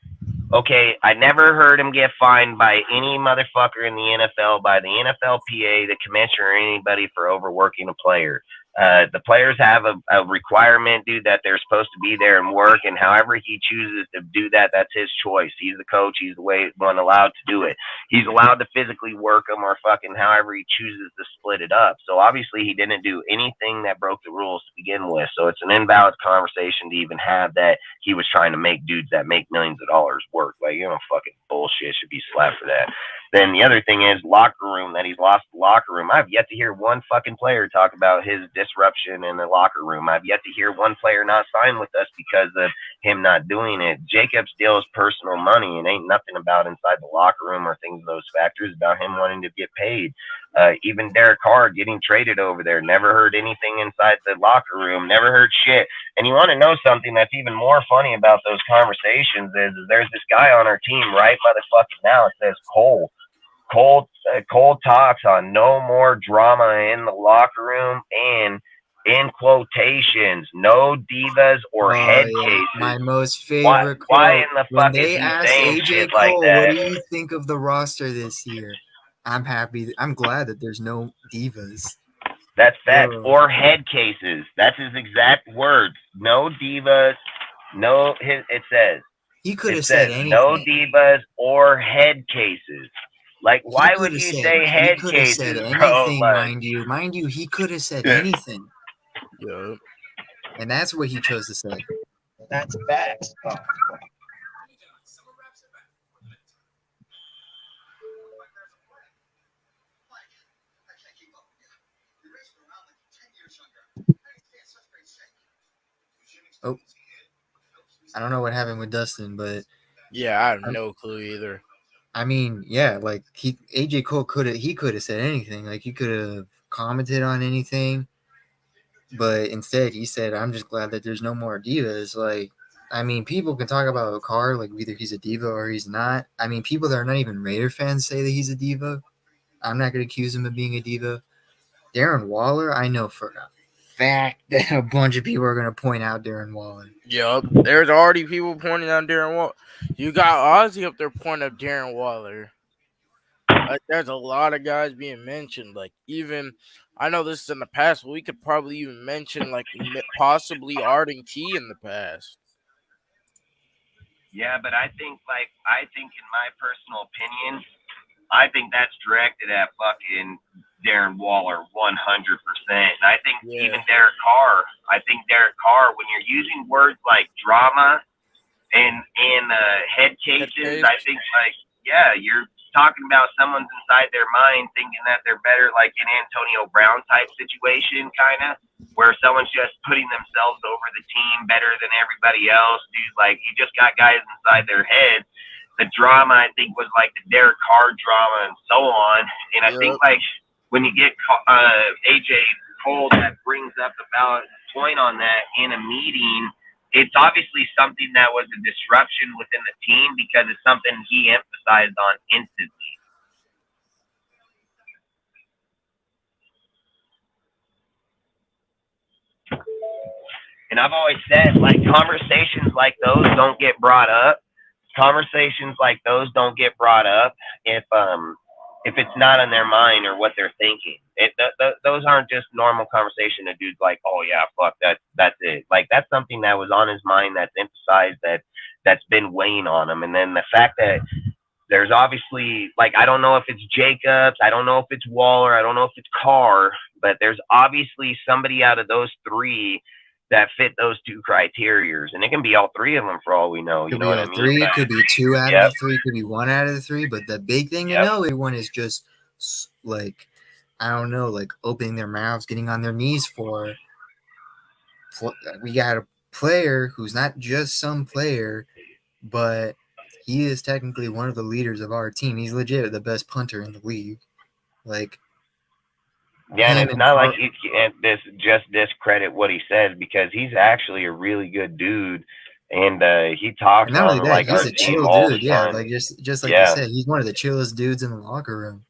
Okay, I never heard him get fined by any motherfucker in the NFL, by the NFLPA, the commissioner, or anybody for overworking a player. The players have a requirement, dude, that they're supposed to be there and work, and however he chooses to do that, that's his choice. He's the coach. He's the one allowed to do it. He's allowed to physically work them or fucking however he chooses to split it up. So obviously he didn't do anything that broke the rules to begin with. So it's an invalid conversation to even have that he was trying to make dudes that make millions of dollars work. Like, you know, fucking bullshit, should be slapped for that. Then the other thing is locker room, that he's lost the locker room. I've yet to hear one fucking player talk about his disruption in the locker room. I've yet to hear one player not sign with us because of him not doing it. Jacobs deals personal money and ain't nothing about inside the locker room or things of those factors, about him wanting to get paid. Even Derek Carr getting traded over there, never heard anything inside the locker room, never heard shit. And you want to know something that's even more funny about those conversations is there's this guy on our team right motherfucking now. It says Cole talks on no more drama in the locker room, and in quotations, no divas or head cases. My most favorite quote. Why in the when fuck they is he asked saying AJ shit Cole, like that? what do you think of the roster this year? I'm happy. I'm glad that there's no divas. That's facts. Or head cases. That's his exact words. No divas. No, it says. He could have said said anything. No divas or head cases. Like, why would you say head he could have cases, said bro? anything, Like, mind you, he could have said anything. Yeah. And that's what he chose to say. That's facts. Oh, I don't know what happened with Dustin, but yeah, I have no clue either. I mean, yeah, like AJ Cole could have said anything. Like, he could have commented on anything, but instead he said, "I'm just glad that there's no more divas." Like, I mean, people can talk about Carr like either he's a diva or he's not. I mean, people that are not even Raider fans say that he's a diva. I'm not going to accuse him of being a diva. Darren Waller, I know for a fact that a bunch of people are going to point out Darren Waller. Yup. There's already people pointing out Darren Waller. You got Ozzy up there pointing up Darren Waller. Like, there's a lot of guys being mentioned. Like, even, I know this is in the past, but we could probably even mention, like, possibly Arden Key in the past. yeah, but I think in my personal opinion, I think that's directed at fucking Darren Waller 100%. And I think even Derek Carr, when you're using words like drama and head cases, I think, like, yeah, you're talking about someone's inside their mind thinking that they're better, like an Antonio Brown type situation, kind of, where someone's just putting themselves over the team better than everybody else. Dude, like, you just got guys inside their heads. The drama, I think, was like the Derek Carr drama and so on. And I think, like, when you get AJ poll that brings up a valid point on that in a meeting, it's obviously something that was a disruption within the team because it's something he emphasized on instantly. And I've always said, like, conversations like those don't get brought up. Conversations like those don't get brought up if it's not on their mind or what they're thinking. Those aren't just normal conversation of dudes like, oh yeah, fuck that's it. Like that's something that was on his mind, that's emphasized, that's been weighing on him. And then the fact that there's obviously, like, I don't know if it's Jacobs, I don't know if it's Waller, I don't know if it's Carr, but there's obviously somebody out of those three that fit those two criterias, and it can be all three of them for all we know. You know what I mean? Three, it could be two out of the three, it could be one out of the three. But the big thing to know, everyone, is just like, I don't know, like opening their mouths, getting on their knees for. We got a player who's not just some player, but he is technically one of the leaders of our team. He's legit the best punter in the league. Like. Yeah, and it's not like you can't just discredit what he says, because he's actually a really good dude, and he talks not only on that, like he's our a team chill all dude. the time. Yeah, like just like you said, he's one of the chillest dudes in the locker room.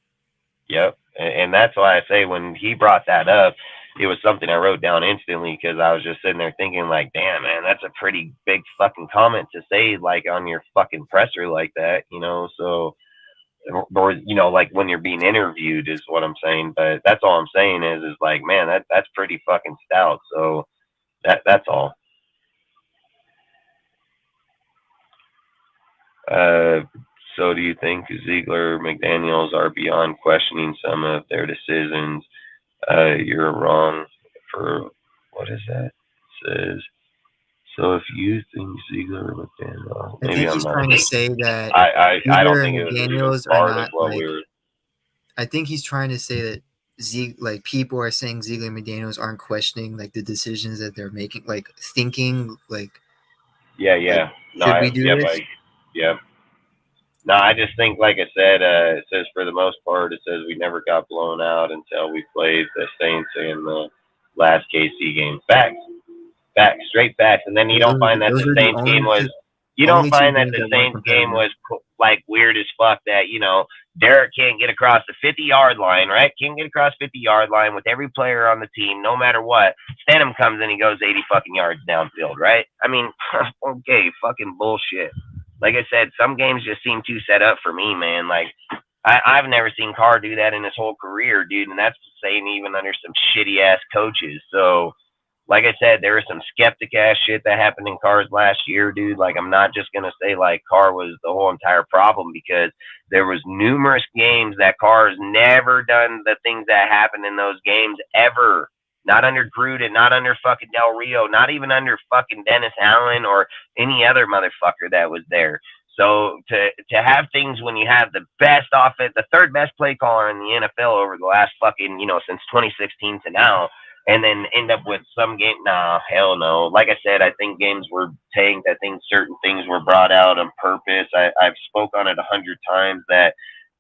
Yep, and that's why I say when he brought that up, it was something I wrote down instantly, because I was just sitting there thinking like, damn man, that's a pretty big fucking comment to say like on your fucking presser like that, you know. So. Or you know, like when you're being interviewed is what I'm saying. But that's all I'm saying is like, man, that's pretty fucking stout. So that's all. So do you think Ziegler, McDaniels are beyond questioning some of their decisions? You're wrong for what is that? It says, so if you think Ziegler or McDaniels, maybe I think I'm he's not. trying to say that I don't think it was McDaniels even part of what like, we were. I think he's trying to say that like people are saying Ziegler and McDaniels aren't questioning like the decisions that they're making, like thinking like. Yeah. Like, should we do this? Yeah. No, I just think, like I said, it says for the most part, it says we never got blown out until we played the Saints in the last KC game. Facts, straight facts. And then you don't find that the Saints game was. You don't find that the Saints game was like weird as fuck. That, you know, Derek can't get across the 50-yard line, right? Can't get across 50-yard line with every player on the team, no matter what. Stanham comes in, he goes 80 fucking yards downfield, right? I mean, okay, fucking bullshit. Like I said, some games just seem too set up for me, man. Like, I've never seen Carr do that in his whole career, dude, and that's saying even under some shitty ass coaches. So, like I said, there was some skeptic ass shit that happened in Carr's last year, dude. Like, I'm not just gonna say like Carr was the whole entire problem, because there was numerous games that Carr's never done the things that happened in those games ever. Not under Gruden, not under fucking Del Rio, not even under fucking Dennis Allen or any other motherfucker that was there. So to have things when you have the best offense, the third best play caller in the NFL over the last fucking, you know, since 2016 to now, and then end up with some game. Nah, hell no. Like I said, I think games were tanked. I think certain things were brought out on purpose. I've spoke on it 100 times that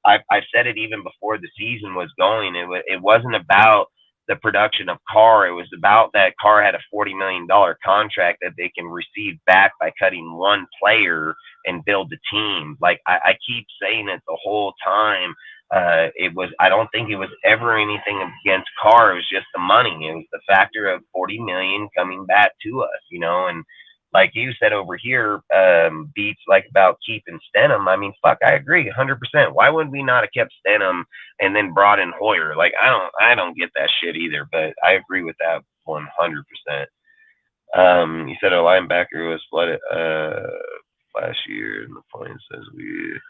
I've said it even before the season was going. It wasn't about the production of Carr. It was about that Carr had a $40 million contract that they can receive back by cutting one player and build the team. Like I keep saying it the whole time. I don't think it was ever anything against Carr. It was just the money. It was the factor of 40 million coming back to us, you know. And like you said over here, beats like about keeping Stenham. I mean, fuck, I agree 100%. Why would we not have kept Stenham and then brought in Hoyer? Like, I don't get that shit either, but I agree with that 100%. You said a linebacker was flooded last year, and the point says we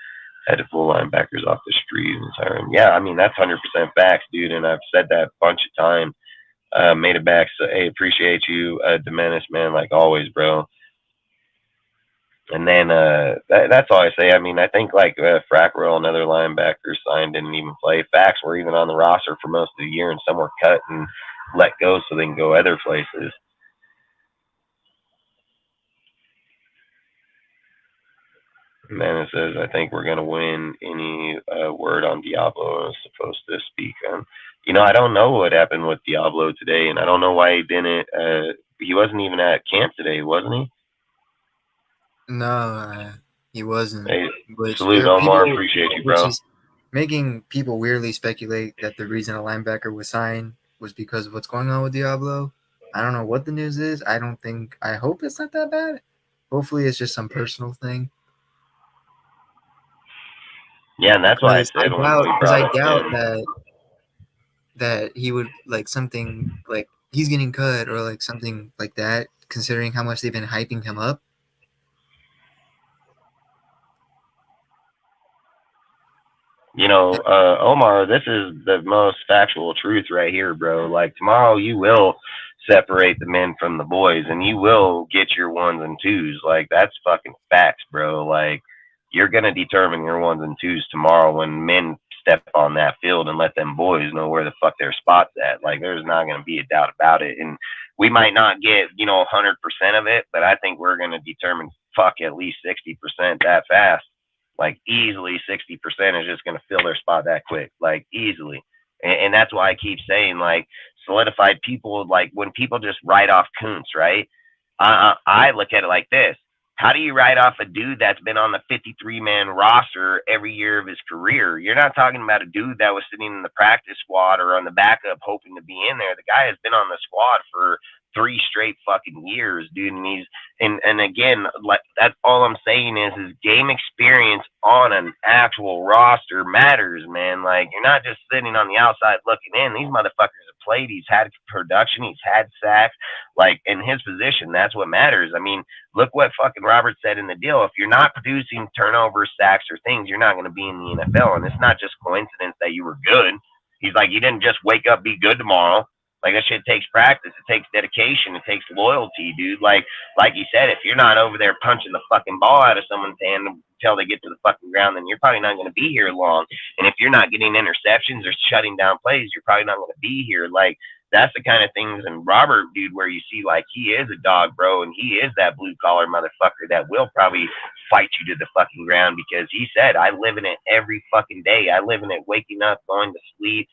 had to pull linebackers off the street and siren. Yeah, I mean, that's 100% facts, dude, and I've said that a bunch of times. Made it back. So, hey, appreciate you, Domenis, man, like always, bro. And then that's all I say. I mean, I think like Frackwell, another linebacker, signed, didn't even play. Facts were even on the roster for most of the year, and some were cut and let go so they can go other places. And then it says, I think we're going to win. Any word on Diablo is supposed to speak on. I don't know what happened with Diablo today, and I don't know why he didn't. He wasn't even at camp today, wasn't he? No, he wasn't. Hey, Which salute Omar, people, appreciate you, which bro. is making people weirdly speculate that the reason a linebacker was signed was because of what's going on with Diablo. I don't know what the news is. I hope it's not that bad. Hopefully, it's just some personal thing. Yeah, and that's why I said when we brought I up doubt Tim. that he would like something like he's getting cut or like something like that, considering how much they've been hyping him up. Omar, this is the most factual truth right here, bro. Like tomorrow, you will separate the men from the boys, and you will get your ones and twos. Like that's fucking facts, bro. Like you're gonna determine your ones and twos tomorrow when men step on that field and let them boys know where the fuck their spot's at. Like there's not gonna be a doubt about it, and we might not get 100% of it, but I think we're gonna determine fuck at least 60% that fast. Like easily 60% is just going to fill their spot that quick, like easily. And that's why I keep saying like solidified people, like when people just write off Kuntz, right? I look at it like this. How do you write off a dude that's been on the 53-man roster every year of his career? You're not talking about a dude that was sitting in the practice squad or on the backup hoping to be in there. The guy has been on the squad for 3 straight fucking years, dude. And again, like that's all I'm saying is game experience on an actual roster matters, man. Like you're not just sitting on the outside looking in. These motherfuckers have played. He's had production. He's had sacks. Like in his position, that's what matters. I mean, look what fucking Robert said in the deal. If you're not producing turnovers, sacks, or things, you're not going to be in the NFL. And it's not just coincidence that you were good. He's like, you didn't just wake up, be good tomorrow. Like that shit takes practice. It takes dedication. It takes loyalty, dude. Like you said, if you're not over there punching the fucking ball out of someone's hand until they get to the fucking ground, then you're probably not going to be here long. And if you're not getting interceptions or shutting down plays, you're probably not going to be here. Like that's the kind of things. And Robert, dude, where you see like he is a dog, bro, and he is that blue collar motherfucker that will probably fight you to the fucking ground because he said, I live in it every fucking day. I live in it waking up, going to sleep.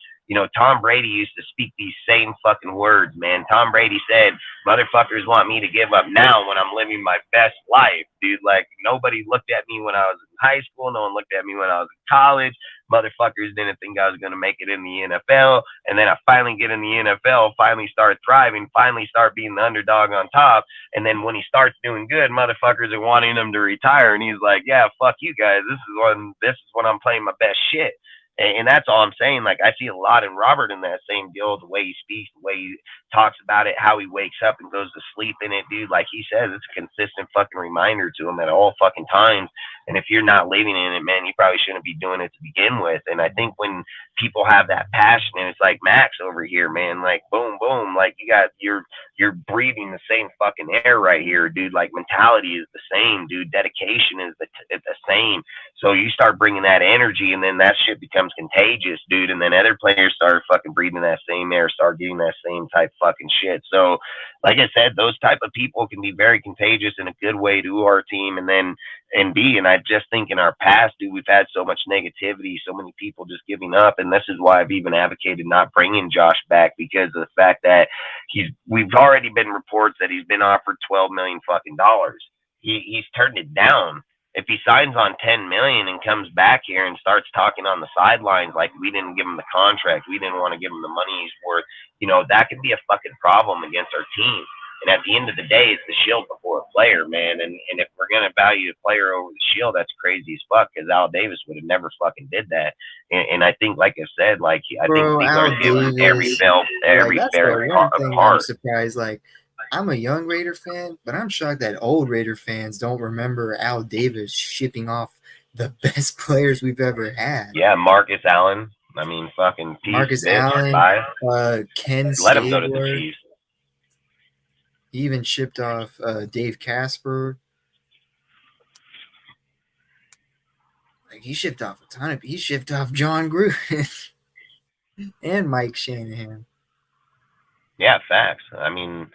Tom Brady used to speak these same fucking words, man. Tom Brady said, motherfuckers want me to give up now when I'm living my best life, dude. Like, nobody looked at me when I was in high school. No one looked at me when I was in college. Motherfuckers didn't think I was going to make it in the NFL. And then I finally get in the NFL, finally start thriving, finally start being the underdog on top. And then when he starts doing good, motherfuckers are wanting him to retire. And he's like, yeah, fuck you guys. This is when I'm playing my best shit. And that's all I'm saying. Like, I see a lot in Robert in that same deal, the way he speaks, the way he talks about it, how he wakes up and goes to sleep in it, dude. Like he says, it's a consistent fucking reminder to him at all fucking times. And if you're not living in it, man, you probably shouldn't be doing it to begin with. And I think when people have that passion, and it's like Max over here, man, like boom, boom, like you're breathing the same fucking air right here, dude. Like mentality is the same, dude. Dedication is the same. So you start bringing that energy, and then that shit becomes contagious, dude. And then other players start fucking breathing that same air, start getting that same type fucking shit. So, like I said, those type of people can be very contagious in a good way to our team, and I just think in our past, dude, we've had so much negativity, so many people just giving up, and this is why I've even advocated not bringing Josh back because of the fact that we've already been reports that he's been offered $12 million fucking dollars. He's turned it down. If he signs on 10 million and comes back here and starts talking on the sidelines like we didn't give him the contract, we didn't want to give him the money he's worth, that could be a fucking problem against our team. And at the end of the day, it's the shield before a player, man. And if we're gonna value the player over the shield, that's crazy as fuck. Because Al Davis would have never fucking did that. And I think, like I said, like I think Ziegler gives every belt, every that's fair the one thing I'm part. surprised. Like, I'm a young Raider fan, but I'm shocked that old Raider fans don't remember Al Davis shipping off the best players we've ever had. Yeah, Marcus Allen. I mean, fucking peace, Marcus bitch, Allen, bye. Ken Let him go to the Stabler. Chiefs. He even shipped off Dave Casper. Like he shipped off a ton of. He shipped off John Gruden and Mike Shanahan. Yeah, facts. I mean,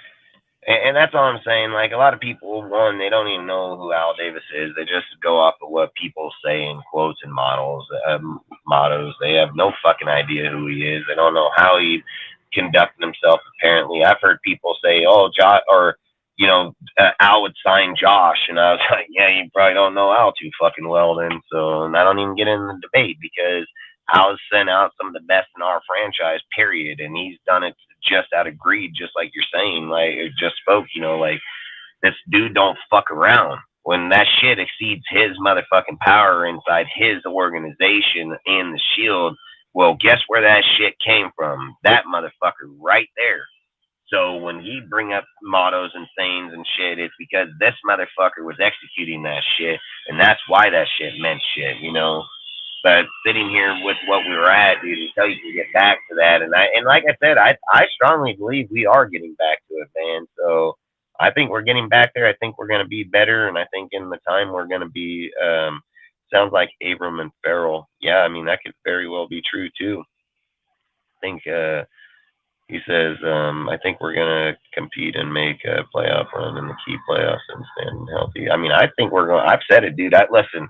And that's all I'm saying. Like, a lot of people, one, they don't even know who Al Davis is. They just go off of what people say in quotes and mottos. They have no fucking idea who he is. They don't know how he conducted himself. Apparently, I've heard people say, "Oh, Josh," or Al would sign Josh, and I was like, "Yeah, you probably don't know Al too fucking well, then." So, and I don't even get in the debate because Al's sent out some of the best in our franchise, period, and he's done it just out of greed, just like you're saying, like it just spoke, like this dude don't fuck around. When that shit exceeds his motherfucking power inside his organization and the Shield, well, guess where that shit came from? That motherfucker right there. So when he bring up mottos and sayings and shit, it's because this motherfucker was executing that shit, and that's why that shit meant shit. But sitting here with what we were at, dude, until you can get back to that, and like I said, I strongly believe we are getting back to it, man. So I think we're getting back there. I think we're gonna be better, and I think in the time we're gonna be. Sounds like Abram and Farrell. Yeah, I mean that could very well be true too. I think he says, I think we're gonna compete and make a playoff run in the key playoffs and stand healthy. I mean, I think we're going. I've said it, dude. Listen.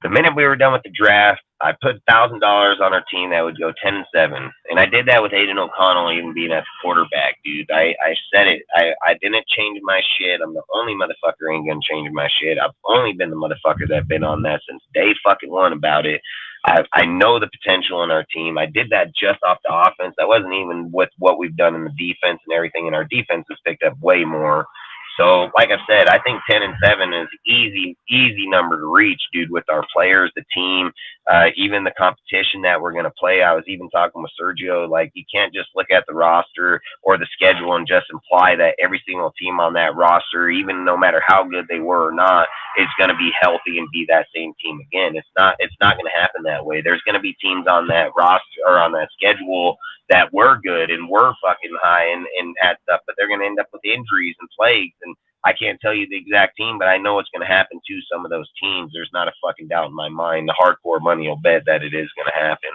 The minute we were done with the draft, I put $1,000 on our team that would go 10-7, and I did that with Aiden O'Connell even being at the quarterback, dude. I said it. I didn't change my shit. I'm the only motherfucker ain't gonna change my shit. I've only been the motherfucker that been on that since day fucking one about it. I know the potential in our team. I did that just off the offense. I wasn't even with what we've done in the defense and everything, and our defense has picked up way more. So, like I said, I think 10-7 is easy number to reach, dude. With our players, the team, even the competition that we're gonna play. I was even talking with Sergio. Like, you can't just look at the roster or the schedule and just imply that every single team on that roster, even no matter how good they were or not, is gonna be healthy and be that same team again. It's not gonna happen that way. There's gonna be teams on that roster or on that schedule that were good and were fucking high and had stuff, but they're going to end up with injuries and plagues. And I can't tell you the exact team, but I know it's going to happen to some of those teams. There's not a fucking doubt in my mind. The hardcore money will bet that it is going to happen.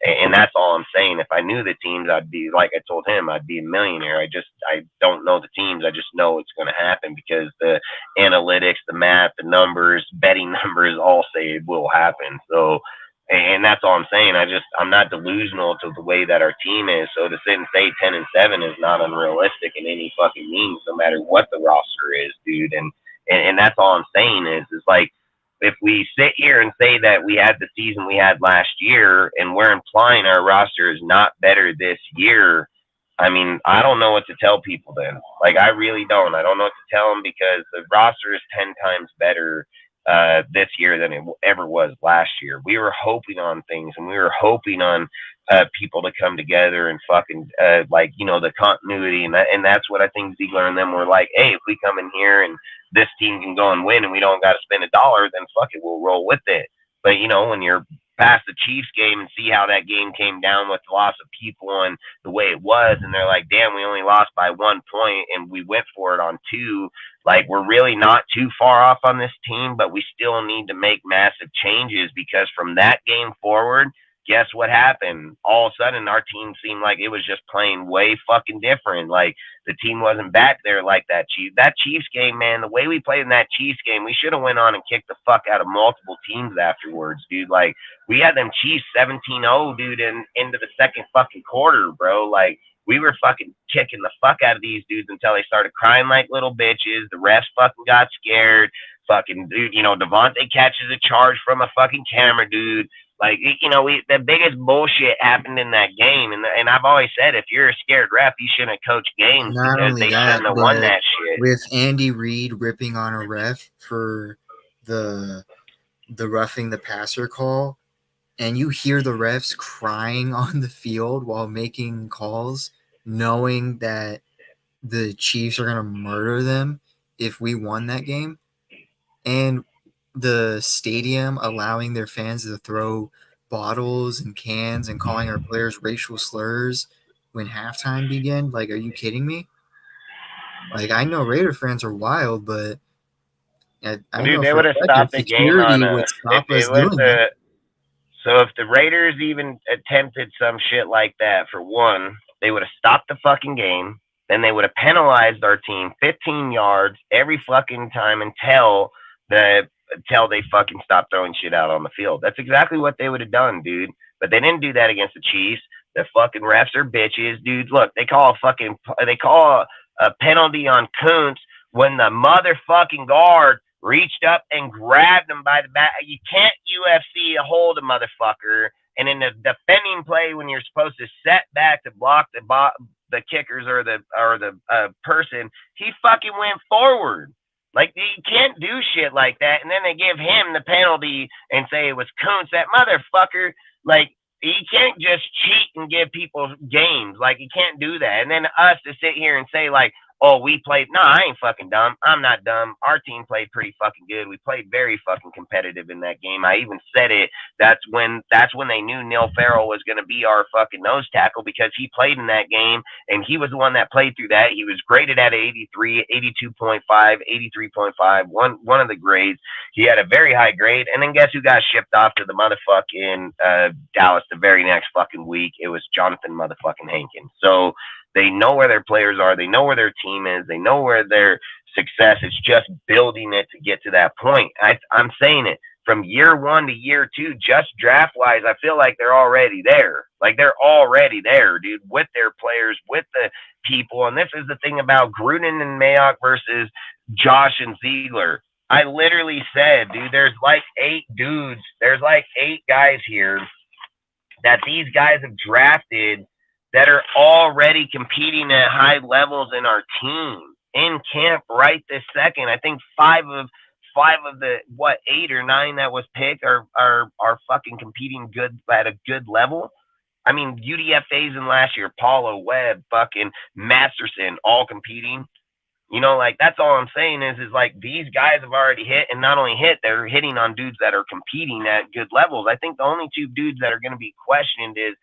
And that's all I'm saying. If I knew the teams, I'd be, like I told him, I'd be a millionaire. I don't know the teams. I just know it's going to happen because the analytics, the math, the numbers, betting numbers all say it will happen. So, and that's all I'm saying. I'm not delusional to the way that our team is. So to sit and say 10-7 is not unrealistic in any fucking means, no matter what the roster is, dude. And that's all I'm saying is like, if we sit here and say that we had the season we had last year and we're implying our roster is not better this year, I mean, I don't know what to tell people then. Like, I really don't. I don't know what to tell them because the roster is 10 times better this year than it ever was last year. We were hoping on things, and we were hoping on people to come together and fucking the continuity, and that's what I think Ziegler and them were like. Hey, if we come in here and this team can go and win, and we don't got to spend $1, then fuck it, we'll roll with it. But when you're past the Chiefs game and see how that game came down with the loss of people and the way it was, and they're like, damn, we only lost by 1 point and we went for it on 2. Like, we're really not too far off on this team, but we still need to make massive changes because from that game forward, guess what happened? All of a sudden, our team seemed like it was just playing way fucking different. Like, the team wasn't back there like that Chiefs game, man. The way we played in that Chiefs game, we should have went on and kicked the fuck out of multiple teams afterwards, dude. Like, we had them Chiefs 17-0, dude, into the second fucking quarter, bro. Like, we were fucking kicking the fuck out of these dudes until they started crying like little bitches. The refs fucking got scared. Fucking dude, Devontae catches a charge from a fucking camera, dude. Like, the biggest bullshit happened in that game. And I've always said, if you're a scared ref, you shouldn't coach games because they shouldn't have won that shit. With Andy Reid ripping on a ref for the roughing the passer call, and you hear the refs crying on the field while making calls, knowing that the Chiefs are going to murder them if we won that game, and the stadium allowing their fans to throw bottles and cans and calling our players racial slurs when halftime began. Like, are you kidding me? Like, I know Raider fans are wild, but I dude, know they would have stopped the game on would stop us doing that. So if the Raiders even attempted some shit like that, for one, they would have stopped the fucking game. then they would have penalized our team 15 yards every fucking time until they fucking stopped throwing shit out on the field. That's exactly what they would have done, dude. But they didn't do that against the Chiefs. The fucking refs are bitches, dude. Look, they call a penalty on Kuntz when the motherfucking guard reached up and grabbed him by the back. You can't UFC hold a motherfucker. And in the defending play, when you're supposed to set back to block the kickers or the person, he fucking went forward. Like, you can't do shit like that. And then they give him the penalty and say it was Kuntz. That motherfucker, like, you can't just cheat and give people games. Like, you can't do that. And then us to sit here and say, like, oh, we played. No, I ain't fucking dumb. I'm not dumb. Our team played pretty fucking good. We played very fucking competitive in that game. I even said it. That's when they knew Neil Farrell was going to be our fucking nose tackle, because he played in that game, and he was the one that played through that. He was graded at 83, 82.5, 83.5, one of the grades. He had a very high grade. And then guess who got shipped off to the motherfucking Dallas the very next fucking week? It was Jonathan motherfucking Hankins. So they know where their players are. They know where their team is. They know where their success. It's just building it to get to that point. I'm saying it from year one to year two, just draft wise. I feel like they're already there. Like, they're already there, dude, with their players, with the people. And this is the thing about Gruden and Mayock versus Josh and Ziegler. I literally said, dude, there's like 8 dudes. There's like 8 guys here that these guys have drafted that are already competing at high levels in our team in camp right this second. I think 5 of the 8 or 9 that was picked are fucking competing good at a good level. I mean, UDFA's in last year, Paulo, Webb, fucking Masterson, all competing. You know, like, that's all I'm saying is like, these guys have already hit, and not only hit, they're hitting on dudes that are competing at good levels. I think the only 2 dudes that are going to be questioned is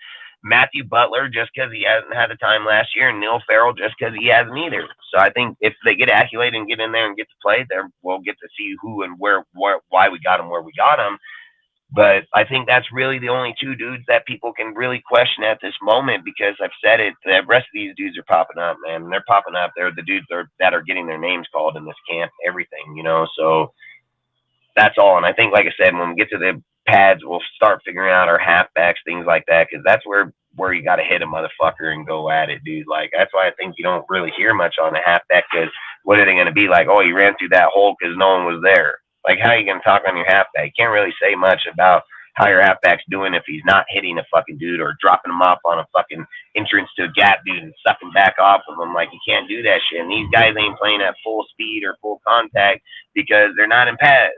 Matthew Butler, just because he hasn't had the time last year, and Neil Farrell, just because he hasn't either. So I think if they get acclimated and get in there and get to play, we'll get to see who and why we got them where we got them. But I think that's really the only 2 dudes that people can really question at this moment, because I've said it, the rest of these dudes are popping up, man. They're popping up. They're the dudes that are getting their names called in this camp, everything, you know. So that's all. And I think, like I said, when we get to the pads, we'll start figuring out our halfbacks, things like that, because that's where you got to hit a motherfucker and go at it, dude. Like, that's why I think you don't really hear much on the halfback, because what are they going to be like? Oh, he ran through that hole because no one was there. Like, how are you going to talk on your halfback? You can't really say much about how your halfback's doing if he's not hitting a fucking dude or dropping him off on a fucking entrance to a gap dude and sucking back off of him. Like, you can't do that shit. And these guys ain't playing at full speed or full contact because they're not in pads.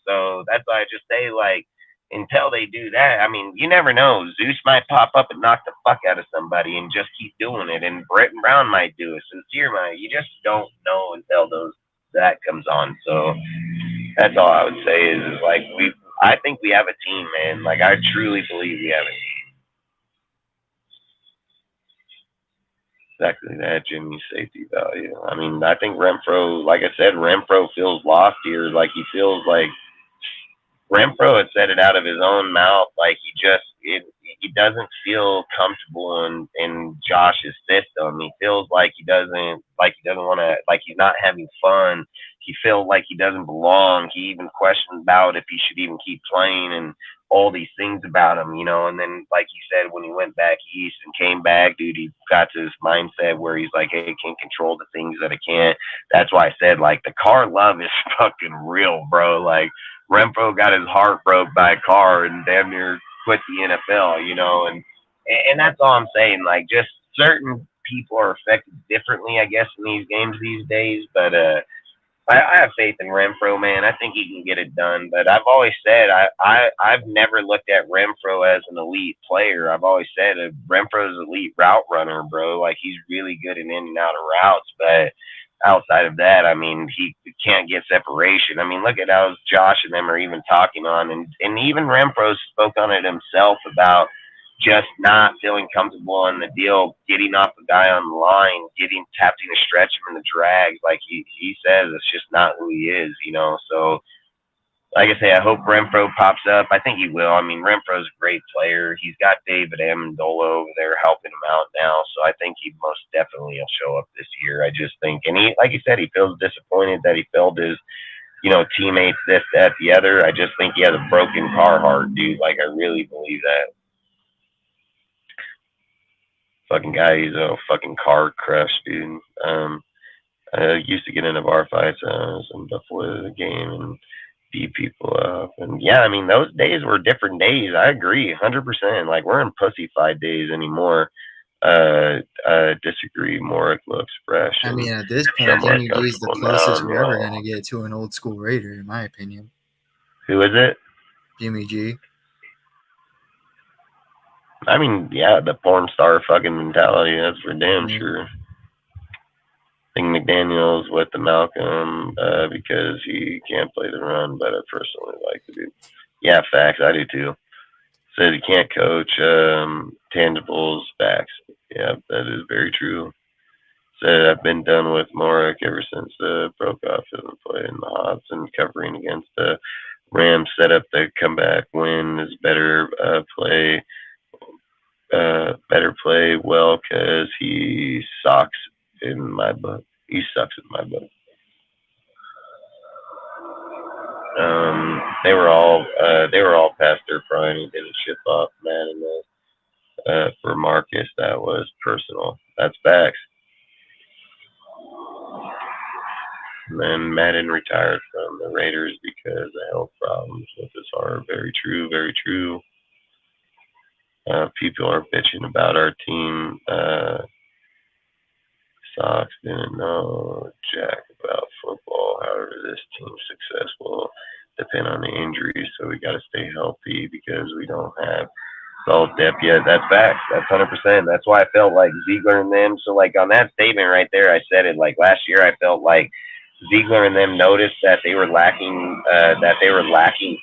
So that's why I just say, like, until they do that, I mean, you never know. Zeus might pop up and knock the fuck out of somebody and just keep doing it. And Britton Brown might do it. Sincere might. You just don't know until that comes on. So that's all I would say is like, I think we have a team, man. Like, I truly believe we have a team. Exactly that, Jimmy's safety value. I mean, I think Renfro, like I said, Renfro feels lost here. Like, he feels like Renfro had said it out of his own mouth. Like, he doesn't feel comfortable in Josh's system. He feels like he doesn't want to, like, he's not having fun. He feels like he doesn't belong. He even questioned about if he should even keep playing and all these things about him, you know. And then, like he said, when he went back east and came back, dude, he got to this mindset where he's like, hey, I can't control the things that I can't. That's why I said, like, the car love is fucking real, bro. Like, Renfro got his heart broke by a car and damn near quit the NFL, you know, and that's all I'm saying. Like, just certain people are affected differently, I guess, in these games these days. But I have faith in Renfro, man. I think he can get it done. But I've always said I've never looked at Renfro as an elite player. I've always said Renfro's an elite route runner, bro. Like, he's really good in and out of routes, but outside of that, I mean, he can't get separation. I mean, look at how Josh and them are even talking on, and even Renfro spoke on it himself about just not feeling comfortable on the deal, getting off a guy on the line, having to stretch him in the drag. Like, he says it's just not who he is, you know. So like I say, I hope Renfro pops up. I think he will. I mean, Renfro's a great player. He's got David Amendola over there helping him out now, so I think he most definitely will show up this year. I just think, and he, like he said, he feels disappointed that he failed his, teammates, this, that, the other. I just think he has a broken car heart, dude. Like, I really believe that. Fucking guy, he's a fucking car crush, dude. I used to get into bar fights and before the game and beat people up. And yeah, I mean, those days were different days. I agree, 100%. Like, we're in pussy fight days anymore. Disagree. Morik looks fresh. I mean, at this point, somewhat Jimmy G is the comfortable closest now. we're ever going to get to an old school Raider, in my opinion. Who is it? Jimmy G. I mean, yeah, the porn star fucking mentality, that's for damn sure. I think McDaniels with the Malcolm because he can't play the run, but I personally like to do. Yeah, facts, I do too. Said he can't coach tangibles, facts. Yeah, that is very true. Said I've been done with Morik ever since broke off and play in the Hobbs and covering against the Rams. Set up the comeback win is better play. Better play well because he sucks in my book. He sucks in my book. They were all past their prime. He didn't ship up Madden for Marcus. That was personal. That's facts. And then Madden retired from the Raiders because of health problems with his heart. Very true. Very true. People are bitching about our team. Sox didn't know jack about football. However, this team's success will depend on the injuries, so we got to stay healthy because we don't have solid depth yet. That's facts. That's 100%. That's why I felt like Ziegler and them. So, like, on that statement right there, I said it. Like, last year, I felt like Ziegler and them noticed that they were lacking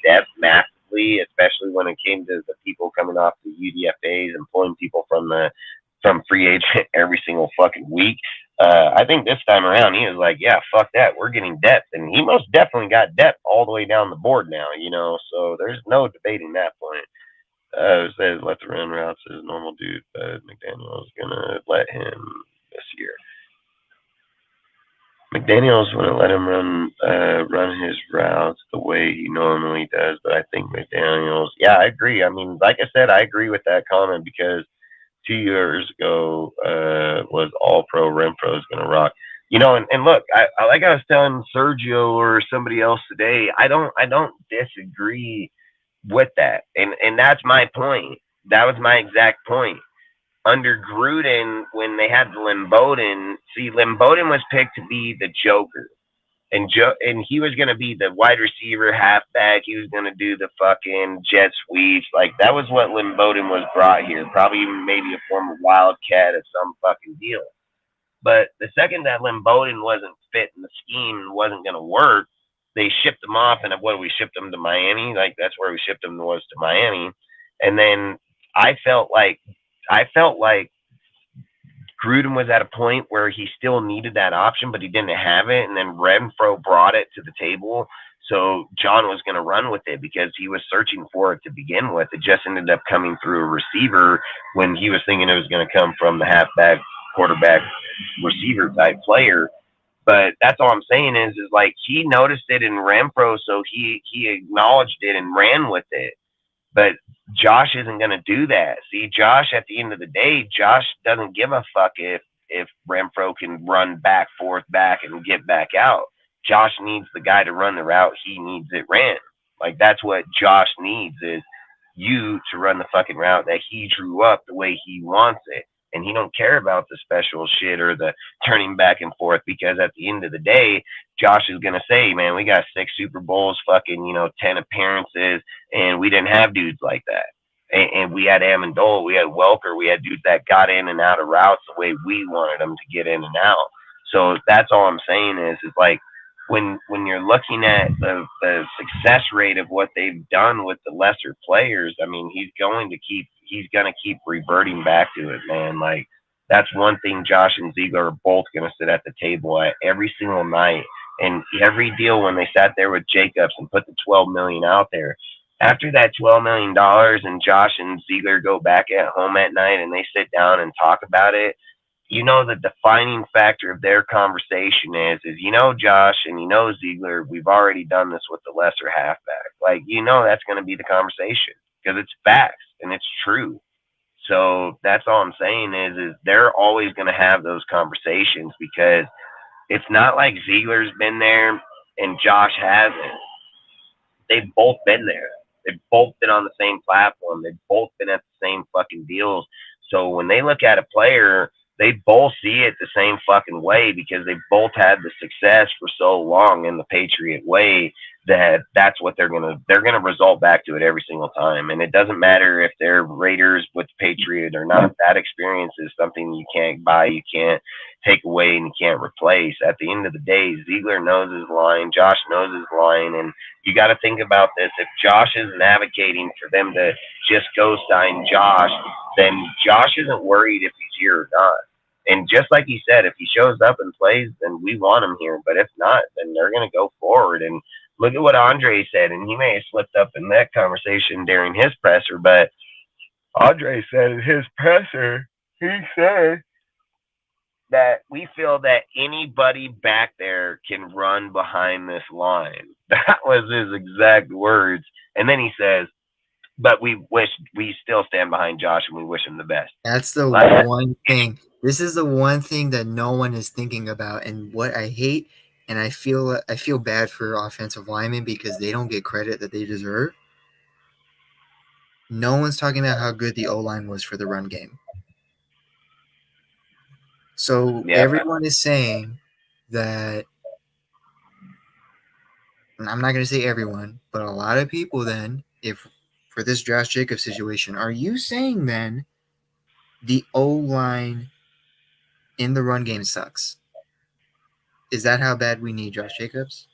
depth massively, especially when it came to the people coming off the UDFAs and pulling people from free agent every single fucking week. I think this time around he was like, yeah, fuck that, we're getting depth, and he most definitely got depth all the way down the board now, so there's no debating that point. Says let the run routes as normal dude, but McDaniel's gonna let him this year. McDaniel's gonna let him run his routes the way he normally does, but I think McDaniel's, yeah, I agree. I mean, like I said, I agree with that comment because 2 years ago was all pro. Renfro's gonna rock, and look, I like I was telling Sergio or somebody else today, I don't disagree with that, and that's my point. That was my exact point. Under Gruden, when they had Limboden, Limboden was picked to be the Joker. And he was going to be the wide receiver, halfback. He was going to do the fucking jet sweeps. Like, that was what Limboden was brought here. Probably even maybe a former Wildcat of some fucking deal. But the second that Limboden wasn't fit in the scheme and wasn't going to work, they shipped him off. And we shipped him to Miami? Like, that's where we shipped him, was to Miami. And then I felt like Gruden was at a point where he still needed that option, but he didn't have it. And then Renfro brought it to the table. So John was going to run with it because he was searching for it to begin with. It just ended up coming through a receiver when he was thinking it was going to come from the halfback, quarterback, receiver type player. But that's all I'm saying is like he noticed it in Renfro, so he acknowledged it and ran with it. But Josh isn't going to do that. See, Josh, at the end of the day, Josh doesn't give a fuck if Renfro can run back, and get back out. Josh needs the guy to run the route. He needs it ran. Like, that's what Josh needs, is you to run the fucking route that he drew up the way he wants it. And he don't care about the special shit or the turning back and forth, because at the end of the day, Josh is going to say, man, we got 6 Super Bowls, fucking, 10 appearances, and we didn't have dudes like that. And we had Amendola, we had Welker, we had dudes that got in and out of routes the way we wanted them to get in and out. So that's all I'm saying is like, when you're looking at the success rate of what they've done with the lesser players, I mean, he's going to keep reverting back to it, man. Like, that's one thing Josh and Ziegler are both going to sit at the table at every single night And every deal when they sat there with Jacobs and put the $12 million out there, after that $12 million and Josh and Ziegler go back at home at night and they sit down and talk about it, the defining factor of their conversation is Josh and Ziegler, we've already done this with the lesser halfback. Like, that's going to be the conversation because it's facts and it's true. So that's all I'm saying is they're always going to have those conversations because it's not like Ziegler's been there and Josh hasn't. They've both been there. They've both been on the same platform. They've both been at the same fucking deals. So when they look at a player, they both see it the same fucking way because they both had the success for so long in the Patriot way that that's what they're gonna result back to it every single time. And it doesn't matter if they're Raiders with the Patriot or not. That experience is something you can't buy, you can't take away, and you can't replace. At the end of the day, Ziegler knows his line, Josh knows his line, and you got to think about this. If Josh isn't advocating for them to just go sign Josh, then Josh isn't worried if he's here or not. And just like he said, if he shows up and plays, then we want him here. But if not, then they're going to go forward. And look at what Andre said, and he may have slipped up in that conversation during his presser, but Andre said in his presser, he said that we feel that anybody back there can run behind this line. That was his exact words. And then he says, but we still stand behind Josh and we wish him the best. That's the one thing. This is the one thing that no one is thinking about, and what I hate, and I feel bad for offensive linemen because they don't get credit that they deserve. No one's talking about how good the O-line was for the run game. So everyone is saying that, and I'm not going to say everyone, but a lot of people then, if for this Josh Jacobs situation, are you saying then the O-line in the run game sucks? Is that how bad we need Josh Jacobs?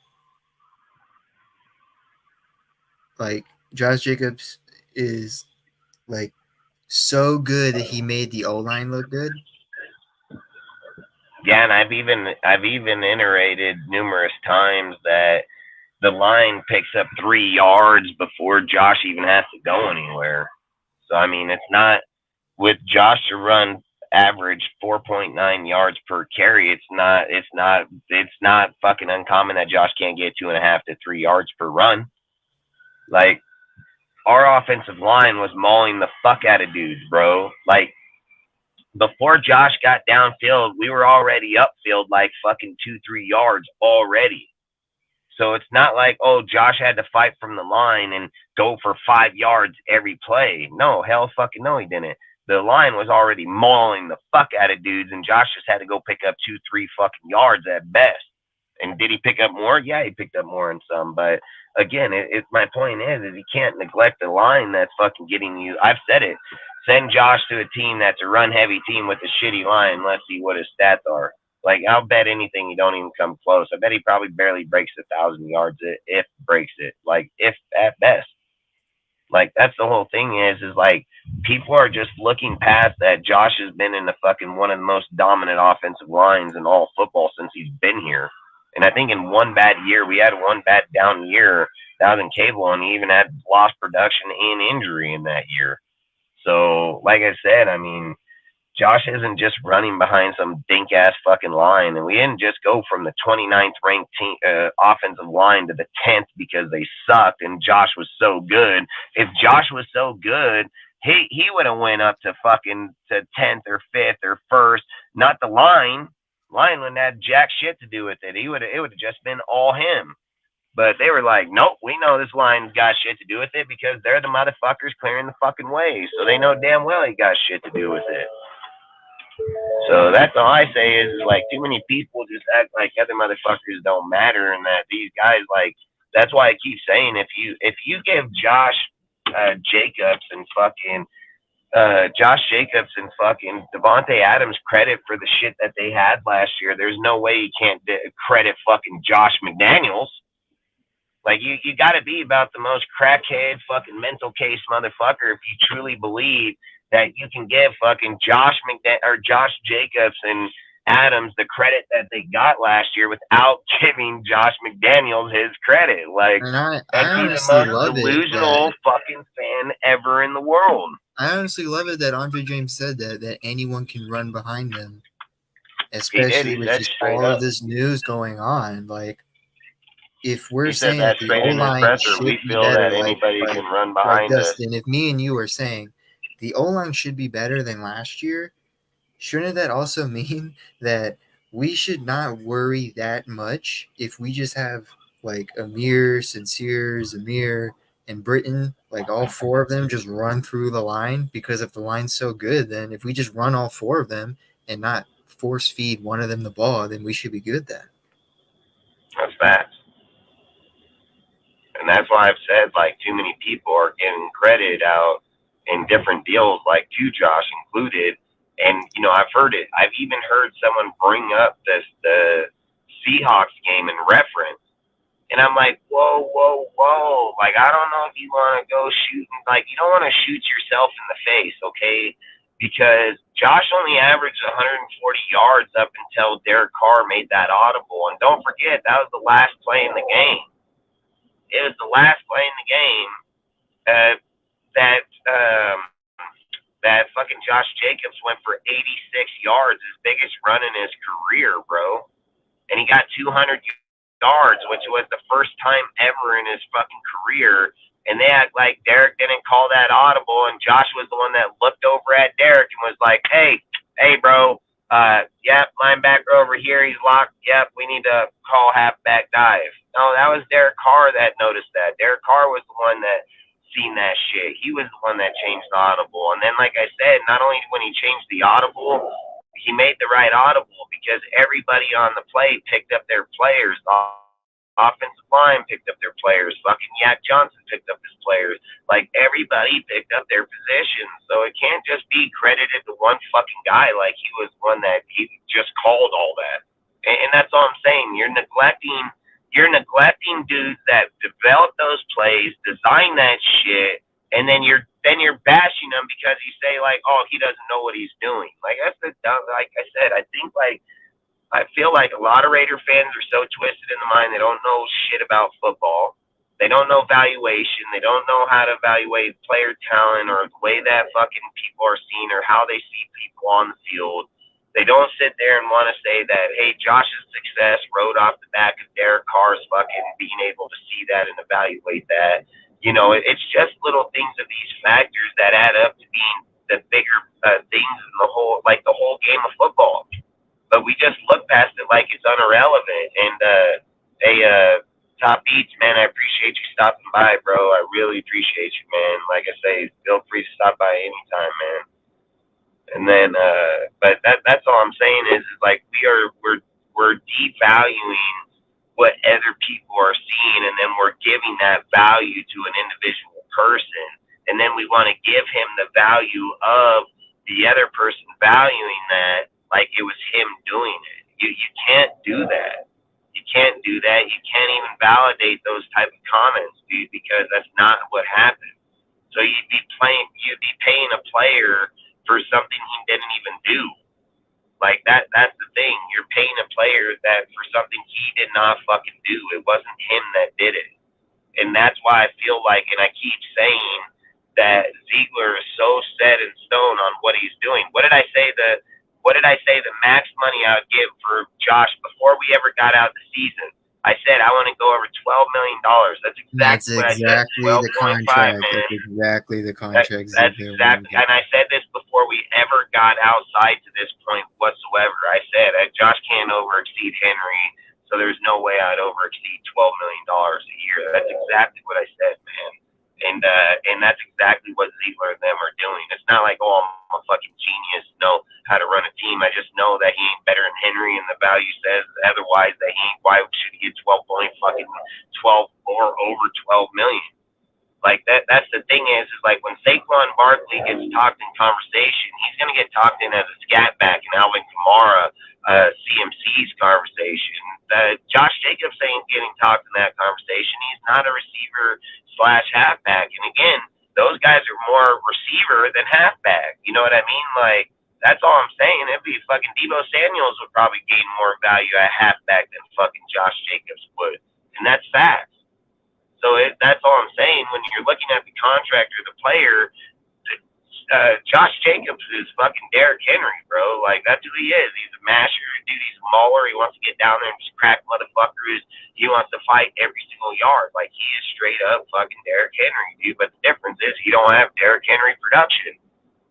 Like, Josh Jacobs is like so good that he made the O-line look good. Yeah, and I've even iterated numerous times that the line picks up 3 yards before Josh even has to go anywhere. So I mean, it's not with Josh to run average 4.9 yards per carry. It's not fucking uncommon that Josh can't get 2.5 to 3 yards per run. Like, our offensive line was mauling the fuck out of dudes, bro. Like, before Josh got downfield, we were already upfield like fucking 2-3 yards already. So it's not like, oh, Josh had to fight from the line and go for 5 yards every play. No, hell fucking no, he didn't. The line was already mauling the fuck out of dudes, and Josh just had to go pick up 2-3 fucking yards at best. And did he pick up more? Yeah, he picked up more in some. But again, my point is you can't neglect the line that's fucking getting you. I've said it. Send Josh to a team that's a run-heavy team with a shitty line. Let's see what his stats are. Like, I'll bet anything he don't even come close. I bet he probably barely breaks 1,000 yards, if breaks it. Like, if at best. Like, that's the whole thing is like, people are just looking past that. Josh has been in the fucking one of the most dominant offensive lines in all football since he's been here. And I think in one bad year, we had one bad down year. That was in Cable, and he even had lost production and injury in that year. So, like I said, I mean, Josh isn't just running behind some dink-ass fucking line. And we didn't just go from the 29th ranked team, offensive line to the 10th because they sucked and Josh was so good. If Josh was so good, he would have went up to fucking to 10th or 5th or 1st, not the line. Line wouldn't have jack shit to do with it. It would have just been all him. But they were like, nope, we know this line's got shit to do with it because they're the motherfuckers clearing the fucking way. So they know damn well he got shit to do with it. So that's all I say is like, too many people just act like other motherfuckers don't matter, and that these guys, like, that's why I keep saying if you give Josh Jacobs and fucking Devontae Adams credit for the shit that they had last year, there's no way you can't credit fucking Josh McDaniels. Like, you got to be about the most crackhead fucking mental case motherfucker if you truly believe that you can give fucking Josh Jacobs Adams the credit that they got last year without giving Josh McDaniels his credit. Like, And I he's the honestly most love it delusional that fucking fan ever in the world. Andre James said that anyone can run behind them, He especially with said just straight all up. of this news going on. Like, if we're He said saying that that the straight O in his line presser. should We be feel better, that anybody can run behind us. Dustin, if me and you are saying the O line should be better than last year, shouldn't that also mean that we should not worry that much if we just have like Amir, Sincere, Zamir, and Britton, like all four of them just run through the line? Because if the line's so good, then if we just run all four of them and not force feed one of them the ball, then we should be good then. That's facts. And that's why I've said, like, too many people are giving credit out in different deals, like to Josh included. And, you know, I've heard it. I've even heard someone bring up the Seahawks game in reference. And I'm like, whoa, whoa, whoa. Like, I don't know if you want to go shooting. Like, you don't want to shoot yourself in the face, okay? Because Josh only averaged 140 yards up until Derek Carr made that audible. And don't forget, that was the last play in the game. It was the last play in the game that fucking Josh Jacobs went for 86 yards, his biggest run in his career, bro. And he got 200 yards, which was the first time ever in his fucking career. And they act like Derek didn't call that audible, and Josh was the one that looked over at Derek and was like, hey, bro, yep, linebacker over here, he's locked. Yep, we need to call halfback dive. No, that was Derek Carr that noticed that. Derek Carr was the one that seen that shit. He was the one that changed the audible. And then, like I said, not only when he changed the audible, he made the right audible because everybody on the play picked up their players. Offensive line picked up their players. Fucking Yak Johnson picked up his players. Like, everybody picked up their positions. So it can't just be credited to one fucking guy like he was one that he just called all that. And that's all I'm saying. You're neglecting dudes that develop those plays, design that shit, and then you're bashing him because you say, like, oh, he doesn't know what he's doing. Like, that's the dumb. Like I said, I feel like a lot of Raider fans are so twisted in the mind they don't know shit about football. They don't know valuation. They don't know how to evaluate player talent or the way that fucking people are seen or how they see people on the field. They don't sit there and want to say that, hey, Josh's success rode off the back of Derek Carr's fucking being able to see that and evaluate that. You know, it's just little things of these factors that add up to being the bigger things in the whole game of football. But we just look past it like it's irrelevant. And Top Beats, man, I appreciate you stopping by, bro. I really appreciate you, man. Like I say, feel free to stop by anytime, man. And then, but that's all I'm saying is like we're devaluing what other people are seeing, and then we're giving that value to an individual person, and then we want to give him the value of the other person valuing that like it was him doing it. You can't do that. You can't do that. You can't even validate those type of comments, dude, because that's not what happened. So you'd be paying a player for something he didn't even do. Like that's the thing. You're paying a player that for something he did not fucking do. It wasn't him that did it. And that's why I feel like, and I keep saying that Ziegler is so set in stone on what he's doing. What did I say the max money I would give for Josh before we ever got out the season? I said I want to go over $12 million. That's exactly what I said. 12.5 million. That's exactly the contract. That's exactly. And I said this before we ever got outside to this point whatsoever. I said Josh can't overexceed Henry, so there's no way I'd overexceed $12 million a year. That's exactly what I said, man. And that's exactly what Ziegler and them are doing. It's not like, oh, I'm a fucking genius, know how to run a team. I just know that he ain't better than Henry, and the value says otherwise that he ain't. Why should he get 12 or over 12 million? Like that's the thing is like when Saquon Barkley gets talked in conversation, he's gonna get talked in as a scat back, and Alvin Kamara, CMC's conversation. Josh Jacobs ain't getting talked in that conversation. He's not a receiver / halfback. And again, those guys are more receiver than halfback. You know what I mean? Like That's all I'm saying. It'd be fucking Debo Samuels would probably gain more value at halfback than fucking Josh Jacobs would, and that's facts. So that's all I'm saying. When you're looking at the contract or the player, Josh Jacobs is fucking Derrick Henry, bro. Like, that's who he is. He's a masher, dude. He's a mauler. He wants to get down there and just crack motherfuckers. He wants to fight every single yard. Like, he is straight up fucking Derrick Henry, dude. But the difference is he don't have Derrick Henry production.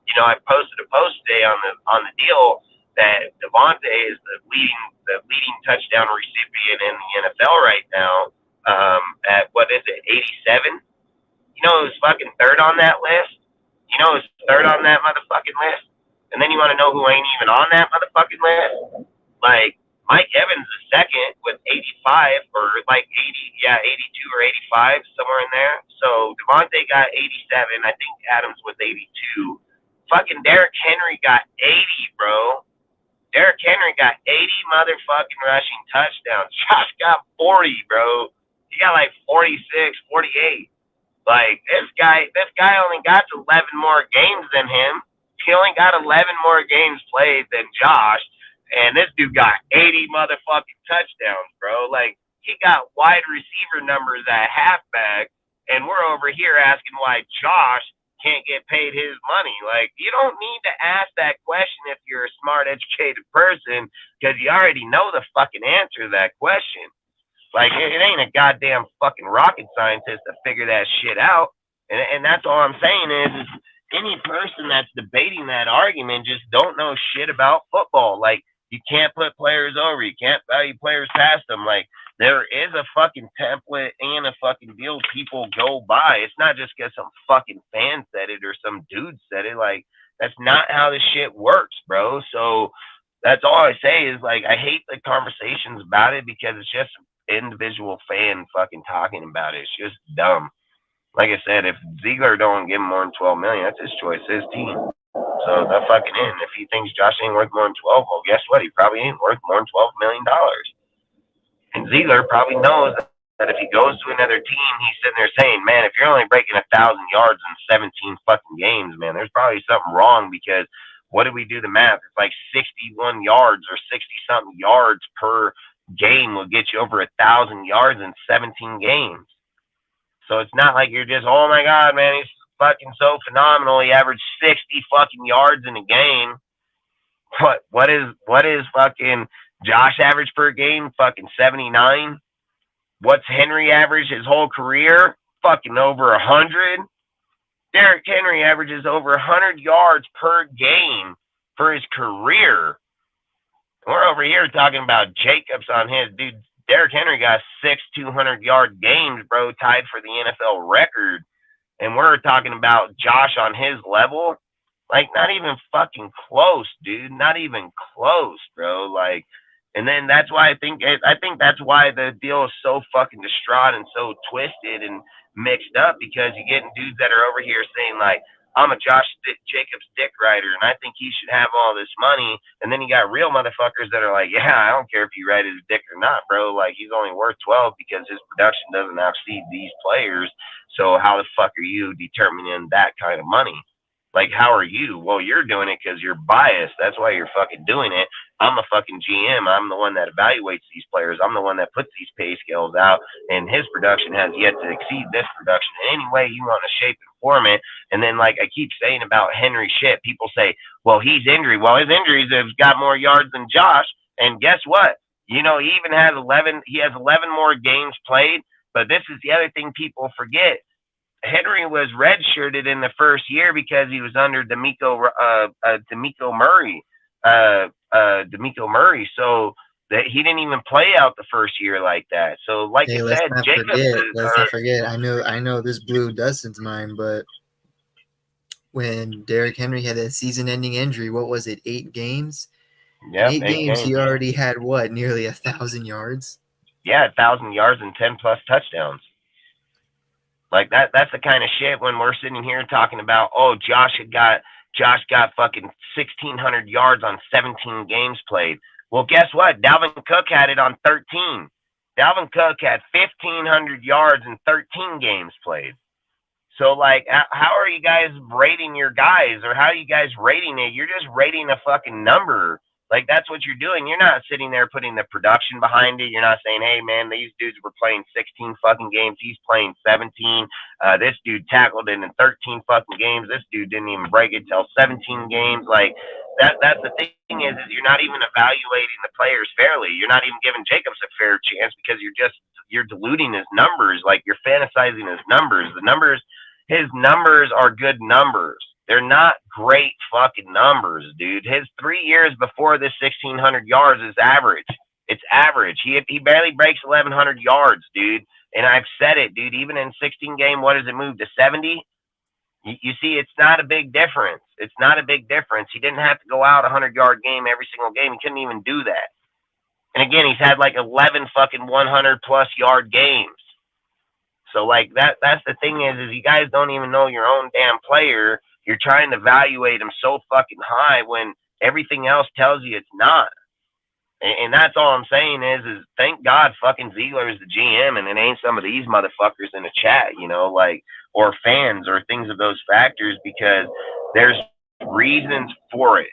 You know, I posted a post today on the deal that Devontae is the leading touchdown recipient in the NFL right now. At what is it, 87? You know who's fucking third on that list? You know who's third on that motherfucking list? And then you want to know who ain't even on that motherfucking list? Like, Mike Evans is second with 85 or like 82 or 85, somewhere in there. So Devontae got 87. I think Adams was 82. Fucking Derrick Henry got 80, bro. Derrick Henry got 80 motherfucking rushing touchdowns. Josh got 40, bro. He got like 46, 48. Like, this guy only got 11 more games than him. He only got 11 more games played than Josh, and this dude got 80 motherfucking touchdowns, bro. Like, he got wide receiver numbers at halfback, and we're over here asking why Josh can't get paid his money. Like, you don't need to ask that question if you're a smart, educated person, because you already know the fucking answer to that question. Like, it ain't a goddamn fucking rocket scientist to figure that shit out. And that's all I'm saying is any person that's debating that argument just don't know shit about football. Like, you can't put players over. You can't value players past them. Like, there is a fucking template and a fucking deal people go by. It's not just because some fucking fan said it or some dude said it. Like, that's not how this shit works, bro. So that's all I say is, like, I hate the conversations about it because it's just individual fan fucking talking about it. It's just dumb. Like I said, if Ziegler don't give him more than 12 million, that's his choice, his team. So they're fucking in. If he thinks Josh ain't worth more than 12, well, guess what? He probably ain't worth more than $12 million. And Ziegler probably knows that if he goes to another team, he's sitting there saying, man, if you're only breaking 1,000 yards in 17 fucking games, man, there's probably something wrong because what did we do the math? It's like 61 yards or 60-something yards per game will get you over 1,000 yards in 17 games. So it's not like you're just, oh my God, man, he's fucking so phenomenal. He averaged 60 fucking yards in a game. What is fucking Josh average per game? Fucking 79. What's Henry average his whole career? Fucking over 100. Derrick Henry averages over 100 yards per game for his career. We're over here talking about Jacobs on his, dude. Derrick Henry got 6 200-yard games, bro, tied for the NFL record. And we're talking about Josh on his level. Like, not even fucking close, dude. Not even close, bro. Like, and then that's why I think that's why the deal is so fucking distraught and so twisted and mixed up, because you're getting dudes that are over here saying, like, I'm a Josh Jacobs dick rider, and I think he should have all this money. And then you got real motherfuckers that are like, yeah, I don't care if you ride his dick or not, bro. Like, he's only worth 12 because his production doesn't exceed these players. So how the fuck are you determining that kind of money? Like, how are you? Well, you're doing it because you're biased. That's why you're fucking doing it. I'm a fucking GM. I'm the one that evaluates these players. I'm the one that puts these pay scales out, and his production has yet to exceed this production in any way you want to shape and form it. And then, like I keep saying about Henry shit, people say, well, he's injured. Well, his injuries have got more yards than Josh. And guess what? You know, he even has 11. He has 11 more games played. But this is the other thing people forget. Henry was redshirted in the first year because he was under DeMeco Murray. So that he didn't even play out the first year like that. So, like I said, let's not forget. I know this blew Dustin's mind, but when Derrick Henry had that season-ending injury, what was it? 8 games. Yeah, 8 games. He already had what? Nearly 1,000 yards. Yeah, 1,000 yards and 10+ touchdowns. Like that's the kind of shit when we're sitting here talking about, oh, Josh got fucking 1,600 yards on 17 games played. Well, guess what? Dalvin Cook had it on 13. Dalvin Cook had 1,500 yards in 13 games played. So, like, how are you guys rating your guys, or how are you guys rating it? You're just rating a fucking number. Like, that's what you're doing. You're not sitting there putting the production behind it. You're not saying, hey, man, these dudes were playing 16 fucking games. He's playing 17. This dude tackled it in 13 fucking games. This dude didn't even break it till 17 games. Like, that's the thing is you're not even evaluating the players fairly. You're not even giving Jacobs a fair chance because you're diluting his numbers. Like, you're fantasizing his numbers. His numbers are good numbers. They're not great fucking numbers, dude. His 3 years before this 1,600 yards is average. It's average. He barely breaks 1,100 yards, dude. And I've said it, dude. Even in 16 game, what does it move to 70? You see, it's not a big difference. It's not a big difference. He didn't have to go out a 100-yard game every single game. He couldn't even do that. And again, he's had like 11 fucking 100-plus yard games. So, like, that's the thing is you guys don't even know your own damn player. You're trying to evaluate him so fucking high when everything else tells you it's not. And that's all I'm saying is thank God fucking Ziegler is the GM and it ain't some of these motherfuckers in the chat, you know, like, or fans or things of those factors, because there's reasons for it.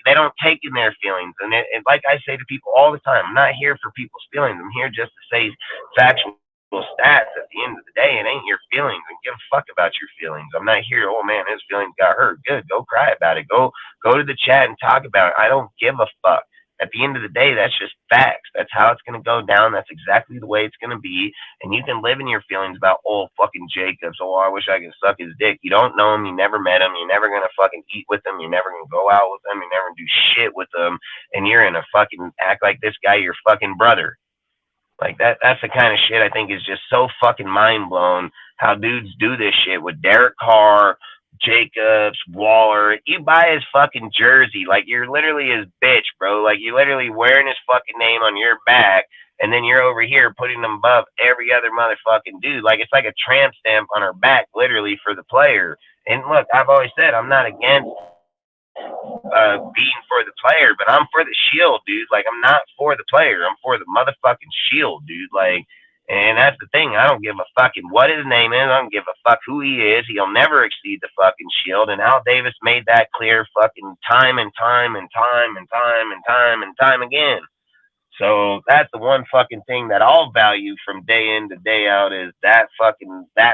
They don't take in their feelings. And like I say to people all the time, I'm not here for people's feelings. I'm here just to say factual stats. At the end of the day, it ain't your feelings, and give a fuck about your feelings. I'm not here, oh man, his feelings got hurt. Good, go cry about it. Go to the chat and talk about it. I don't give a fuck. At the end of the day, that's just facts. That's how it's going to go down. That's exactly the way it's going to be. And you can live in your feelings about, oh, fucking Jacobs. Oh, I wish I could suck his dick. You don't know him. You never met him. You're never going to fucking eat with him. You're never going to go out with him. You're never going to do shit with him. And you're going to fucking act like this guy, your fucking brother. Like, that's the kind of shit I think is just so fucking mind blown how dudes do this shit with Derek Carr, Jacobs, Waller. You buy his fucking jersey. Like, you're literally his bitch, bro. Like, you're literally wearing his fucking name on your back, and then you're over here putting him above every other motherfucking dude. Like, it's like a tramp stamp on our back, literally, for the player. And look, I've always said I'm not against being for the player, but I'm for the shield, dude. Like, I'm not for the player. I'm for the motherfucking shield, dude. Like, and that's the thing. I don't give a fucking what his name is. I don't give a fuck who he is. He'll never exceed the fucking shield. And Al Davis made that clear fucking time and time and time and time and time and time again. So that's the one fucking thing that I'll value from day in to day out is that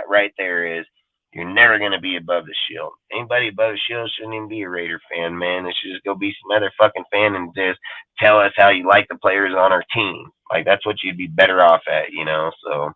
right there is you're never going to be above the shield. Anybody above the shield shouldn't even be a Raider fan, man. It should just go be some other fucking fan and just tell us how you like the players on our team. Like, that's what you'd be better off at, you know? So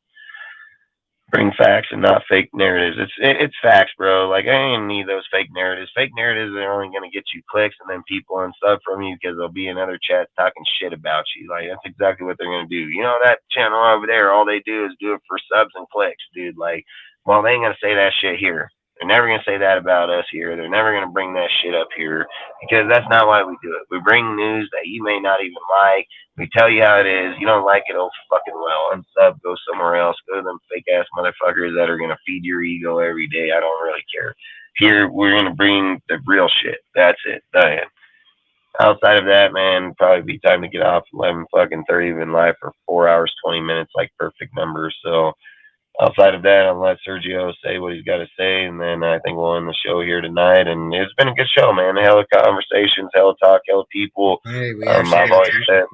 bring facts and not fake narratives. It's facts, bro. Like, I ain't need those fake narratives. Fake narratives are only going to get you clicks and then people and stuff from you because there'll be another chat talking shit about you. Like, that's exactly what they're going to do. You know, that channel over there, all they do is do it for subs and clicks, dude. Like, well, they ain't going to say that shit here. They're never going to say that about us here. They're never going to bring that shit up here because that's not why we do it. We bring news that you may not even like. We tell you how it is. You don't like it, oh fucking well. Unsub, go somewhere else. Go to them fake ass motherfuckers that are going to feed your ego every day. I don't really care. Here, we're going to bring the real shit. That's it. Done. Outside of that, man, probably be time to get off 11 fucking 30. Been live for 4 hours, 20 minutes, like perfect numbers. So, outside of that, I'll let Sergio say what he's got to say, and then I think we'll end the show here tonight. And it's been a good show, man. Hell of conversations, hell of talk, hell of people. Hey, I've always said,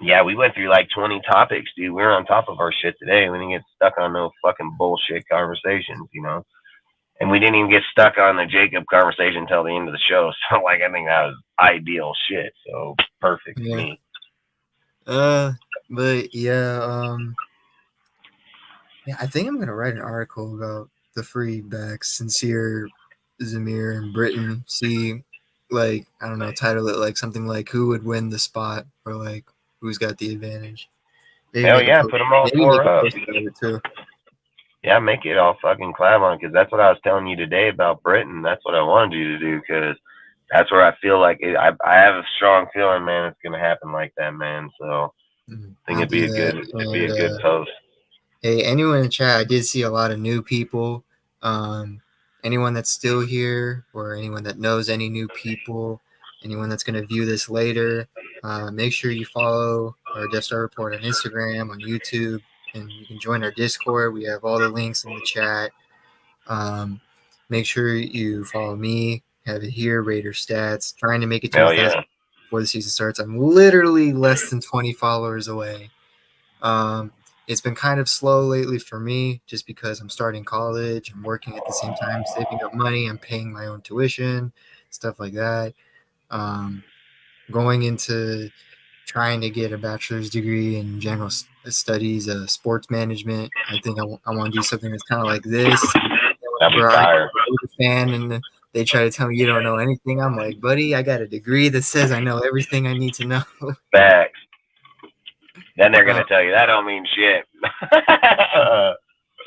yeah, we went through like 20 topics, dude. We were on top of our shit today. We didn't get stuck on no fucking bullshit conversations, you know? And we didn't even get stuck on the Jacob conversation until the end of the show. So, like, I think that was ideal shit. So, perfect to me. But yeah, I think I'm gonna write an article about the free backs, Sincere, Zamir, and Britton. See, like, I don't know, title it like something like "Who would win the spot" or like "Who's got the advantage." Maybe hell yeah, put them all four up. Too. Yeah, make it all fucking clap on because that's what I was telling you today about Britain. That's what I wanted you to do because that's where I feel like I have a strong feeling, man. It's gonna happen like that, man. So I think it'd be a good post. Hey, anyone in the chat, I did see a lot of new people. Anyone that's still here or anyone that knows any new people, anyone that's going to view this later, make sure you follow our Death Star Report on Instagram, on YouTube, and you can join our Discord. We have all the links in the chat. Make sure you follow me. Have it here. Raider Stats. Trying to make it to 1,000 before the season starts. I'm literally less than 20 followers away. It's been kind of slow lately for me just because I'm starting college. I'm working at the same time, saving up money. I'm paying my own tuition, stuff like that. Going into trying to get a bachelor's degree in general studies, sports management. I think I want to do something that's kind of like this. Whenever I go to a fan and they try to tell me you don't know anything, I'm like, buddy, I got a degree that says I know everything I need to know. Facts. Then they're gonna tell you that don't mean shit.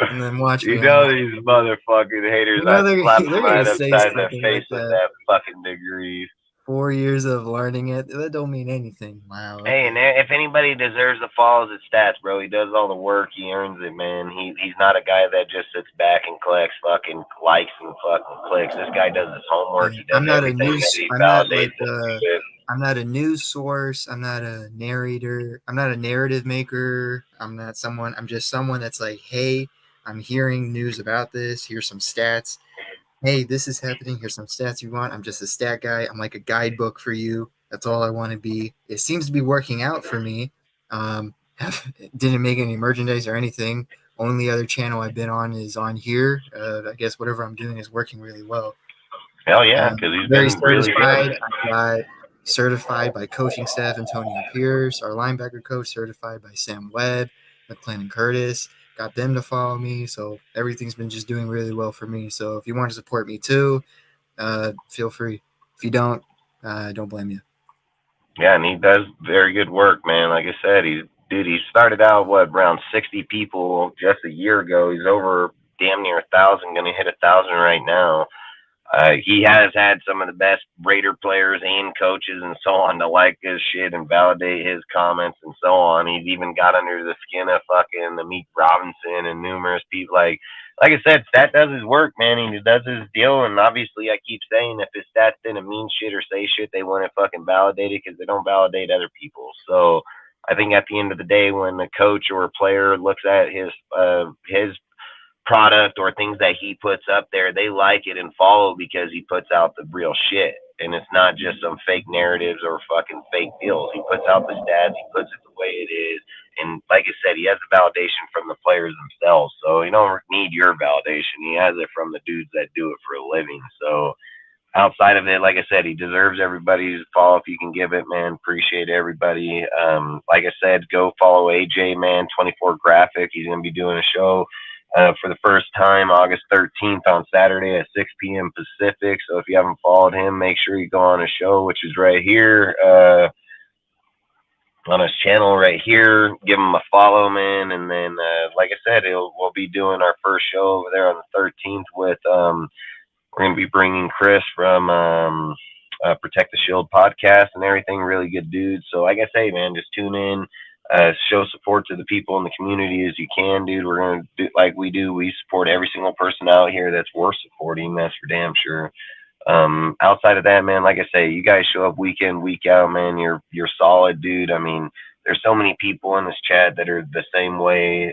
And then watch you me. know these motherfucking haters. I slap them right upside the face with that fucking degree. 4 years of learning it. That don't mean anything. Wow. Okay. Hey, and if anybody deserves the follows his stats, bro, he does all the work. He earns it, man. He's not a guy that just sits back and collects fucking likes and fucking clicks. This guy does his homework. He does I'm not everything. I'm not a news source. I'm not a narrator. I'm not a narrative maker. I'm just someone that's like, hey, I'm hearing news about this. Here's some stats. Hey, this is happening. Here's some stats you want. I'm just a stat guy. I'm like a guidebook for you. That's all I want to be. It seems to be working out for me. Didn't make any merchandise or anything. Only other channel I've been on is on here. I guess whatever I'm doing is working really well. Hell yeah, because he's been really good. I got certified by coaching staff Antonio Pierce, our linebacker coach, certified by Sam Webb, McClendon Curtis. Got them to follow me, so everything's been just doing really well for me. So if you want to support me too, feel free. If you don't blame you. Yeah, and he does very good work, man. Like I said, he started out around 60 people just a year ago. He's over damn near 1,000, gonna hit 1,000 right now. He has had some of the best Raider players and coaches and so on to like his shit and validate his comments and so on. He's even got under the skin of fucking the Meek Robinson and numerous people. Like I said, Stat does his work, man. He does his deal, and obviously I keep saying if his stats didn't mean shit or say shit, they wouldn't fucking validate it because they don't validate other people. So I think at the end of the day, when a coach or a player looks at his product or things that he puts up there, they like it and follow because he puts out the real shit. And it's not just some fake narratives or fucking fake deals. He puts out the stats, he puts it the way it is. And like I said, he has the validation from the players themselves. So you don't need your validation. He has it from the dudes that do it for a living. So outside of it, like I said, he deserves everybody's follow if you can give it, man. Appreciate everybody. Like I said, go follow AJ, man, 24 Graphic. He's going to be doing a show for the first time August 13th on Saturday at 6 p.m. Pacific. So if you haven't followed him, make sure you go on his show, which is right here on his channel right here. Give him a follow, man. And then, like I said, we'll be doing our first show over there on the 13th with we're going to be bringing Chris from Protect the Shield podcast and everything. Really good dude. So like I say, man, just tune in. Show support to the people in the community as you can, dude. We're going to do like we do. We support every single person out here that's worth supporting. That's for damn sure. Outside of that, man, like I say, you guys show up week in, week out, man. You're solid, dude. I mean, there's so many people in this chat that are the same way.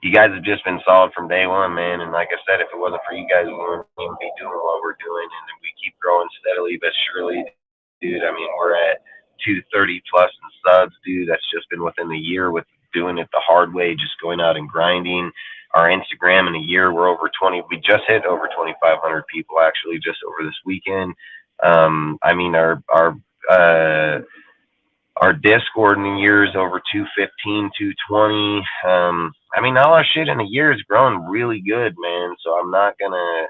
You guys have just been solid from day one, man. And like I said, if it wasn't for you guys, we wouldn't even be doing what we're doing. And we keep growing steadily but surely, dude. I mean, we're at 230 plus in subs, dude. That's just been within the year with doing it the hard way, just going out and grinding. Our Instagram in a year, we're over 20. We just hit over 2,500 people actually just over this weekend. I mean, our Discord in a year is over 215, 220. I mean, all our shit in a year has grown really good, man. So I'm not gonna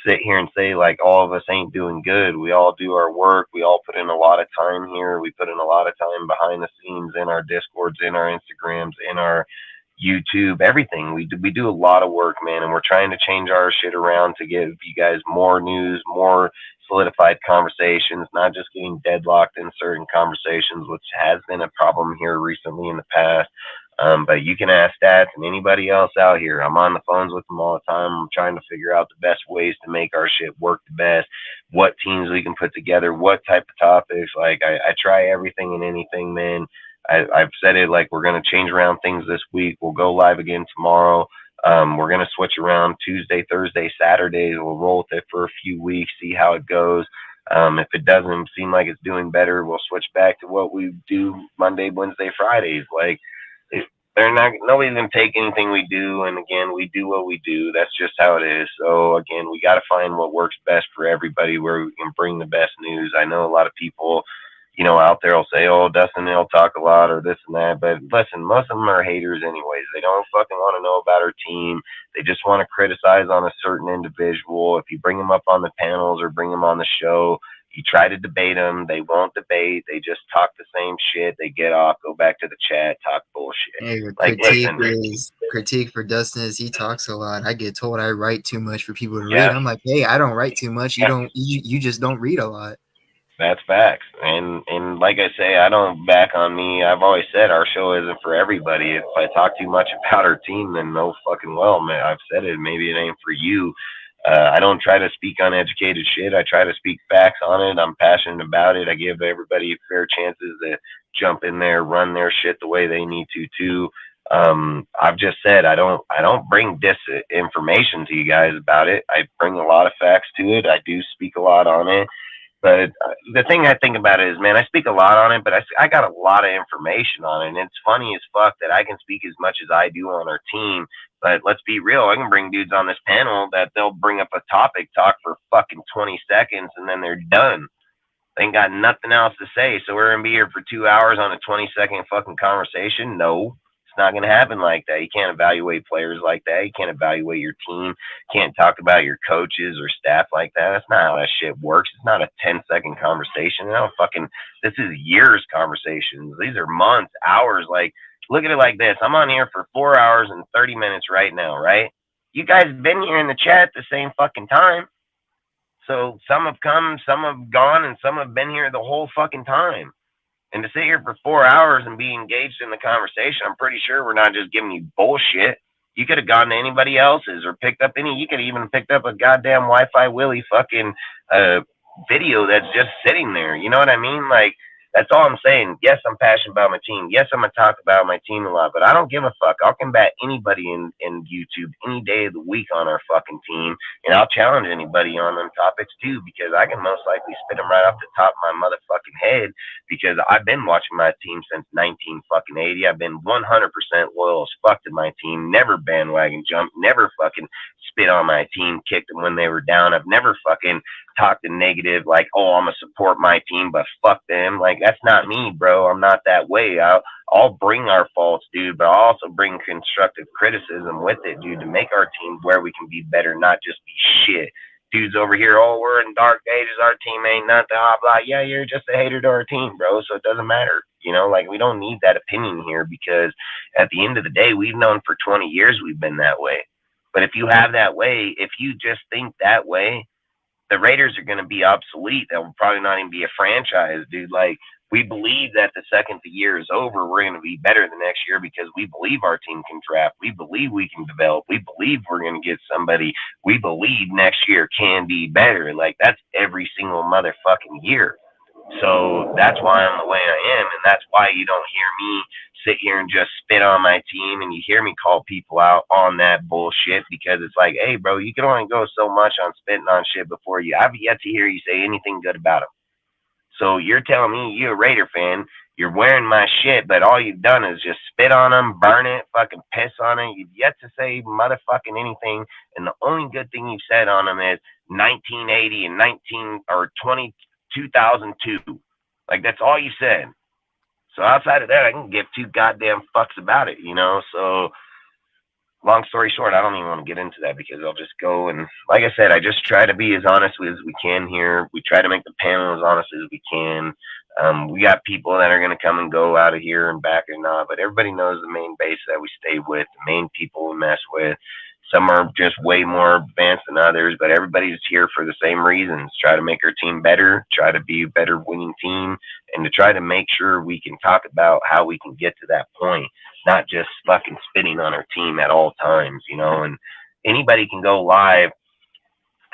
sit here and say like all of us ain't doing good. We all do our work. We all put in a lot of time here. We put in a lot of time behind the scenes in our Discords, in our Instagrams, in our YouTube, everything. We do a lot of work, man, and we're trying to change our shit around to give you guys more news, more solidified conversations, not just getting deadlocked in certain conversations, which has been a problem here recently in the past. But you can ask Stats and anybody else out here. I'm on the phones with them all the time. I'm trying to figure out the best ways to make our shit work the best, what teams we can put together, what type of topics. Like, I try everything and anything, man. I've said it, like, we're going to change around things this week. We'll go live again tomorrow. We're going to switch around Tuesday, Thursday, Saturday. We'll roll with it for a few weeks, see how it goes. If it doesn't seem like it's doing better, we'll switch back to what we do Monday, Wednesday, Fridays. Like, they're not, nobody's gonna take anything we do, and again, we do what we do. That's just how it is. So again, we got to find what works best for everybody, where we can bring the best news. I know a lot of people, out there will say, "Oh, Dustin, they'll talk a lot," or this and that. But listen, most of them are haters, anyways. They don't fucking want to know about our team. They just want to criticize on a certain individual. If you bring them up on the panels or bring them on the show, you try to debate them, they won't debate. They just talk the same shit. They get off, go back to the chat, talk bullshit. Hey, Like, critique for Dustin is he talks a lot. I get told I write too much for people to read. Yeah. I'm like, hey, I don't write too much. You just don't read a lot. That's facts. And like I say, I don't back on me. I've always said our show isn't for everybody. If I talk too much about our team, then no fucking well, man. I've said it. Maybe it ain't for you. I don't try to speak uneducated shit. I try to speak facts on it. I'm passionate about it. I give everybody fair chances to jump in there, run their shit the way they need to too. I've just said I don't bring disinformation to you guys about it. I bring a lot of facts to it. I do speak a lot on it. But the thing I think about it is, man, I speak a lot on it, but I got a lot of information on it. And it's funny as fuck that I can speak as much as I do on our team. But let's be real, I can bring dudes on this panel that they'll bring up a topic, talk for fucking 20 seconds, and then they're done. They ain't got nothing else to say. So we're going to be here for 2 hours on a 20-second fucking conversation? No. It's not going to happen like that. You can't evaluate players like that. You can't evaluate your team. Can't talk about your coaches or staff like that. That's not how that shit works. It's not a 10-second conversation. This is years conversations. These are months, hours. Like, look at it like this. I'm on here for 4 hours and 30 minutes right now, right? You guys have been here in the chat at the same fucking time. So some have come, some have gone, and some have been here the whole fucking time. And to sit here for 4 hours and be engaged in the conversation, I'm pretty sure we're not just giving you bullshit. You could have gone to anybody else's or picked up you could have even picked up a goddamn Wi-Fi Willie fucking video that's just sitting there. You know what I mean? Like, that's all I'm saying. Yes, I'm passionate about my team. Yes, I'm going to talk about my team a lot, but I don't give a fuck. I'll combat anybody in YouTube any day of the week on our fucking team, and I'll challenge anybody on them topics too, because I can most likely spit them right off the top of my motherfucking head, because I've been watching my team since 1980. I've been 100% loyal as fuck to my team. Never bandwagon jumped. Never fucking spit on my team, kicked them when they were down. I've never fucking talked a negative, like, oh, I'm gonna support my team, but fuck them. Like, that's not me, bro. I'm not that way. I'll bring our faults, dude, but I'll also bring constructive criticism with it, dude, to make our team where we can be better, not just be shit. Dudes over here, oh, we're in dark ages, our team ain't nothing, blah, blah. Yeah, you're just a hater to our team, bro, so it doesn't matter. Like, we don't need that opinion here, because at the end of the day, we've known for 20 years we've been that way. But if you have that way, if you just think that way, the Raiders are going to be obsolete. They'll probably not even be a franchise, dude. Like, we believe that the second the year is over, we're going to be better the next year, because we believe our team can draft. We believe we can develop. We believe we're going to get somebody. We believe next year can be better. Like, that's every single motherfucking year. So that's why I'm the way I am, and that's why you don't hear me sit here and just spit on my team, and you hear me call people out on that bullshit, because it's like, hey, bro, you can only go so much on spitting on shit before I've yet to hear you say anything good about them. So you're telling me you're a Raider fan, you're wearing my shit, but all you've done is just spit on them, burn it, fucking piss on it. You've yet to say motherfucking anything, and the only good thing you've said on them is 1980 and 2002. Like, that's all you said. So outside of that, I can give two goddamn fucks about it, So long story short, I don't even want to get into that, because I'll just go, and like I said, I just try to be as honest as we can here. We try to make the panel as honest as we can. We got people that are going to come and go out of here and back or not, but everybody knows the main base that we stay with, the main people we mess with. Some are just way more advanced than others, but everybody's here for the same reasons. Try to make our team better, try to be a better winning team, and to try to make sure we can talk about how we can get to that point, not just fucking spitting on our team at all times, And anybody can go live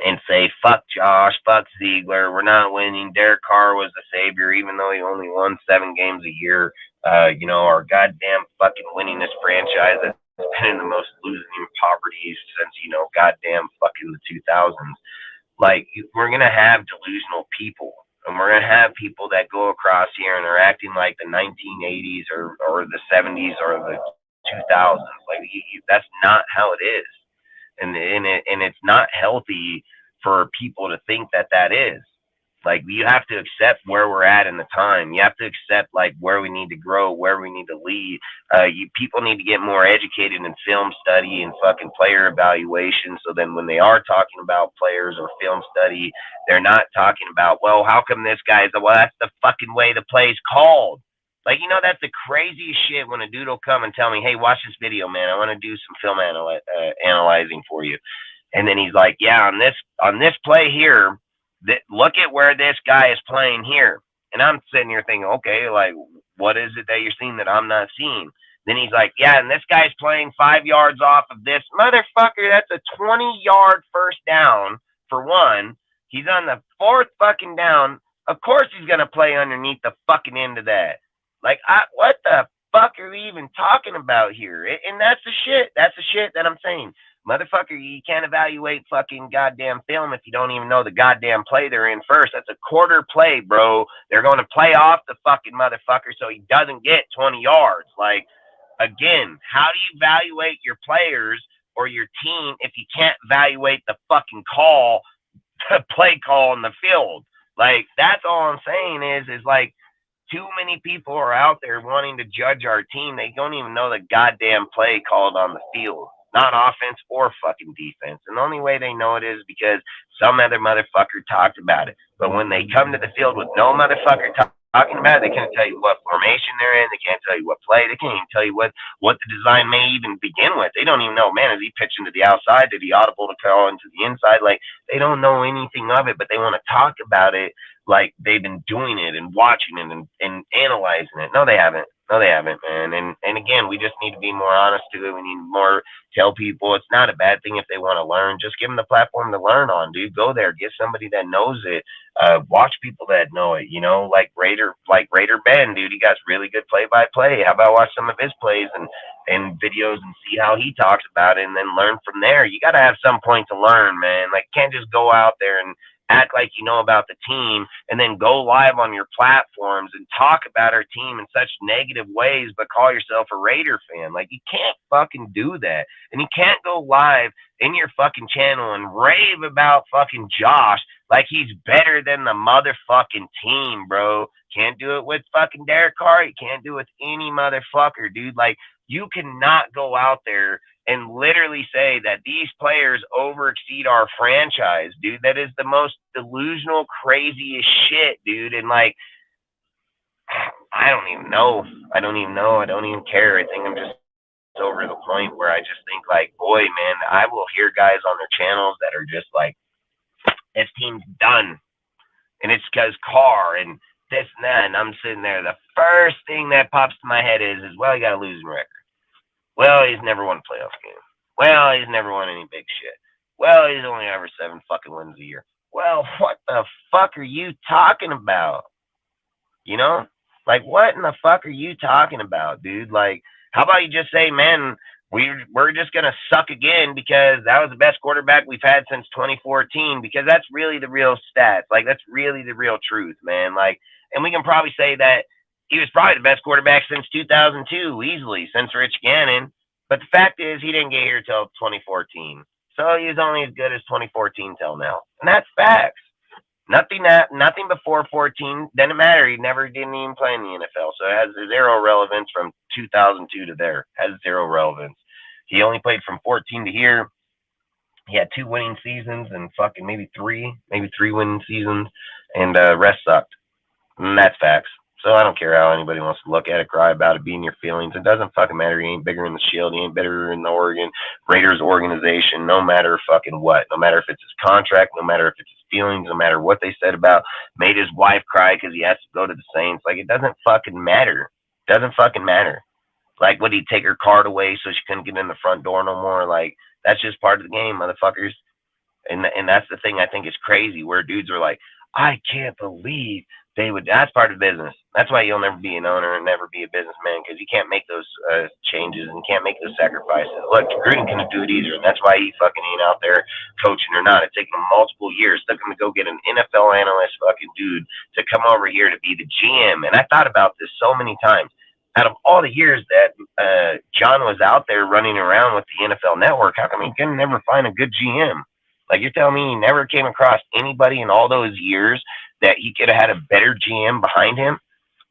and say, fuck Josh, fuck Ziegler, we're not winning. Derek Carr was the savior, even though he only won 7 games a year. Our goddamn fucking winningest franchise that's been in the most losing poverty since, goddamn fucking the 2000s. Like, we're going to have delusional people. And we're going to have people that go across here and are acting like the 1980s or the 70s or the 2000s. Like, that's not how it is. And it's not healthy for people to think that that is. Like, you have to accept where we're at in the time. You have to accept like where we need to grow, where we need to lead. People need to get more educated in film study and fucking player evaluation. So then when they are talking about players or film study, they're not talking about, well, how come this guy's, well, that's the fucking way the play's called. Like, that's the craziest shit when a dude will come and tell me, hey, watch this video, man. I want to do some film analyzing for you. And then he's like, yeah, on this play here, look at where this guy is playing here. And I'm sitting here thinking, okay, like, what is it that you're seeing that I'm not seeing? Then he's like, yeah, and this guy's playing 5 yards off of this. Motherfucker, that's a 20-yard first down for one. He's on the fourth fucking down. Of course he's going to play underneath the fucking end of that. Like, what the fuck are we even talking about here? And that's the shit. That's the shit that I'm saying. Motherfucker, you can't evaluate fucking goddamn film if you don't even know the goddamn play they're in first. That's a quarter play, bro. They're going to play off the fucking motherfucker so he doesn't get 20 yards. Like, again, how do you evaluate your players or your team if you can't evaluate the fucking play call in the field? Like, that's all I'm saying is like, too many people are out there wanting to judge our team. They don't even know the goddamn play called on the field. Not offense or fucking defense. And the only way they know it is because some other motherfucker talked about it. But when they come to the field with no motherfucker talking about it, they can't tell you what formation they're in. They can't tell you what play. They can't even tell you what the design may even begin with. They don't even know, man, is he pitching to the outside? Did he audible to call into the inside? Like, they don't know anything of it, but they want to talk about it like they've been doing it and watching it and analyzing it. No, they haven't. No, they haven't, man. And again, we just need to be more honest to it. We need more tell people it's not a bad thing if they want to learn. Just give them the platform to learn on, dude. Go there, get somebody that knows it. Watch people that know it. Like Raider Ben, dude. He got really good play-by-play. How about watch some of his plays and videos and see how he talks about it, and then learn from there. You got to have some point to learn, man. Like, you can't just go out there and act like you know about the team and then go live on your platforms and talk about our team in such negative ways but call yourself a Raider fan. Like, you can't fucking do that. And you can't go live in your fucking channel and rave about fucking Josh like he's better than the motherfucking team, bro. Can't do it with fucking Derek Carr. You can't do it with any motherfucker, dude. Like, you cannot go out there and literally say that these players overexceed our franchise, dude. That is the most delusional, craziest shit, dude. And like, I don't even know. I don't even care. I think I'm just over the point where I just think like, boy, man, I will hear guys on their channels that are just like, this team's done. And it's because Carr and this and that. And I'm sitting there. The first thing that pops to my head is well, you got a losing record. Well, he's never won a playoff game. Well, he's never won any big shit. Well, he's only averaged 7 fucking wins a year. Well, what the fuck are you talking about? Like, what in the fuck are you talking about, dude? Like, how about you just say, man, we're just going to suck again because that was the best quarterback we've had since 2014, because that's really the real stats. Like, that's really the real truth, man. Like, and we can probably say that he was probably the best quarterback since 2002, easily, since Rich Gannon. But the fact is, he didn't get here till 2014. So he was only as good as 2014 till now. And that's facts. Nothing before 14 doesn't matter. He didn't even play in the NFL. So it has zero relevance from 2002 to there. It has zero relevance. He only played from 14 to here. He had 2 winning seasons and fucking maybe three winning seasons. And rest sucked. And that's facts. So I don't care how anybody wants to look at it, cry about it, be in your feelings. It doesn't fucking matter. He ain't bigger in the Shield. He ain't bigger in the Oregon Raiders organization, no matter fucking what. No matter if it's his contract, no matter if it's his feelings, no matter what they said about, made his wife cry because he has to go to the Saints. Like, it doesn't fucking matter. It doesn't fucking matter. Like, would he take her card away so she couldn't get in the front door no more? Like, that's just part of the game, motherfuckers. And that's the thing I think is crazy, where dudes are like, I can't believe That's part of business. That's why you'll never be an owner and never be a businessman, because you can't make those changes and can't make those sacrifices. Look, Gruden couldn't do it either, and that's why he fucking ain't out there coaching or not. It's taken him multiple years. It took him to go get an NFL analyst fucking dude to come over here to be the GM. And I thought about this so many times. Out of all the years that John was out there running around with the NFL Network, how come he couldn't never find a good GM? Like, you're telling me he never came across anybody in all those years that he could have had a better GM behind him?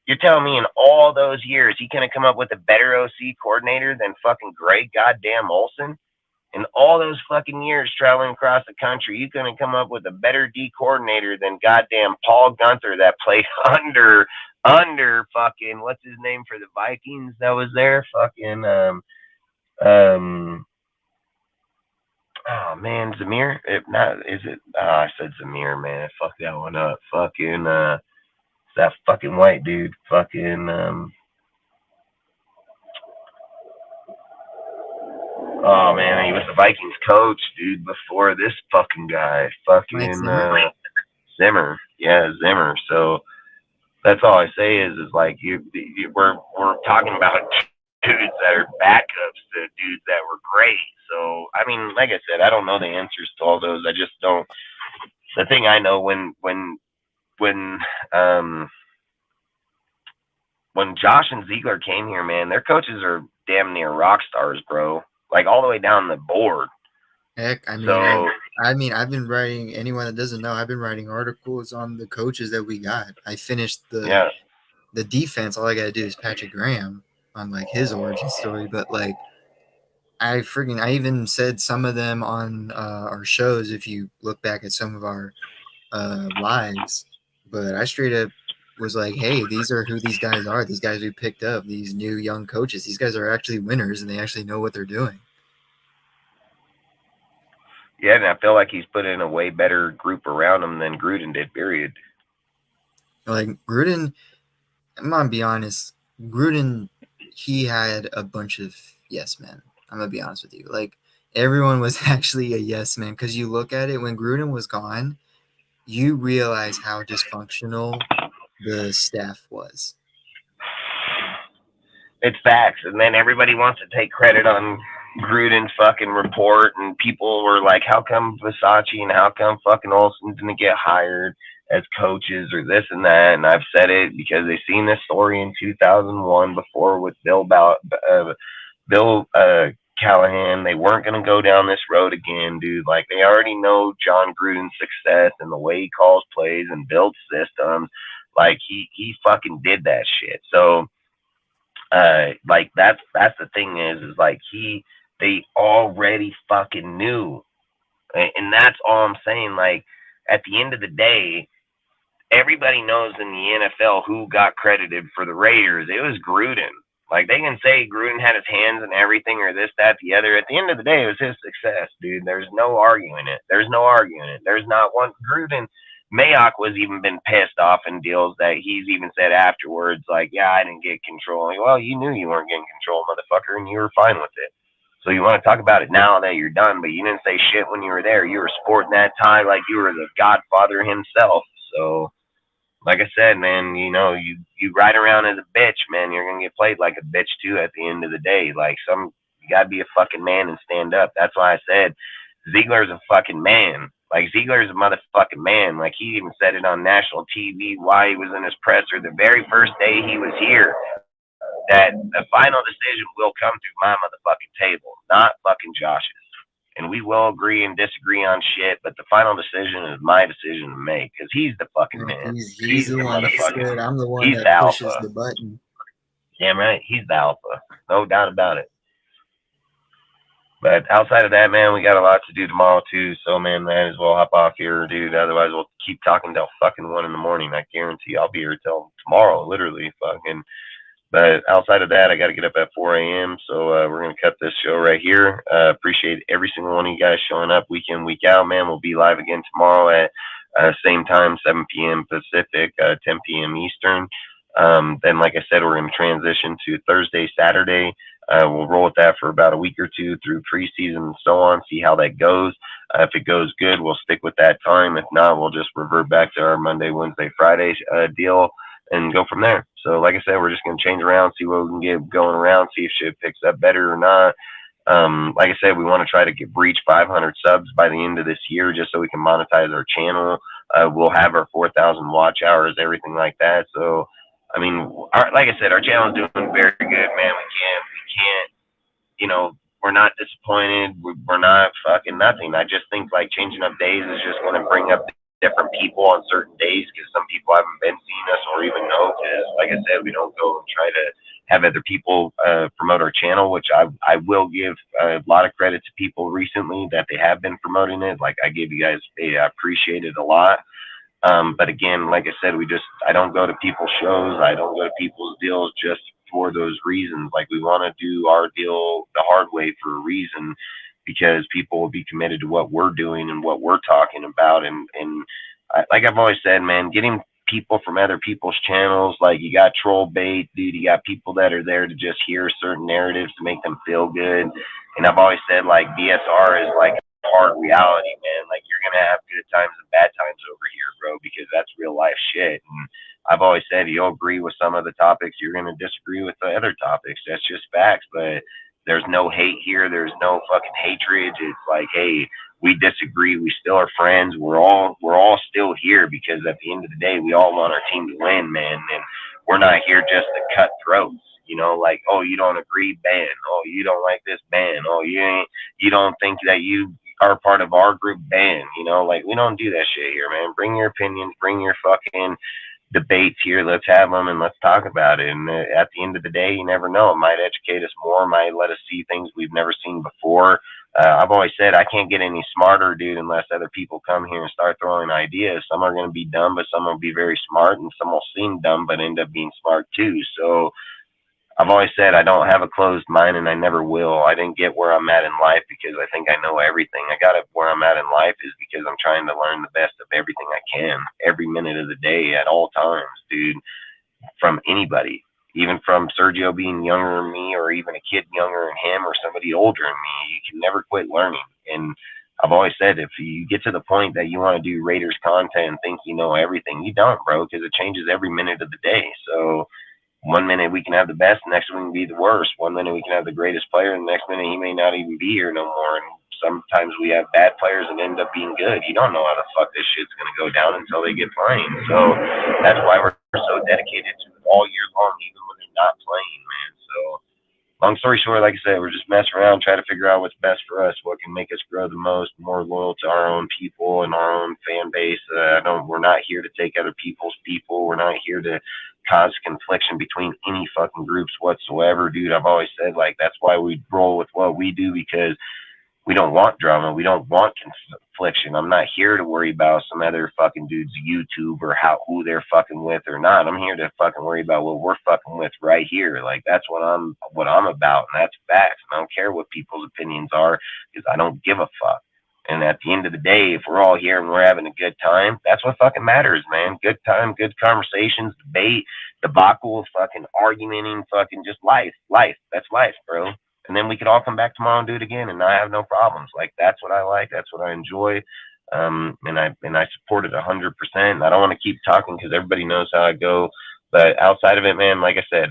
You're telling me in all those years he couldn't come up with a better OC coordinator than fucking Greg goddamn Olson? In all those fucking years traveling across the country, you couldn't come up with a better D coordinator than goddamn Paul Gunther that played under fucking, what's his name for the Vikings that was there? Fucking oh man, Zamir? I said Zamir, man. Fuck that one up. Fucking that fucking white dude. Fucking oh man, he was the Vikings coach, dude, before this fucking guy. Fucking Zimmer. Yeah, Zimmer. So that's all I say is like we're talking about dudes that are backups to dudes that were great. So I mean, like I said, I don't know the answers to all those. I just don't. The thing I know when Josh and Ziegler came here, man, their coaches are damn near rock stars, bro. Like all the way down the board. Heck, I mean, I've been writing. Anyone that doesn't know, I've been writing articles on the coaches that we got. I finished the defense. All I gotta do is Patrick Graham on like his origin story. But like, I even said some of them on our shows. If you look back at some of our lives, but I straight up was like, hey, these are who these guys are. These guys we picked up. These new young coaches. These guys are actually winners, and they actually know what they're doing. Yeah, and I feel like he's put in a way better group around him than Gruden did, period. Like, Gruden, I'm going to be honest, Gruden, he had a bunch of yes men. I'm going to be honest with you. Like, everyone was actually a yes man, because you look at it, when Gruden was gone, you realize how dysfunctional the staff was. It's facts. And then everybody wants to take credit on Gruden's fucking report, and people were like, how come Versace and how come fucking Olsen didn't get hired as coaches or this and that? And I've said it because they've seen this story in 2001 before with Bill Callahan. They weren't going to go down this road again, dude. Like, they already know John Gruden's success and the way he calls plays and builds systems. Like, he fucking did that shit. So like that's the thing is like they already fucking knew, and that's all I'm saying. Like, at the end of the day, everybody knows in the NFL who got credited for the Raiders. It was Gruden. Like, they can say Gruden had his hands in everything or this, that, the other. At the end of the day, it was his success, dude. There's no arguing it. There's not one. Gruden, Mayock was even been pissed off in deals that he's even said afterwards, like, yeah, I didn't get control. Like, well, you knew you weren't getting control, motherfucker, and you were fine with it. So you want to talk about it now that you're done, but you didn't say shit when you were there. You were sporting that tie like you were the Godfather himself. So, like I said, man, you know, you ride around as a bitch, man, you're going to get played like a bitch, too, at the end of the day. Like, you got to be a fucking man and stand up. That's why I said Ziegler's a fucking man. Like, Ziegler's a motherfucking man. Like, he even said it on national TV while he was in his presser the very first day he was here, that the final decision will come through my motherfucking table, not fucking Josh's. And we will agree and disagree on shit, but the final decision is my decision to make, because he's the fucking man. He's the one that said, I'm the one that pushes the button. Damn right, he's the alpha. No doubt about it. But outside of that, man, we got a lot to do tomorrow, too. So, man, might as well hop off here, dude. Otherwise, we'll keep talking till fucking 1 a.m. I guarantee I'll be here till tomorrow, literally, fucking. But outside of that, I got to get up at 4 a.m. So we're going to cut this show right here. Appreciate every single one of you guys showing up week in, week out, man. We'll be live again tomorrow at same time, 7 p.m. Pacific, 10 p.m. Eastern. Then, like I said, we're going to transition to Thursday, Saturday, We'll roll with that for about a week or two through preseason and so on, see how that goes. If it goes good, we'll stick with that time. If not, we'll just revert back to our Monday, Wednesday, Friday deal and go from there. So, like I said, we're just going to change around, see what we can get going around, see if shit picks up better or not. Like I said, we want to try to breach 500 subs by the end of this year just so we can monetize our channel. We'll have our 4,000 watch hours, everything like that. So, I mean, like I said, our channel is doing very good, man. We can't, you know, we're not disappointed. We're not fucking nothing. I just think like changing up days is just going to bring up different people on certain days because some people haven't been seeing us or even know. Because, like I said, we don't go and try to have other people promote our channel, which I will give a lot of credit to people recently that they have been promoting it. Like I give you guys, I appreciate it a lot. But again, like I said, I don't go to people's shows. I don't go to people's deals just for those reasons. Like we want to do our deal the hard way for a reason because people will be committed to what we're doing and what we're talking about. And like I've always said, man, getting people from other people's channels, like you got troll bait, dude, you got people that are there to just hear certain narratives to make them feel good. And I've always said like DSR is like hard reality, man. Like you're gonna have good times and bad times over here, bro, because that's real life shit. And I've always said you'll agree with some of the topics, you're gonna disagree with the other topics. That's just facts. But there's no hate here. There's no fucking hatred. It's like, hey, we disagree. We still are friends. We're all still here because at the end of the day, we all want our team to win, man. And we're not here just to cut throats. You know, like, oh, you don't agree, ban. Oh, you don't like this, ban. Oh, you don't think that you are part of our group, ban. You know, like we don't do that shit here, man. Bring your opinions, bring your fucking debates here. Let's have them and let's talk about it. And at the end of the day, you never know. It might educate us more, might let us see things we've never seen before. I've always said I can't get any smarter, dude, unless other people come here and start throwing ideas. Some are going to be dumb, but some will be very smart, and some will seem dumb but end up being smart too. So I've always said I don't have a closed mind, and I never will. I didn't get where I'm at in life because I think I know everything. I got it where I'm at in life is because I'm trying to learn the best of everything I can every minute of the day at all times, dude, from anybody, even from Sergio being younger than me or even a kid younger than him or somebody older than me. You can never quit learning. And I've always said if you get to the point that you want to do Raiders content and think you know everything, you don't, bro, because it changes every minute of the day. So one minute we can have the best, the next one can be the worst. One minute we can have the greatest player, and the next minute he may not even be here no more. And sometimes we have bad players and end up being good. You don't know how the fuck this shit's going to go down until they get playing. So that's why we're so dedicated to it all year long, even when they're not playing, man. So long story short, like I said, we're just messing around, trying to figure out what's best for us, what can make us grow the most, more loyal to our own people and our own fan base. We're not here to take other people's people. We're not here to cause confliction between any fucking groups whatsoever, dude. I've always said like that's why we roll with what we do because we don't want drama. We don't want confliction. I'm not here to worry about some other fucking dude's YouTube or who they're fucking with or not. I'm here to fucking worry about what we're fucking with right here. Like that's what I'm about, and that's facts. And I don't care what people's opinions are because I don't give a fuck. And at the end of the day, if we're all here and we're having a good time, that's what fucking matters, man. Good time, good conversations, debate, debacle, fucking arguing, fucking just life. Life. That's life, bro. And then we could all come back tomorrow and do it again, and I have no problems. Like that's what I like. That's what I enjoy. And I support it 100%. I don't want to keep talking because everybody knows how I go. But outside of it, man, like I said,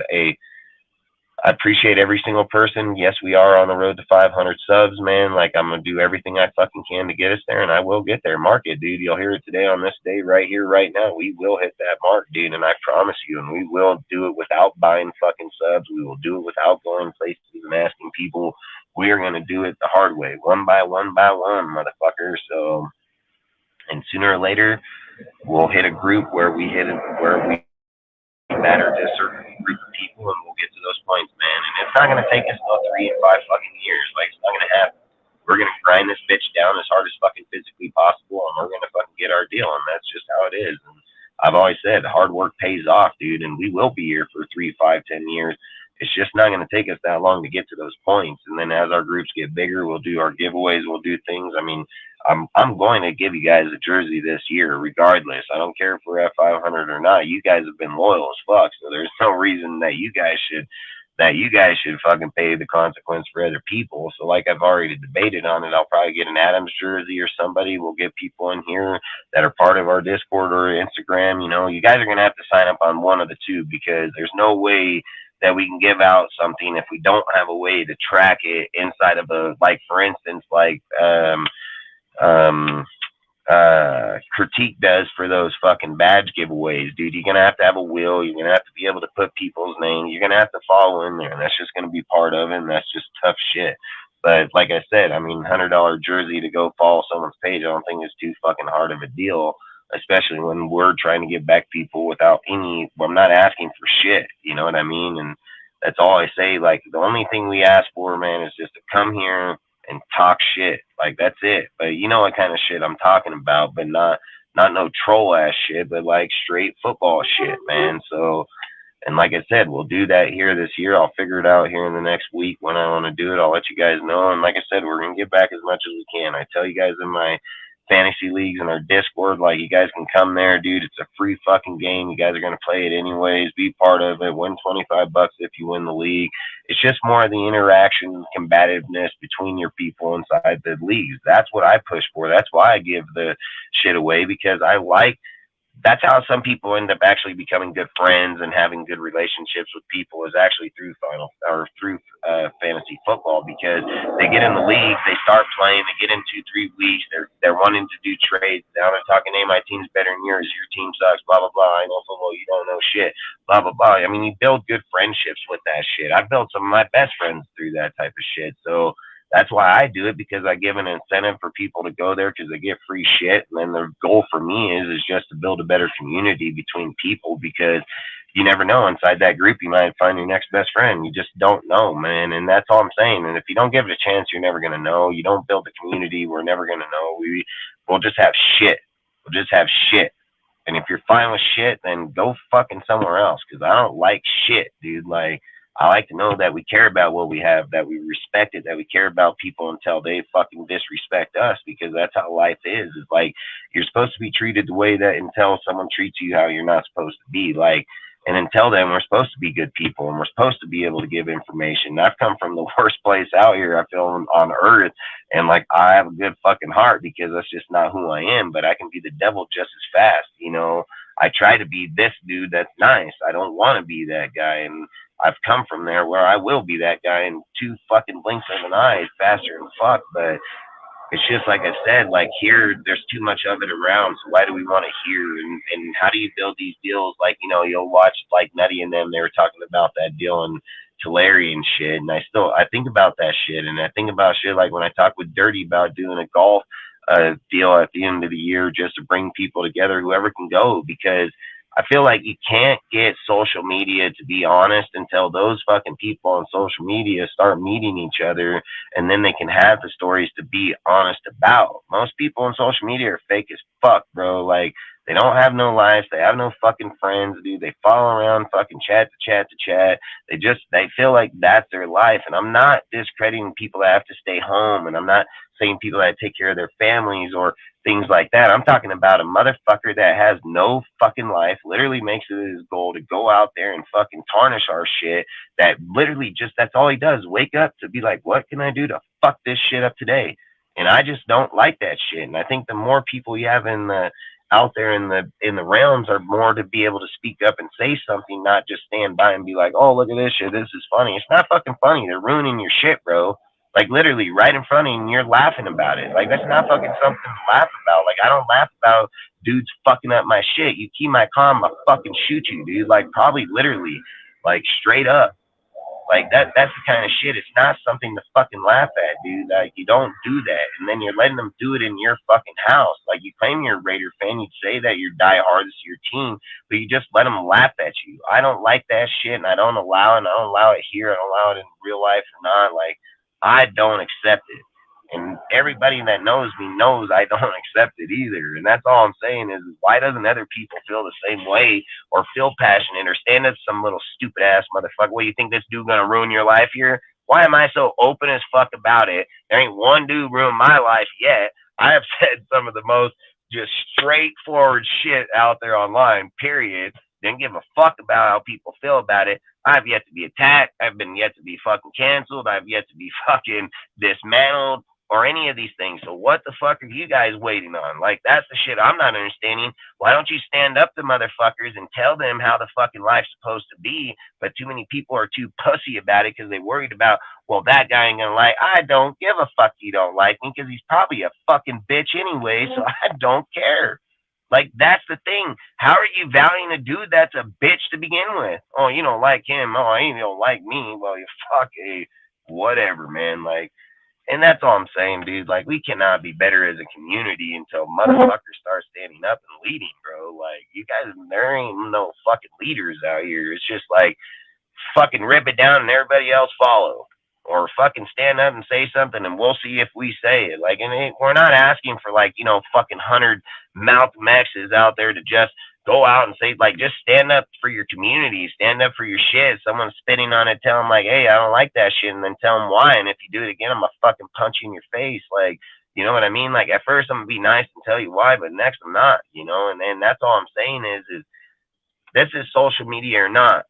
I appreciate every single person. Yes, we are on the road to 500 subs, man. Like, I'm going to do everything I fucking can to get us there, and I will get there. Mark it, dude. You'll hear it today on this day right here, right now. We will hit that mark, dude, and I promise you, and we will do it without buying fucking subs. We will do it without going places and asking people. We are going to do it the hard way, one by one, motherfucker. So, and sooner or later, we'll hit a group where we matter to a certain group of people, and we'll get to those points, man. And it's not gonna take us no 3 and 5 fucking years. Like it's not gonna happen. We're gonna grind this bitch down as hard as fucking physically possible, and we're gonna fucking get our deal. And that's just how it is. And I've always said hard work pays off, dude. And we will be here for 3, 5, 10 years. It's just not gonna take us that long to get to those points. And then as our groups get bigger, we'll do our giveaways. We'll do things. I mean, I'm going to give you guys a jersey this year, regardless. I don't care if we're at 500 or not. You guys have been loyal as fuck, so there's no reason that you guys should that you guys should fucking pay the consequence for other people. So like I've already debated on it, I'll probably get an Adams jersey or somebody. We'll get people in here that are part of our Discord or Instagram. You know, you guys are gonna have to sign up on one of the two because there's no way that we can give out something if we don't have a way to track it inside of a, like for instance, like um Critique does for those fucking badge giveaways, dude. You're gonna have to have a will. You're gonna have to be able to put people's names. You're gonna have to follow in there, and that's just gonna be part of it. And that's just tough shit. But like I said, I mean, $100 jersey to go follow someone's page, I don't think is too fucking hard of a deal. Especially when we're trying to get back people without any. Well, I'm not asking for shit. You know what I mean? And that's all I say. Like the only thing we ask for, man, is just to come here and talk shit. Like that's it. But you know what kind of shit I'm talking about, but not no troll ass shit, but like straight football shit, man. So and like I said, we'll do that here this year. I'll figure it out here in the next week when I want to do it. I'll let you guys know. And like I said, we're gonna get back as much as we can. I tell you guys in my fantasy leagues and our Discord, like you guys can come there, dude. It's a free fucking game. You guys are gonna play it anyways. Be part of it. Win $25 if you win the league. It's just more of the interaction, combativeness between your people inside the leagues. That's what I push for. That's why I give the shit away because I like. That's how some people end up actually becoming good friends and having good relationships with people is actually through fantasy football because they get in the league, they start playing, they get in 2-3 weeks, they're wanting to do trades. Now they're talking, hey, my team's better than yours, your team sucks, blah blah blah. I know football, you don't know shit, blah blah blah. I mean, you build good friendships with that shit. I've built some of my best friends through that type of shit. So that's why I do it because I give an incentive for people to go there because they get free shit. And then the goal for me is just to build a better community between people because you never know inside that group you might find your next best friend. You just don't know, man. And that's all I'm saying. And if you don't give it a chance, you're never gonna know. You don't build a community, we're never gonna know. We'll just have shit. We'll just have shit. And if you're fine with shit, then go fucking somewhere else because I don't like shit, dude. Like I like to know that we care about what we have, that we respect it, that we care about people until they fucking disrespect us because that's how life is. It's like you're supposed to be treated the way that until someone treats you how you're not supposed to be. Like, and until then, we're supposed to be good people and we're supposed to be able to give information. I've come from the worst place out here, I feel, on earth. And like, I have a good fucking heart because that's just not who I am, but I can be the devil just as fast. You know, I try to be this dude that's nice. I don't want to be that guy. And I've come from there where I will be that guy in 2 fucking blinks of an eye faster than fuck. But it's just like I said, like here, there's too much of it around. So why do we want to hear? And how do you build these deals? Like, you know, you'll watch like Nutty and them, they were talking about that deal and Tulare and shit. And I think about that shit. And I think about shit like when I talk with Dirty about doing a golf deal at the end of the year just to bring people together, whoever can go, because I feel like you can't get social media to be honest until those fucking people on social media start meeting each other and then they can have the stories to be honest about. Most people on social media are fake as fuck, bro. Like they don't have no lives. They have no fucking friends, dude. They follow around fucking chat to chat to chat. They feel like that's their life. And I'm not discrediting people that have to stay home. And I'm not saying people that take care of their families or things like that. I'm talking about a motherfucker that has no fucking life, literally makes it his goal to go out there and fucking tarnish our shit. That literally just, that's all he does. Wake up to be like, what can I do to fuck this shit up today? And I just don't like that shit. And I think the more people you have out there in the realms are more to be able to speak up and say something, not just stand by and be like, oh, look at this shit. This is funny. It's not fucking funny. They're ruining your shit, bro. Like literally right in front of you and you're laughing about it. Like that's not fucking something to laugh about. Like I don't laugh about dudes fucking up my shit. You keep my calm, I'll fucking shoot you, dude. Like probably literally, like straight up. Like that's the kind of shit. It's not something to fucking laugh at, dude. Like you don't do that. And then you're letting them do it in your fucking house. Like you claim you're a Raider fan, you'd say that you're diehard to your team, but you just let them laugh at you. I don't like that shit and I don't allow it. I don't allow it here. I don't allow it in real life or not. Like I don't accept it. And everybody that knows me knows I don't accept it either. And that's all I'm saying is why doesn't other people feel the same way or feel passionate or stand up some little stupid ass motherfucker? What, you think this dude gonna ruin your life here? Why am I so open as fuck about it? There ain't one dude ruined my life yet. I have said some of the most just straightforward shit out there online, period. Didn't give a fuck about how people feel about it. I've yet to be attacked. I've been yet to be fucking canceled. I've yet to be fucking dismantled or any of these things. So what the fuck are you guys waiting on? Like, that's the shit I'm not understanding. Why don't you stand up to motherfuckers and tell them how the fucking life's supposed to be? But too many people are too pussy about it because they're worried about, well, that guy ain't gonna like. I don't give a fuck you don't like me because he's probably a fucking bitch anyway, so I don't care. Like, that's the thing. How are you valuing a dude that's a bitch to begin with? Oh, you don't like him. Oh, you don't like me. Well, you fucking whatever, man. Like, and that's all I'm saying, dude. Like, we cannot be better as a community until motherfuckers start standing up and leading, bro. Like, you guys, there ain't no fucking leaders out here. It's just like, fucking rip it down and everybody else follow. Or fucking stand up and say something and we'll see if we say it. Like, and we're not asking for, like, you know, fucking 100 Malcolm X's out there to just go out and say, like, just stand up for your community, stand up for your shit. Someone's spitting on it, tell them, like, hey, I don't like that shit, and then tell them why. And if you do it again, I'm gonna fucking punch you in your face. Like, you know what I mean? Like, at first I'm gonna be nice and tell you why, but next I'm not, you know? And that's all I'm saying is this is social media or not.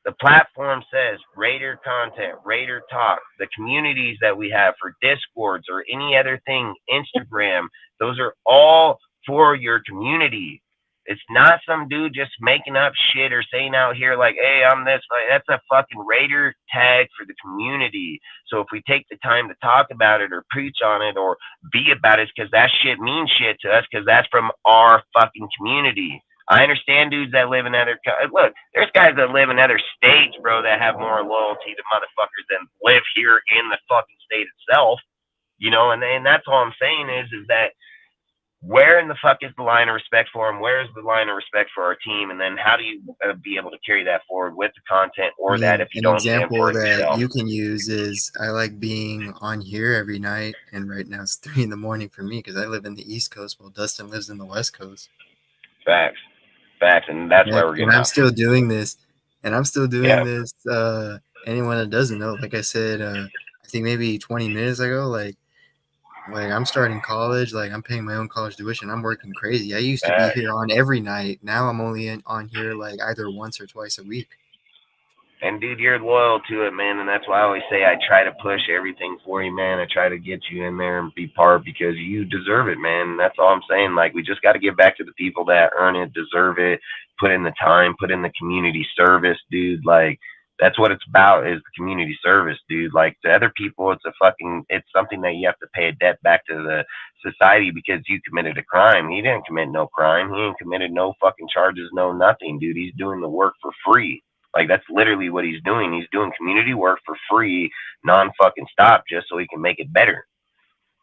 The platform says Raider content, Raider talk, the communities that we have for Discords or any other thing, Instagram, those are all for your community. It's not some dude just making up shit or saying out here like, hey, I'm this. Like, that's a fucking Raider tag for the community. So if we take the time to talk about it or preach on it or be about it, it's because that shit means shit to us because that's from our fucking community. I understand dudes that live in other look. There's guys that live in other states, bro, that have more loyalty to motherfuckers than live here in the fucking state itself. You know, and that's all I'm saying is that where in the fuck is the line of respect for them? Where is the line of respect for our team? And then how do you be able to carry that forward with the content or that if you an don't stand example for it that yourself? you can use is I like being on here every night, and right now it's 3 a.m. for me because I live in the East Coast while Dustin lives in the West Coast. Facts, and that's why we're getting. And I'm still doing this, this. Anyone that doesn't know, like I said, I think maybe 20 minutes ago, like I'm starting college, like I'm paying my own college tuition. I'm working crazy. I used to be here on every night. Now I'm only on here like either once or twice a week. And dude, you're loyal to it, man, and that's why I always say I try to push everything for you, man. I try to get you in there and be part because you deserve it, man. That's all I'm saying. Like, we just got to get back to the people that earn it, deserve it, put in the time, put in the community service, dude. Like, that's what it's about, is the community service, dude. Like, to other people, it's something that you have to pay a debt back to the society because you committed a crime. He didn't commit no crime. He ain't committed no fucking charges, no nothing, dude. He's doing the work for free. Like, that's literally what he's doing. He's doing community work for free, non-fucking stop, just so he can make it better.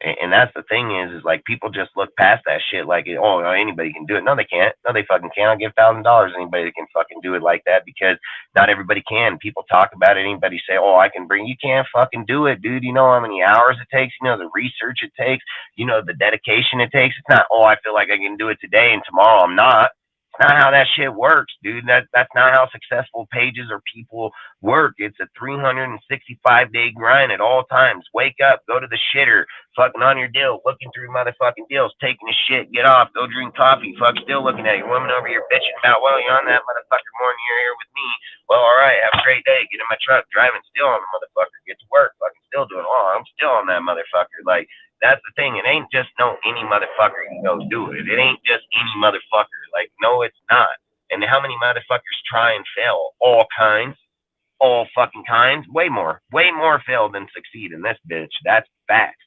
And that's the thing is like people just look past that shit like, oh, anybody can do it. No, they can't. No, they fucking can't. I'll give $1,000 anybody that can fucking do it like that because not everybody can. People talk about it. Anybody say, oh, I can bring. You can't fucking do it, dude. You know how many hours it takes. You know the research it takes. You know the dedication it takes. It's not, oh, I feel like I can do it today and tomorrow I'm not. Not how that shit works, dude. That's not how successful pages or people work. It's a 365-day grind at all times. Wake up, go to the shitter, fucking on your deal, looking through motherfucking deals, taking a shit, get off, go drink coffee, fuck, still looking at your woman over here bitching about, well, you're on that motherfucker more than you're here with me. Well, all right, have a great day. Get in my truck, driving, still on the motherfucker. Get to work, fucking still doing, oh, I'm still on that motherfucker. Like, that's the thing. It ain't just any motherfucker can go do it. It ain't just any motherfucker. Like, no, it's not. And how many motherfuckers try and fail? All kinds. All fucking kinds. Way more fail than succeed in this bitch. That's facts.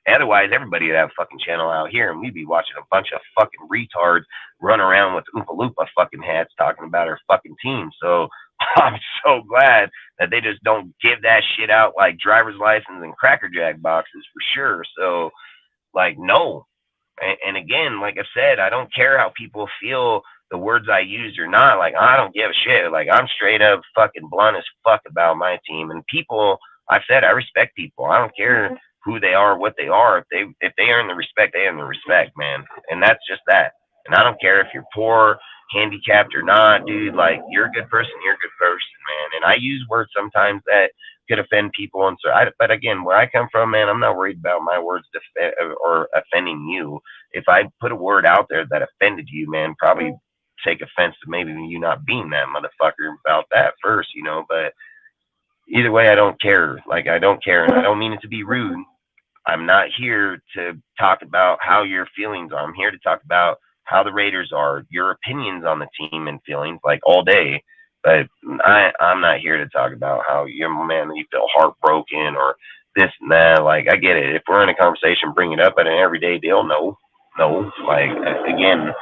Otherwise, everybody would have a fucking channel out here, and we'd be watching a bunch of fucking retards run around with Oompa Loompa fucking hats talking about our fucking team. So I'm so glad that they just don't give that shit out like driver's license and Cracker Jack boxes for sure. So, like, no. And again, like I said, I don't care how people feel the words I used or not. Like, I don't give a shit. Like, I'm straight up fucking blunt as fuck about my team. And people, I've said I respect people. I don't care who they are, what they are. If they earn the respect, they earn the respect, man. And that's just that. And I don't care if you're poor, handicapped or not, dude. Like, you're a good person, you're a good person, man. And I use words sometimes that could offend people, and so but again, where I come from, man, I'm not worried about my words or offending you. If I put a word out there that offended you, man, probably take offense to maybe you not being that motherfucker about that first, you know. But either way, I don't care. Like, I don't care, and I don't mean it to be rude. I'm not here to talk about how your feelings are. I'm here to talk about how the Raiders are, your opinions on the team and feelings, like all day. But I'm not here to talk about how you're, man, you feel heartbroken or this and that. Like, I get it. If we're in a conversation, bring it up at an everyday deal. No. Like, again,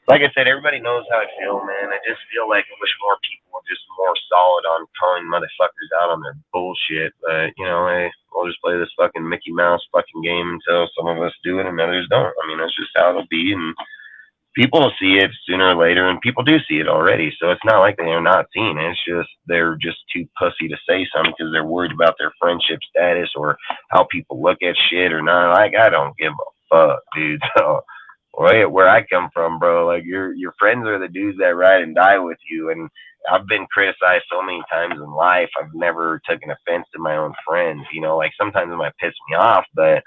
like I said, everybody knows how I feel, man. I just feel like I wish more people were just more solid on calling motherfuckers out on their bullshit. But, you know, hey, we'll just play this fucking Mickey Mouse fucking game until some of us do it and others don't. I mean, that's just how it'll be. And people will see it sooner or later, and people do see it already. So it's not like they're not seeing it. It's just they're just too pussy to say something because they're worried about their friendship status or how people look at shit or not. Like, I don't give a fuck, dude. So where I come from, bro, like your friends are the dudes that ride and die with you. And I've been criticized so many times in life. I've never taken offense to my own friends. You know, like sometimes it might piss me off, but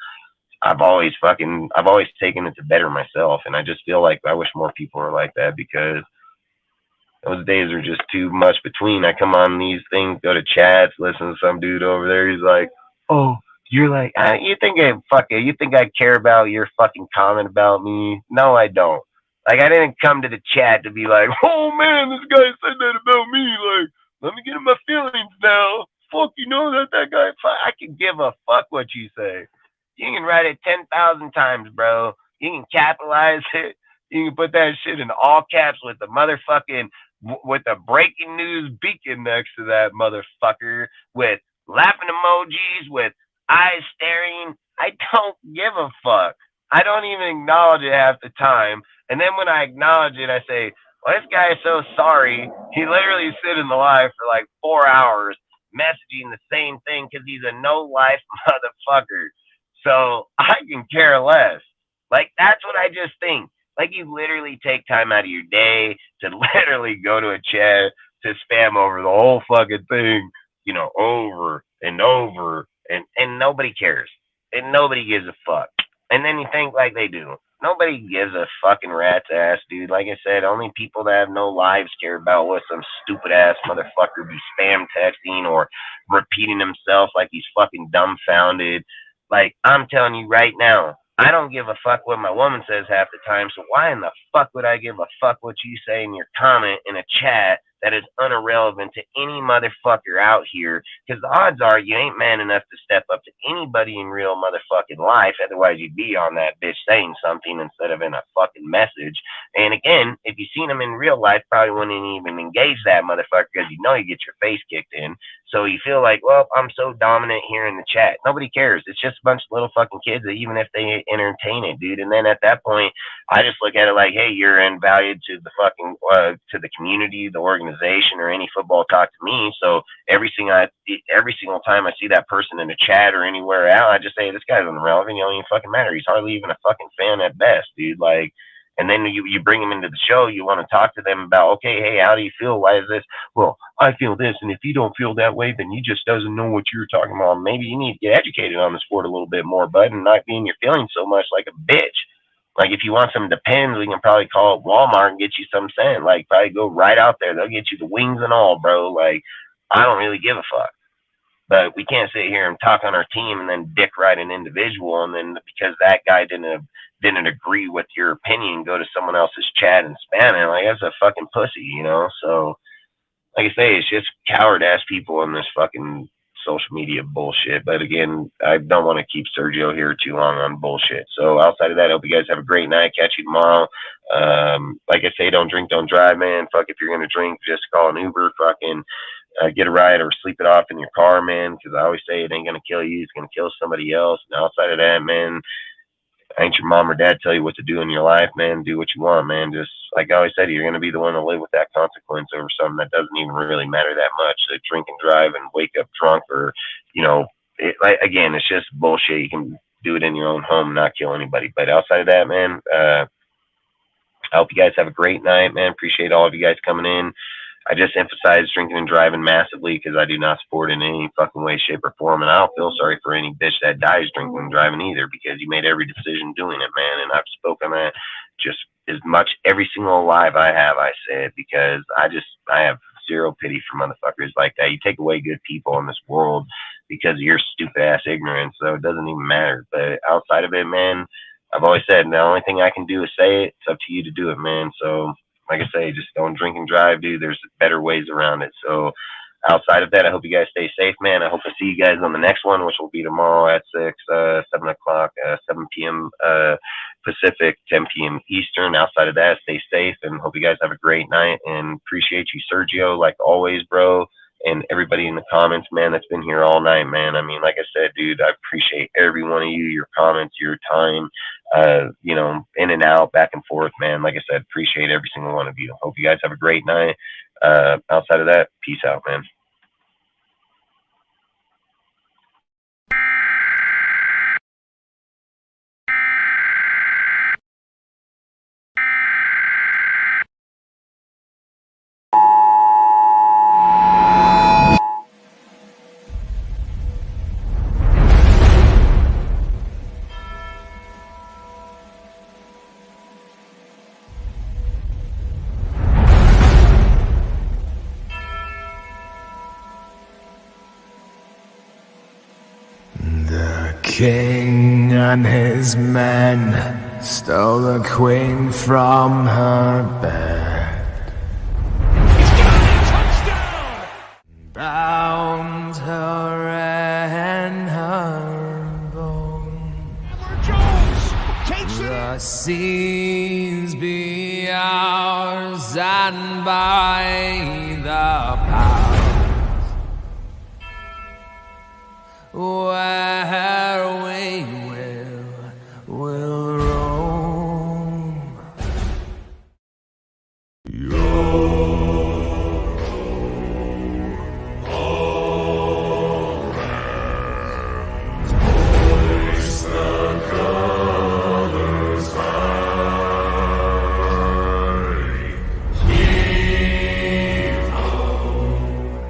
I've always taken it to better myself. And I just feel like I wish more people were like that because those days are just too much between. I come on these things, go to chats, listen to some dude over there. He's like, oh, you're like, you think I care about your fucking comment about me? No, I don't. Like, I didn't come to the chat to be like, oh man, this guy said that about me. Like, let me get in my feelings now. Fuck, you know that guy. I can give a fuck what you say. You can write it 10,000 times, bro. You can capitalize it. You can put that shit in all caps with the motherfucking with the breaking news beacon next to that motherfucker with laughing emojis with eyes staring. I don't give a fuck. I don't even acknowledge it half the time. And then when I acknowledge it, I say, well, this guy is so sorry. He literally sit in the live for like 4 hours messaging the same thing because he's a no-life motherfucker. So I can care less. Like, that's what I just think. Like, you literally take time out of your day to literally go to a chat to spam over the whole fucking thing, you know, over and over. And nobody cares. And nobody gives a fuck. And then you think like they do. Nobody gives a fucking rat's ass, dude. Like I said, only people that have no lives care about what some stupid ass motherfucker be spam texting or repeating himself like he's fucking dumbfounded. Like, I'm telling you right now, I don't give a fuck what my woman says half the time, so why in the fuck would I give a fuck what you say in your comment in a chat that is irrelevant to any motherfucker out here? Because the odds are you ain't man enough to step up to anybody in real motherfucking life, otherwise you'd be on that bitch saying something instead of in a fucking message. And again, if you seen him in real life, probably wouldn't even engage that motherfucker because you know you get your face kicked in. So you feel like, well, I'm so dominant here in the chat. Nobody cares. It's just a bunch of little fucking kids that even if they entertain it, dude. And then at that point, I just look at it like, hey, you're invalued to the fucking, to the community, the organization, or any football talk to me. So every single time I see that person in the chat or anywhere out, I just say, this guy's irrelevant. You don't even fucking matter. He's hardly even a fucking fan at best, dude. Like, and then you bring them into the show. You want to talk to them about, okay, hey, how do you feel? Why is this? Well, I feel this. And if you don't feel that way, then you just doesn't know what you're talking about. Maybe you need to get educated on the sport a little bit more, bud, and not be in your feelings so much like a bitch. Like, if you want some Depends, we can probably call up Walmart and get you some scent. Like, probably go right out there. They'll get you the wings and all, bro. Like, I don't really give a fuck. But we can't sit here and talk on our team and then dick ride an individual, and then because that guy didn't agree with your opinion, go to someone else's chat and spam it. Like, that's a fucking pussy, you know? So, like I say, it's just coward-ass people in this fucking social media bullshit. But again, I don't want to keep Sergio here too long on bullshit. So outside of that, I hope you guys have a great night. Catch you tomorrow. Like I say, don't drink, don't drive, man. Fuck, if you're going to drink, just call an Uber. Fucking get a ride or sleep it off in your car, man, because I always say it ain't going to kill you. It's going to kill somebody else. And outside of that, man, ain't your mom or dad tell you what to do in your life, man. Do what you want, man. Just like I always said, you're going to be the one to live with that consequence over something that doesn't even really matter that much. So drink and drive and wake up drunk, or, you know, again, it's just bullshit. You can do it in your own home and not kill anybody. But outside of that, man, I hope you guys have a great night, man. Appreciate all of you guys coming in. I just emphasize drinking and driving massively because I do not support it in any fucking way, shape, or form. And I don't feel sorry for any bitch that dies drinking and driving either, because you made every decision doing it, man. And I've spoken on that. Just, as much every single live I have, I say it because I have zero pity for motherfuckers like that. You take away good people in this world because of your stupid ass ignorance, so it doesn't even matter. But outside of it, man, I've always said the only thing I can do is say it. It's up to you to do it, man. So, like I say, just don't drink and drive, dude. There's better ways around it. So, outside of that, I hope you guys stay safe, man. I hope to see you guys on the next one, which will be tomorrow at 7 o'clock, 7 p.m. Pacific, 10 p.m. Eastern. Outside of that, stay safe and hope you guys have a great night. And appreciate you, Sergio, like always, bro. And everybody in the comments, man, that's been here all night, man. I mean, like I said, dude, I appreciate every one of you, your comments, your time, in and out, back and forth, man. Like I said, appreciate every single one of you. Hope you guys have a great night. Outside of that, peace out, man. The king and his men stole the queen from her bed, bound her in her bone. The seas be ours, and by the powers where